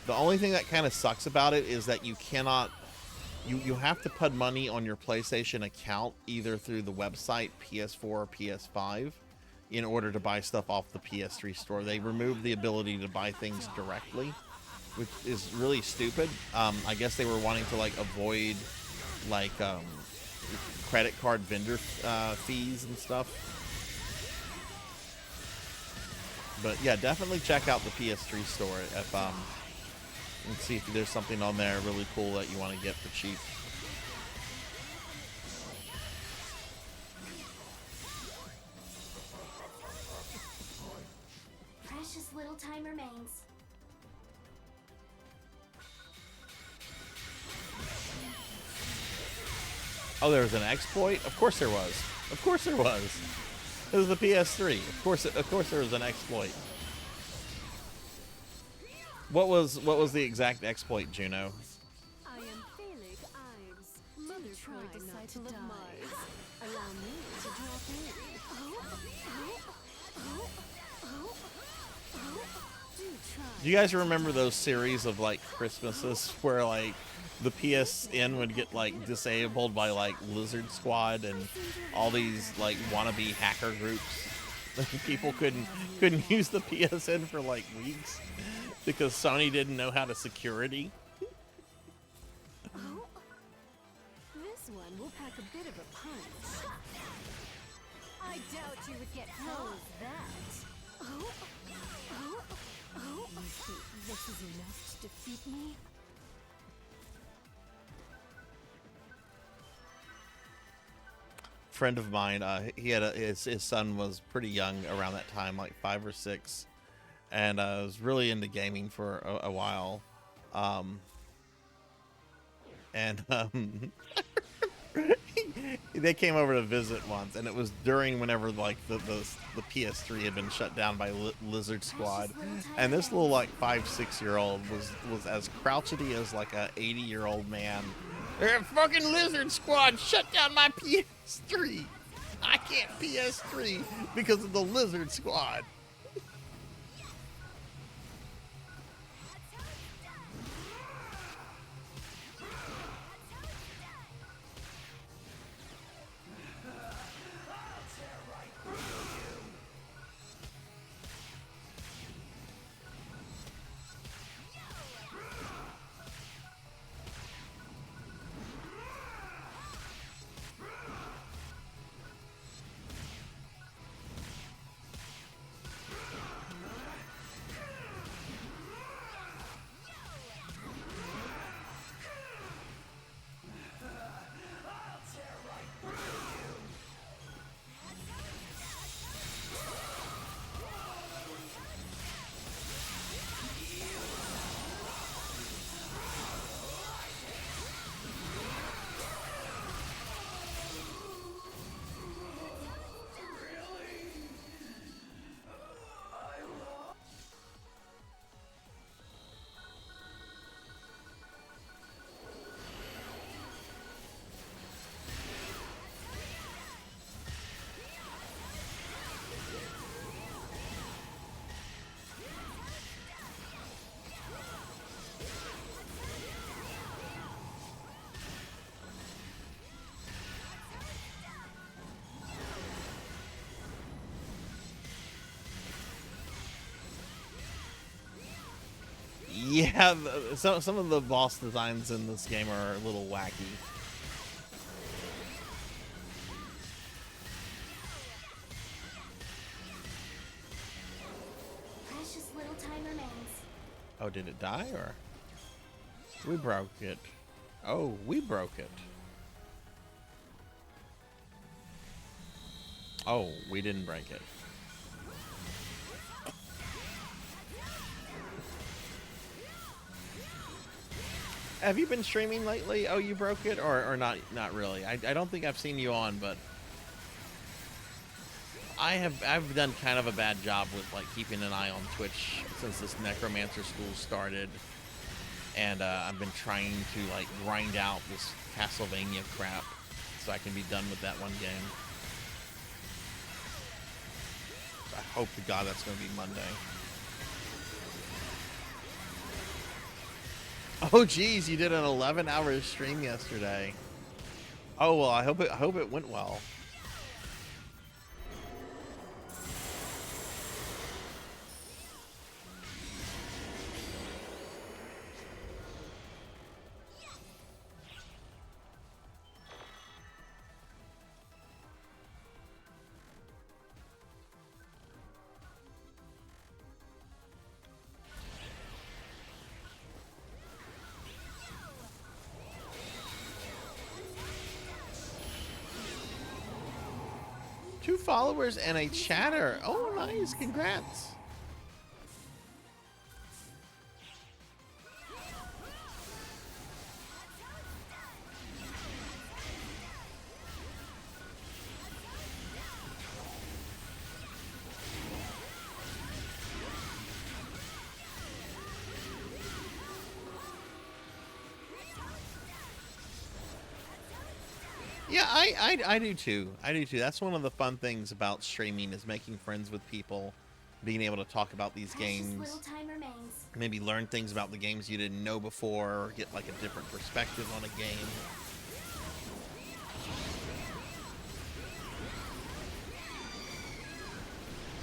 S1: The only thing that kind of sucks about it is that you cannot, you have to put money on your PlayStation account either through the website PS4 or PS5 in order to buy stuff off the PS3 store. They removed the ability to buy things directly, which is really stupid. I guess they were wanting to like avoid like credit card vendor fees and stuff. But yeah, definitely check out the PS3 store if and see if there's something on there really cool that you want to get for cheap.
S4: Precious little time remains.
S1: Oh, there was an exploit? Of course there was. Of course there was. It was the PS3. Of course there was an exploit. What was the exact exploit, Juno?
S7: I am Phalig Ives, mother tried disciple of Mars. Allow me to drop in. Do try.
S1: Do you guys remember those series of like Christmases where like the PSN would get like disabled by like Lizard Squad and all these like wannabe hacker groups? People couldn't use the PSN for like weeks because Sony didn't know how to security.
S7: Oh, this one will pack a bit of a punch. I doubt you would get home with that. You think this is enough to defeat me?
S1: Friend of mine, he had his son was pretty young around that time, like 5 or 6, and was really into gaming for a while. They came over to visit once, and it was during whenever like the PS3 had been shut down by Lizard Squad, and this little like 5-6-year-old was as crouchety as like a 80-year-old man. They're fucking Lizard Squad shut down my PS3. I can't PS3 because of the Lizard Squad. Yeah, some of the boss designs in this game are a little wacky.
S4: Precious little time remains.
S1: Oh, did it die or? We broke it. Oh, we broke it. Oh, we didn't break it. Have you been streaming lately? Oh, you broke it, or not? Not really. I don't think I've seen you on, but I've done kind of a bad job with like keeping an eye on Twitch since this Necromancer school started, and I've been trying to like grind out this Castlevania crap so I can be done with that one game. So I hope to God that's going to be Monday. Oh geez, you did an 11-hour stream yesterday. Oh well, I hope it went well. Two followers and a chatter. Oh, nice. Congrats. Yeah, I do too. I do too. That's one of the fun things about streaming is making friends with people, being able to talk about these games,
S4: Little time remains.
S1: maybe learn things about the games you didn't know before, or get like a different perspective on a game.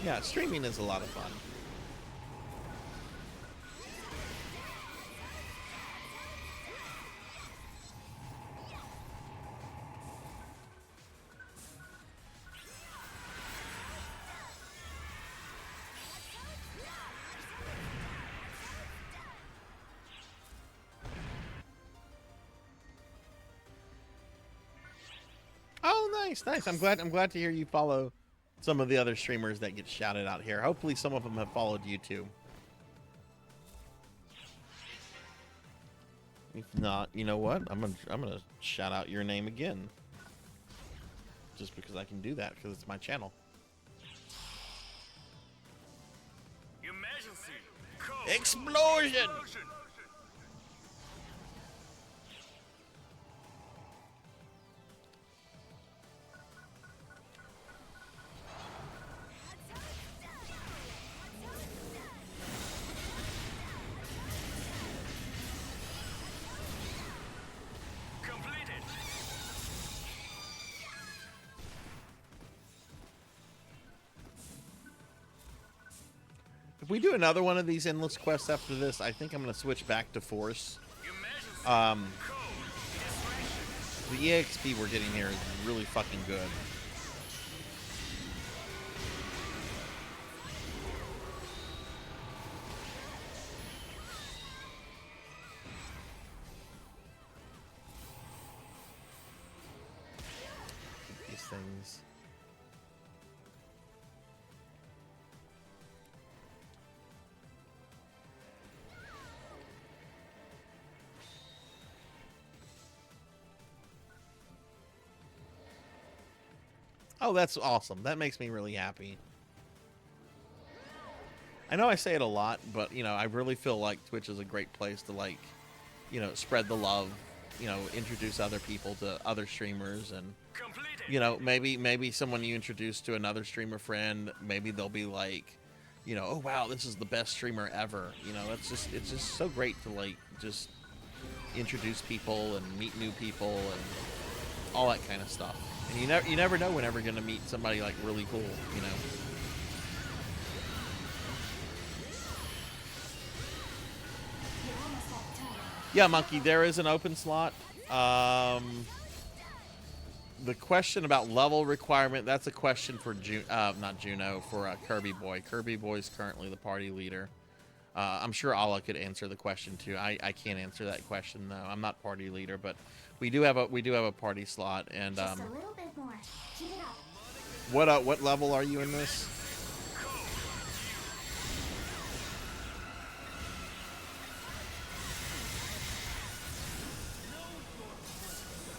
S1: Yeah, streaming is a lot of fun. Oh, nice, nice. I'm glad to hear you follow some of the other streamers that get shouted out here. Hopefully some of them have followed you too. If not, you know what? I'm gonna shout out your name again. Just because I can do that, because it's my channel.
S8: Emergency. Code.
S1: Explosion!
S8: Completed.
S1: If we do another one of these endless quests after this, I think I'm gonna switch back to Force.
S8: Emergency.
S1: The EXP we're getting here is really fucking good. These things. Oh, that's awesome. That makes me really happy. I know I say it a lot, but, you know, I really feel like Twitch is a great place to, like, you know, spread the love, you know, introduce other people to other streamers, and, you know, maybe someone you introduce to another streamer friend, maybe they'll be like, you know, oh, wow, this is the best streamer ever. You know, it's just so great to, like, just introduce people and meet new people and all that kind of stuff. And you never know whenever you're gonna meet somebody like really cool, you know.
S4: Your
S1: Yeah, Monkey, there is an open slot. The question about level requirement, that's a question for not Juno, for Kirby Boy. Kirby Boy's currently the party leader. I'm sure Allah could answer the question too. I can't answer that question though. I'm not party leader, but we do have a party slot. And
S4: Just a little bit more. Keep it up.
S1: what level are you in this?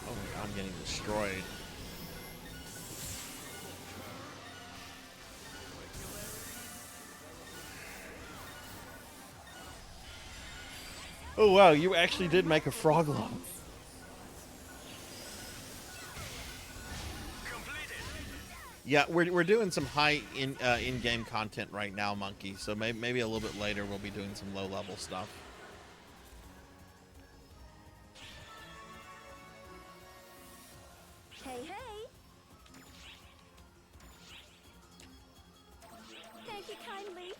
S1: Oh my God, I'm getting destroyed. Oh wow, you actually did make a frog level. Yeah, we're doing some high in-game content right now, Monkey. So maybe a little bit later we'll be doing some low-level stuff.
S7: Hey, hey! Thank you kindly.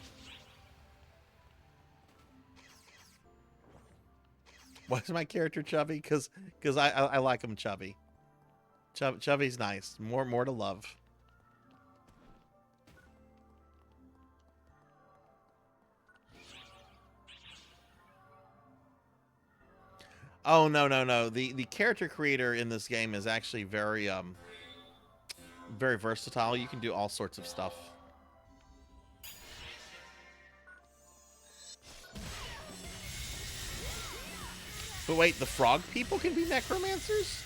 S1: Why is my character chubby? Because I like him chubby. Chubby's nice. More to love. Oh no. The character creator in this game is actually very very versatile. You can do all sorts of stuff. But wait, the frog people can be necromancers?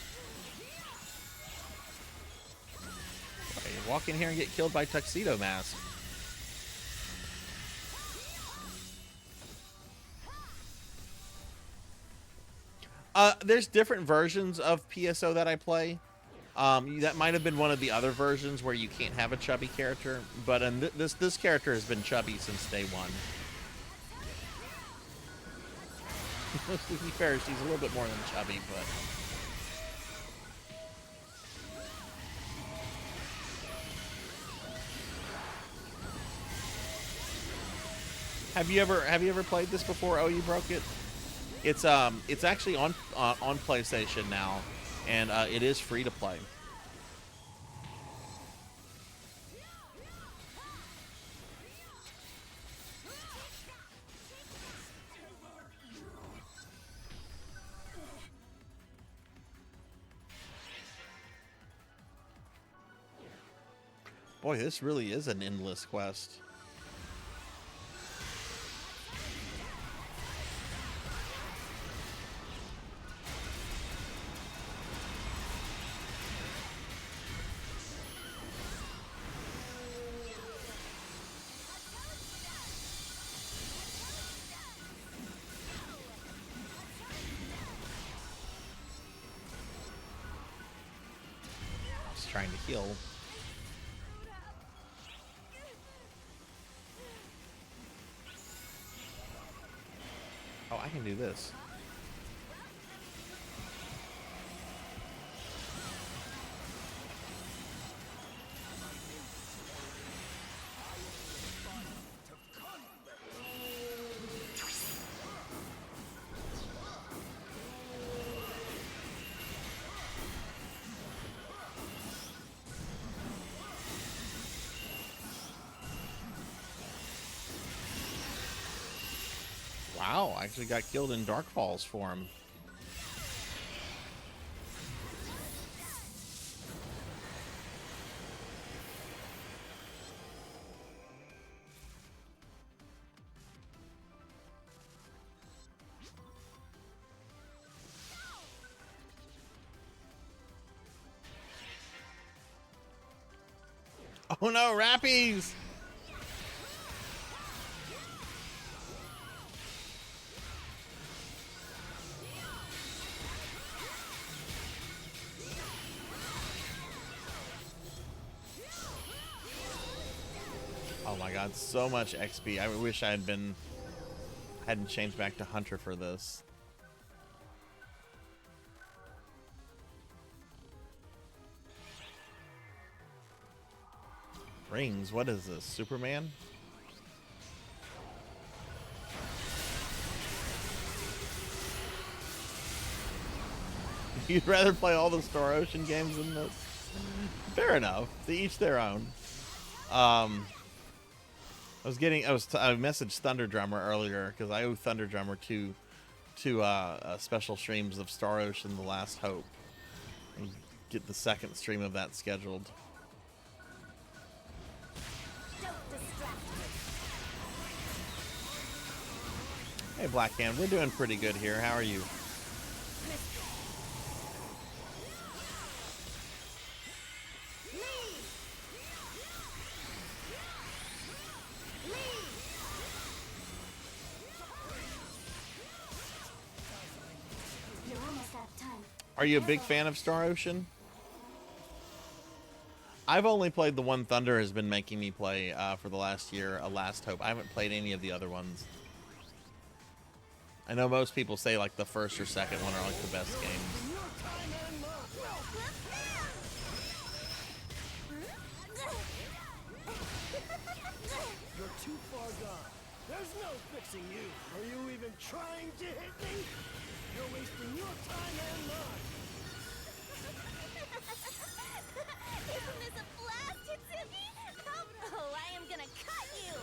S1: Wait, walk in here and get killed by Tuxedo Mask. There's different versions of PSO that I play. That might have been one of the other versions where you can't have a chubby character, but this character has been chubby since day one. To be fair, she's a little bit more than chubby, but have you ever played this before? Oh, you broke it. It's actually on PlayStation now, and it is free to play. Boy, this really is an endless quest. Just trying to heal. Oh, I can do this. Wow, I actually got killed in Dark Falls for him. Oh no, Rappies! Oh my god, so much XP. I wish I hadn't changed back to Hunter for this. Rings, what is this? Superman? You'd rather play all the Star Ocean games than this? Fair enough. To each their own. I messaged Thunder Drummer earlier because I owe Thunder Drummer two special streams of Star Ocean: The Last Hope. And get the second stream of that scheduled. Hey, Blackhand, we're doing pretty good here. How are you?
S4: You're almost out of time.
S1: Are you a big fan of Star Ocean? I've only played the one Thunder has been making me play for the last year, A Last Hope. I haven't played any of the other ones. I know most people say like the first or second one are like the best games.
S8: You're too far gone. There's no fixing you. Are you even trying to hit me? You're wasting your time and mine.
S2: Isn't this a blast, Hitsuki? Oh, I am gonna cut you!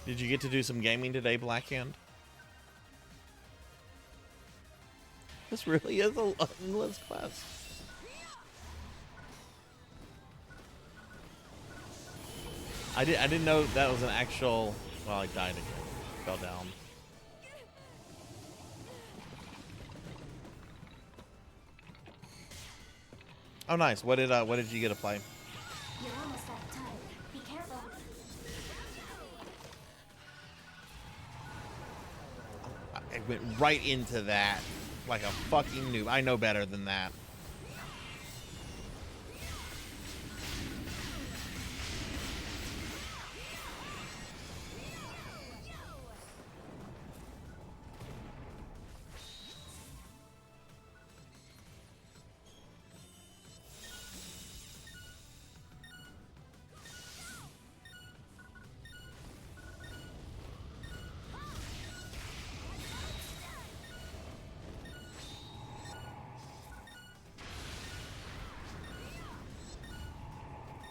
S1: Did you get to do some gaming today, Blackhand? This really is a endless quest. I didn't know that was an actual. Well, I died again. Fell down. Oh, nice. What did you get to play?
S4: You're almost out of time. Be careful.
S1: I went right into that like a fucking noob. I know better than that.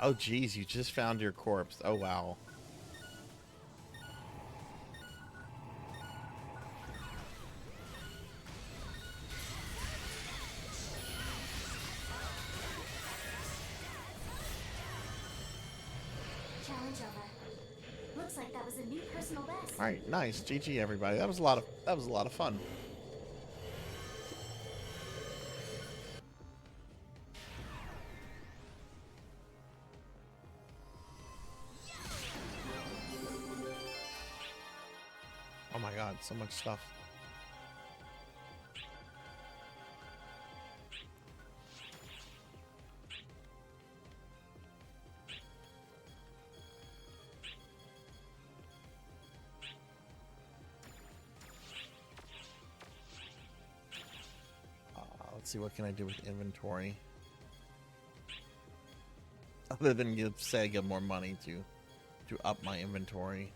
S1: Oh, geez, you just found your corpse. Oh, wow.
S4: Challenge over. Looks like that was a new personal best.
S1: All right, nice. GG, everybody. That was a lot of fun. Oh my god, so much stuff. Let's see, what can I do with inventory? Other than give more money to up my inventory.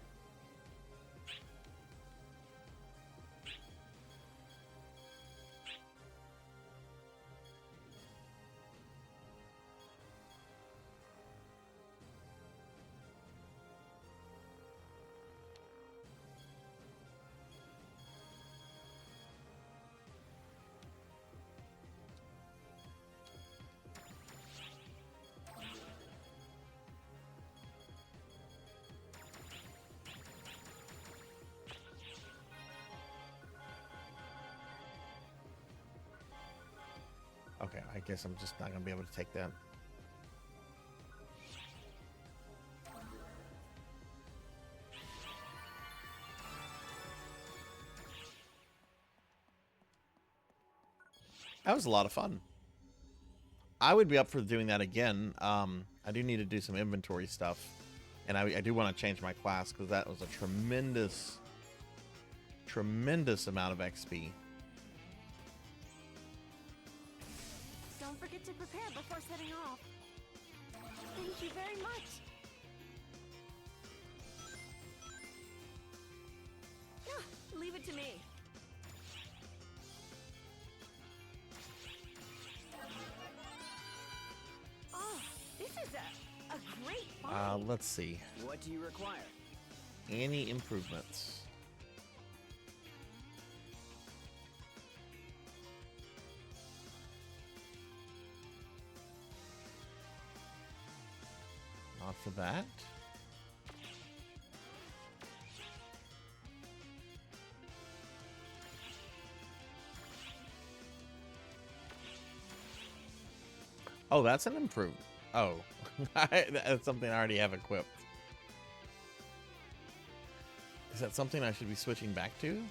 S1: Okay, I guess I'm just not gonna be able to take that. That was a lot of fun. I would be up for doing that again. I do need to do some inventory stuff, and I do want to change my class because that was a tremendous amount of XP.
S7: Don't forget to prepare before setting off. Thank you very much. Leave it to me. Oh, this is a great find.
S1: Let's see.
S8: What do you require?
S1: Any improvements? Not for that. Oh, that's an improvement. Oh, that's something I already have equipped. Is that something I should be switching back to?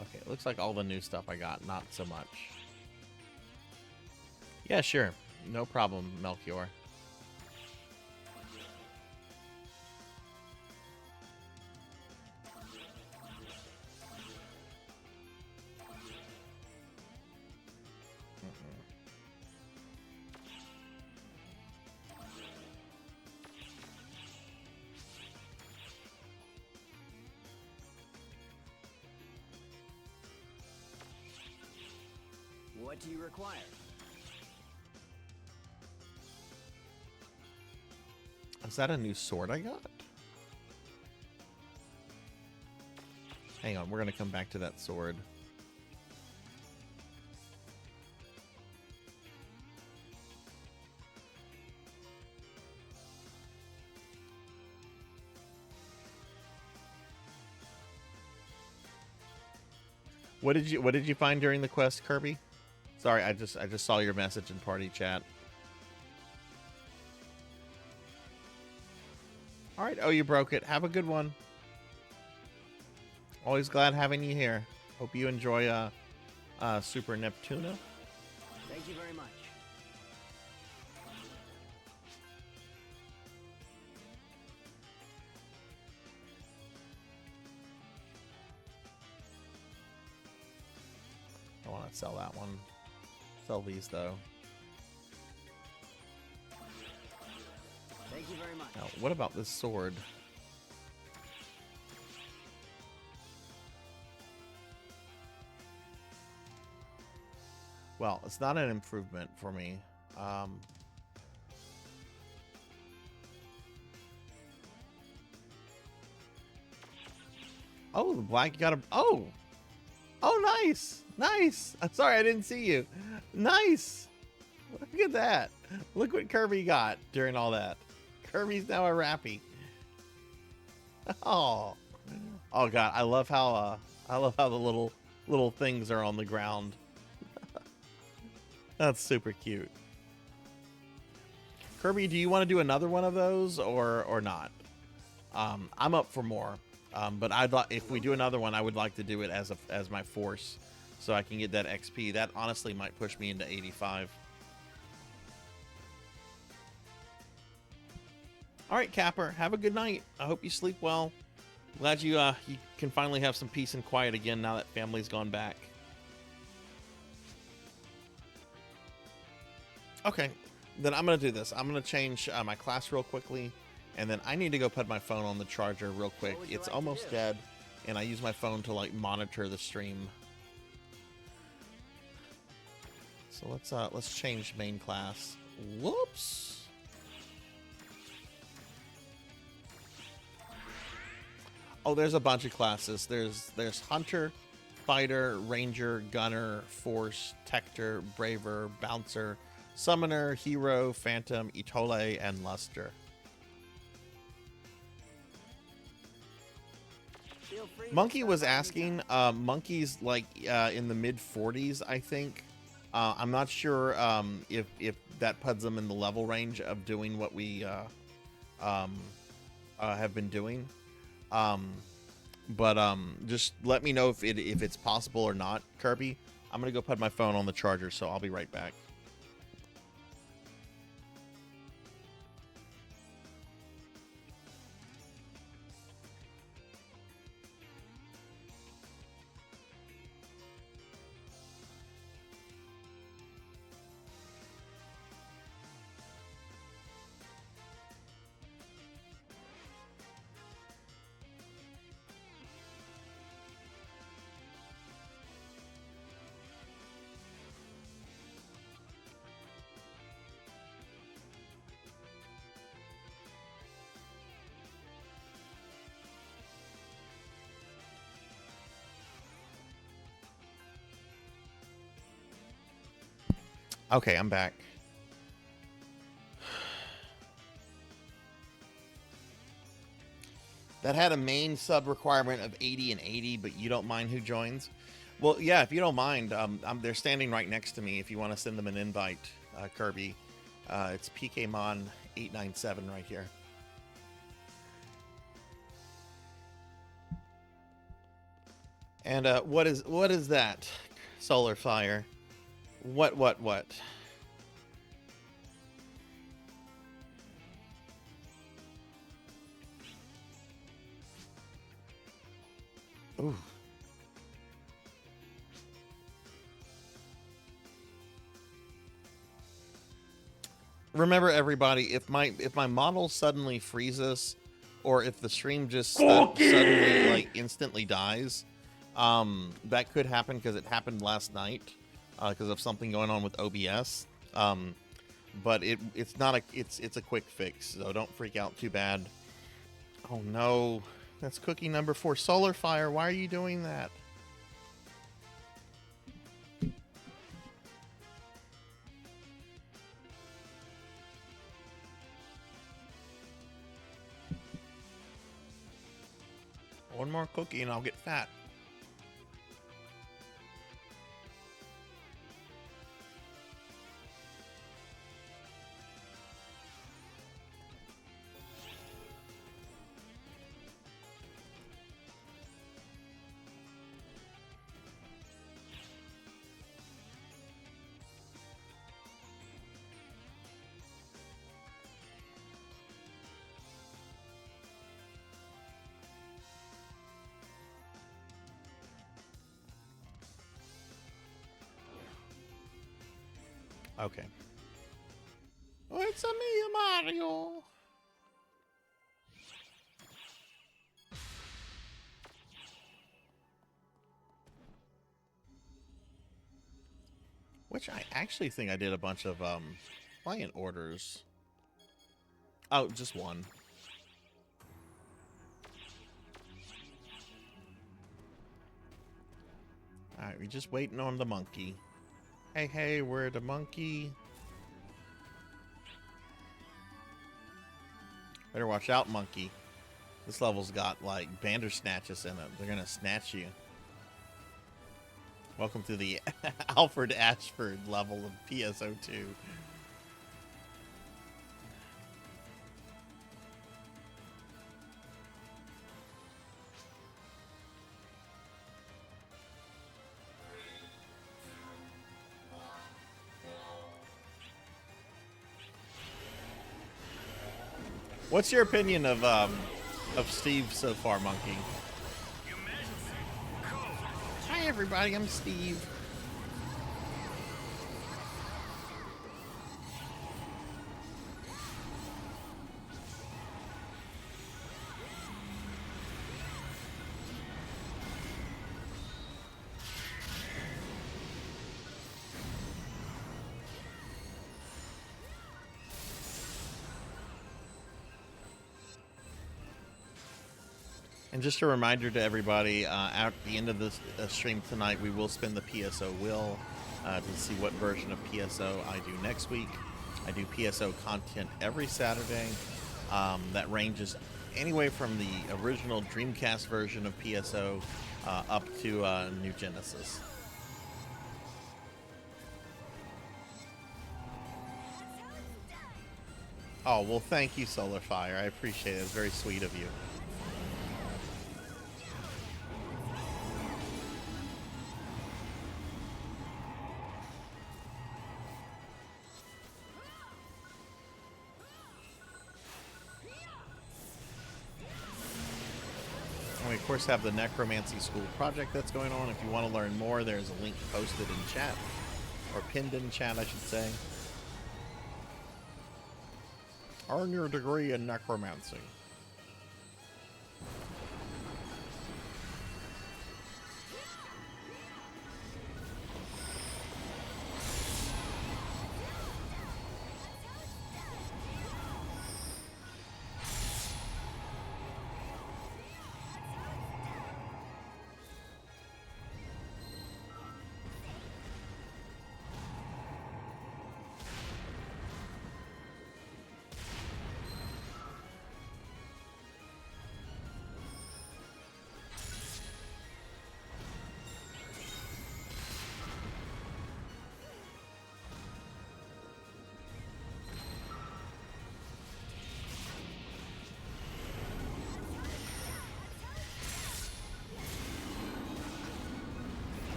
S1: Okay, it looks like all the new stuff I got, not so much. Yeah, sure. No problem, Melchior.
S8: What do you require?
S1: Is that a new sword I got? Hang on, we're gonna come back to that sword. What did you find during the quest, Kirby? Sorry, I just saw your message in party chat. All right, oh, you broke it. Have a good one. Always glad having you here. Hope you enjoy Super Neptuna.
S8: Thank you very much.
S1: I want to sell that one. Sell these though.
S8: Thank you very much.
S1: Now, what about this sword? Well, it's not an improvement for me. Oh, the black got a... Oh! Oh, nice! Nice! I'm sorry, I didn't see you. Nice! Look at that. Look what Kirby got during all that. Kirby's now a Rappy. Oh. Oh, God. I love how the little things are on the ground. That's super cute. Kirby, do you want to do another one of those or not? I'm up for more. But if we do another one, I would like to do it as my force, so I can get that XP. That honestly might push me into 85. All right, Capper, have a good night. I hope you sleep well. Glad you can finally have some peace and quiet again now that family's gone back. Okay, then I'm gonna do this. I'm gonna change my class real quickly. And then I need to go put my phone on the charger real quick. It's almost dead, and I use my phone to like monitor the stream. So let's change main class. Whoops. Oh, there's a bunch of classes. There's Hunter, Fighter, Ranger, Gunner, Force, Tector, Braver, Bouncer, Summoner, Hero, Phantom, Itole, and Luster. Monkey was asking. Monkey's like in the mid 40s, I think. I'm not sure if that puts him in the level range of doing what we have been doing. But just let me know if it's possible or not, Kirby. I'm gonna go put my phone on the charger, so I'll be right back. Okay, I'm back. That had a main sub requirement of 80 and 80, but you don't mind who joins? Well, yeah, if you don't mind, they're standing right next to me. If you want to send them an invite, Kirby, it's PKMon897 right here. And what is that? Solar Fire. What? Ooh. Remember, everybody, if my model suddenly freezes, or if the stream just suddenly like instantly dies, that could happen because it happened last night because of something going on with OBS. But it's not it's a quick fix, so don't freak out too bad. Oh no, that's cookie number 4, Solar Fire. Why are you doing that? One more cookie and I'll get fat. Okay. Oh, it's a me, Mario. Which I actually think I did a bunch of client orders. Oh, just one. Alright, we're just waiting on the monkey. Hey, we're the monkey. Better watch out, monkey. This level's got, like, Bandersnatches in it. They're gonna snatch you. Welcome to the Alfred Ashford level of PSO2. What's your opinion of Steve so far, Monkey? Hi everybody, I'm Steve. And just a reminder to everybody, at the end of this stream tonight, we will spin the PSO wheel to see what version of PSO I do next week. I do PSO content every Saturday. That ranges anyway from the original Dreamcast version of PSO up to New Genesis. Oh, well, thank you, Solar Fire. I appreciate it. It's very sweet of you. We, of course, have the Necromancy School project that's going on. If you want to learn more, there's a link posted in chat, or pinned in chat, I should say. Earn your degree in necromancy.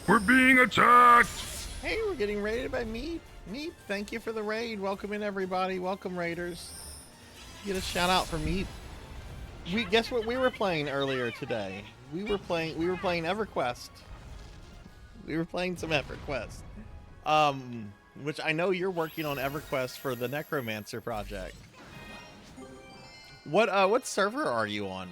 S10: We're being attacked!
S1: Hey, we're getting raided by Meep. Meep, thank you for the raid. Welcome in, everybody. Welcome, raiders. Get a shout out for Meep. Guess what we were playing earlier today? We were playing EverQuest. We were playing some EverQuest. Which I know you're working on EverQuest for the Necromancer project. What server are you on?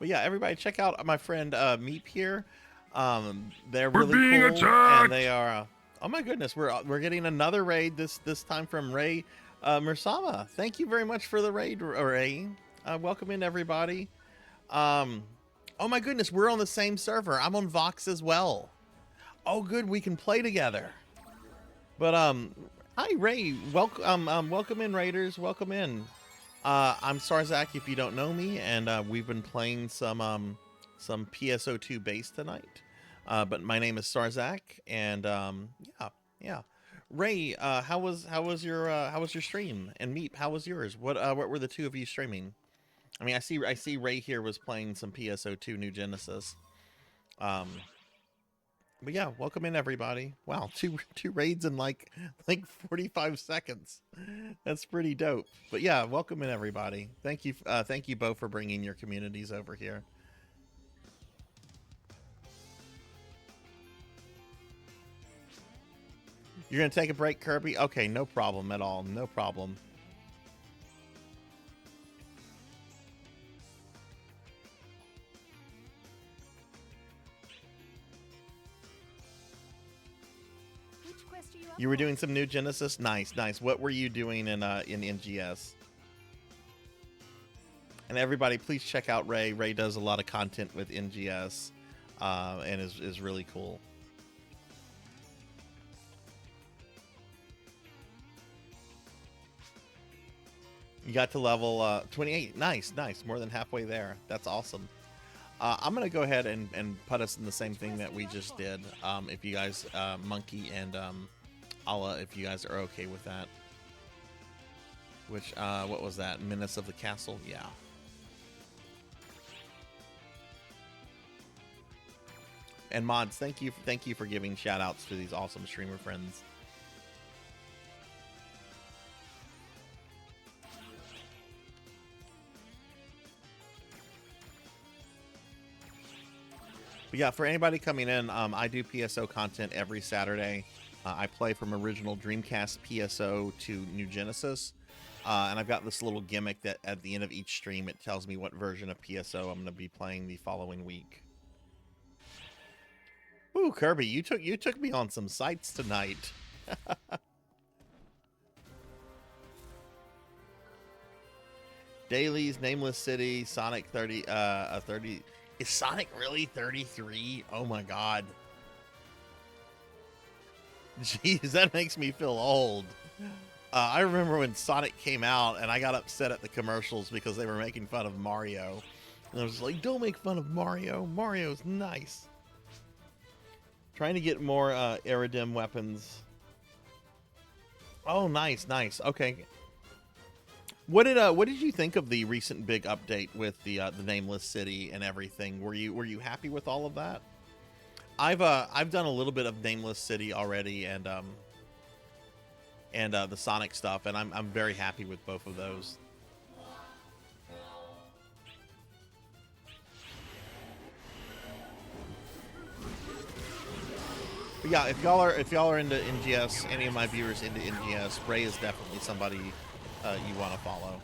S1: But yeah, everybody check out my friend Meep here. They're really cool,
S10: attacked!
S1: And they are. Oh my goodness, we're getting another raid this time from Ray Mursama. Thank you very much for the raid, Ray. Welcome in, everybody. Oh my goodness, we're on the same server. I'm on Vox as well. Oh, good, we can play together. But hi Ray, welcome in, raiders. Welcome in. I'm Sarzac, if you don't know me, and we've been playing some PSO2 base tonight. But my name is Sarzac, and yeah. Ray, how was your stream? And Meep, how was yours? What were the two of you streaming? I mean, I see Ray here was playing some PSO2 New Genesis. But yeah, welcome in, everybody. Wow, two raids in like 45 seconds. That's pretty dope. But yeah, welcome in, everybody. Thank you both for bringing your communities over here. You're gonna take a break, Kirby? Okay, no problem at all. No problem. You were doing some New Genesis? Nice, nice. What were you doing in NGS? And everybody, please check out Ray. Ray does a lot of content with NGS and is really cool. You got to level 28. Nice, nice. More than halfway there. That's awesome. I'm going to go ahead and put us in the same thing that we just did. If you guys, Monkey and Allah, if you guys are okay with that. Which, what was that? Menace of the Castle? Yeah. And mods, thank you for giving shout outs to these awesome streamer friends. But yeah, for anybody coming in, I do PSO content every Saturday. I play from original Dreamcast PSO to New Genesis. And I've got this little gimmick that at the end of each stream, it tells me what version of PSO I'm going to be playing the following week. Ooh, Kirby, you took me on some sights tonight. Dailies, Nameless City, Sonic 30. Is Sonic really 33? Oh my god. Jeez, that makes me feel old. I remember when Sonic came out and I got upset at the commercials because they were making fun of Mario. And I was like, don't make fun of Mario. Mario's nice. Trying to get more Iridim weapons. Oh, nice, nice. Okay. What did you think of the recent big update with the Nameless City and everything? Were you happy with all of that? I've done a little bit of Nameless City already and the Sonic stuff, and I'm very happy with both of those. But yeah, if y'all are into NGS, any of my viewers into NGS, Ray is definitely somebody you want to follow.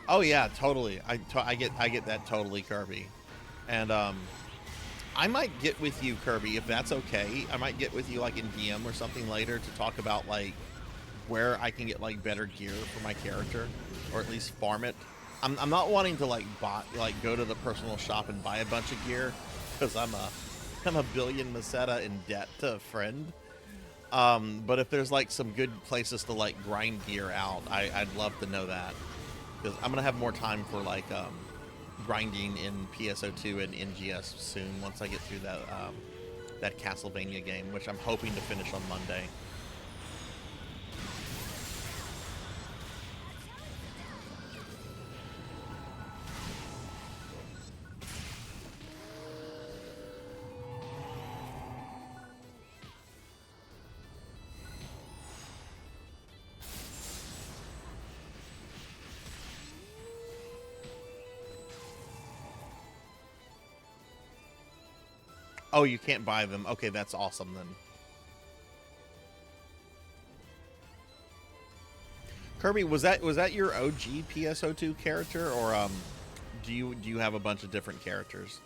S1: Oh yeah, totally. I get that totally, Kirby. And I might get with you, Kirby, if that's okay. I might get with you like in DM or something later to talk about like where I can get like better gear for my character, or at least farm it. I'm not wanting to like go to the personal shop and buy a bunch of gear because I'm a billion Meseta in debt to a friend. But if there's like some good places to like grind gear out, I'd love to know that. Because I'm gonna have more time for like grinding in PSO2 and NGS soon once I get through that Castlevania game, which I'm hoping to finish on Monday. Oh, you can't buy them. Okay, that's awesome then. Kirby, was that your OG PSO2 character, or do you have a bunch of different characters?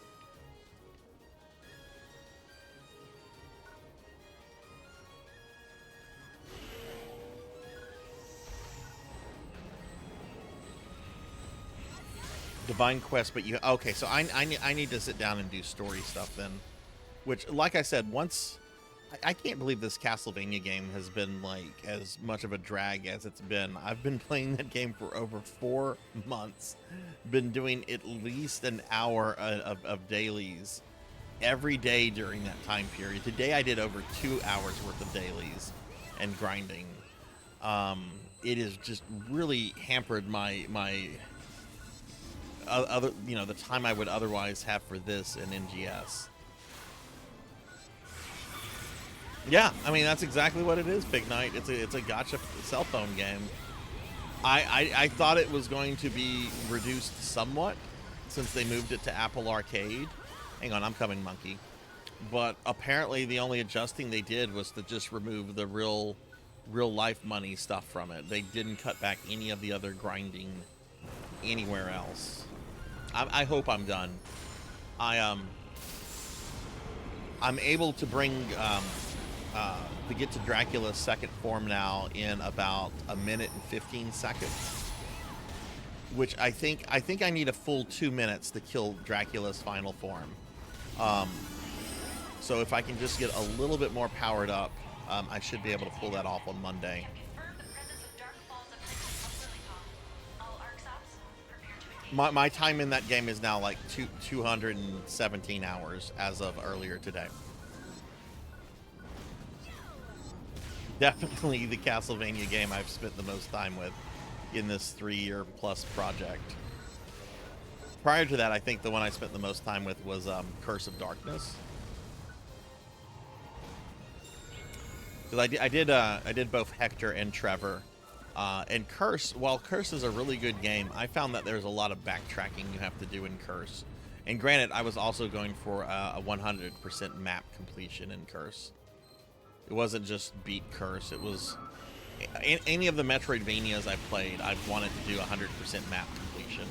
S1: Divine Quest, but you okay? So I need to sit down and do story stuff then. Which, like I said, once I can't believe this Castlevania game has been like as much of a drag as it's been. I've been playing that game for over 4 months. Been doing at least an hour of dailies every day during that time period. Today I did over 2 hours worth of dailies and grinding. It has just really hampered my other, you know, the time I would otherwise have for this and NGS. Yeah, I mean, that's exactly what it is, Big Night. It's a gotcha cell phone game. I thought it was going to be reduced somewhat since they moved it to Apple Arcade. Hang on, I'm coming, monkey. But apparently the only adjusting they did was to just remove the real life money stuff from it. They didn't cut back any of the other grinding anywhere else. I hope I'm done. I'm able to bring the Get to Dracula's second form now in about 1 minute and 15 seconds, which I think I need a full 2 minutes to kill Dracula's final form. So if I can just get a little bit more powered up, I should be able to pull that off on Monday. My time in that game is now like 217 hours as of earlier today. Definitely the Castlevania game I've spent the most time with in this 3-year plus project. Prior to that, I think the one I spent the most time with was Curse of Darkness. Because I did both Hector and Trevor. And Curse, while Curse is a really good game, I found that there's a lot of backtracking you have to do in Curse. And granted, I was also going for a 100% map completion in Curse. It wasn't just beat Curse. It was any of the Metroidvanias I played, I've wanted to do 100% map completion.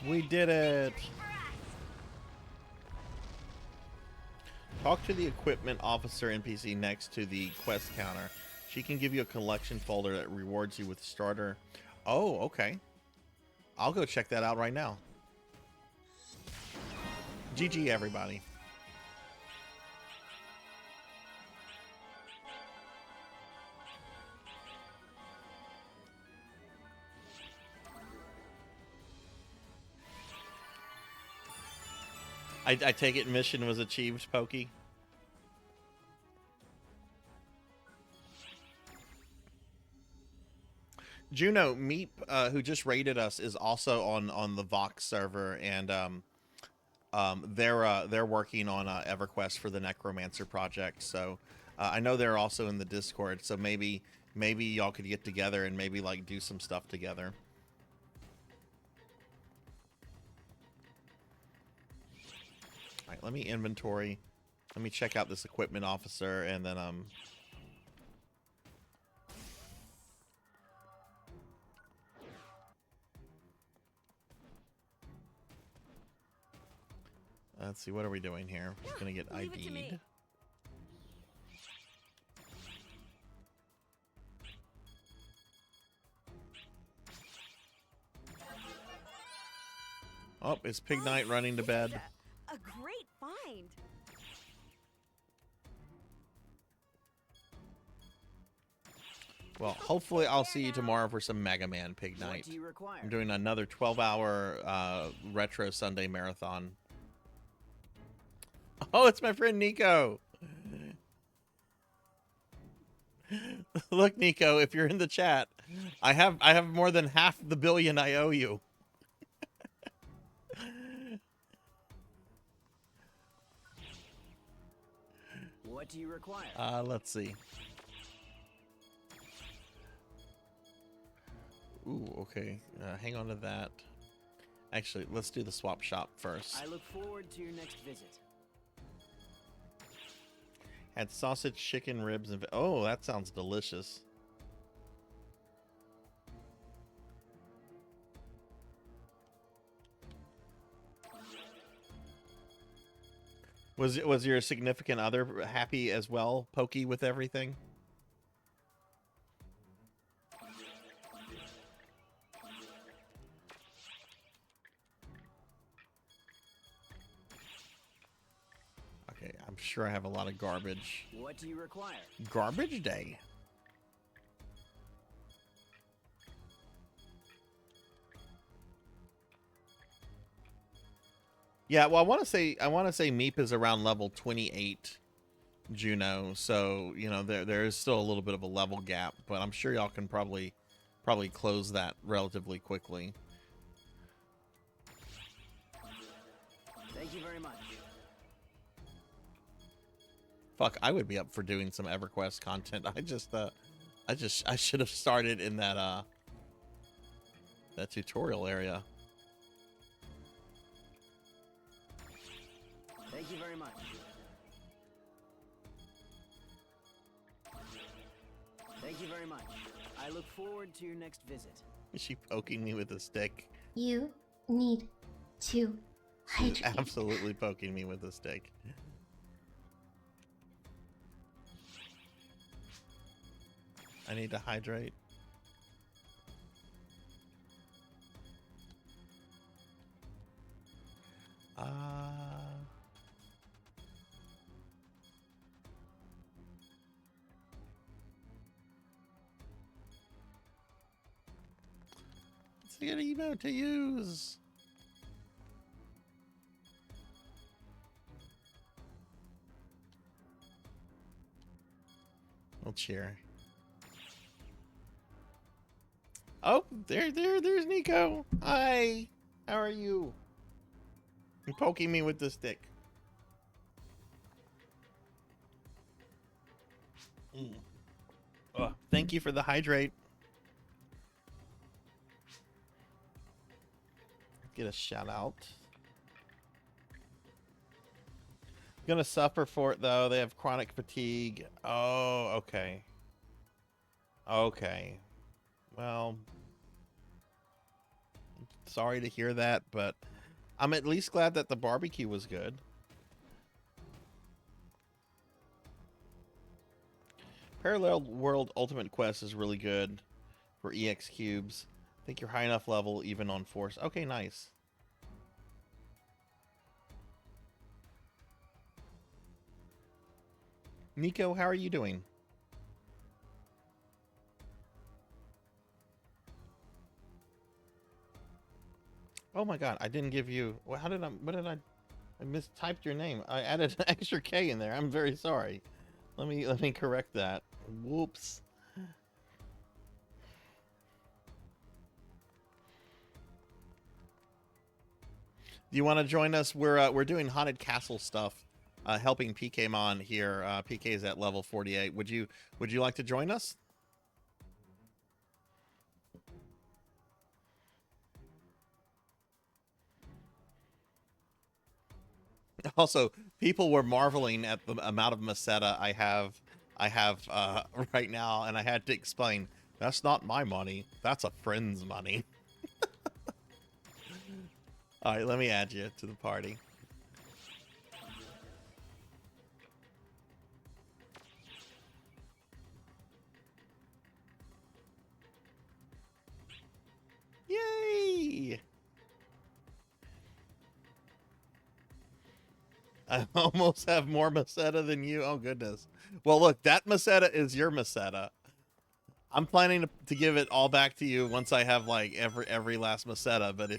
S1: We did it! Talk to the equipment officer NPC next to the quest counter. She can give you a collection folder that rewards you with starter. Oh, okay. I'll go check that out right now. GG, everybody. I take it mission was achieved, Pokey. Juno Meep, who just raided us, is also on the Vox server, and they're working on EverQuest for the Necromancer project. So I know they're also in the Discord. So maybe y'all could get together and maybe like do some stuff together. All right, let me inventory. Let me check out this equipment officer, and then let's see, what are we doing here? We're just gonna get ID'd. Oh, it's Pig Knight running to bed.
S7: A great find.
S1: Well, hopefully I'll see you tomorrow for some Mega Man Pig Night.
S8: What do you require?
S1: I'm doing another 12-hour Retro Sunday marathon. Oh, it's my friend Nico. Look, Nico, if you're in the chat, I have more than half the billion I owe you.
S8: What do you require?
S1: Let's see. Ooh, okay. Hang on to that. Actually, let's do the swap shop first.
S8: I look forward to your next visit.
S1: Had sausage, chicken, ribs, and... Oh, that sounds delicious. Was your significant other happy as well, Pokey, with everything? Okay, I'm sure I have a lot of garbage.
S8: What do you require?
S1: Garbage day. Yeah, well, I want to say Meep is around level 28, Juno. So you know there is still a little bit of a level gap, but I'm sure y'all can probably close that relatively quickly.
S8: Thank you very much.
S1: Fuck, I would be up for doing some EverQuest content. I should have started in that tutorial area.
S8: Thank you very much. Thank you very much. I look forward to your next visit.
S1: Is she poking me with a stick?
S4: You need to
S1: She's
S4: hydrate.
S1: absolutely poking me with a stick. I need to hydrate. Let's get an emote to use. We'll cheer. Oh, there's Nico. Hi, how are you? You're poking me with the stick. Oh, thank you for the hydrate. Get a shout out. Gonna suffer for it though. They have chronic fatigue. Oh, okay. Okay. Well, sorry to hear that, but I'm at least glad that the barbecue was good. Parallel World Ultimate Quest is really good for EX cubes. I think you're high enough level even on Force. Okay, nice. Nico, how are you doing? Oh my god, I didn't give you... Well, how did I mistyped your name. I added an extra K in there. I'm very sorry. Let me correct that. Whoops. Do you want to join us? We're doing Haunted Castle stuff, helping PKmon here. PK is at level 48. Would you like to join us? Also, people were marveling at the amount of Meseta I have right now, and I had to explain, that's not my money. That's a friend's money. All right, let me add you to the party. Yay! I almost have more Meseta than you. Oh, goodness. Well, look, that Meseta is your Meseta. I'm planning to give it all back to you once I have like every last Meseta. But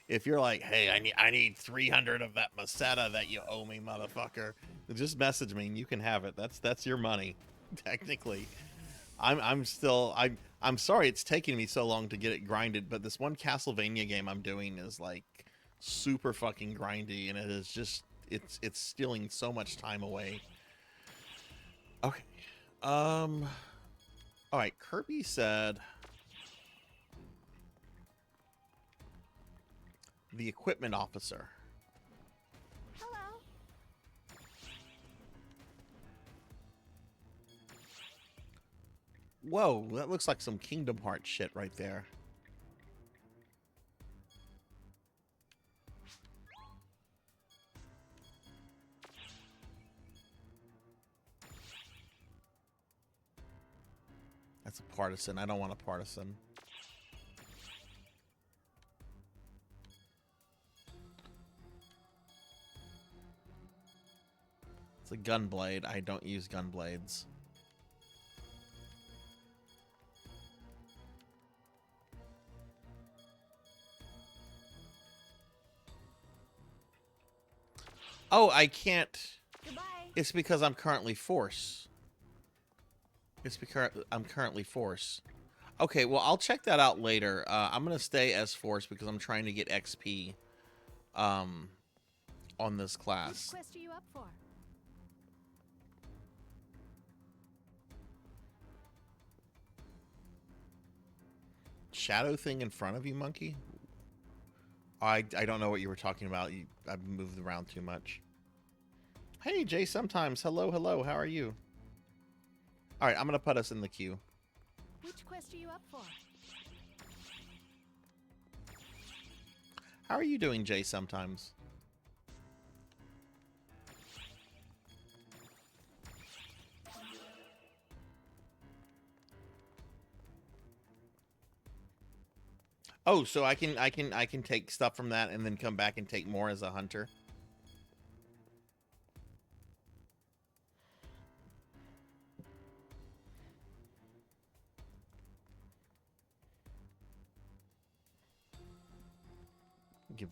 S1: if you're like, hey, I need 300 of that Meseta that you owe me, motherfucker, just message me and you can have it. That's your money, technically. I'm sorry it's taking me so long to get it grinded, but this one Castlevania game I'm doing is like super fucking grindy, and it is just it's stealing so much time away. Okay. All right, Kirby said the equipment officer.
S7: Hello.
S1: Whoa, that looks like some Kingdom Hearts shit right there. That's a partisan. I don't want a partisan. It's a gunblade. I don't use gunblades. Oh, I can't.
S7: Goodbye.
S1: It's because I'm currently force. It's because I'm currently force. Okay, well, I'll check that out later. I'm going to stay as force because I'm trying to get XP on this class.
S7: Which quest are you up for?
S1: Shadow thing in front of you, monkey? I don't know what you were talking about. I've moved around too much. Hey, Jay, sometimes. Hello, hello. How are you? All right, I'm going to put us in the queue.
S7: Which quest are you up for?
S1: How are you doing, Jay, sometimes? Oh, so I can take stuff from that and then come back and take more as a hunter. Give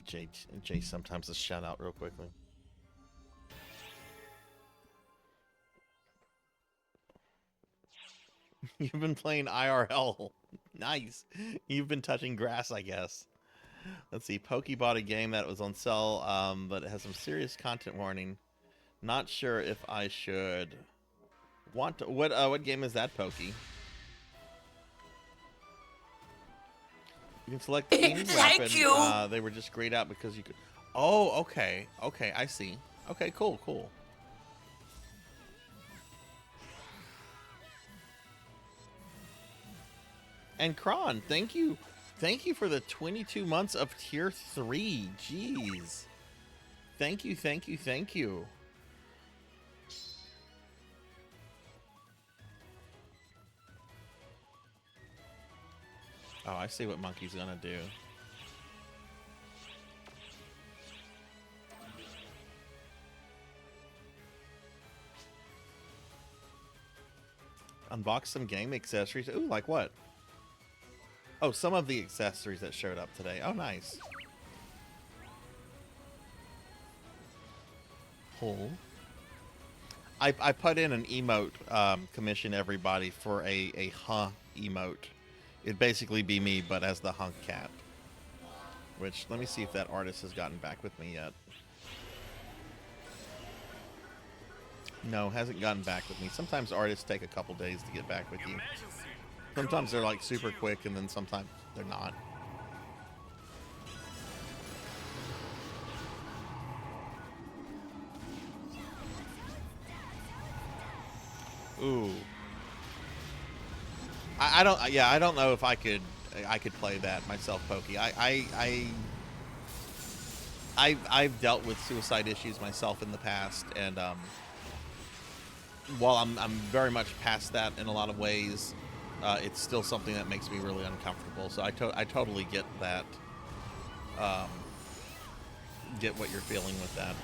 S1: Jay sometimes a shout out real quickly. You've been playing IRL. Nice. You've been touching grass, I guess. Let's see. Pokey bought a game that was on sale, but it has some serious content warning. Not sure if I should want to. What game is that, Pokey? You can select any weapon. They were just grayed out because you could. Oh, okay. Okay, I see. Okay, cool, cool. And Kron, thank you. Thank you for the 22 months of tier 3. Jeez. Thank you, thank you, thank you. Oh, I see what Monkey's gonna do. Unbox some game accessories. Ooh, like what? Oh, some of the accessories that showed up today. Oh, nice. Cool. I put in an emote, commission everybody for a huh emote. It'd basically be me, but as the hunk cat. Which, let me see if that artist has gotten back with me yet. No, hasn't gotten back with me. Sometimes artists take a couple days to get back with you. Sometimes they're like super quick, and then sometimes they're not. Ooh. I don't. Yeah, I don't know if I could play that myself, Pokey. I've dealt with suicide issues myself in the past, and while I'm very much past that in a lot of ways, it's still something that makes me really uncomfortable. So I totally get that. Get what you're feeling with that.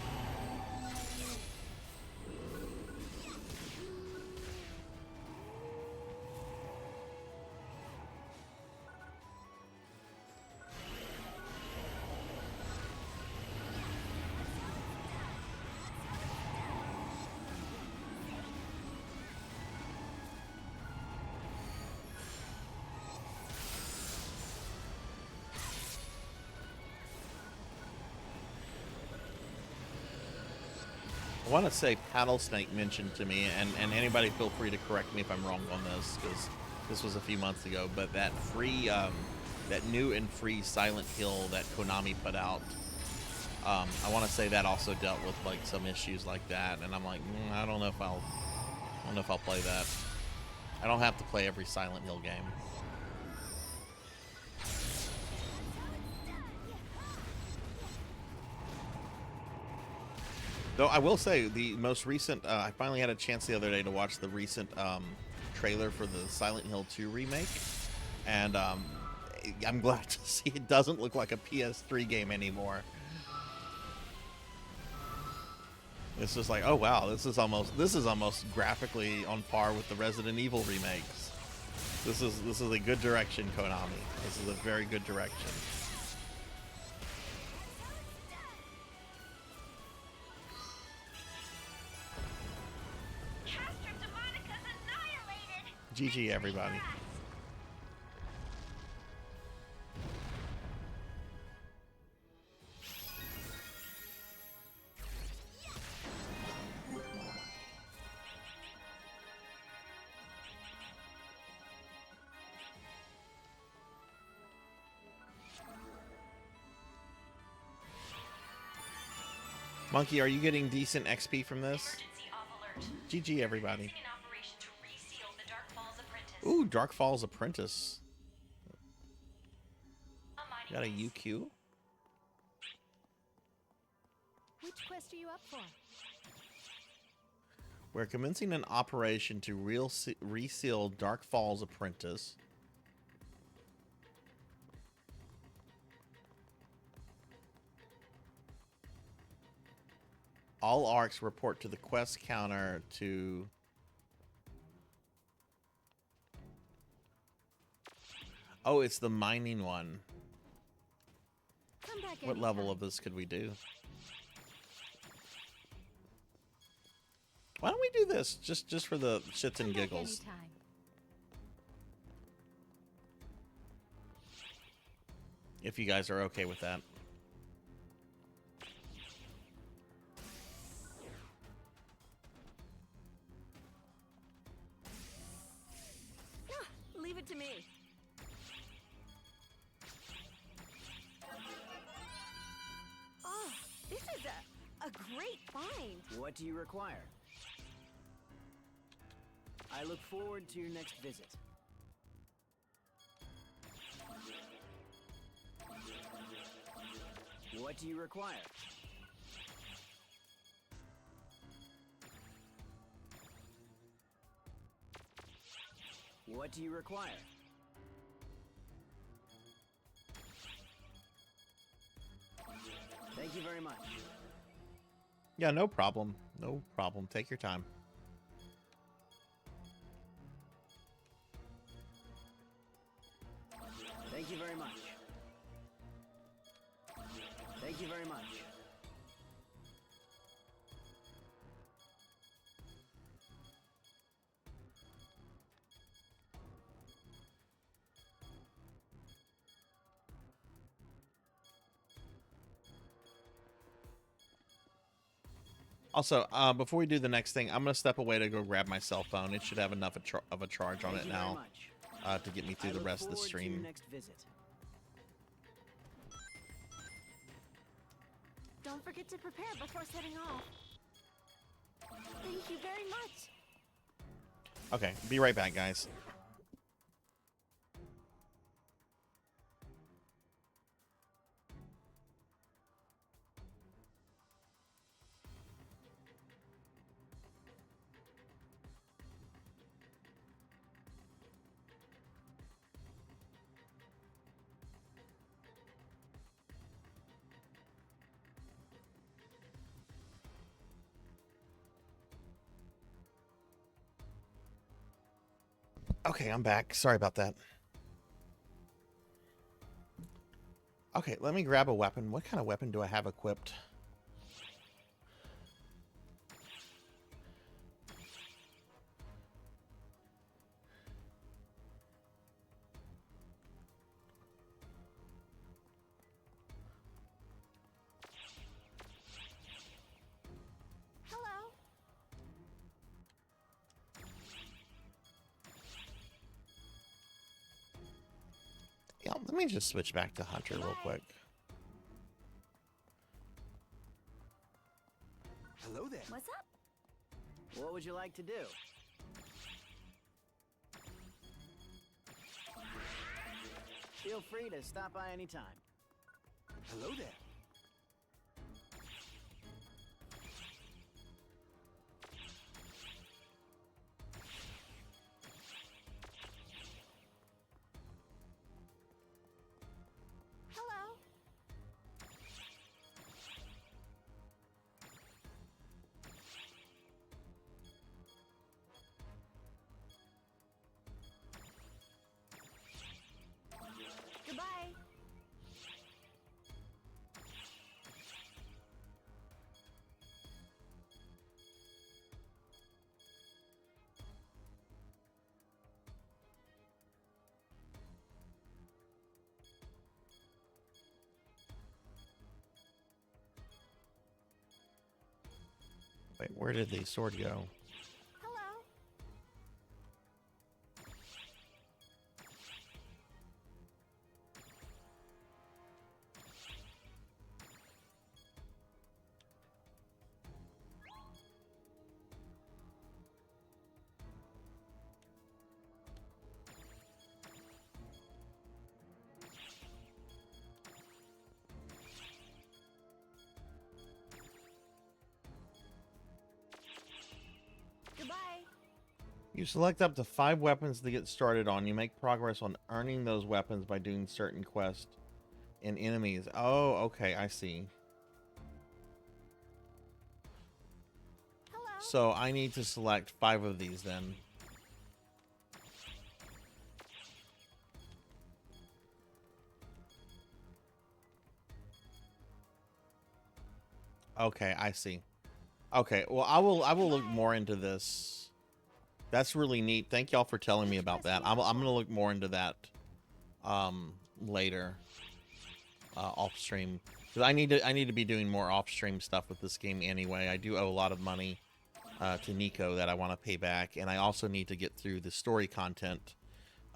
S1: I want to say Paddlesnake mentioned to me, and anybody feel free to correct me if I'm wrong on this, because this was a few months ago, but that free, that new and free Silent Hill that Konami put out, I want to say that also dealt with like some issues like that, and I'm like, I don't know if I'll play that. I don't have to play every Silent Hill game. Though I will say, the most recent, I finally had a chance the other day to watch the recent trailer for the Silent Hill 2 remake, and I'm glad to see it doesn't look like a PS3 game anymore. It's just like, oh wow, this is almost graphically on par with the Resident Evil remakes. This is a good direction, Konami. This is a very good direction. GG, everybody. Monkey, are you getting decent XP from this? GG, everybody. Ooh, Dark Falls Apprentice. Got a UQ?
S7: Which quest are you up for?
S1: We're commencing an operation to reseal Dark Falls Apprentice. All arcs report to the quest counter to... Oh, it's the mining one. What level of this could we do? Why don't we do this just for the shits and giggles? If you guys are okay with that.
S7: Leave it to me. Oh, this is a great find.
S8: What do you require? I look forward to your next visit. What do you require? What do you require? Thank you very much.
S1: Yeah, no problem. No problem. Take your time.
S8: Thank you very much. Thank you very much.
S1: Also, before we do the next thing, I'm going to step away to go grab my cell phone. It should have enough of a charge on it now to get me through the rest of the stream.
S7: Don't forget to prepare before setting off. Thank you very much.
S1: Okay, be right back, guys. Okay, I'm back. Sorry about that. Okay, let me grab a weapon. What kind of weapon do I have equipped?
S7: Hello.
S1: Yeah, let me just switch back to Hunter real quick.
S8: Hello there.
S2: What's up?
S8: What would you like to do? Feel free to stop by anytime. Hello there.
S2: Hello. Goodbye.
S1: Wait, where did the sword go?
S2: Hello. Goodbye.
S1: You select up to 5 weapons to get started on. You make progress on earning those weapons by doing certain quests and enemies. Oh, okay, I see.
S2: Hello.
S1: So I need to select 5 of these then. Okay, I see. Okay, well I will look more into this. That's really neat. Thank y'all for telling me about that. I'm gonna look more into that later off stream, because I need to be doing more off stream stuff with this game anyway. I do owe a lot of money to Nico that I want to pay back, and I also need to get through the story content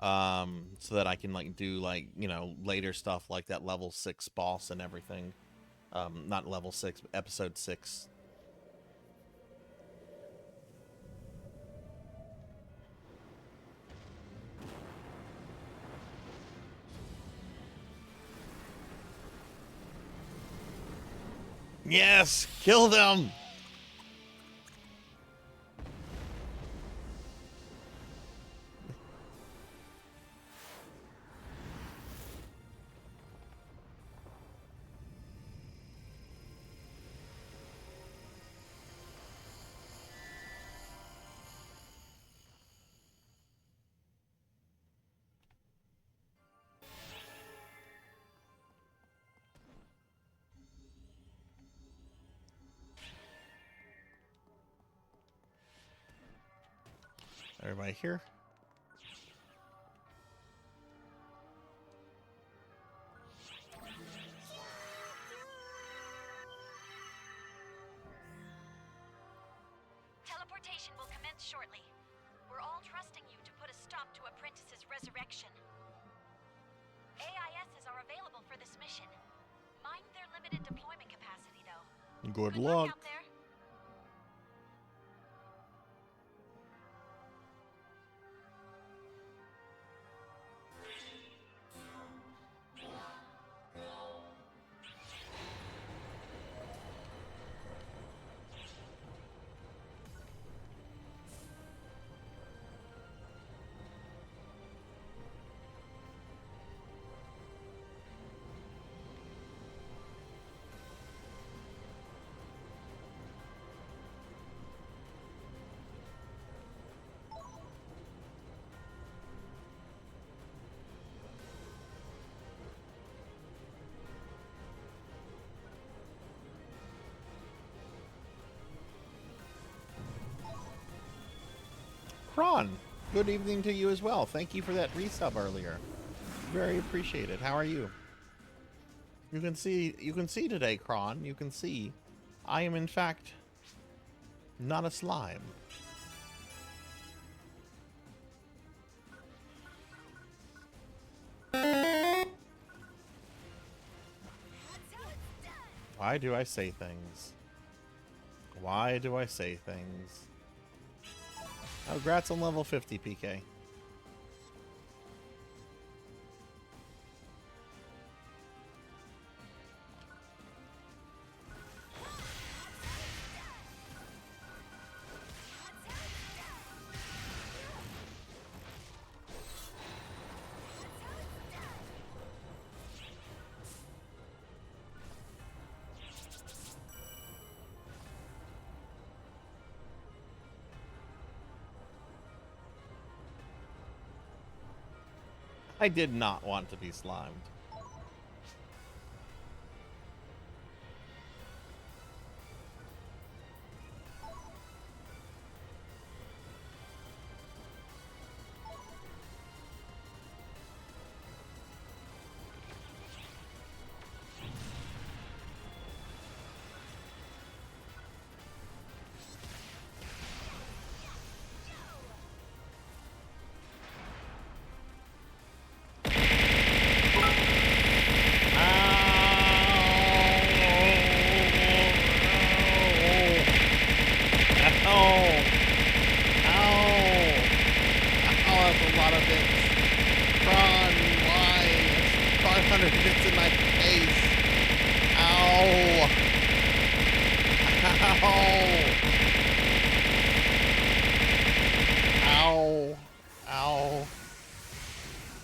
S1: so that I can like do like, you know, later stuff like that level 6 boss and everything. Not level 6, episode 6. Yes, kill them. Everybody here?
S2: Teleportation will commence shortly. We're all trusting you to put a stop to Apprentice's resurrection. AISs are available for this mission. Mind their limited deployment capacity, though.
S1: Good
S2: luck
S1: luck.
S2: out there.
S1: Kron, good evening to you as well. Thank you for that resub earlier. Very appreciated. How are you? You can see today, Kron. You can see I am in fact not a slime. Why do I say things? Why do I say things? Oh, congrats on level 50, PK. I did not want to be slimed.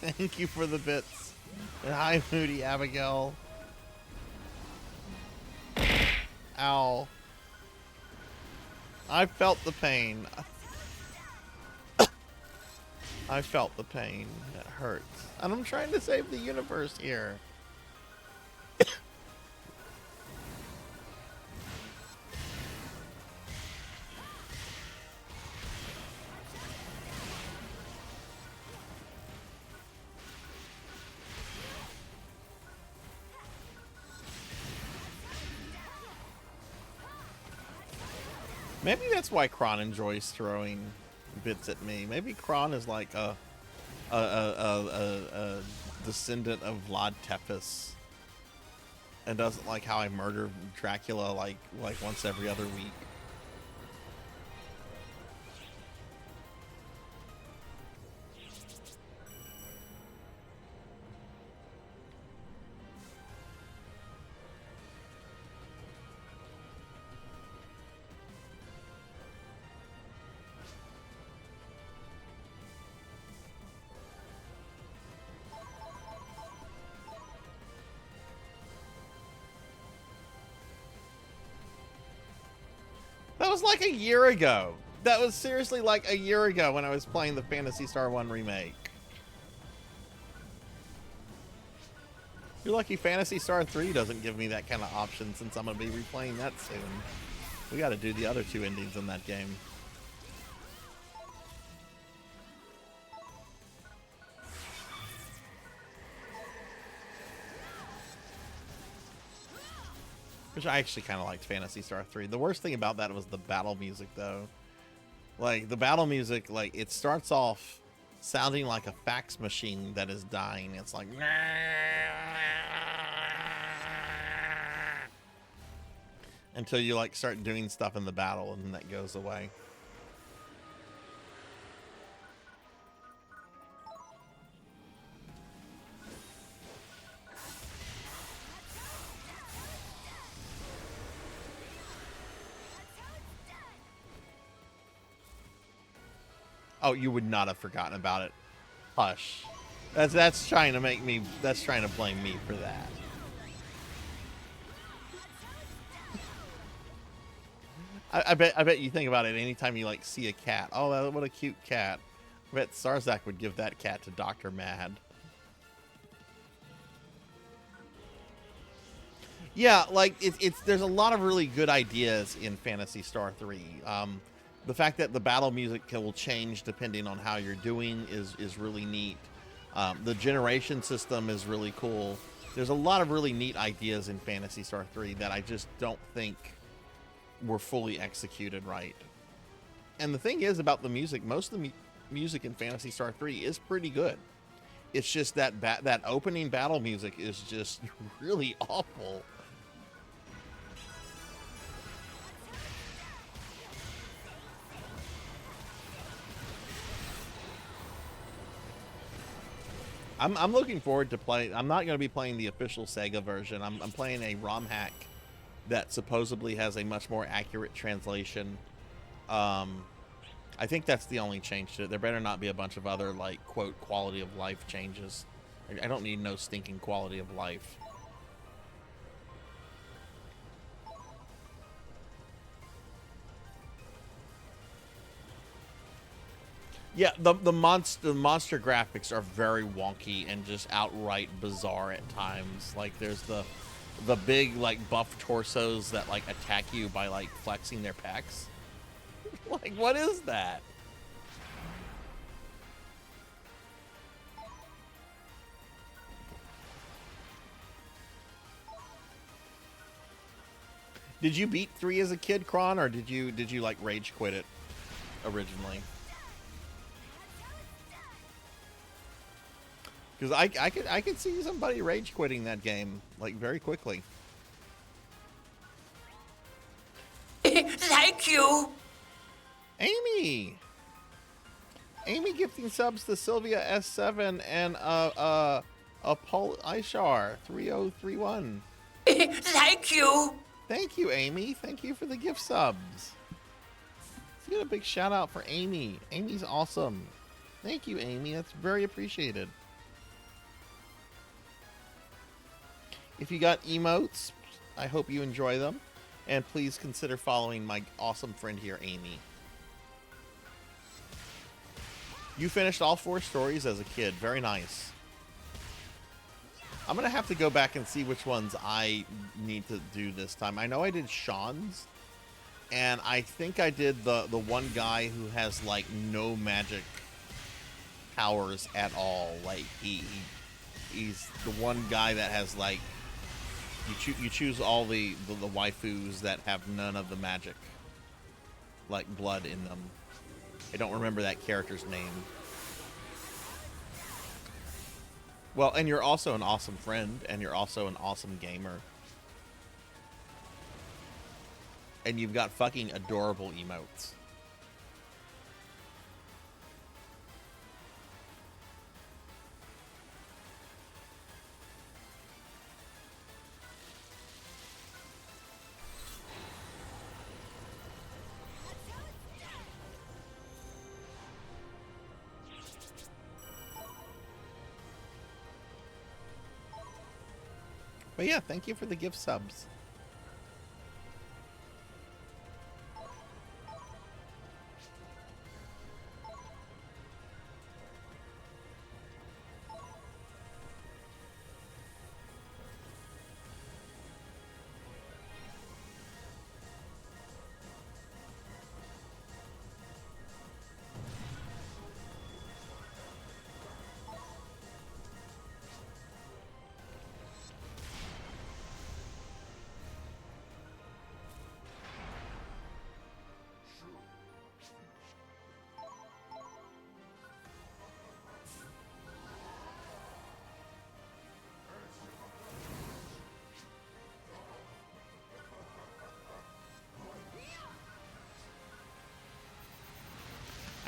S1: Thank you for the bits. And hi, Moody Abigail. Ow. I felt the pain. I felt the pain. It hurts. And I'm trying to save the universe here. Maybe that's why Kron enjoys throwing bits at me. Maybe Kron is like a descendant of Vlad Tepes and doesn't like how I murder Dracula like once every other week. That was like a year ago. That was seriously like a year ago when I was playing the Phantasy Star 1 remake. You're lucky Phantasy Star 3 doesn't give me that kind of option since I'm going to be replaying that soon. We got to do the other two endings in that game. Which I actually kind of liked Phantasy Star 3. The worst thing about that was the battle music, though. Like, the battle music, like, it starts off sounding like a fax machine that is dying. It's like... until you, like, start doing stuff in the battle, and then that goes away. Oh, you would not have forgotten about it. Hush. That's trying to make me. That's trying to blame me for that. I bet you think about it anytime you like see a cat. Oh, what a cute cat. I bet Sarzac would give that cat to Dr. Mad. Yeah, like it's there's a lot of really good ideas in Phantasy Star 3. The fact that the battle music will change depending on how you're doing is really neat. The generation system is really cool. There's a lot of really neat ideas in Phantasy Star 3 that I just don't think were fully executed right. And the thing is about the music, most of the music in Phantasy Star 3 is pretty good. It's just that that opening battle music is just really awful. I'm looking forward to play. I'm not going to be playing the official Sega version. I'm playing a ROM hack that supposedly has a much more accurate translation. I think that's the only change to it. There better not be a bunch of other, like, quote, quality of life changes. I don't need no stinking quality of life. Yeah, the monster graphics are very wonky and just outright bizarre at times. Like, there's the big, like, buff torsos that, like, attack you by, like, flexing their pecs. Like, what is that? Did you beat 3 as a kid, Kron, or did you like rage quit it originally? Because I could see somebody rage quitting that game like very quickly.
S5: Thank you.
S1: Amy gifting subs to Sylvia S7 and Paul Ishar 3031.
S5: Thank you.
S1: Thank you, Amy. Thank you for the gift subs. Let's get a big shout out for Amy. Amy's awesome. Thank you, Amy. That's very appreciated. If you got emotes, I hope you enjoy them. And please consider following my awesome friend here, Amy. You finished all 4 stories as a kid. Very nice. I'm going to have to go back and see which ones I need to do this time. I know I did Sean's. And I think I did the one guy who has, like, no magic powers at all. Like, he's the one guy that has, like, you choose all the waifus that have none of the magic, like, blood in them. I don't remember that character's name. Well, and you're also an awesome friend, and you're also an awesome gamer. And you've got fucking adorable emotes. But yeah, thank you for the gift subs.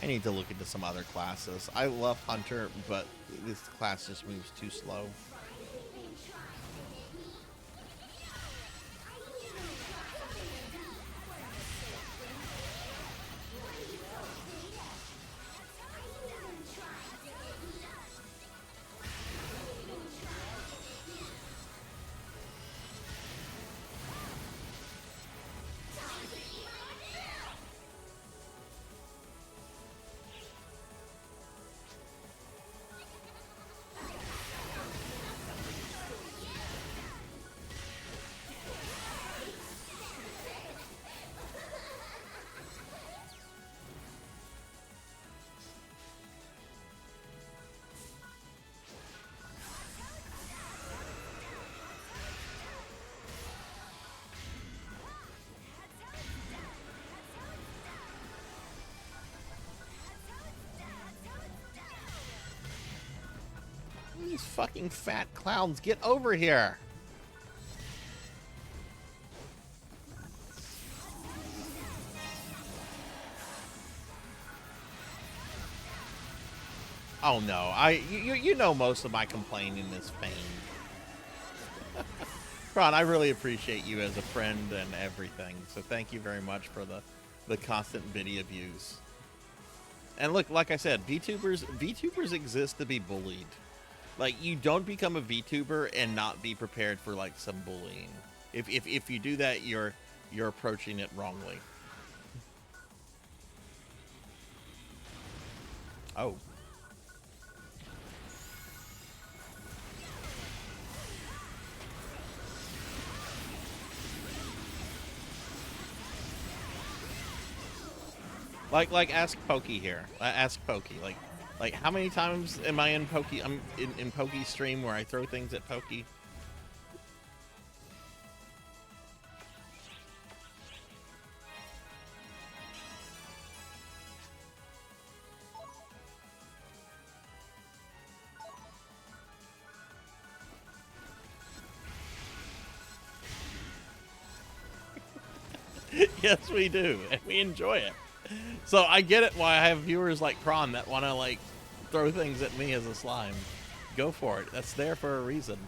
S1: I need to look into some other classes. I love Hunter, but this class just moves too slow. These fucking fat clowns, get over here. Oh no, you know most of my complaining is feigned. Ron, I really appreciate you as a friend and everything. So thank you very much for the constant video views. And look, like I said, VTubers exist to be bullied. Like, you don't become a VTuber and not be prepared for like some bullying. If you do that, you're approaching it wrongly. Oh. Like ask Pokey here. Ask Pokey. Like how many times am I in Pokey? I'm in Pokey's stream where I throw things at Pokey. Yes, we do, and we enjoy it. So I get it why I have viewers like Prawn that want to like throw things at me as a slime. Go for it. That's there for a reason.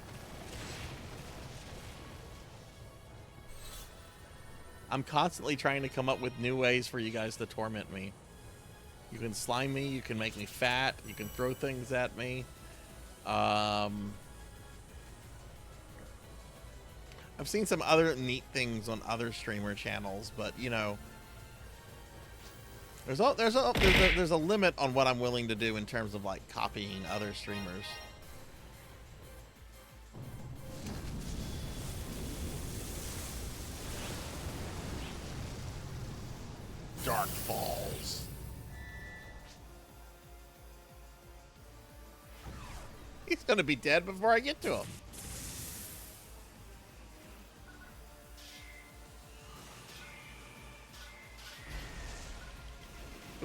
S1: I'm constantly trying to come up with new ways for you guys to torment me. You can slime me, you can make me fat, you can throw things at me. I've seen some other neat things on other streamer channels, but you know, there's a limit on what I'm willing to do in terms of like copying other streamers. Dark Falls. He's gonna be dead before I get to him.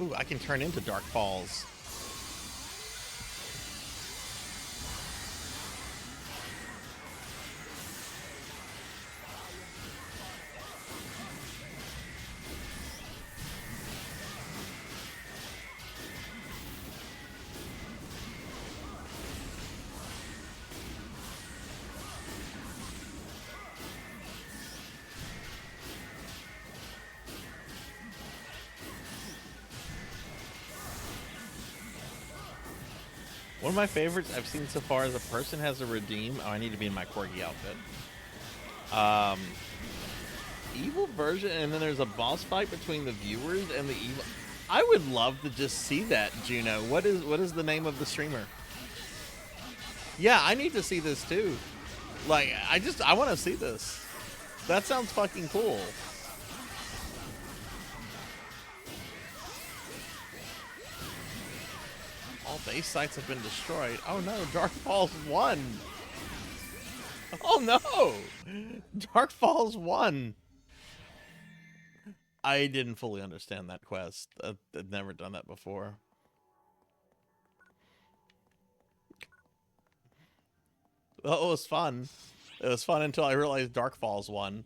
S1: Ooh, I can turn into Dark Falls. One of my favorites I've seen so far is a person has a redeem. Oh, I need to be in my corgi outfit. Evil version, and then there's a boss fight between the viewers and the evil. I would love to just see that, Juno. What is the name of the streamer? Yeah, I need to see this too. Like, I want to see this. That sounds fucking cool. All base sites have been destroyed. Oh no, Dark Falls 1. Oh no! Dark Falls 1. I didn't fully understand that quest. I've never done that before. Well, it was fun. It was fun until I realized Dark Falls 1.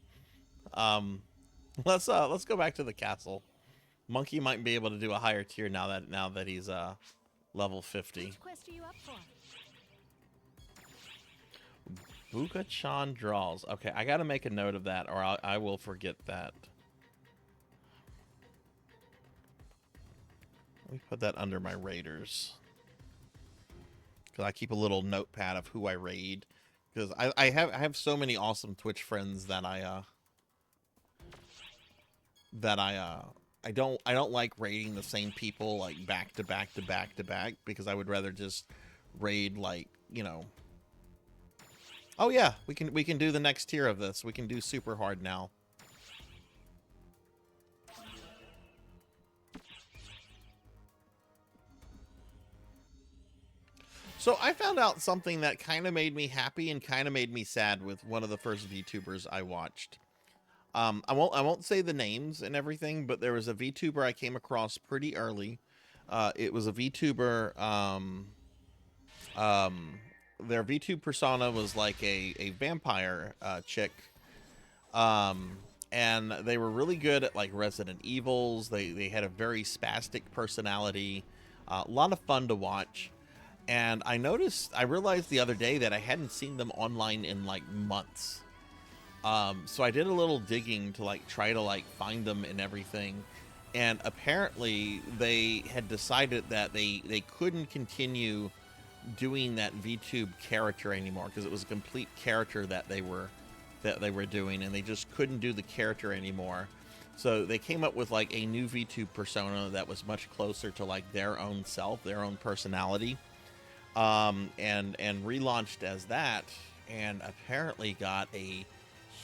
S1: Let's go back to the castle. Monkey might be able to do a higher tier now that he's level 50.
S7: Which quest are you up for?
S1: Buka-chan draws. Okay, I gotta make a note of that, or I will forget that. Let me put that under my raiders, because I keep a little notepad of who I raid. Because I have so many awesome Twitch friends that I don't like raiding the same people like back to back to back to back, because I would rather just raid, like, you know. Oh yeah, we can do the next tier of this. We can do super hard now. So I found out something that kind of made me happy and kind of made me sad with one of the first VTubers I watched. I won't say the names and everything, but there was a VTuber I came across pretty early. It was a VTuber. Their VTube persona was like a vampire chick, and they were really good at like Resident Evils. They had a very spastic personality, a lot of fun to watch. And I realized the other day that I hadn't seen them online in like months. So I did a little digging to like try to like find them and everything. And apparently they had decided that they couldn't continue doing that VTube character anymore because it was a complete character that they were doing, and they just couldn't do the character anymore. So they came up with like a new VTube persona that was much closer to like their own self, their own personality. And relaunched as that, and apparently got a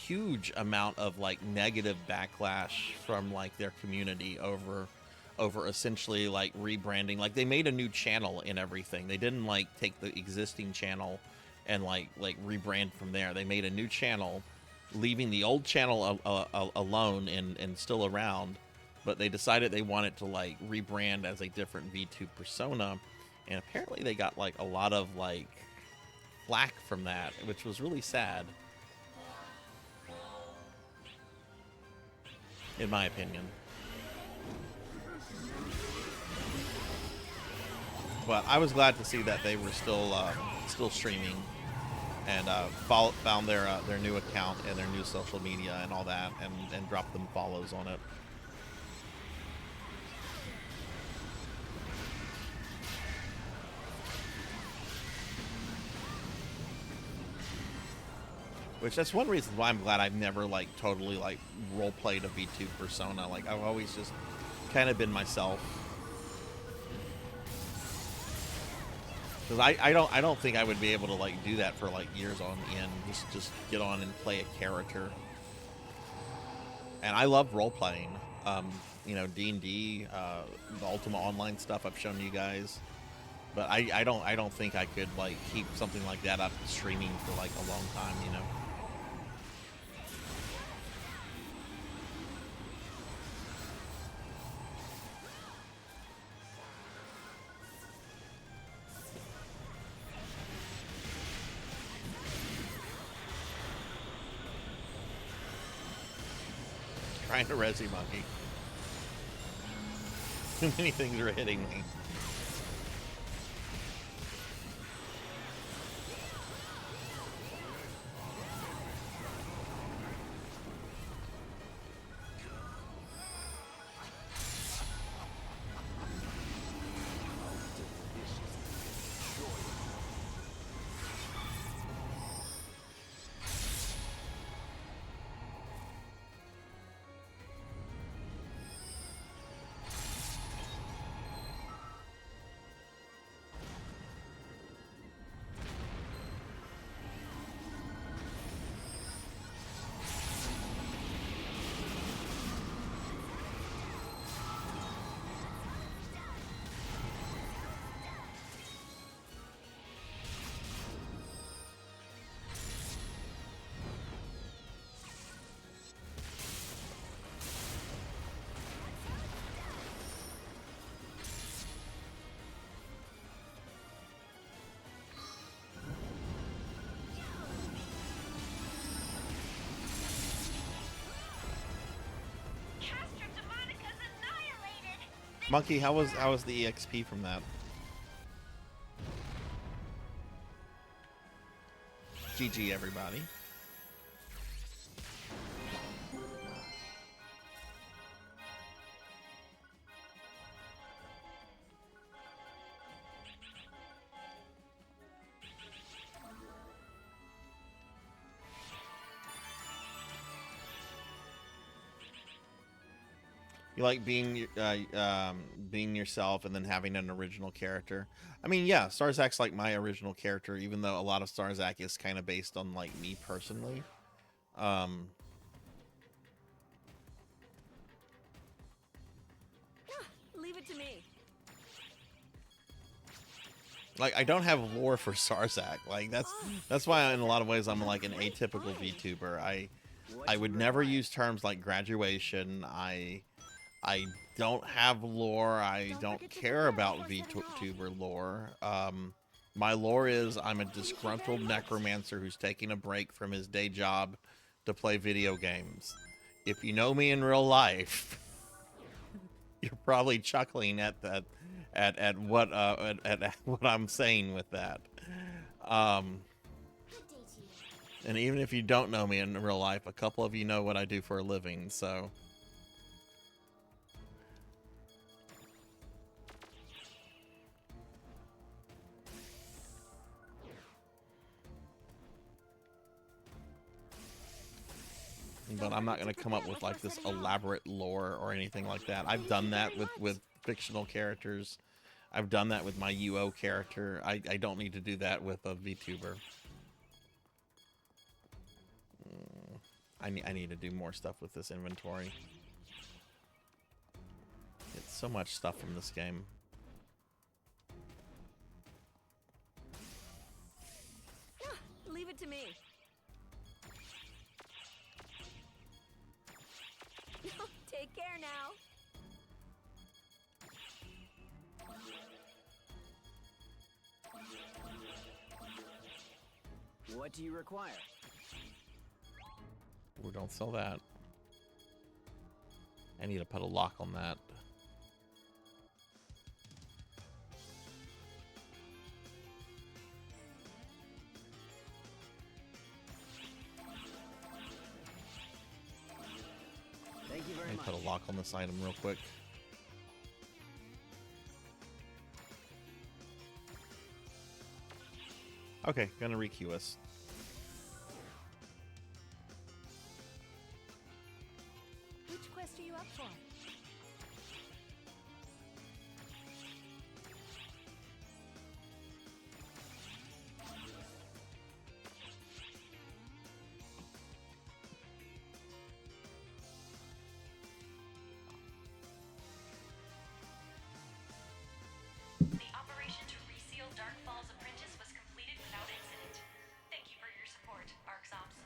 S1: huge amount of like negative backlash from like their community over essentially like rebranding. Like they made a new channel and everything. They didn't like take the existing channel and like rebrand from there. They made a new channel, leaving the old channel alone and still around, but they decided they wanted to like rebrand as a different VTube persona. And apparently they got like a lot of like flack from that, which was really sad, in my opinion. But I was glad to see that they were still streaming, and found their new account and their new social media and all that, and dropped them follows on it. Which that's one reason why I'm glad I've never like totally like role played a VTube persona. Like I've always just kind of been myself. Because I don't think I would be able to like do that for like years on end. Just get on and play a character. And I love role playing. You know, D&D, the Ultima Online stuff I've shown you guys. But I don't think I could like keep something like that up streaming for like a long time, you know. Trying to resi monkey. Too many things are hitting me. Monkey, how was the EXP from that? GG, everybody. You like being yourself and then having an original character. I mean, yeah, Sarzac's like my original character, even though a lot of Sarzac is kind of based on like me personally.
S7: Leave it to me.
S1: Like, I don't have lore for Sarzac. Like that's why in a lot of ways I'm like an atypical VTuber. I would never use terms like graduation. I don't have lore. I don't care about VTuber lore. My lore is I'm a disgruntled necromancer who's taking a break from his day job to play video games. If you know me in real life, you're probably chuckling at at what at what I'm saying with that. And even if you don't know me in real life, a couple of you know what I do for a living, so. But I'm not going to come up with like this elaborate lore or anything like that. I've done that with fictional characters. I've done that with my UO character. I don't need to do that with a VTuber. I need to do more stuff with this inventory. Get so much stuff from this game.
S7: Leave it to me. Take care now.
S8: What do you require?
S1: We don't sell that. I need to put a lock on that.
S8: Thank you very
S1: Let me
S8: much.
S1: put a lock on this item real quick. Okay, gonna requeue us.
S7: Which quest are you up for?
S2: The operation to reseal Dark Falls Apprentice was completed without incident. Thank you for your support, ArcSops.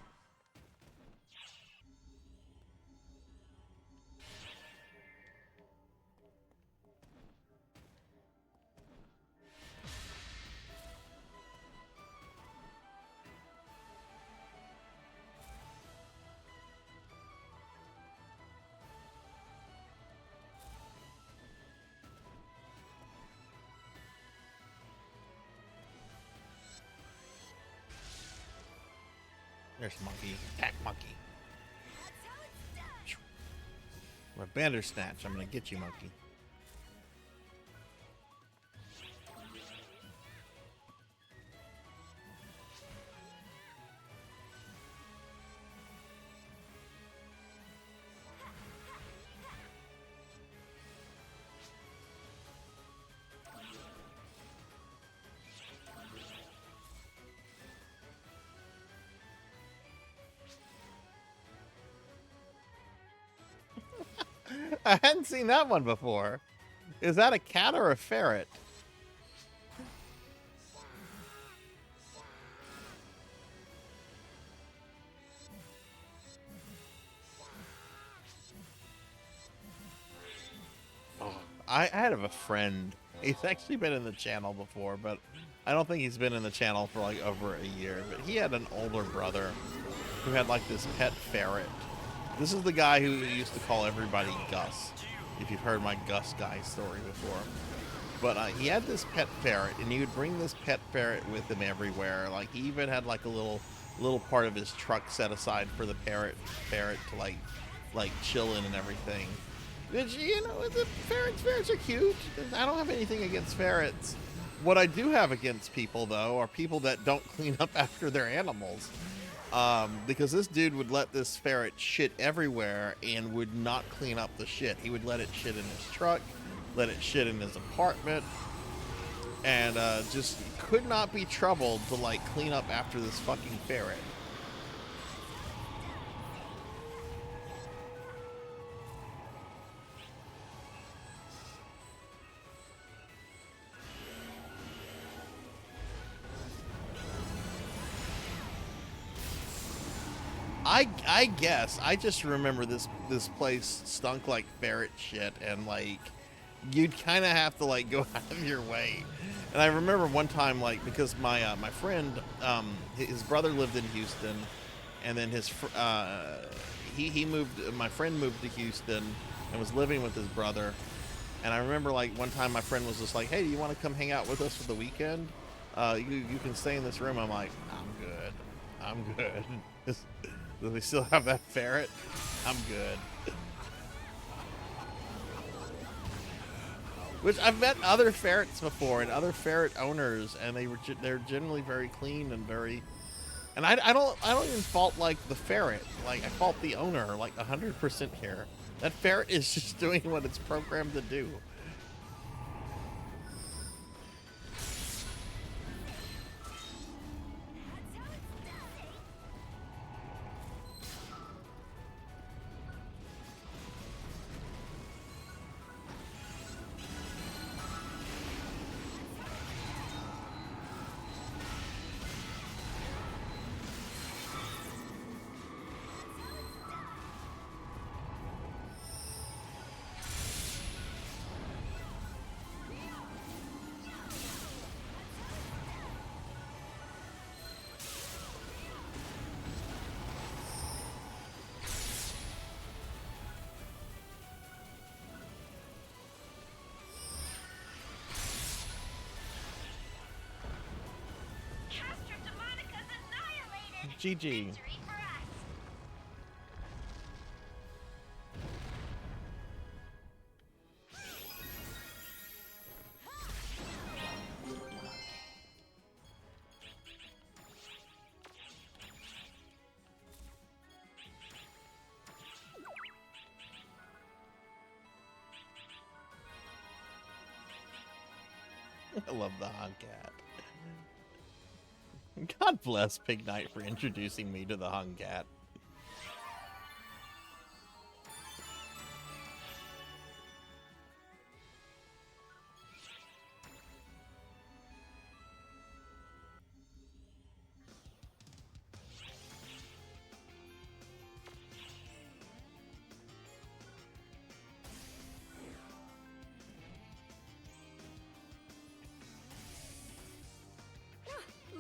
S1: There's monkey. Attack monkey.
S7: That's how it's done.
S1: My Bandersnatch. I'm gonna get you, monkey. I hadn't seen that one before. Is that a cat or a ferret? Oh, I had a friend. He's actually been in the channel before, but I don't think he's been in the channel for like over a year. But he had an older brother who had like this pet ferret. This is the guy who used to call everybody Gus, if you've heard my Gus guy story before. But he had this pet ferret, and he would bring this pet ferret with him everywhere. Like, he even had like a little part of his truck set aside for the ferret to like chill in and everything. Which, you know, the ferrets are cute. I don't have anything against ferrets. What I do have against people, though, are people that don't clean up after their animals. Because this dude would let this ferret shit everywhere and would not clean up the shit. He would let it shit in his truck, let it shit in his apartment, and just could not be troubled to like clean up after this fucking ferret. I guess I just remember this place stunk like ferret shit, and like you'd kind of have to like go out of your way. And I remember one time, like, because my friend, his brother lived in Houston, and then he moved. My friend moved to Houston and was living with his brother, And I remember like one time my friend was just like, "Hey, do you want to come hang out with us for the weekend? You can stay in this room." I'm like, "I'm good. I'm good." Do they still have that ferret? I'm good. Which I've met other ferrets before and other ferret owners, and they're generally very clean and very. And I don't even fault like the ferret. Like I fault the owner like 100% here. That ferret is just doing what it's programmed to do. GG. I love the Hungcat. God bless Pig Knight for introducing me to the Hungcat.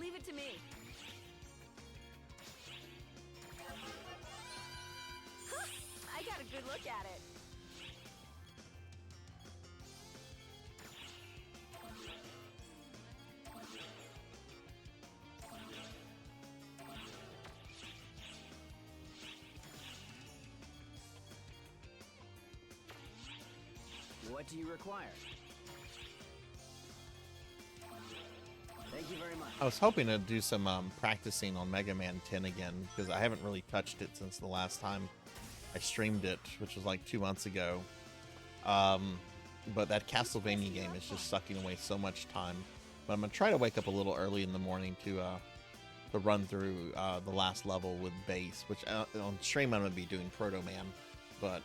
S7: Leave it to me. I got a good look at it.
S8: What do you require? Thank you very much.
S1: I was hoping to do some practicing on Mega Man 10 again, because I haven't really touched it since the last time I streamed it, which was like 2 months ago. But that Castlevania game is just sucking away so much time. But I'm going to try to wake up a little early in the morning to run through the last level with bass, which on stream I'm going to be doing Proto Man. But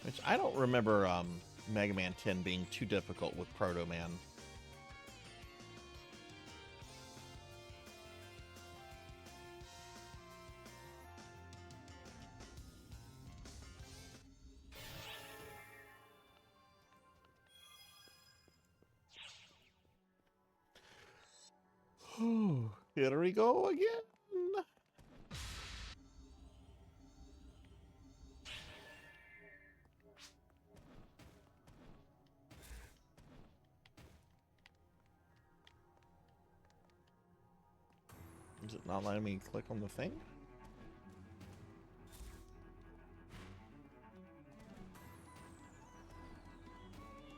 S1: which I don't remember Mega Man 10 being too difficult with Proto Man. Here we go again. Is it not letting me click on the thing?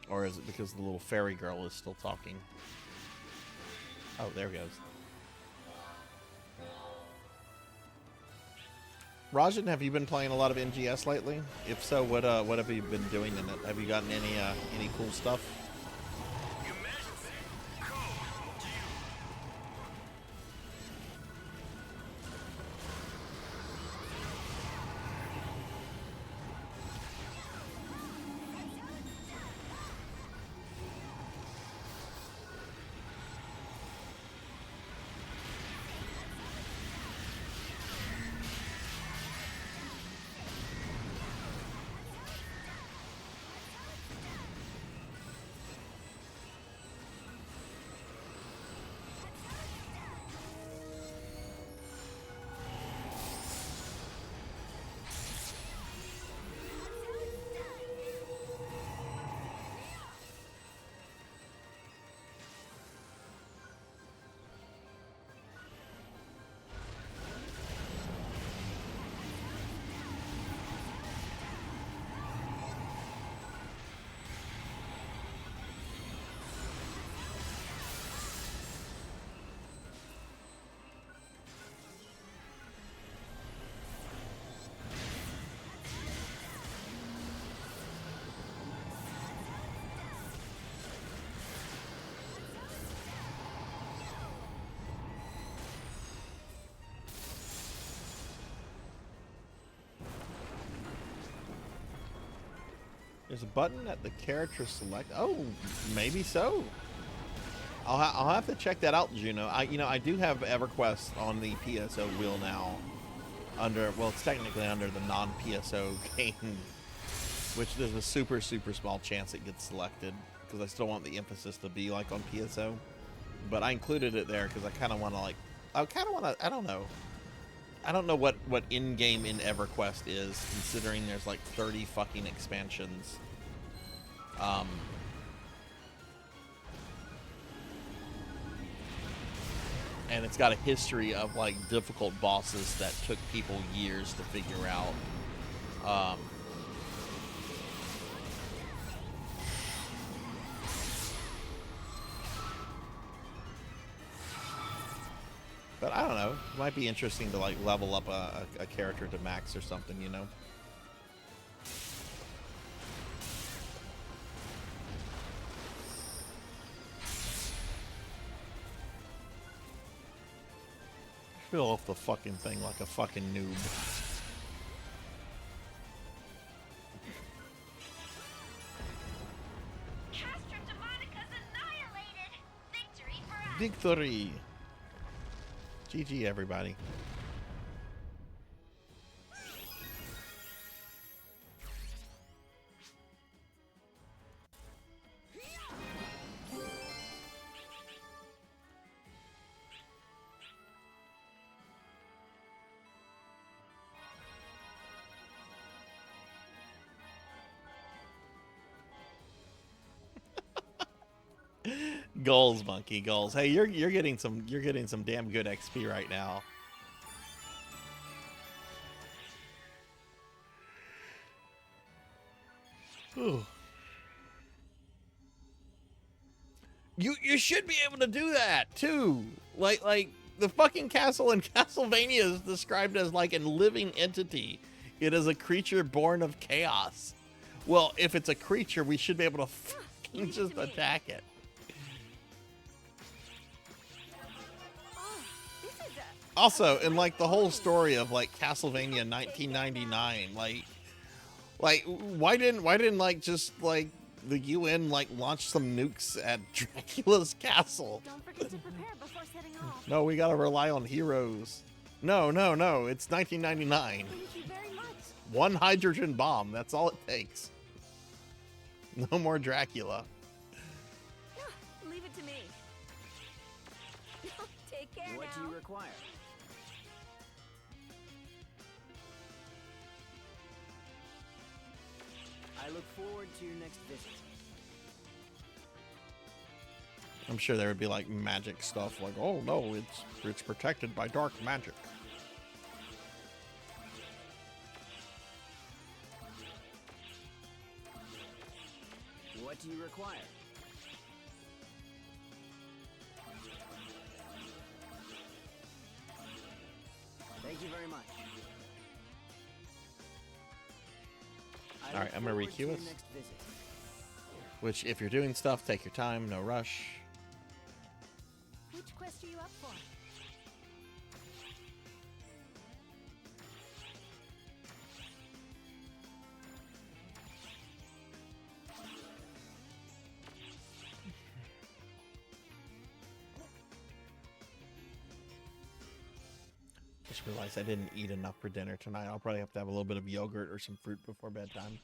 S1: Or is it because the little fairy girl is still talking? Oh, there it goes. Rajan, have you been playing a lot of NGS lately? If so, what have you been doing in it? Have you gotten any cool stuff? There's a button at the character select. Oh, maybe so. I'll have to check that out, Juno. I do have EverQuest on the PSO wheel now. Well, it's technically under the non-PSO game, which there's a super small chance it gets selected because I still want the emphasis to be like on PSO. But I included it there because I kind of want to I don't know. I don't know what in-game in EverQuest is, considering there's like 30 fucking expansions. And it's got a history of like difficult bosses that took people years to figure out. But I don't know. It might be interesting to like level up a character to max or something, you know? Fill off the fucking thing like a fucking noob.
S2: Castra Demonica's annihilated. Victory for us.
S1: Victory! GG, everybody. Goals, monkey, goals. Hey, you're getting some damn good XP right now. Ooh. You should be able to do that too. Like the fucking castle in Castlevania is described as like a living entity. It is a creature born of chaos. Well, if it's a creature, we should be able to fucking just attack it. Also, in like the whole story of like Castlevania 1999, like why didn't like just like the UN like launch some nukes at Dracula's castle?
S7: Don't forget to prepare before setting off.
S1: No, we gotta rely on heroes. No, it's 1999.
S7: Thank you very much.
S1: One hydrogen bomb, that's all it takes. No more Dracula.
S7: Leave it to me. Take care
S8: What
S7: now.
S8: do you require? I look forward to your next visit.
S1: I'm sure there would be like magic stuff like, oh no, it's protected by dark magic.
S8: What do you require? Thank you very much.
S1: All right, I'm gonna
S8: look forward to
S1: requeue
S8: your
S1: us.
S8: next visit.
S1: Which, if you're doing stuff, take your time, no rush.
S7: Which quest are you up for?
S1: Just realized I didn't eat enough for dinner tonight. I'll probably have to have a little bit of yogurt or some fruit before bedtime.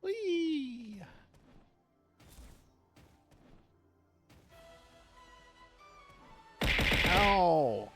S1: Whee! Ow!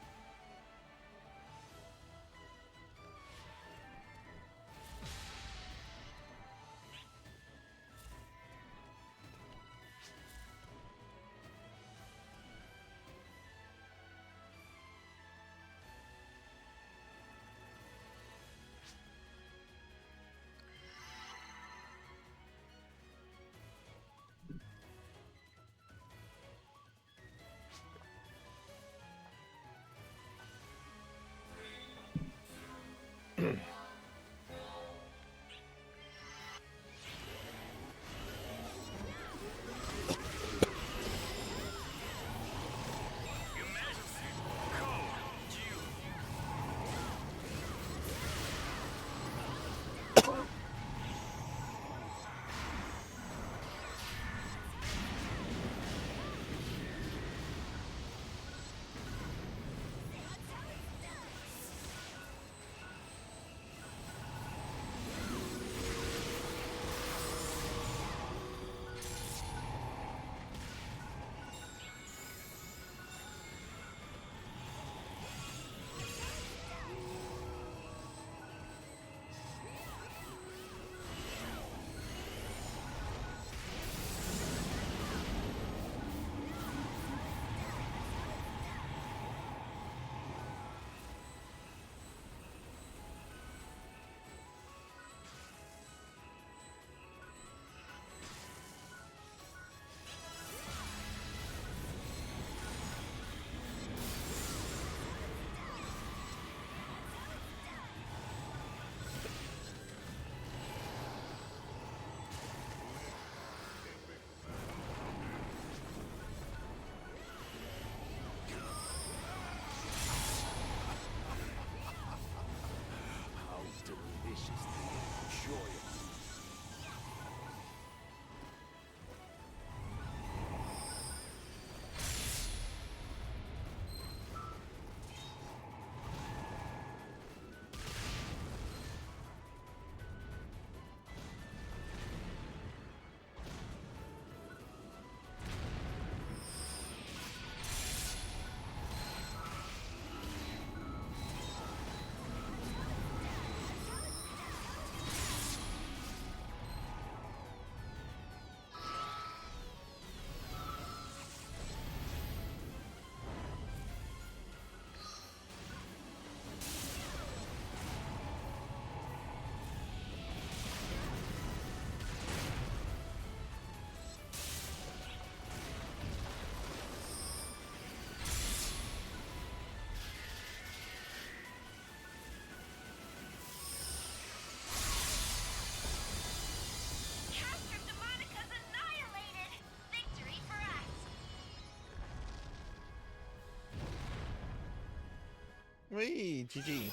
S1: Wee, GG.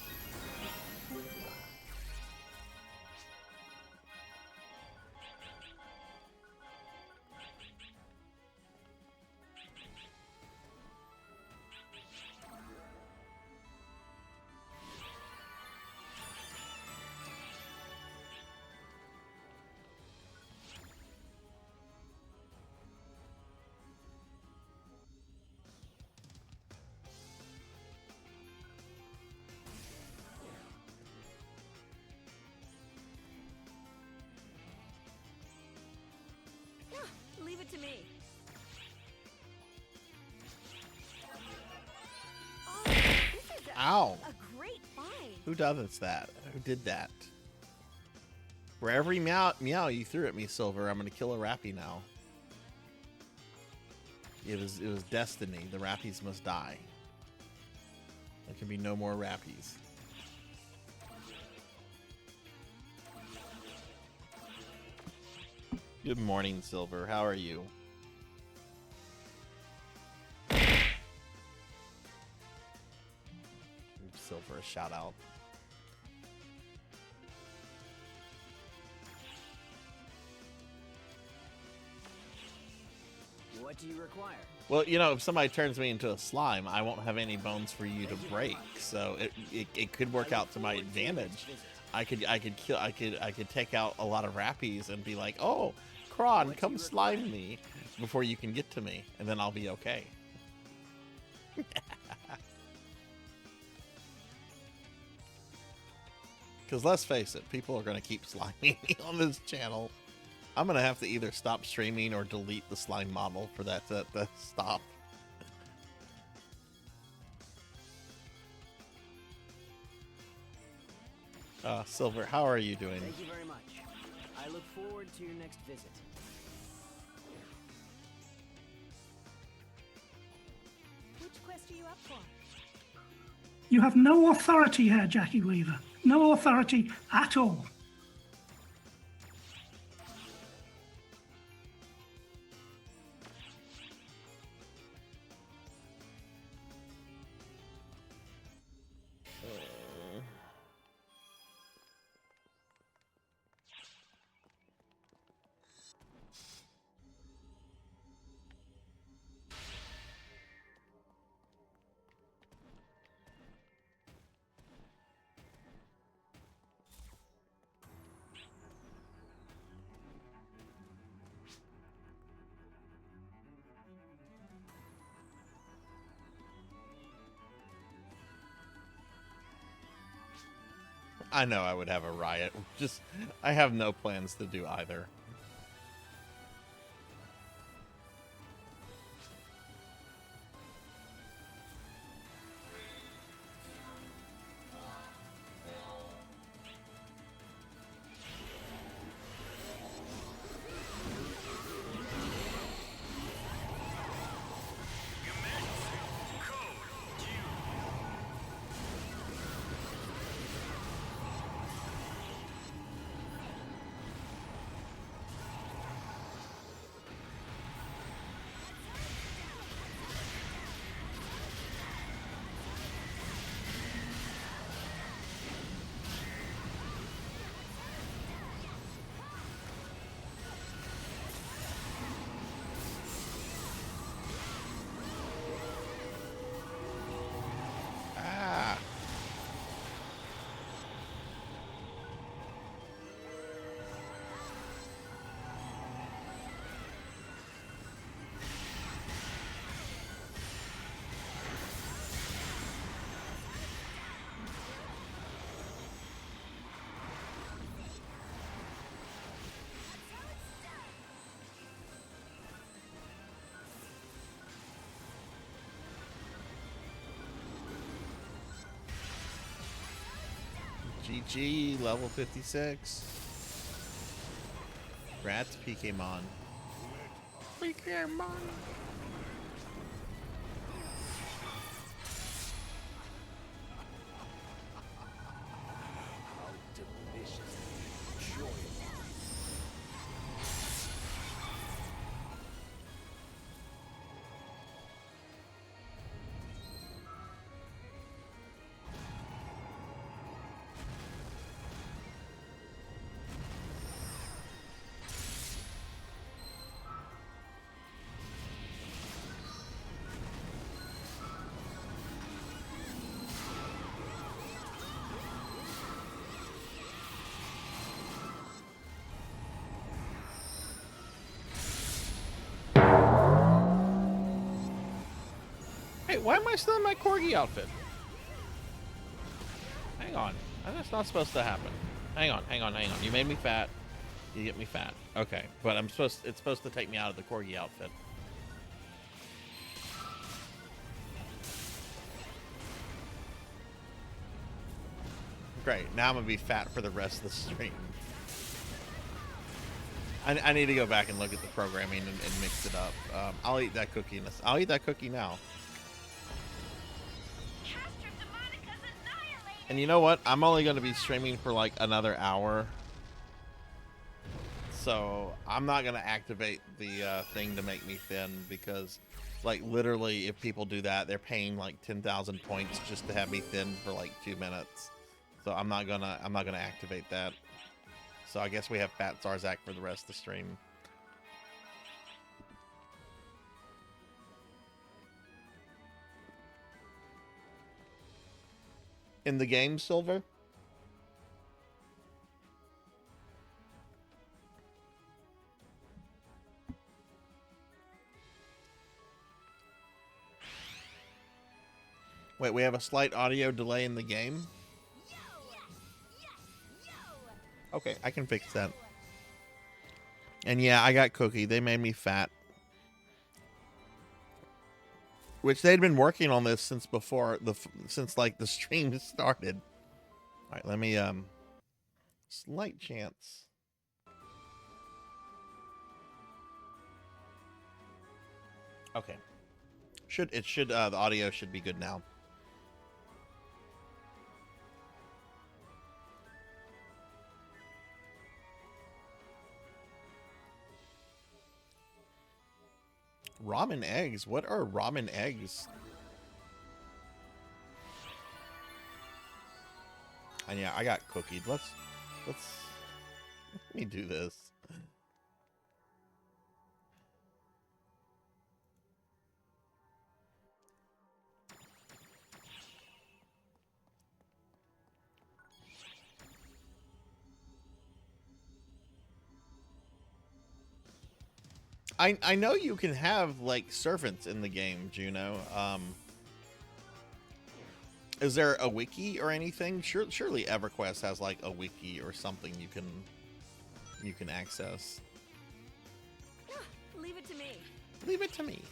S7: Leave it to me. Oh, this is
S1: Ow.
S7: a great find.
S1: Who does that? Who did that? For every meow you threw at me, Silver, I'm gonna kill a Rappy now. It was destiny. The Rappies must die. There can be no more Rappies. Good morning, Silver. How are you? Give Silver a shout out.
S8: What do you require?
S1: Well, you know, if somebody turns me into a slime, I won't have any bones for you to break. So it could work out to my advantage. I could take out a lot of Rappies and be like, oh, Kron, come slime me before you can get to me, and then I'll be okay. Because let's face it, people are going to keep sliming me on this channel. I'm going to have to either stop streaming or delete the slime model for that to stop. Silver, how are you doing?
S8: Thank you very much. I look forward to your next visit.
S7: Which quest are you up for?
S6: You have no authority here, Jackie Weaver. No authority at all.
S1: I know I would have a riot. Just, I have no plans to do either. GG, level 56. Rats Pokemon. Pokemon. am I still in my corgi outfit? Hang on. That's not supposed to happen. Hang on. You made me fat. You get me fat. Okay, but it's supposed to take me out of the corgi outfit. Great. Now I'm gonna be fat for the rest of the stream. I need to go back and look at the programming and mix it up. I'll eat that cookie. I'll eat that cookie now. And you know what? I'm only going to be streaming for like another hour. So I'm not going to activate the thing to make me thin because like literally if people do that, they're paying like 10,000 points just to have me thin for like 2 minutes. So I'm not gonna activate that. So I guess we have Fat Sarzac for the rest of the stream. In the game, Silver? Wait, we have a slight audio delay in the game? Okay, I can fix that. And yeah, I got Cookie. They made me fat. Which they'd been working on this since before since like the stream started. All right, let me slight chance. Okay. The audio should be good now. Ramen eggs? What are ramen eggs? And yeah, I got cookied. Let me do this. I know you can have like servants in the game, Juno. Is there a wiki or anything? Surely EverQuest has like a wiki or something you can access.
S7: Leave it to me.
S1: Leave it to me.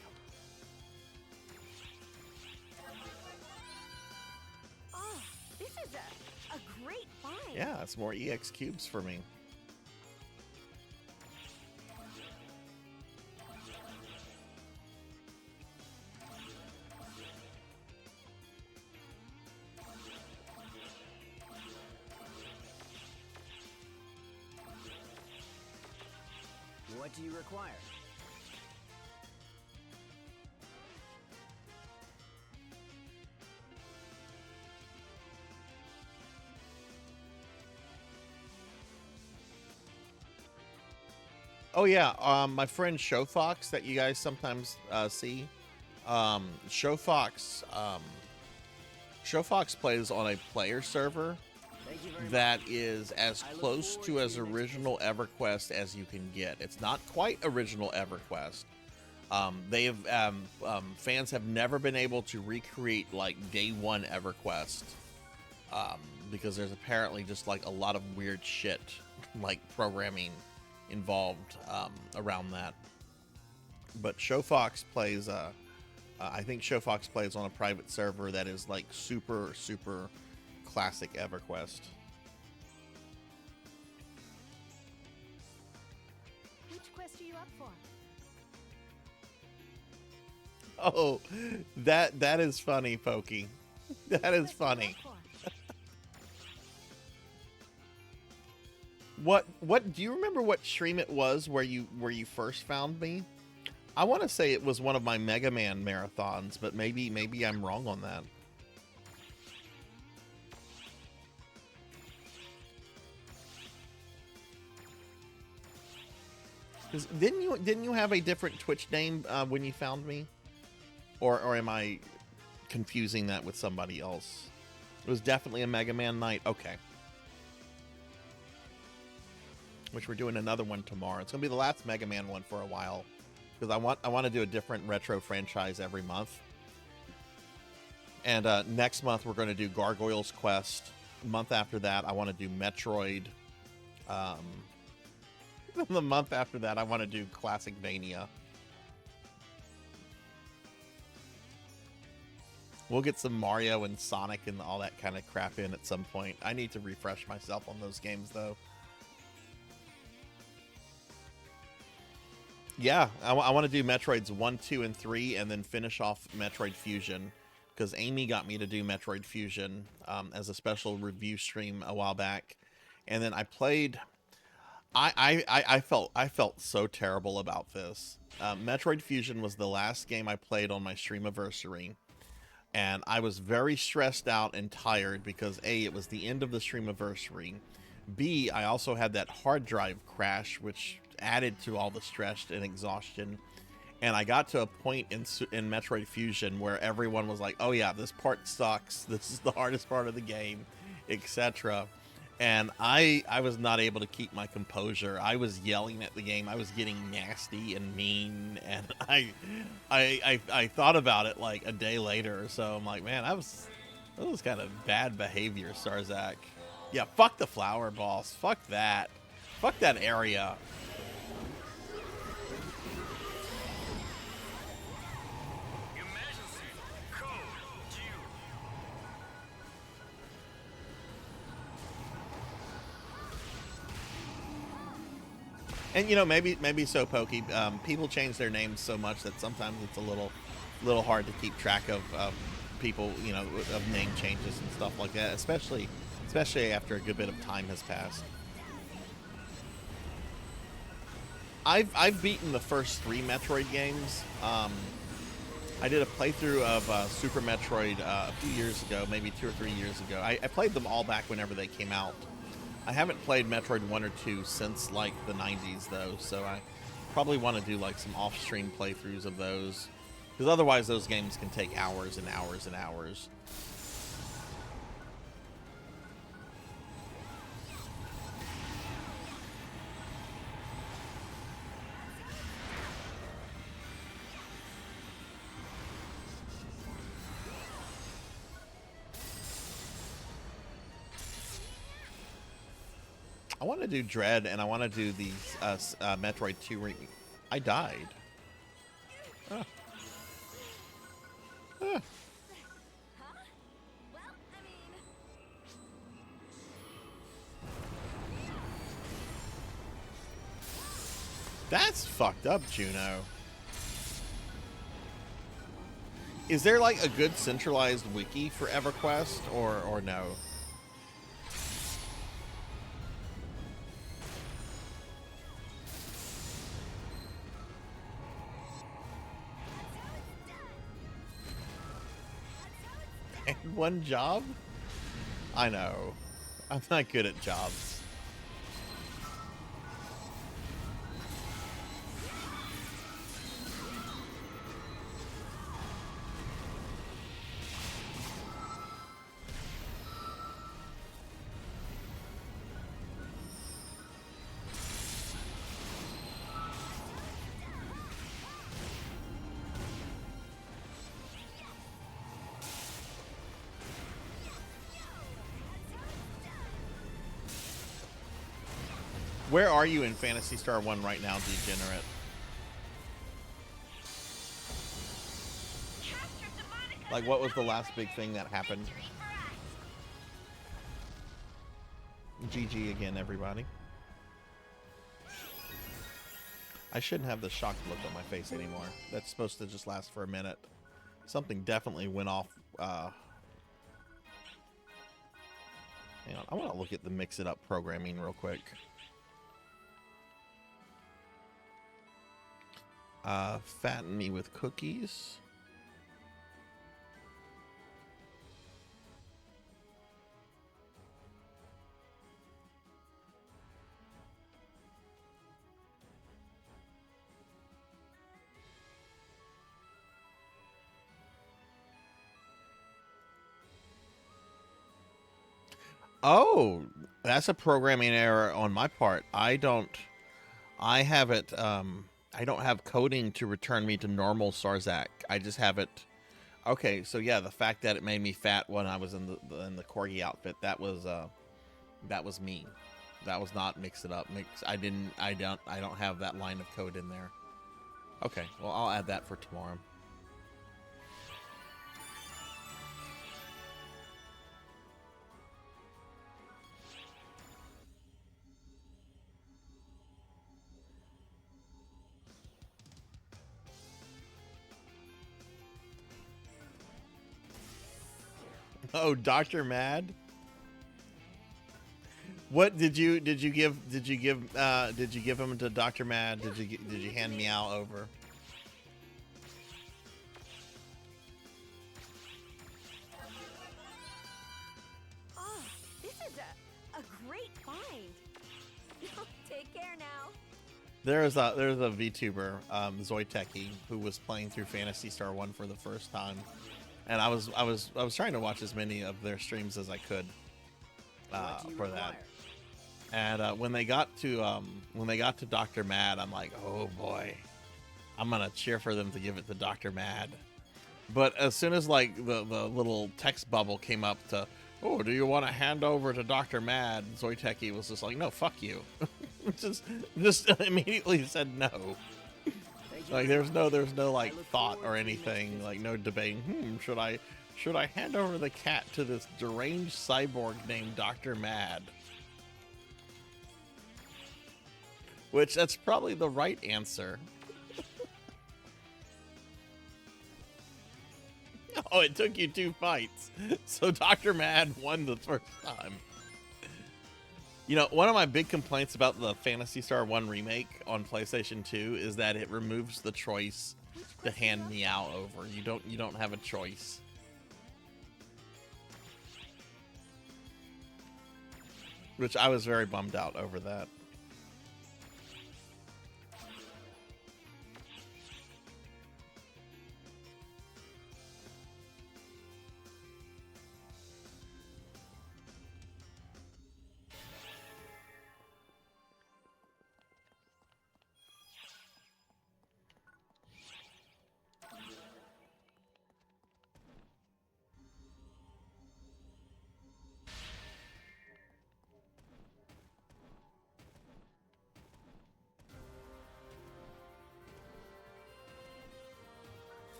S7: Oh, this is a great find.
S1: Yeah, it's more EX cubes for me.
S10: What do you require?
S1: Oh yeah, my friend Showfox that you guys sometimes see. Showfox plays on a player server that is as close to as original EverQuest as you can get. It's not quite original EverQuest. Fans have never been able to recreate like day one EverQuest because there's apparently just like a lot of weird shit like programming involved around that. But Showfox plays I think Showfox plays on a private server that is like super classic EverQuest.
S7: Which quest are you up for?
S1: Oh, that is funny, Pokey. That is funny. What do you remember what stream it was where you first found me? I want to say it was one of my Mega Man marathons, but maybe I'm wrong on that. 'Cause didn't you have a different Twitch name when you found me? Or am I confusing that with somebody else? It was definitely a Mega Man night. Okay. Which we're doing another one tomorrow. It's gonna be the last Mega Man one for a while, because I want to do a different retro franchise every month. And next month we're going to do Gargoyle's Quest. Month after that, I want to do Metroid. The month after that, I want to do Classic Vania. We'll get some Mario and Sonic and all that kind of crap in at some point. I need to refresh myself on those games, though. Yeah, I want to do Metroids 1, 2, and 3, and then finish off Metroid Fusion. Because Amy got me to do Metroid Fusion as a special review stream a while back. And then I played... I felt so terrible about this. Metroid Fusion was the last game I played on my Streamiversary. And I was very stressed out and tired because A, it was the end of the Streamiversary. B, I also had that hard drive crash, which added to all the stress and exhaustion. And I got to a point in Metroid Fusion where everyone was like, oh yeah, this part sucks. This is the hardest part of the game, etc. And I was not able to keep my composure. I was yelling at the game. I was getting nasty and mean. And I thought about it like a day later or so. I'm like, man, that was kind of bad behavior, Sarzac. Yeah, fuck the flower boss. Fuck that. Fuck that area. And, you know, maybe so, Pokey. People change their names so much that sometimes it's a little hard to keep track of people, you know, of name changes and stuff like that, especially after a good bit of time has passed. I've beaten the first 3 Metroid games. I did a playthrough of Super Metroid a few years ago, maybe 2 or 3 years ago. I played them all back whenever they came out. I haven't played Metroid 1 or 2 since, like, the 90s, though, so I probably want to do, like, some off-stream playthroughs of those. Because otherwise those games can take hours and hours and hours. I want to do Dread, and I want to do the Metroid 2 remake. I died. Ah. Ah. That's fucked up, Juno. Is there like a good centralized wiki for EverQuest or no? And one job? I know. I'm not good at jobs. Where are you in Phantasy Star 1 right now, Degenerate? Like, what was the last big thing that happened? GG again, everybody. I shouldn't have the shocked look on my face anymore. That's supposed to just last for a minute. Something definitely went off. Hang on, I want to look at the Mix It Up programming real quick. Fatten me with cookies. Oh, that's a programming error on my part. I have it, I don't have coding to return me to normal Sarzac. I just have it Okay, so yeah, the fact that it made me fat when I was in the corgi outfit, that was me. That was not mix it up. I don't have that line of code in there. Okay, well I'll add that for tomorrow. Oh, Dr. Mad. What did you give him to Dr. Mad? Did you hand Meow over?
S7: Oh, this is a great find. Take care now.
S1: There's a VTuber, Zoiteki, who was playing through Phantasy Star 1 for the first time, and I was trying to watch as many of their streams as I could for that. And when they got to Dr. Mad, I'm like, oh boy, I'm gonna cheer for them to give it to Dr. Mad. But as soon as like the little text bubble came up to, oh, do you want to hand over to Dr. Mad? Zoiteki was just like, no, fuck you. just immediately said no. Like there's no like thought or anything, like no debating. Should I hand over the cat to this deranged cyborg named Dr. Mad? Which that's probably the right answer. Oh, it took you 2 fights. So Dr. Mad won the first time. You know, one of my big complaints about the Phantasy Star 1 remake on PlayStation 2 is that it removes the choice to hand Meow over. You don't have a choice. Which I was very bummed out over that.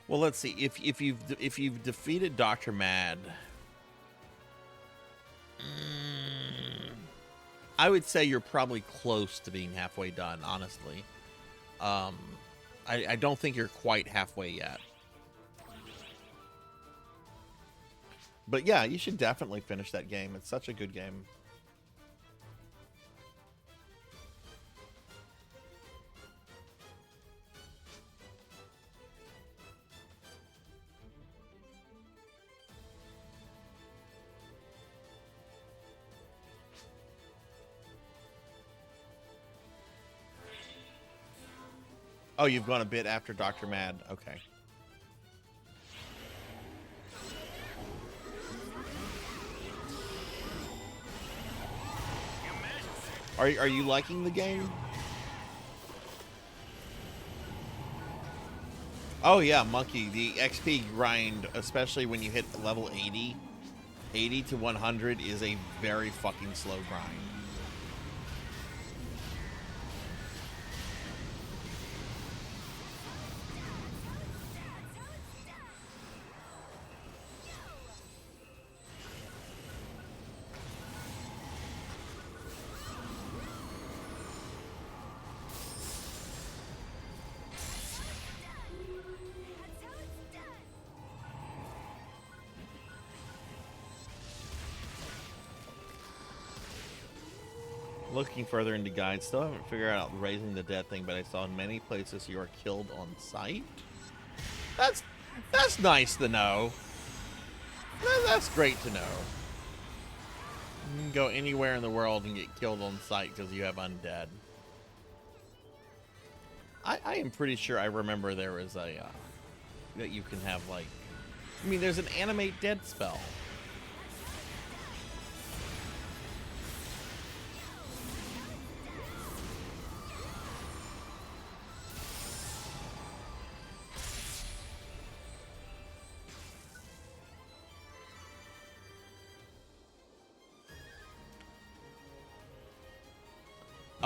S1: Well, let's see. If you've defeated Dr. Mad, I would say you're probably close to being halfway done, honestly. I don't think you're quite halfway yet. But yeah, you should definitely finish that game. It's such a good game. Oh, you've gone a bit after Dr. Mad. Okay. Are you liking the game? Oh yeah, Monkey. The XP grind, especially when you hit level 80 to 100, is a very fucking slow grind. Looking further into guides, still haven't figured out raising the dead thing, but I saw in many places you are killed on sight. That's nice to know. That's great to know. You can go anywhere in the world and get killed on sight because you have undead. I am pretty sure I remember there was a that you can have like, I mean, there's an animate dead spell.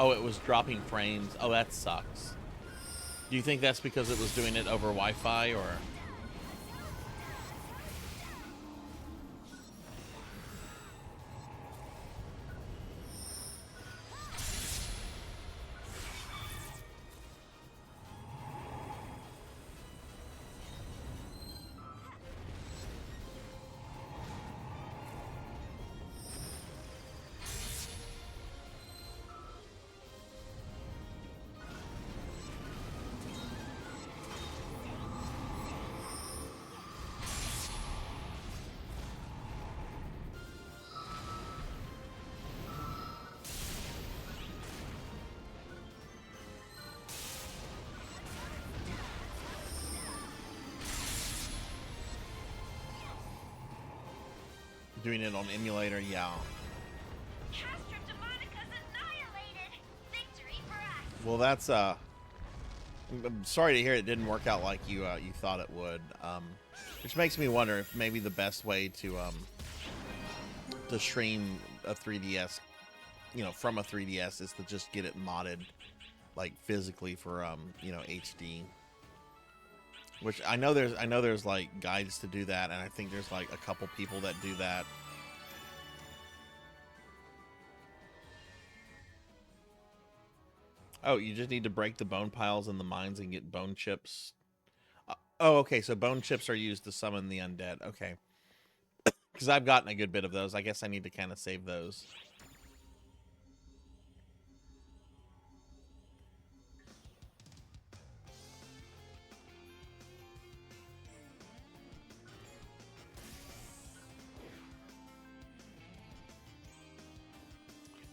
S1: Oh, it was dropping frames. Oh, that sucks. Do you think that's because it was doing it over Wi-Fi, or? Doing it on emulator, yeah. Well, that's I'm sorry to hear it didn't work out like you thought it would. Which makes me wonder if maybe the best way to stream a 3DS, you know, from a 3DS is to just get it modded, like physically for you know, HD. Which I know there's like guides to do that, and I think there's like a couple people that do that. Oh, you just need to break the bone piles in the mines and get bone chips. Oh, okay, so bone chips are used to summon the undead. Okay. Because I've gotten a good bit of those. I guess I need to kind of save those.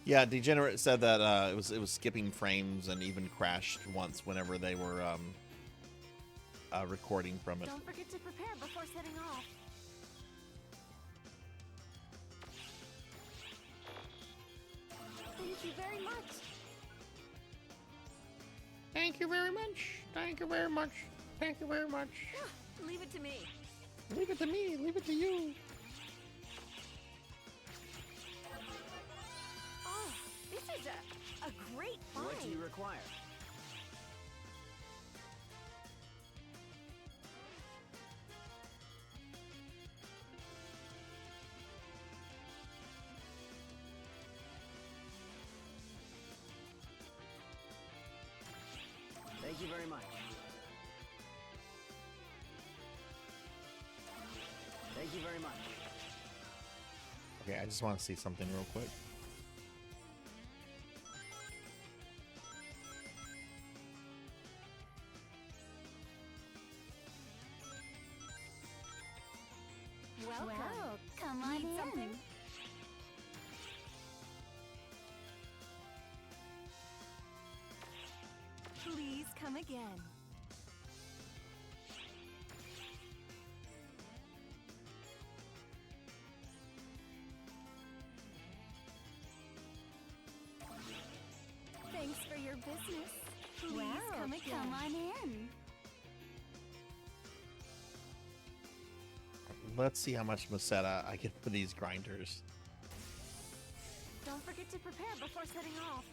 S1: Yeah, Degenerate said that it was skipping frames and even crashed once whenever they were recording from it.
S7: Don't forget to prepare before setting off. Thank you very much.
S1: Thank you very much. Thank you very much. Thank you very much.
S7: Leave it to me.
S1: Leave it to me. Leave it to you.
S7: Oh, this is a great find.
S10: What do you require? Thank you very much. Thank you very much.
S1: Okay, I just want to see something real quick.
S7: Welcome.
S4: Well, come on
S7: Need
S4: in.
S7: something? Please come again. Thanks for your business. Please
S4: Well,
S7: come again.
S4: come on in.
S1: Let's see how much Maceta I get for these grinders.
S7: Don't forget to prepare before setting off.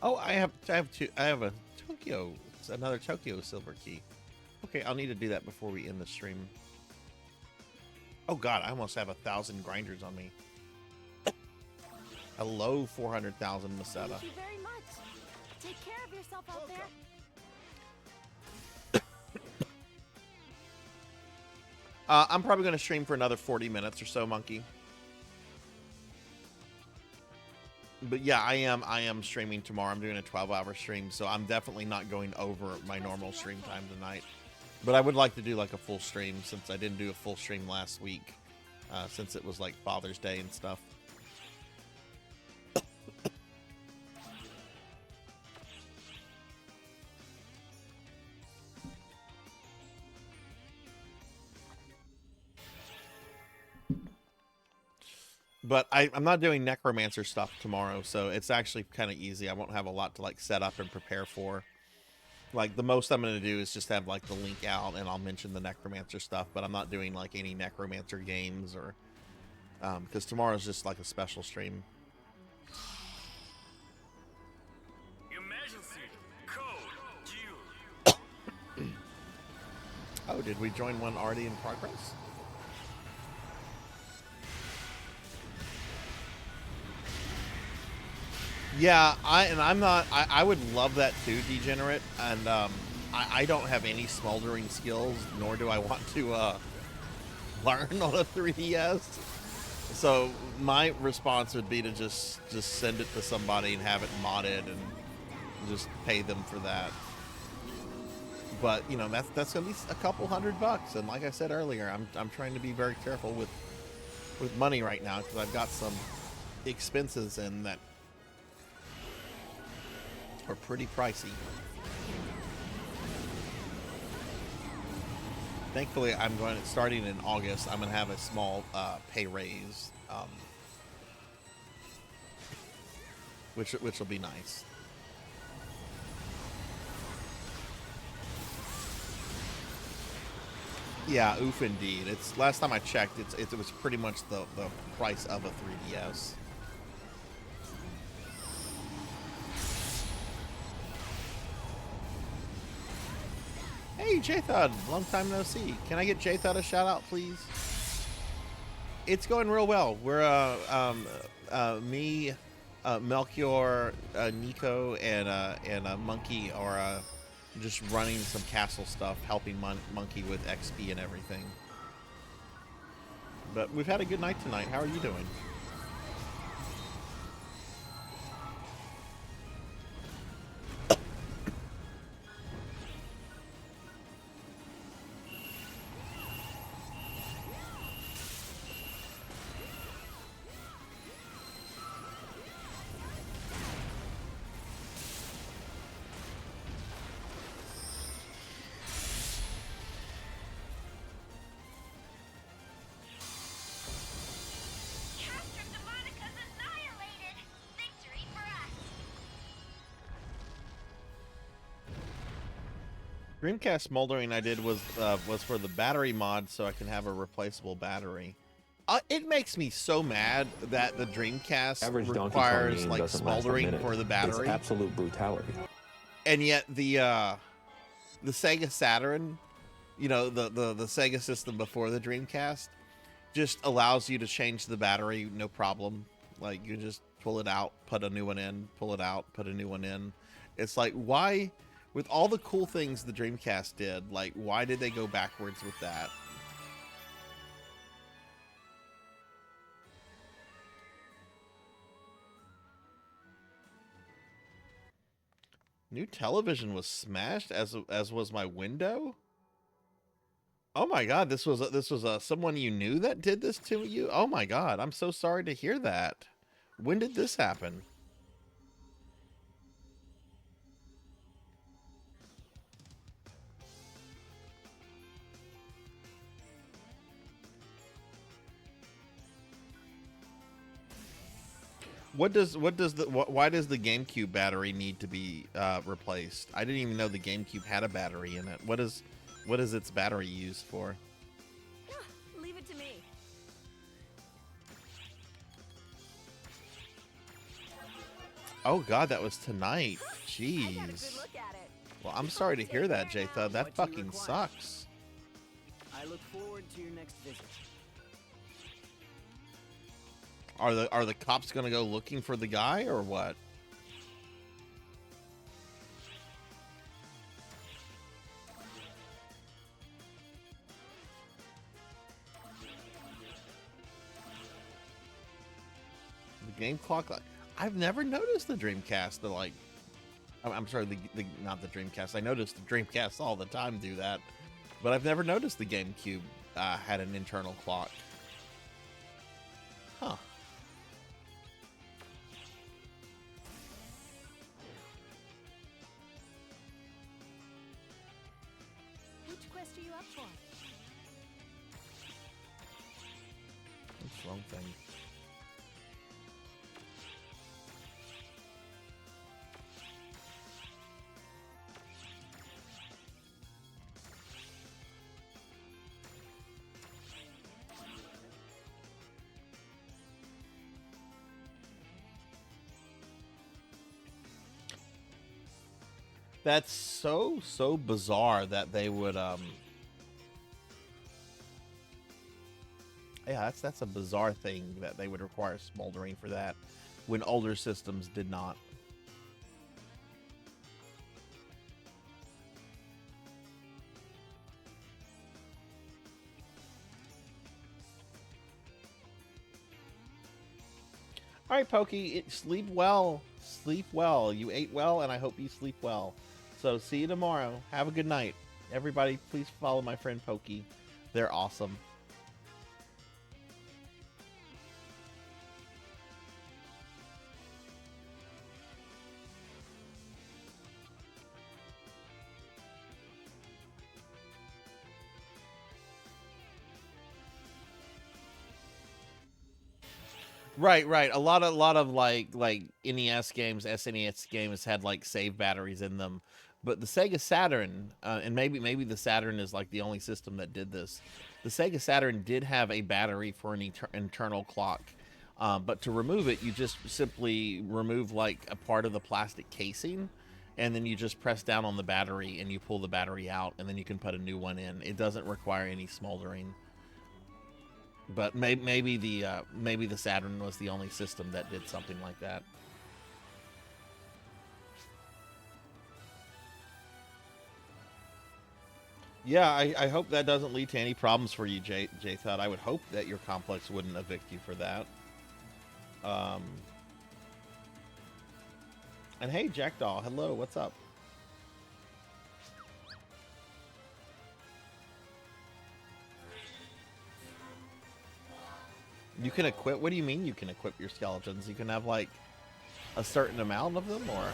S1: Oh, I have a Tokyo. It's another Tokyo silver key. Okay, I'll need to do that before we end the stream. Oh God, I almost have 1,000 grinders on me. Hello, 400,000 Maceta.
S7: Thank you very much. Take care of yourself out there.
S1: I'm probably going to stream for another 40 minutes or so, Monkey. But yeah, I am streaming tomorrow. I'm doing a 12-hour stream, so I'm definitely not going over my normal stream time tonight. But I would like to do like a full stream since I didn't do a full stream last week, since it was like Father's Day and stuff. But I'm not doing necromancer stuff tomorrow, so it's actually kind of easy. I won't have a lot to like set up and prepare for. Like the most I'm going to do is just have like the link out and I'll mention the necromancer stuff, but I'm not doing like any necromancer games or because tomorrow's just like a special stream.
S8: Emergency code due.
S1: Oh, did we join one already in progress? Yeah, I would love that too, Degenerate, and I don't have any smoldering skills, nor do I want to learn on a 3DS. So my response would be to just send it to somebody and have it modded and just pay them for that. But you know, that's gonna be a couple $100, and like I said earlier, I'm trying to be very careful with money right now because I've got some expenses in that are pretty pricey. Thankfully, starting in August, I'm going to have a small pay raise, which will be nice. Yeah, oof indeed. It's last time I checked, it was pretty much the price of a 3DS. Hey, J-Thud, long time no see. Can I get J-Thud a shout out, please? It's going real well. We're me, Melchior, Nico, and Monkey are just running some castle stuff, helping Monkey with XP and everything. But we've had a good night tonight. How are you doing? Dreamcast smoldering I did was for the battery mod, so I can have a replaceable battery. It makes me so mad that the Dreamcast requires like smoldering for the battery.
S11: It's absolute brutality.
S1: And yet the Sega Saturn, you know, the Sega system before the Dreamcast, just allows you to change the battery no problem. Like you just pull it out, put a new one in, pull it out, put a new one in. It's like, why? With all the cool things the Dreamcast did, like, why did they go backwards with that? New television was smashed, as was my window. Oh my God, this was someone you knew that did this to you. Oh my God, I'm so sorry to hear that. When did this happen? Why does the GameCube battery need to be replaced? I didn't even know the GameCube had a battery in it. What is its battery used for?
S7: Leave it to me.
S1: Oh God, that was tonight. Jeez. Well, I'm sorry to hear that, J-Thud. That fucking sucks.
S10: I look forward to your next visit.
S1: Are the cops gonna go looking for the guy or what? The game clock. I've never noticed the Dreamcast. I'm sorry, not the Dreamcast. I noticed the Dreamcast all the time do that, but I've never noticed the GameCube had an internal clock. Huh.
S7: Which quest are you up for?
S1: What's the wrong thing? That's so bizarre that they would yeah, that's a bizarre thing that they would require smoldering for that when older systems did not. All right, Pokey, sleep well. Sleep well. You ate well, and I hope you sleep well. So see you tomorrow. Have a good night. Everybody, please follow my friend Pokey. They're awesome. Right. A lot of like NES games, SNES games had like save batteries in them, but the Sega Saturn, and maybe the Saturn is like the only system that did this. The Sega Saturn did have a battery for an internal clock, but to remove it, you just simply remove like a part of the plastic casing, and then you just press down on the battery and you pull the battery out, and then you can put a new one in. It doesn't require any smoldering. But maybe the Saturn was the only system that did something like that. Yeah, I hope that doesn't lead to any problems for you, J-Thud. I would hope that your complex wouldn't evict you for that. And hey, Jackdaw, hello, what's up? You can equip, what do you mean you can equip your skeletons? You can have like a certain amount of them, or?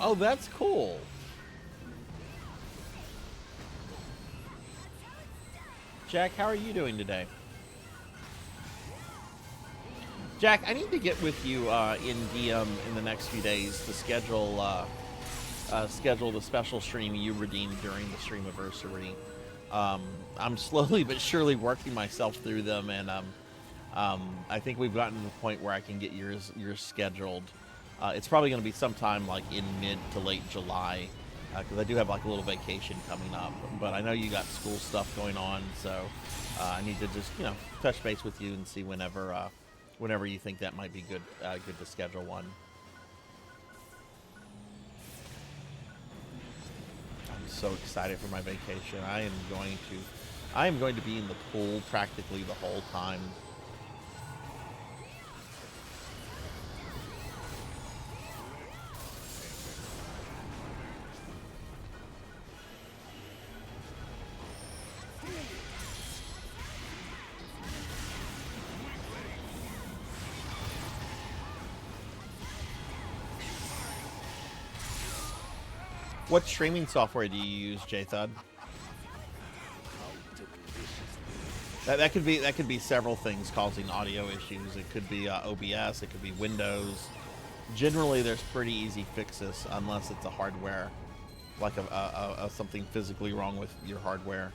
S1: Oh, that's cool. Jack, how are you doing today? Jack, I need to get with you in DM in the next few days to schedule the special stream you redeemed during the streamiversary. I'm slowly but surely working myself through them, and I think we've gotten to the point where I can get yours scheduled. It's probably going to be sometime like in mid to late July, because I do have like a little vacation coming up. But I know you got school stuff going on, so I need to just touch base with you and see whenever you think that might be good to schedule one. I'm so excited for my vacation. I am going to be in the pool practically the whole time. What streaming software do you use, J-Thud? That could be several things causing audio issues. It could be OBS. It could be Windows. Generally, there's pretty easy fixes unless it's a hardware, like a something physically wrong with your hardware.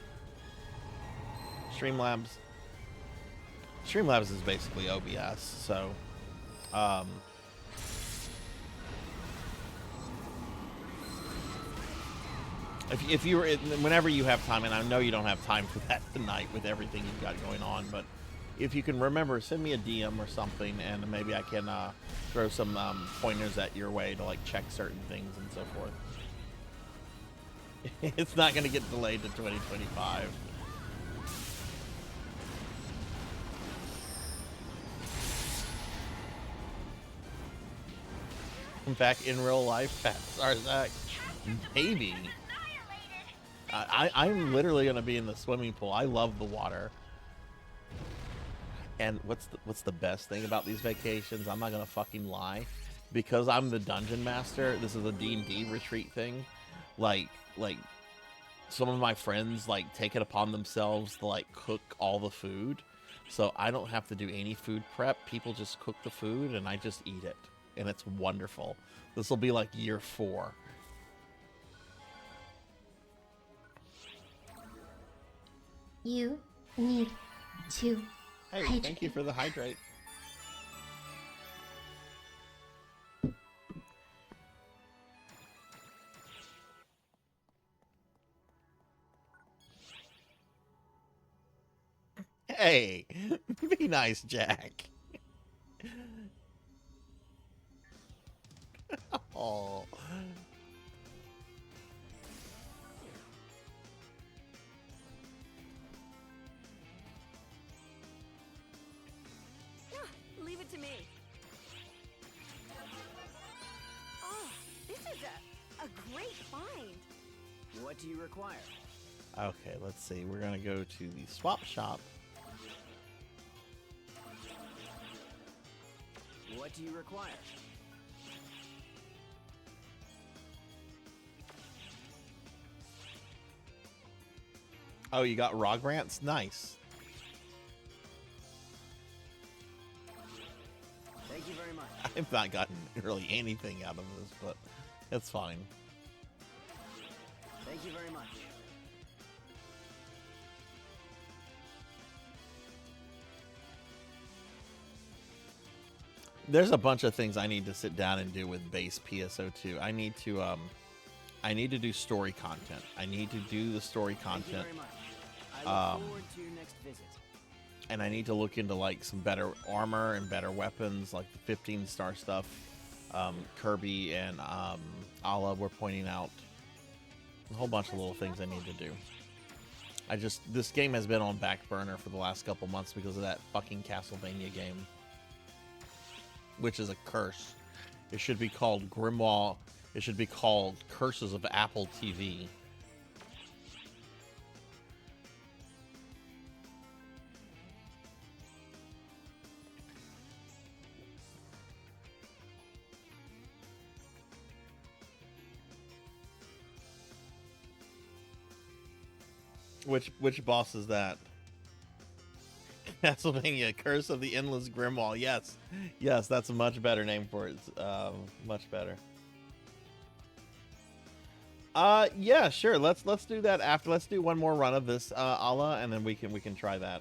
S1: Streamlabs is basically OBS. So, if you were, whenever you have time, and I know you don't have time for that tonight with everything you've got going on, but if you can remember, send me a DM or something, and maybe I can throw some pointers at your way to like check certain things and so forth. It's not going to get delayed to 2025. Back in real life, Pat Sarzac. Maybe. I'm literally gonna be in the swimming pool. I love the water. And what's the best thing about these vacations? I'm not gonna fucking lie, because I'm the dungeon master. This is a D&D retreat thing. Like some of my friends like take it upon themselves to like cook all the food, so I don't have to do any food prep. People just cook the food and I just eat it, and it's wonderful. This will be like year 4.
S4: You need to
S1: Hey,
S4: hydrate.
S1: thank you for the hydrate. Hey, be nice, Jack. Oh.
S7: Leave it to me. Oh, this is a great find.
S10: What do you require?
S1: Okay, let's see. We're gonna go to the swap shop.
S10: What do you require?
S1: Oh, you got raw grants? Nice.
S10: Thank you very much.
S1: I've not gotten really anything out of this, but it's fine.
S10: Thank you very much.
S1: There's a bunch of things I need to sit down and do with base PSO2. I need to do story content. I need to do the story
S10: Thank you
S1: content.
S10: very much. I look forward to your next visit.
S1: And I need to look into like some better armor and better weapons, like the 15-star stuff. Kirby and Ala were pointing out a whole bunch of little things I need to do. This game has been on back burner for the last couple months because of that fucking Castlevania game, which is a curse. It should be called Grimoire. It should be called Curses of Apple TV. Which boss is that? Castlevania, Curse of the Endless Grimoire. Yes, that's a much better name for it. Much better. Yeah, sure. Let's do that after. Let's do one more run of this, Ala, and then we can try that.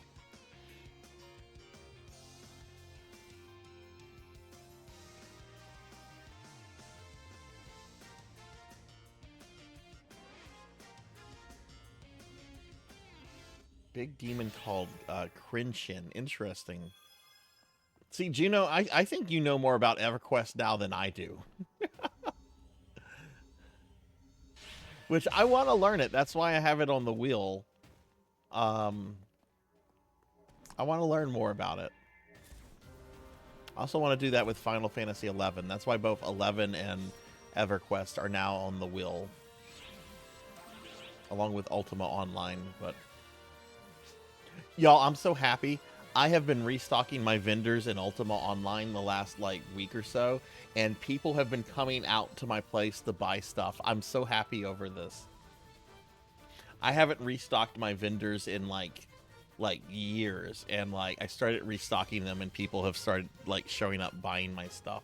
S1: Big demon called Crinchin. Interesting. See, Juno, I think you know more about EverQuest now than I do. Which I want to learn it. That's why I have it on the wheel. I want to learn more about it. I also want to do that with Final Fantasy 11. That's why both 11 and EverQuest are now on the wheel. Along with Ultima Online, but... Y'all, I'm so happy. I have been restocking my vendors in Ultima Online the last, like, week or so, and people have been coming out to my place to buy stuff. I'm so happy over this. I haven't restocked my vendors in, like years, and, like, I started restocking them, and people have started, like, showing up buying my stuff.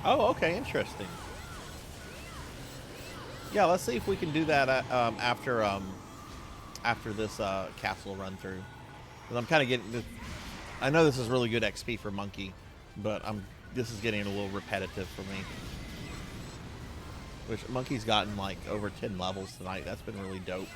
S1: Oh, okay, interesting. Yeah, let's see if we can do that after this castle run through. 'Cause I'm kind of getting. I know this is really good XP for Monkey, but this is getting a little repetitive for me. Which Monkey's gotten like over 10 levels tonight. That's been really dope.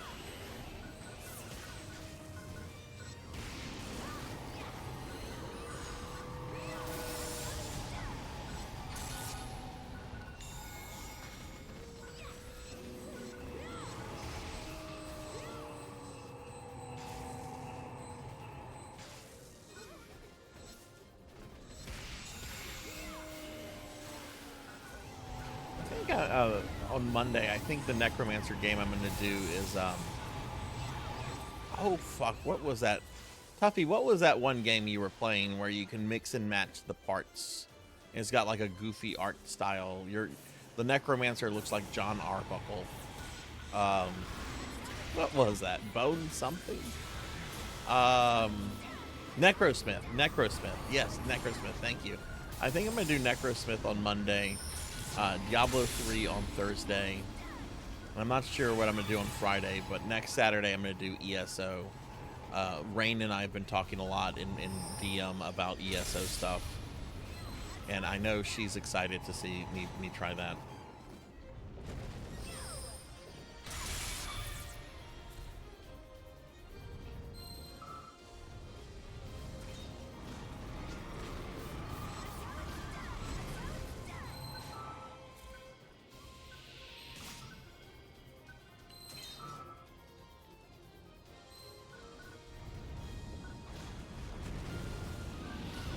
S1: on Monday. I think the Necromancer game I'm going to do is oh fuck, what was that? Tuffy, what was that one game you were playing where you can mix and match the parts? And it's got like a goofy art style. The Necromancer looks like John Arbuckle. What was that? Bone something? Necrosmith. Yes, Necrosmith. Thank you. I think I'm gonna do Necrosmith on Monday. Diablo 3 on Thursday. I'm not sure what I'm gonna do on Friday, but next Saturday I'm gonna do ESO. Rain and I have been talking a lot in DM about ESO stuff, and I know she's excited to see me try that.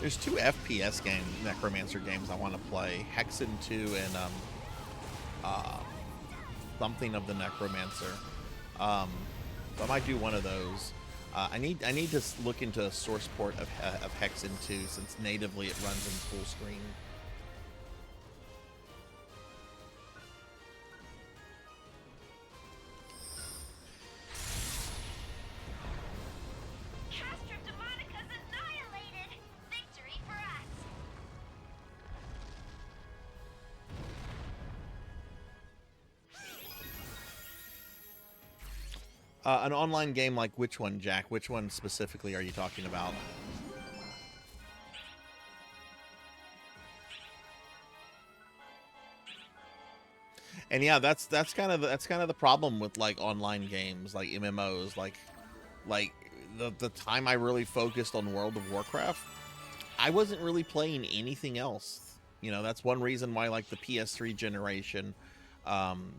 S1: There's 2 FPS Necromancer games I want to play. Hexen 2 and something of the Necromancer. So I might do one of those. I need to look into a source port of Hexen 2 since natively it runs in full screen. An online game like which one, Jack? Which one specifically are you talking about? And yeah, that's kind of the problem with like online games, like MMOs, like the time I really focused on World of Warcraft, I wasn't really playing anything else. You know, that's one reason why like the PS3 generation,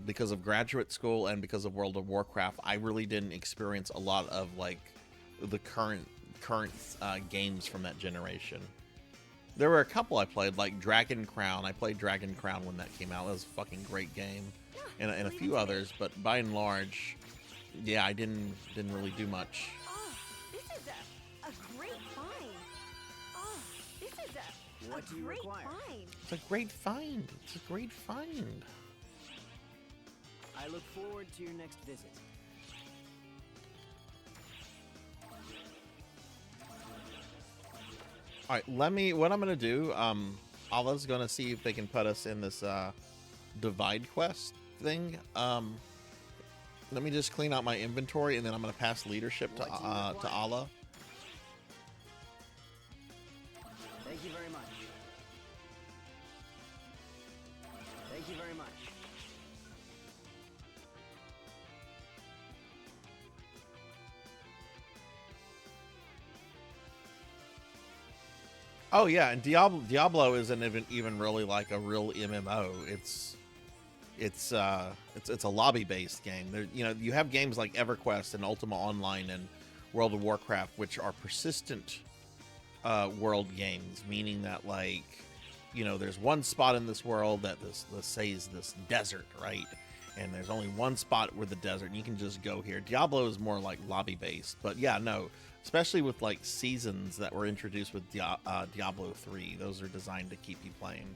S1: because of graduate school and because of World of Warcraft, I really didn't experience a lot of like the current games from that generation. There were a couple I played, like Dragon Crown. I played Dragon Crown when that came out. That was a fucking great game, and a few others. But by and large, yeah, I didn't really do much.
S7: Oh, this is a great find. Oh, this is
S10: What do you
S7: great
S10: require?
S7: find.
S1: It's a great find. It's a great find.
S10: I look forward to your next visit.
S1: All right, what I'm gonna do, Allah's gonna see if they can put us in this divide quest thing. Let me just clean out my inventory, and then I'm gonna pass leadership to Allah.
S10: Thank you very much. Thank you very much.
S1: Oh yeah, and Diablo isn't even really like a real MMO. It's a lobby-based game. There, you know, you have games like EverQuest and Ultima Online and World of Warcraft, which are persistent world games, meaning that, like, you know, there's one spot in this world that let's say is this desert, right? And there's only one spot where the desert, and you can just go here. Diablo is more like lobby-based, but yeah, no. Especially with like seasons that were introduced with Diablo 3. Those are designed to keep you playing.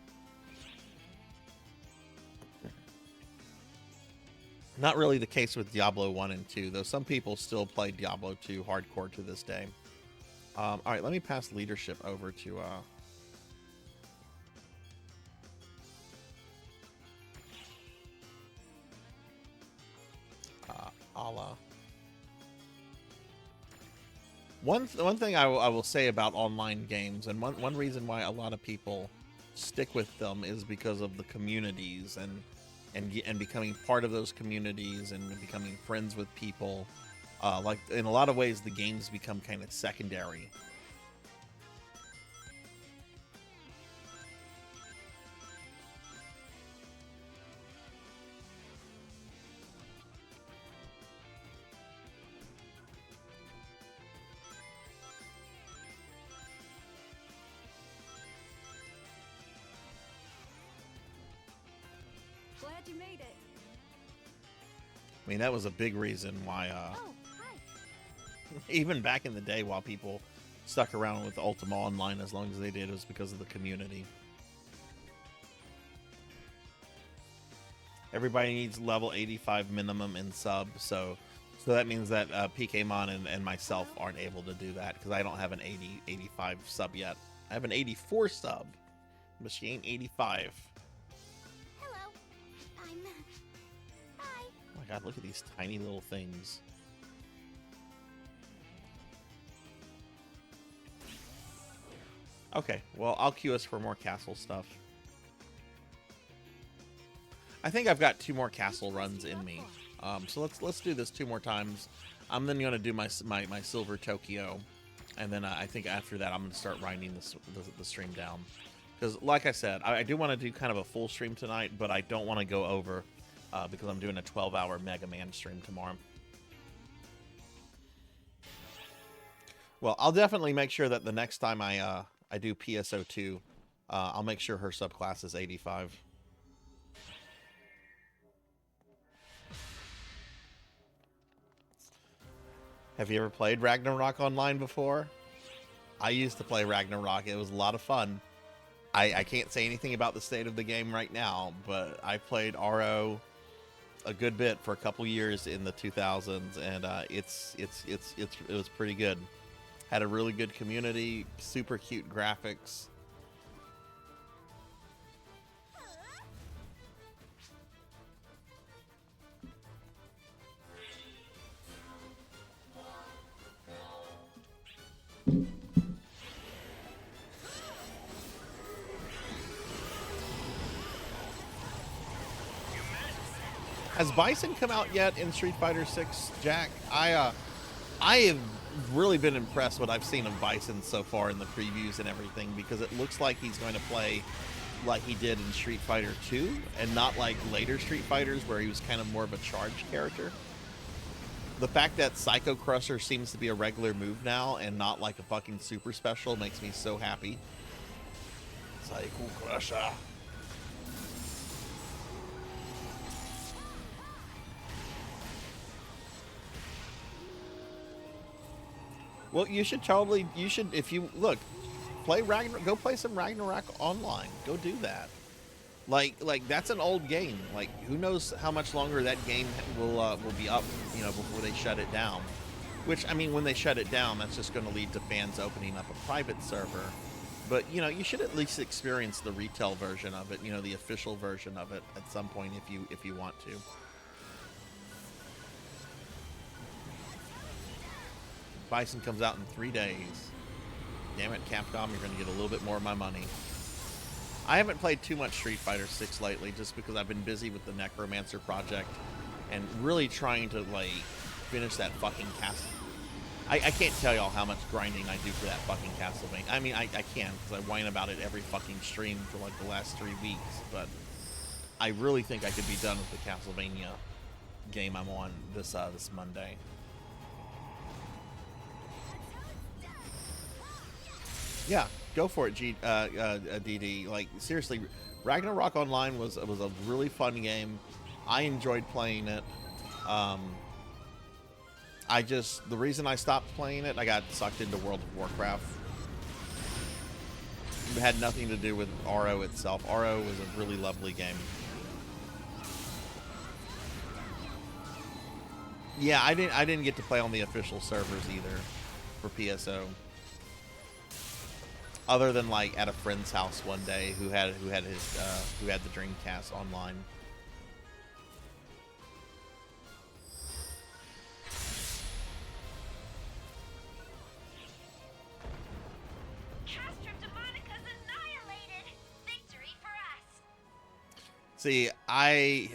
S1: Not really the case with Diablo 1 and 2, though some people still play Diablo 2 hardcore to this day. All right, let me pass leadership over to Allah. One thing I will say about online games, and one reason why a lot of people stick with them, is because of the communities and becoming part of those communities and becoming friends with people. Like, in a lot of ways, the games become kind of secondary.
S7: Glad you made it.
S1: I mean, that was a big reason why,
S7: Oh, hi.
S1: even back in the day, while people stuck around with Ultima Online as long as they did, it was because of the community. Everybody needs level 85 minimum in sub, so that means that PKmon and myself aren't able to do that because I don't have an 85 sub yet. I have an 84 sub, but she ain't 85.
S4: Hello. Hi.
S1: Oh my god, look at these tiny little things. Okay, well, I'll queue us for more castle stuff. I think I've got 2 more castle runs in me. So let's do this 2 more times. I'm then going to do my Silver Tokyo, and then I think after that I'm going to start winding the stream down. Because like I said, I do want to do kind of a full stream tonight, but I don't want to go over because I'm doing a 12-hour Mega Man stream tomorrow. Well, I'll definitely make sure that the next time I do PSO2, I'll make sure her subclass is 85. Have you ever played Ragnarok Online before? I used to play Ragnarok. It was a lot of fun. I can't say anything about the state of the game right now, but I played RO a good bit for a couple years in the 2000s, and it was pretty good. Had a really good community, super cute graphics. Has Bison come out yet in Street Fighter 6, Jack? I have really been impressed what I've seen of Bison so far in the previews and everything, because it looks like he's going to play like he did in Street Fighter 2 and not like later Street Fighters where he was kind of more of a charged character. The fact that Psycho Crusher seems to be a regular move now and not like a fucking super special makes me so happy. Psycho Crusher. Well, if you look, go play some Ragnarok online. Go do that. Like that's an old game. Like, who knows how much longer that game will be up, before they shut it down. Which, I mean, when they shut it down, that's just going to lead to fans opening up a private server. But, you should at least experience the retail version of it, the official version of it at some point if you want to. Bison comes out in 3 days. Damn it, Capcom, you're going to get a little bit more of my money. I haven't played too much Street Fighter 6 lately, just because I've been busy with the Necromancer project and really trying to, finish that fucking castle. I can't tell y'all how much grinding I do for that fucking Castlevania. I mean, I can, because I whine about it every fucking stream for, the last 3 weeks, but I really think I could be done with the Castlevania game I'm on this Monday. Yeah, go for it, DD. Seriously, Ragnarok Online was a really fun game. I enjoyed playing it. The reason I stopped playing it, I got sucked into World of Warcraft. It had nothing to do with RO itself. RO was a really lovely game. Yeah, I didn't get to play on the official servers either for PSO. Other than at a friend's house one day who had the Dreamcast online.
S4: Demonica's annihilated. Victory for us.
S1: See, a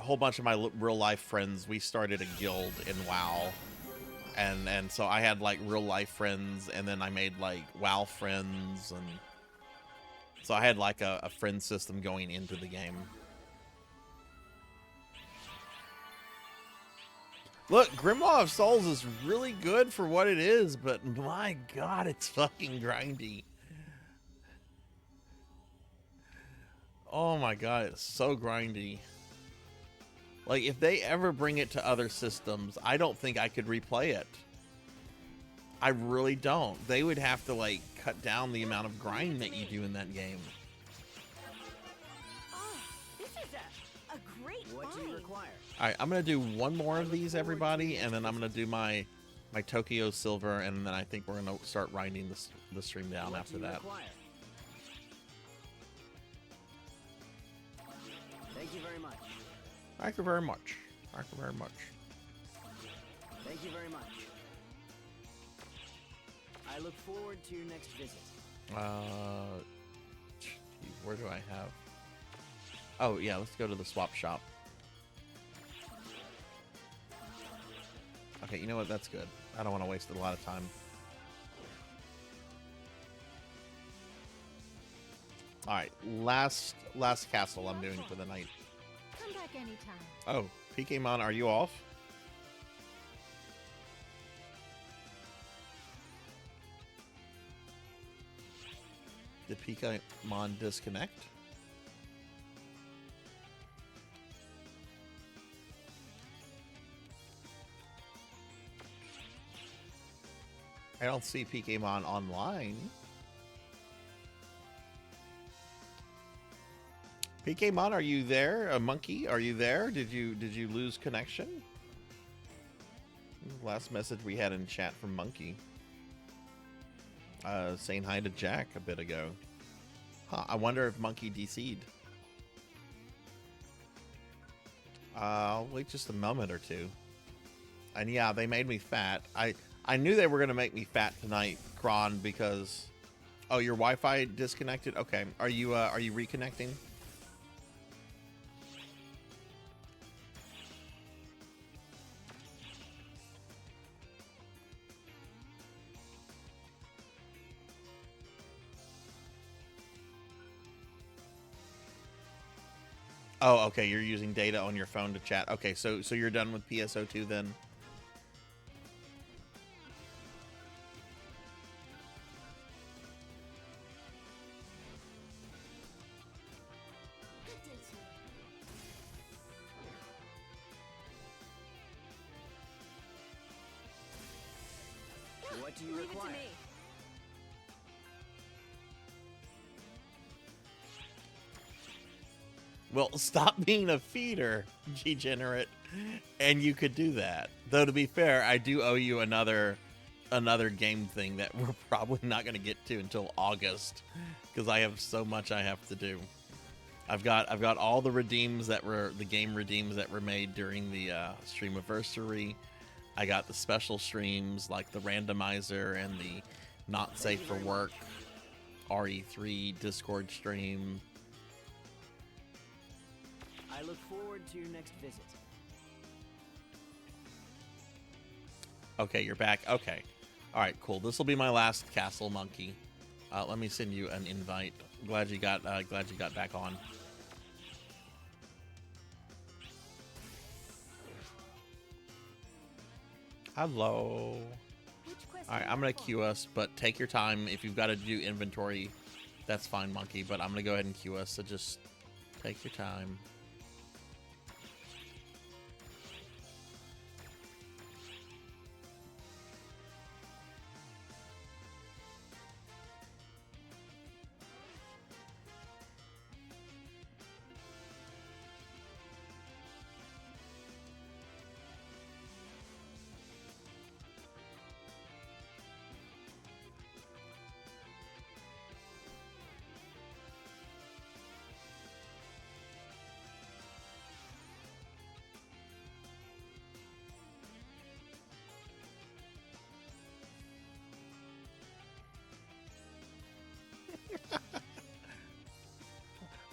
S1: whole bunch of my real life friends, we started a guild in WoW. And so I had real life friends, and then I made WoW friends, and so I had a friend system going into the game. Look, Grimoire of Souls is really good for what it is, but my god, it's fucking grindy. Oh my god, it's so grindy. Like, if they ever bring it to other systems, I don't think I could replay it. I really don't. They would have to, like, cut down the amount of grind that you do in that game.
S7: Oh, this is a great
S10: What do you
S7: find.
S10: require?
S1: All right, I'm going to do one more of these, everybody, and then I'm going to do my Tokyo Silver, and then I think we're going to start winding the stream down
S10: What
S1: after
S10: do you
S1: that.
S10: require? Thank you very much.
S1: Thank you very much. Thank you very much.
S10: Thank you very much. I look forward to your next visit.
S1: Where do I have? Oh, yeah, let's go to the swap shop. Okay, you know what? That's good. I don't want to waste a lot of time. All right, last castle I'm doing for the night.
S7: Come back anytime.
S1: Oh, Pokemon, are you off? Did Pokemon disconnect? I don't see Pokemon online. Pokemon, are you there? A monkey, are you there? Did you lose connection? Last message we had in chat from Monkey. Saying hi to Jack a bit ago. Huh, I wonder if Monkey DC'd. I'll wait just a moment or two. And yeah, they made me fat. I knew they were gonna make me fat tonight, Kron, because oh, your Wi-Fi disconnected? Okay. Are you reconnecting? Oh, okay, you're using data on your phone to chat. Okay, so you're done with PSO2 then?
S10: What do you
S7: Leave it to
S10: require?
S7: me.
S1: Well, stop being a feeder, degenerate, and you could do that. Though to be fair, I do owe you another game thing that we're probably not going to get to until August, because I have so much I have to do. I've got all the redeems that were the game redeems that were made during the streamiversary. I got the special streams like the randomizer and the not safe for work RE3 Discord stream.
S10: I look forward to your next visit.
S1: Okay, you're back. Okay. All right, cool. This will be my last castle, Monkey. Let me send you an invite. Glad you got back on. Hello.
S7: Which quest
S1: All right,
S7: are
S1: I'm
S7: you
S1: gonna
S7: for?
S1: queue us, but take your time. If you've got to do inventory, that's fine, Monkey. But I'm gonna go ahead and queue us, so just take your time.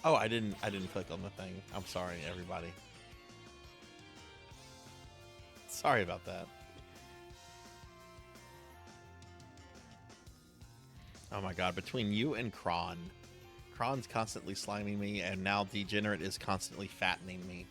S1: Oh, I didn't click on the thing. I'm sorry, everybody. Sorry about that. Oh my god, between you and Kron's constantly sliming me, and now Degenerate is constantly fattening me.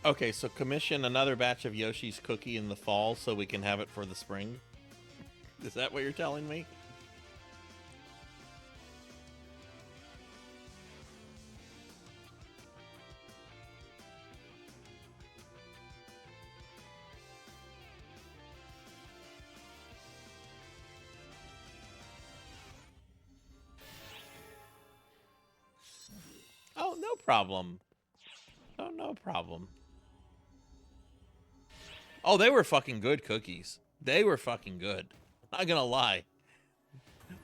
S1: Okay, so commission another batch of Yoshi's Cookie in the fall so we can have it for the spring. Is that what you're telling me? Oh, no problem. Oh, no problem. Oh, they were fucking good cookies. They were fucking good. Not gonna lie.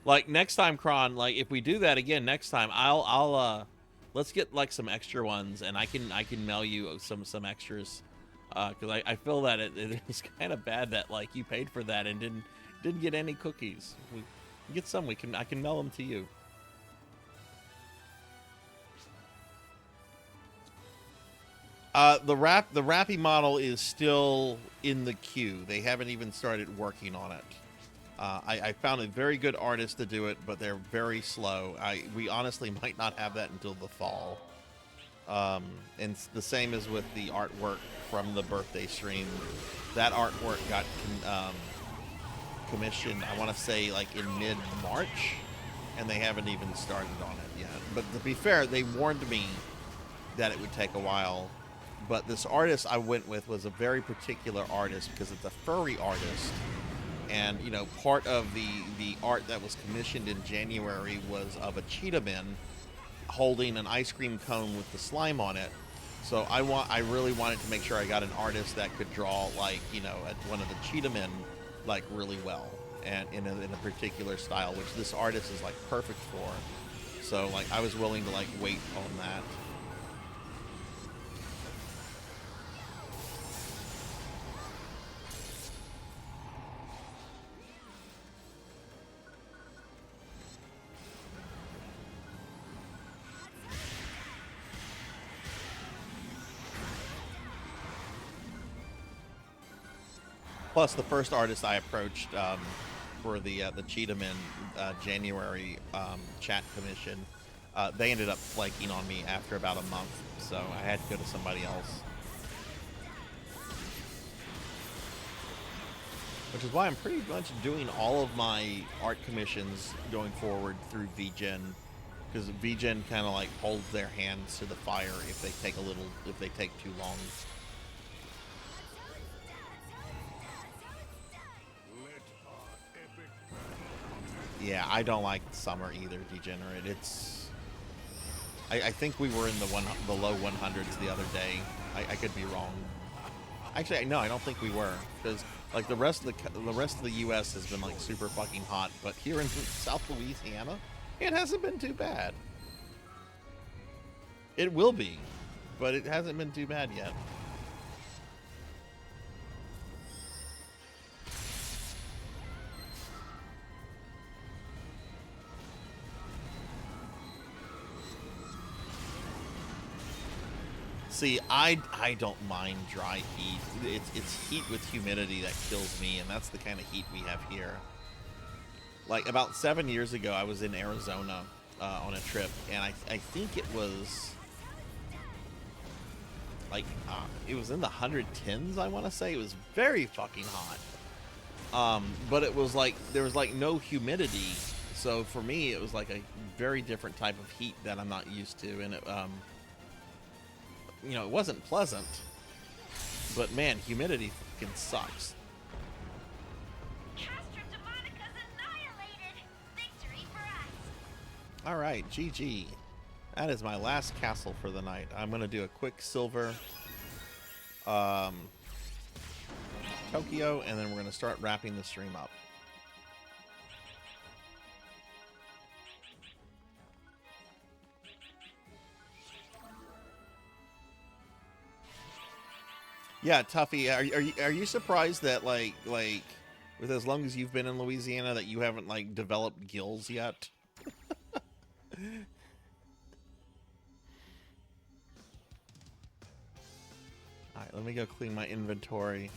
S1: Like next time, Kron, like if we do that again next time, I'll let's get like some extra ones, and I can mail you some extras. Because I feel that it is kind of bad that like you paid for that and didn't get any cookies. We get some. I can mail them to you. The Rappy model is still in the queue. They haven't even started working on it. I found a very good artist to do it, but they're very slow. We honestly might not have that until the fall. And the same as with the artwork from the birthday stream. That artwork got commissioned, I want to say, like in mid-March, and they haven't even started on it yet. But to be fair, they warned me that it would take a while. But this artist I went with was a very particular artist because it's a furry artist. And, you know, part of the art that was commissioned in January was of a cheetah man holding an ice cream cone with the slime on it. So I really wanted to make sure I got an artist that could draw, like, you know, one of the cheetah men, like, really well. And in a particular style, which this artist is, like, perfect for. So, like, I was willing to, like, wait on that. Plus, the first artist I approached for the Cheetah Men January chat commission, they ended up flaking on me after about a month, so I had to go to somebody else. Which is why I'm pretty much doing all of my art commissions going forward through VGen, because VGen kind of like holds their hands to the fire if they take too long. Yeah, I don't like summer either, Degenerate. I think we were in the low 100s the other day. I could be wrong. Actually, no, I don't think we were, because like the rest of the U.S. has been like super fucking hot, but here in South Louisiana, it hasn't been too bad. It will be, but it hasn't been too bad yet. See, I don't mind dry heat. It's heat with humidity that kills me, and that's the kind of heat we have here. Like, about 7 years ago, I was in Arizona on a trip, and I think it was, like, it was in the 110s, I want to say. It was very fucking hot. But it was like, there was, like, no humidity. So, for me, it was, like, a very different type of heat that I'm not used to, and it, you know, it wasn't pleasant, but man, humidity fucking sucks. All right, GG. That is my last castle for the night. I'm gonna do a quick silver, Tokyo, and then we're gonna start wrapping the stream up. Yeah, Tuffy, are you surprised that like with as long as you've been in Louisiana that you haven't like developed gills yet? All right, let me go clean my inventory.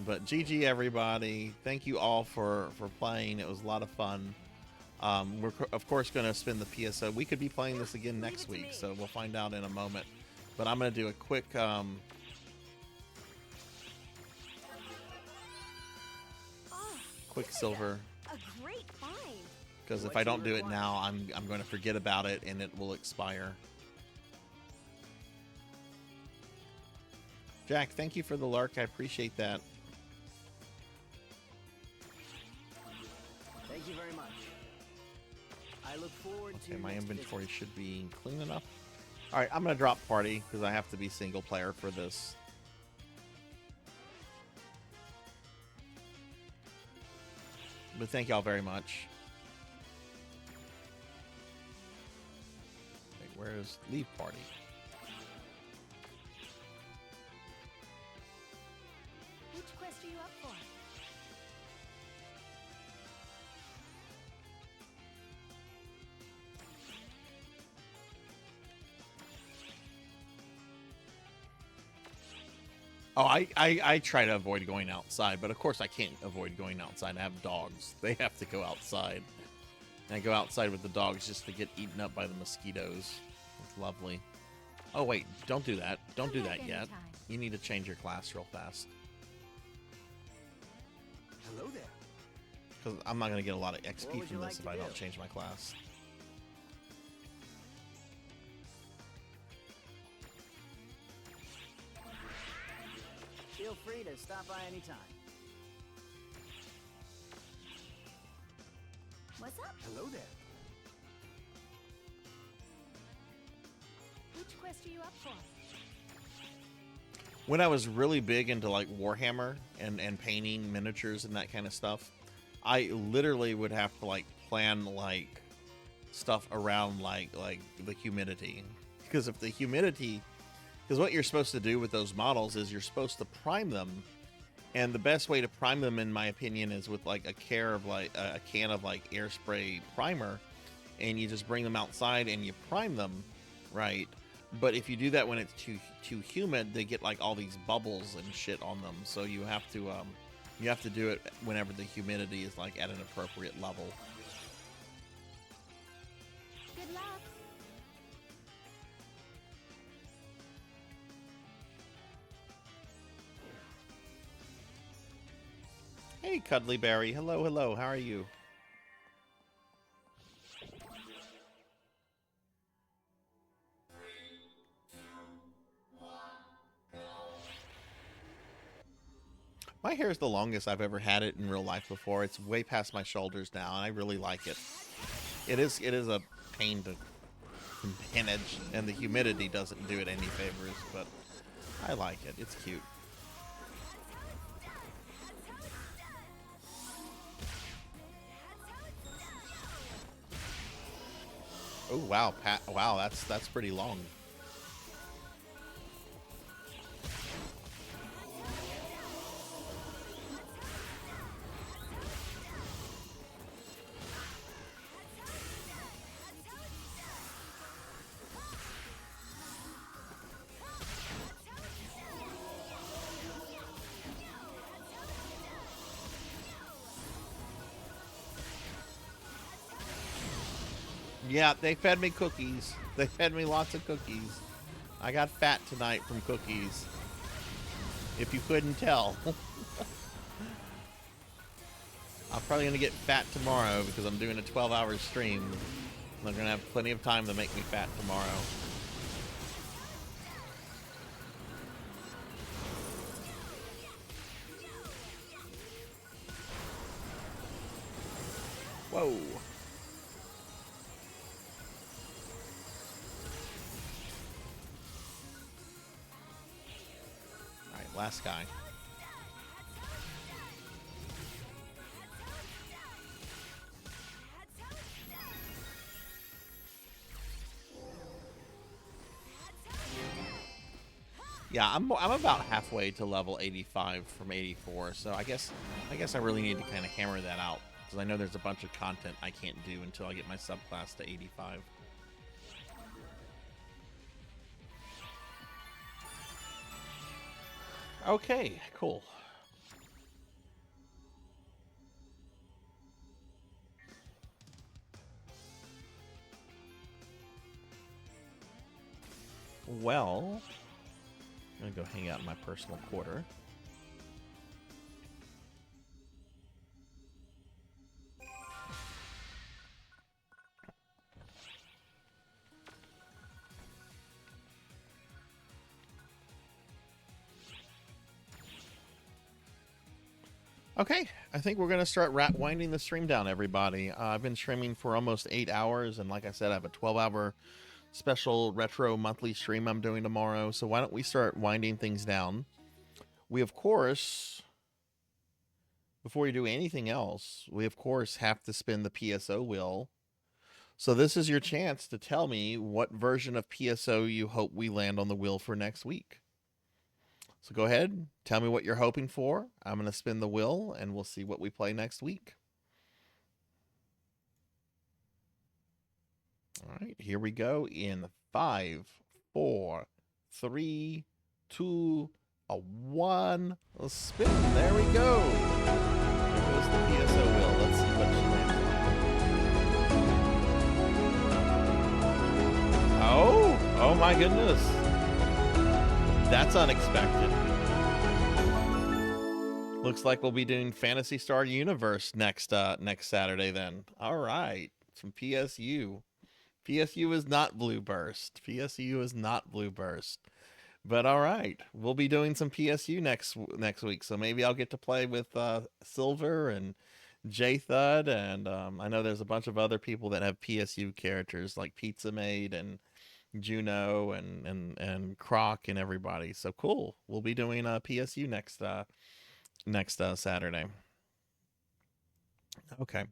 S1: But GG everybody, thank you all for playing. It was a lot of fun. We're of course going to spin the PSO. We could be playing this again next week, so we'll find out in a moment. But I'm going to do a quick Quicksilver.
S7: A great find.
S1: Because if I don't do it now, I'm going to forget about it and it will expire. Jack, thank you for the lurk. I appreciate that.
S10: Thank you very much. I look forward to
S1: Okay, my
S10: next
S1: inventory
S10: visit.
S1: should be clean enough. All right, I'm going to drop party because I have to be single player for this. But thank y'all very much. Wait, where's leave party?
S7: Which quest are you up for?
S1: Oh, I try to avoid going outside, but of course I can't avoid going outside. I have dogs. They have to go outside. And I go outside with the dogs just to get eaten up by the mosquitoes. It's lovely. Oh, wait. Don't do that. Don't do that yet. You need to change your class real fast.
S8: Hello there.
S1: Because I'm not going to get a lot of XP
S10: would
S1: from
S10: you
S1: this
S10: like
S1: if
S10: to
S1: I don't
S10: do?
S1: change my class.
S10: Feel free to stop by anytime.
S7: What's up?
S8: Hello there.
S7: Which quest are you up for?
S1: When I was really big into like Warhammer and painting miniatures and that kind of stuff, I literally would have to like plan like stuff around like the humidity. Because if the humidity, because what you're supposed to do with those models is you're supposed to prime them, and the best way to prime them, in my opinion, is with like a can of like air spray primer, and you just bring them outside and you prime them, right? But if you do that when it's too humid, they get like all these bubbles and shit on them. So you have to do it whenever the humidity is like at an appropriate level.
S7: Good luck.
S1: Hey, Cuddly Berry. Hello, hello. How are you? My hair is the longest I've ever had it in real life before. It's way past my shoulders now, and I really like it. It is a pain to manage, and the humidity doesn't do it any favors, but I like it. It's cute. Oh wow, Pat! Wow, that's pretty long. Yeah, they fed me cookies. They fed me lots of cookies. I got fat tonight from cookies. If you couldn't tell. I'm probably going to get fat tomorrow because I'm doing a 12-hour stream. I'm going to have plenty of time to make me fat tomorrow. Whoa. Alright, last guy. Yeah, I'm about halfway to level 85 from 84, so I guess I really need to kind of hammer that out, because I know there's a bunch of content I can't do until I get my subclass to 85. Okay, cool. Well, I'm gonna go hang out in my personal quarter. Okay, I think we're gonna start winding the stream down, everybody. I've been streaming for almost 8 hours, and like I said, I have a 12-hour special retro monthly stream I'm doing tomorrow. So why don't we start winding things down? We of course, before we do anything else, we of course have to spin the PSO wheel. So this is your chance to tell me what version of PSO you hope we land on the wheel for next week. So go ahead, tell me what you're hoping for. I'm going to spin the wheel, and we'll see what we play next week. All right, here we go in 5, 4, 3, 2, 1. Let's spin. There we go. There goes the PSO wheel. Let's see what she lands on. Oh my goodness. That's unexpected. Looks like we'll be doing Phantasy Star Universe next Saturday then. All right, from PSU. PSU is not Blue Burst. PSU is not Blue Burst. But all right, we'll be doing some PSU next week. So maybe I'll get to play with Silver and J Thud, and I know there's a bunch of other people that have PSU characters like Pizza Maid and Juno and Croc and everybody. So cool. We'll be doing PSU next Saturday. Okay,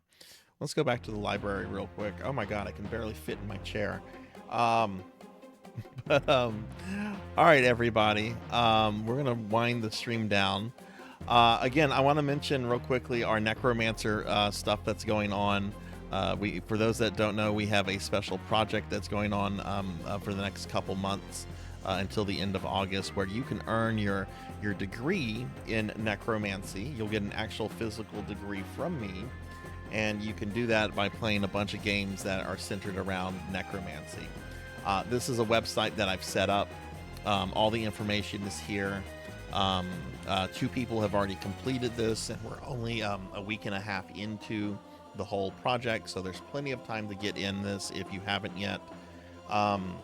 S1: let's go back to the library real quick. Oh my god, I can barely fit in my chair. All right, everybody. We're gonna wind the stream down. Again, I want to mention real quickly our Necromancer stuff that's going on. For those that don't know, we have a special project that's going on for the next couple months until the end of August, where you can earn your degree in necromancy. You'll get an actual physical degree from me, and you can do that by playing a bunch of games that are centered around necromancy. This is a website that I've set up. All the information is here. 2 people have already completed this, and we're only a week and a half into the whole project, so there's plenty of time to get in this if you haven't yet. I'm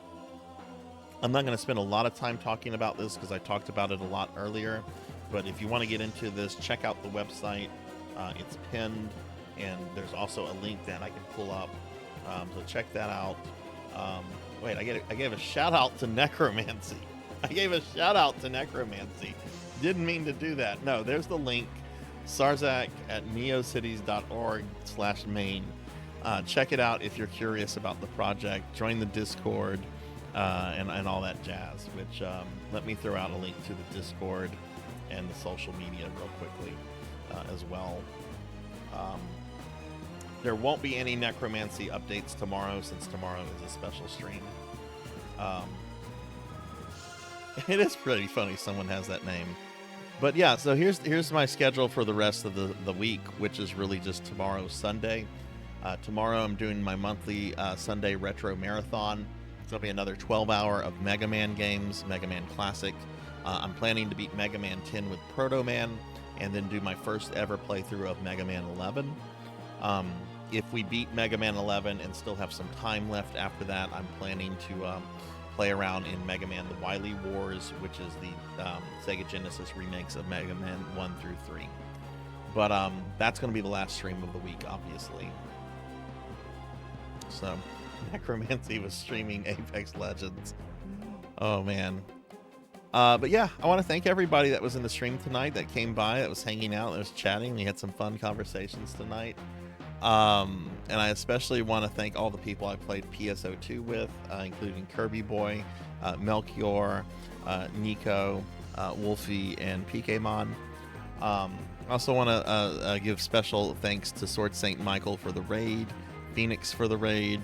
S1: not going to spend a lot of time talking about this because I talked about it a lot earlier, but if you want to get into this, check out the website. It's pinned, and there's also a link that I can pull up, so check that out. Wait, I gave a shout out to necromancy. Didn't mean to do that. No, there's the link. Sarzac at neocities.org/main. Check it out if you're curious about the project. Join the Discord and all that jazz, which let me throw out a link to the Discord and the social media real quickly as well. There won't be any necromancy updates tomorrow, since tomorrow is a special stream. It is pretty funny someone has that name. But yeah, so here's my schedule for the rest of the week, which is really just tomorrow, Sunday. Tomorrow I'm doing my monthly Sunday retro marathon. It's going to be another 12-hour of Mega Man games, Mega Man Classic. I'm planning to beat Mega Man 10 with Proto Man, and then do my first ever playthrough of Mega Man 11. If we beat Mega Man 11 and still have some time left after that, I'm planning to play around in Mega Man The Wily Wars, which is the Sega Genesis remakes of Mega Man 1 through 3. But that's going to be the last stream of the week, obviously. So, Necromancy was streaming Apex Legends. Oh, man. But yeah, I want to thank everybody that was in the stream tonight, that came by, that was hanging out, that was chatting. We had some fun conversations tonight. And I especially want to thank all the people I played PSO2 with, including Kirby Boy, Melchior, Nico, Wolfie, and Pokemon. I also want to give special thanks to Sword Saint Michael for the raid, Phoenix for the raid,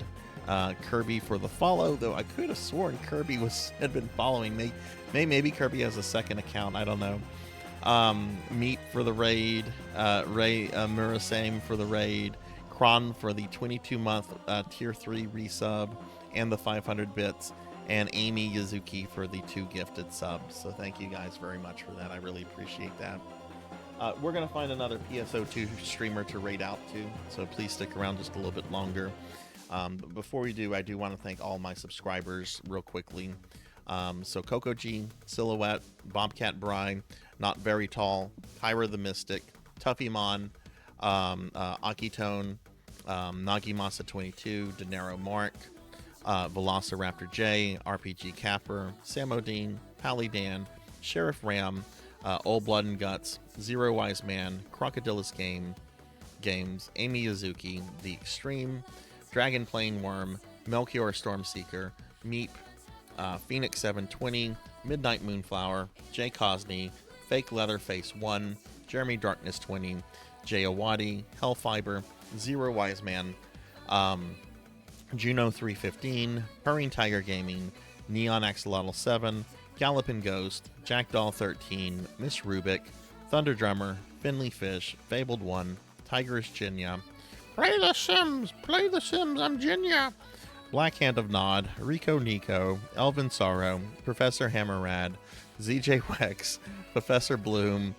S1: Kirby for the follow, though I could have sworn Kirby had been following me. Maybe Kirby has a second account, I don't know. Meat for the raid, Ray Murasame for the raid, Kron for the 22-month tier 3 resub and the 500 bits, and Amy Yazuki for the 2 gifted subs. So thank you guys very much for that. I really appreciate that. We're going to find another PSO2 streamer to raid out to, so please stick around just a little bit longer. But before we do, I do want to thank all my subscribers real quickly. So Coco G, Silhouette, Bobcat Bride, Not Very Tall, Kyra the Mystic, Tuffymon, Akitone, Nagimasa 22, Denaro Mark, Velociraptor J, RPG Capper, Samodine, Palidan, Sheriff Ram, Old Blood and Guts, Zero Wise Man, Crocodilus Games, Amy Yazuki, The Extreme, Dragon Plane Worm, Melchior Stormseeker, Meep, Phoenix 720, Midnight Moonflower, Jay Cosney, Fake Leatherface 1, Jeremy Darkness 20, Jay Awadi, Hellfiber, Zero Wise Man, Juno 315, Purring Tiger Gaming, Neon Axolotl 7, Gallopin Ghost, Jackdaw 13, Miss Rubik, Thunder Drummer, Finley Fish, Fabled 1, Tiger's Jinya, Play the Sims, I'm Jinya, Black Hand of Nod, Rico Nico, Elvin Sorrow, Professor Hammerrad, ZJ Wex, Professor Bloom,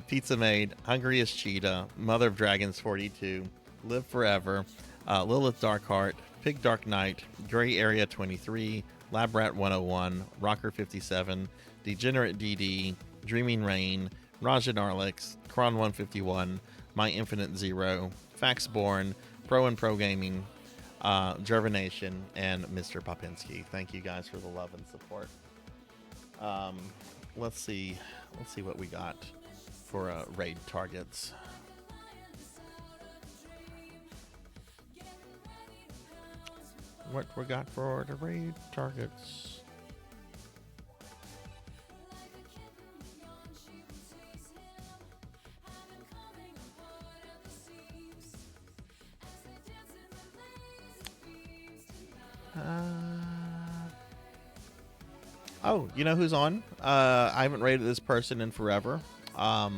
S1: Pizza Maid, Hungriest Cheetah, Mother of Dragons 42, Live Forever, Lilith Darkheart, Pig Dark Knight, Gray Area 23, Labrat 101, Rocker 57, Degenerate DD, Dreaming Rain, Rajan Arlix, Kron 151, My Infinite Zero, Faxborn, Pro and Pro Gaming, Gervination, and Mr. Popinski. Thank you guys for the love and support. Let's see what we got for raid targets. What we got for the raid targets? Oh, you know who's on? I haven't rated this person in forever. They're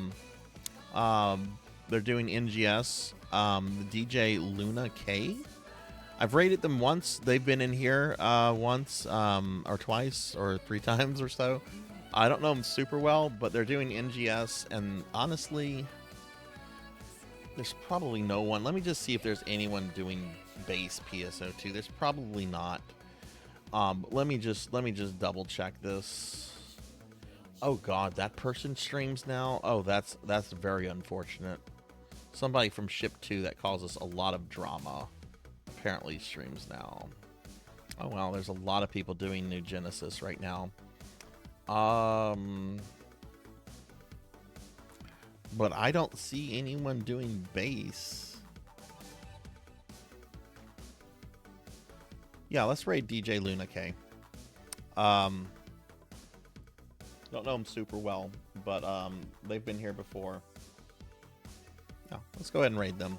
S1: doing NGS. DJ Luna K. I've rated them once. They've been in here once or twice or 3 times or so. I don't know them super well, but they're doing NGS, and honestly, there's probably no one. Let me just see if there's anyone doing base PSO2. There's probably not. Let me just double check this. Oh God, that person streams now. Oh, that's very unfortunate. Somebody from Ship 2 that causes a lot of drama apparently streams now. Oh well, there's a lot of people doing New Genesis right now. But I don't see anyone doing base. Yeah, let's raid DJ Luna K. Don't know him super well, but they've been here before. Yeah, let's go ahead and raid them.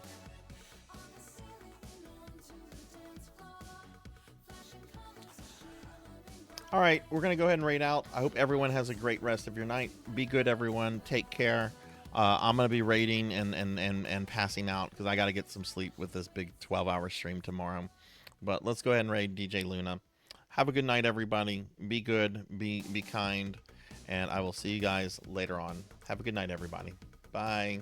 S1: All right, we're going to go ahead and raid out. I hope everyone has a great rest of your night. Be good, everyone. Take care. I'm going to be raiding and passing out because I got to get some sleep with this big 12-hour stream tomorrow. But let's go ahead and raid DJ Luna. Have a good night, everybody. Be good. Be kind. And I will see you guys later on. Have a good night, everybody. Bye.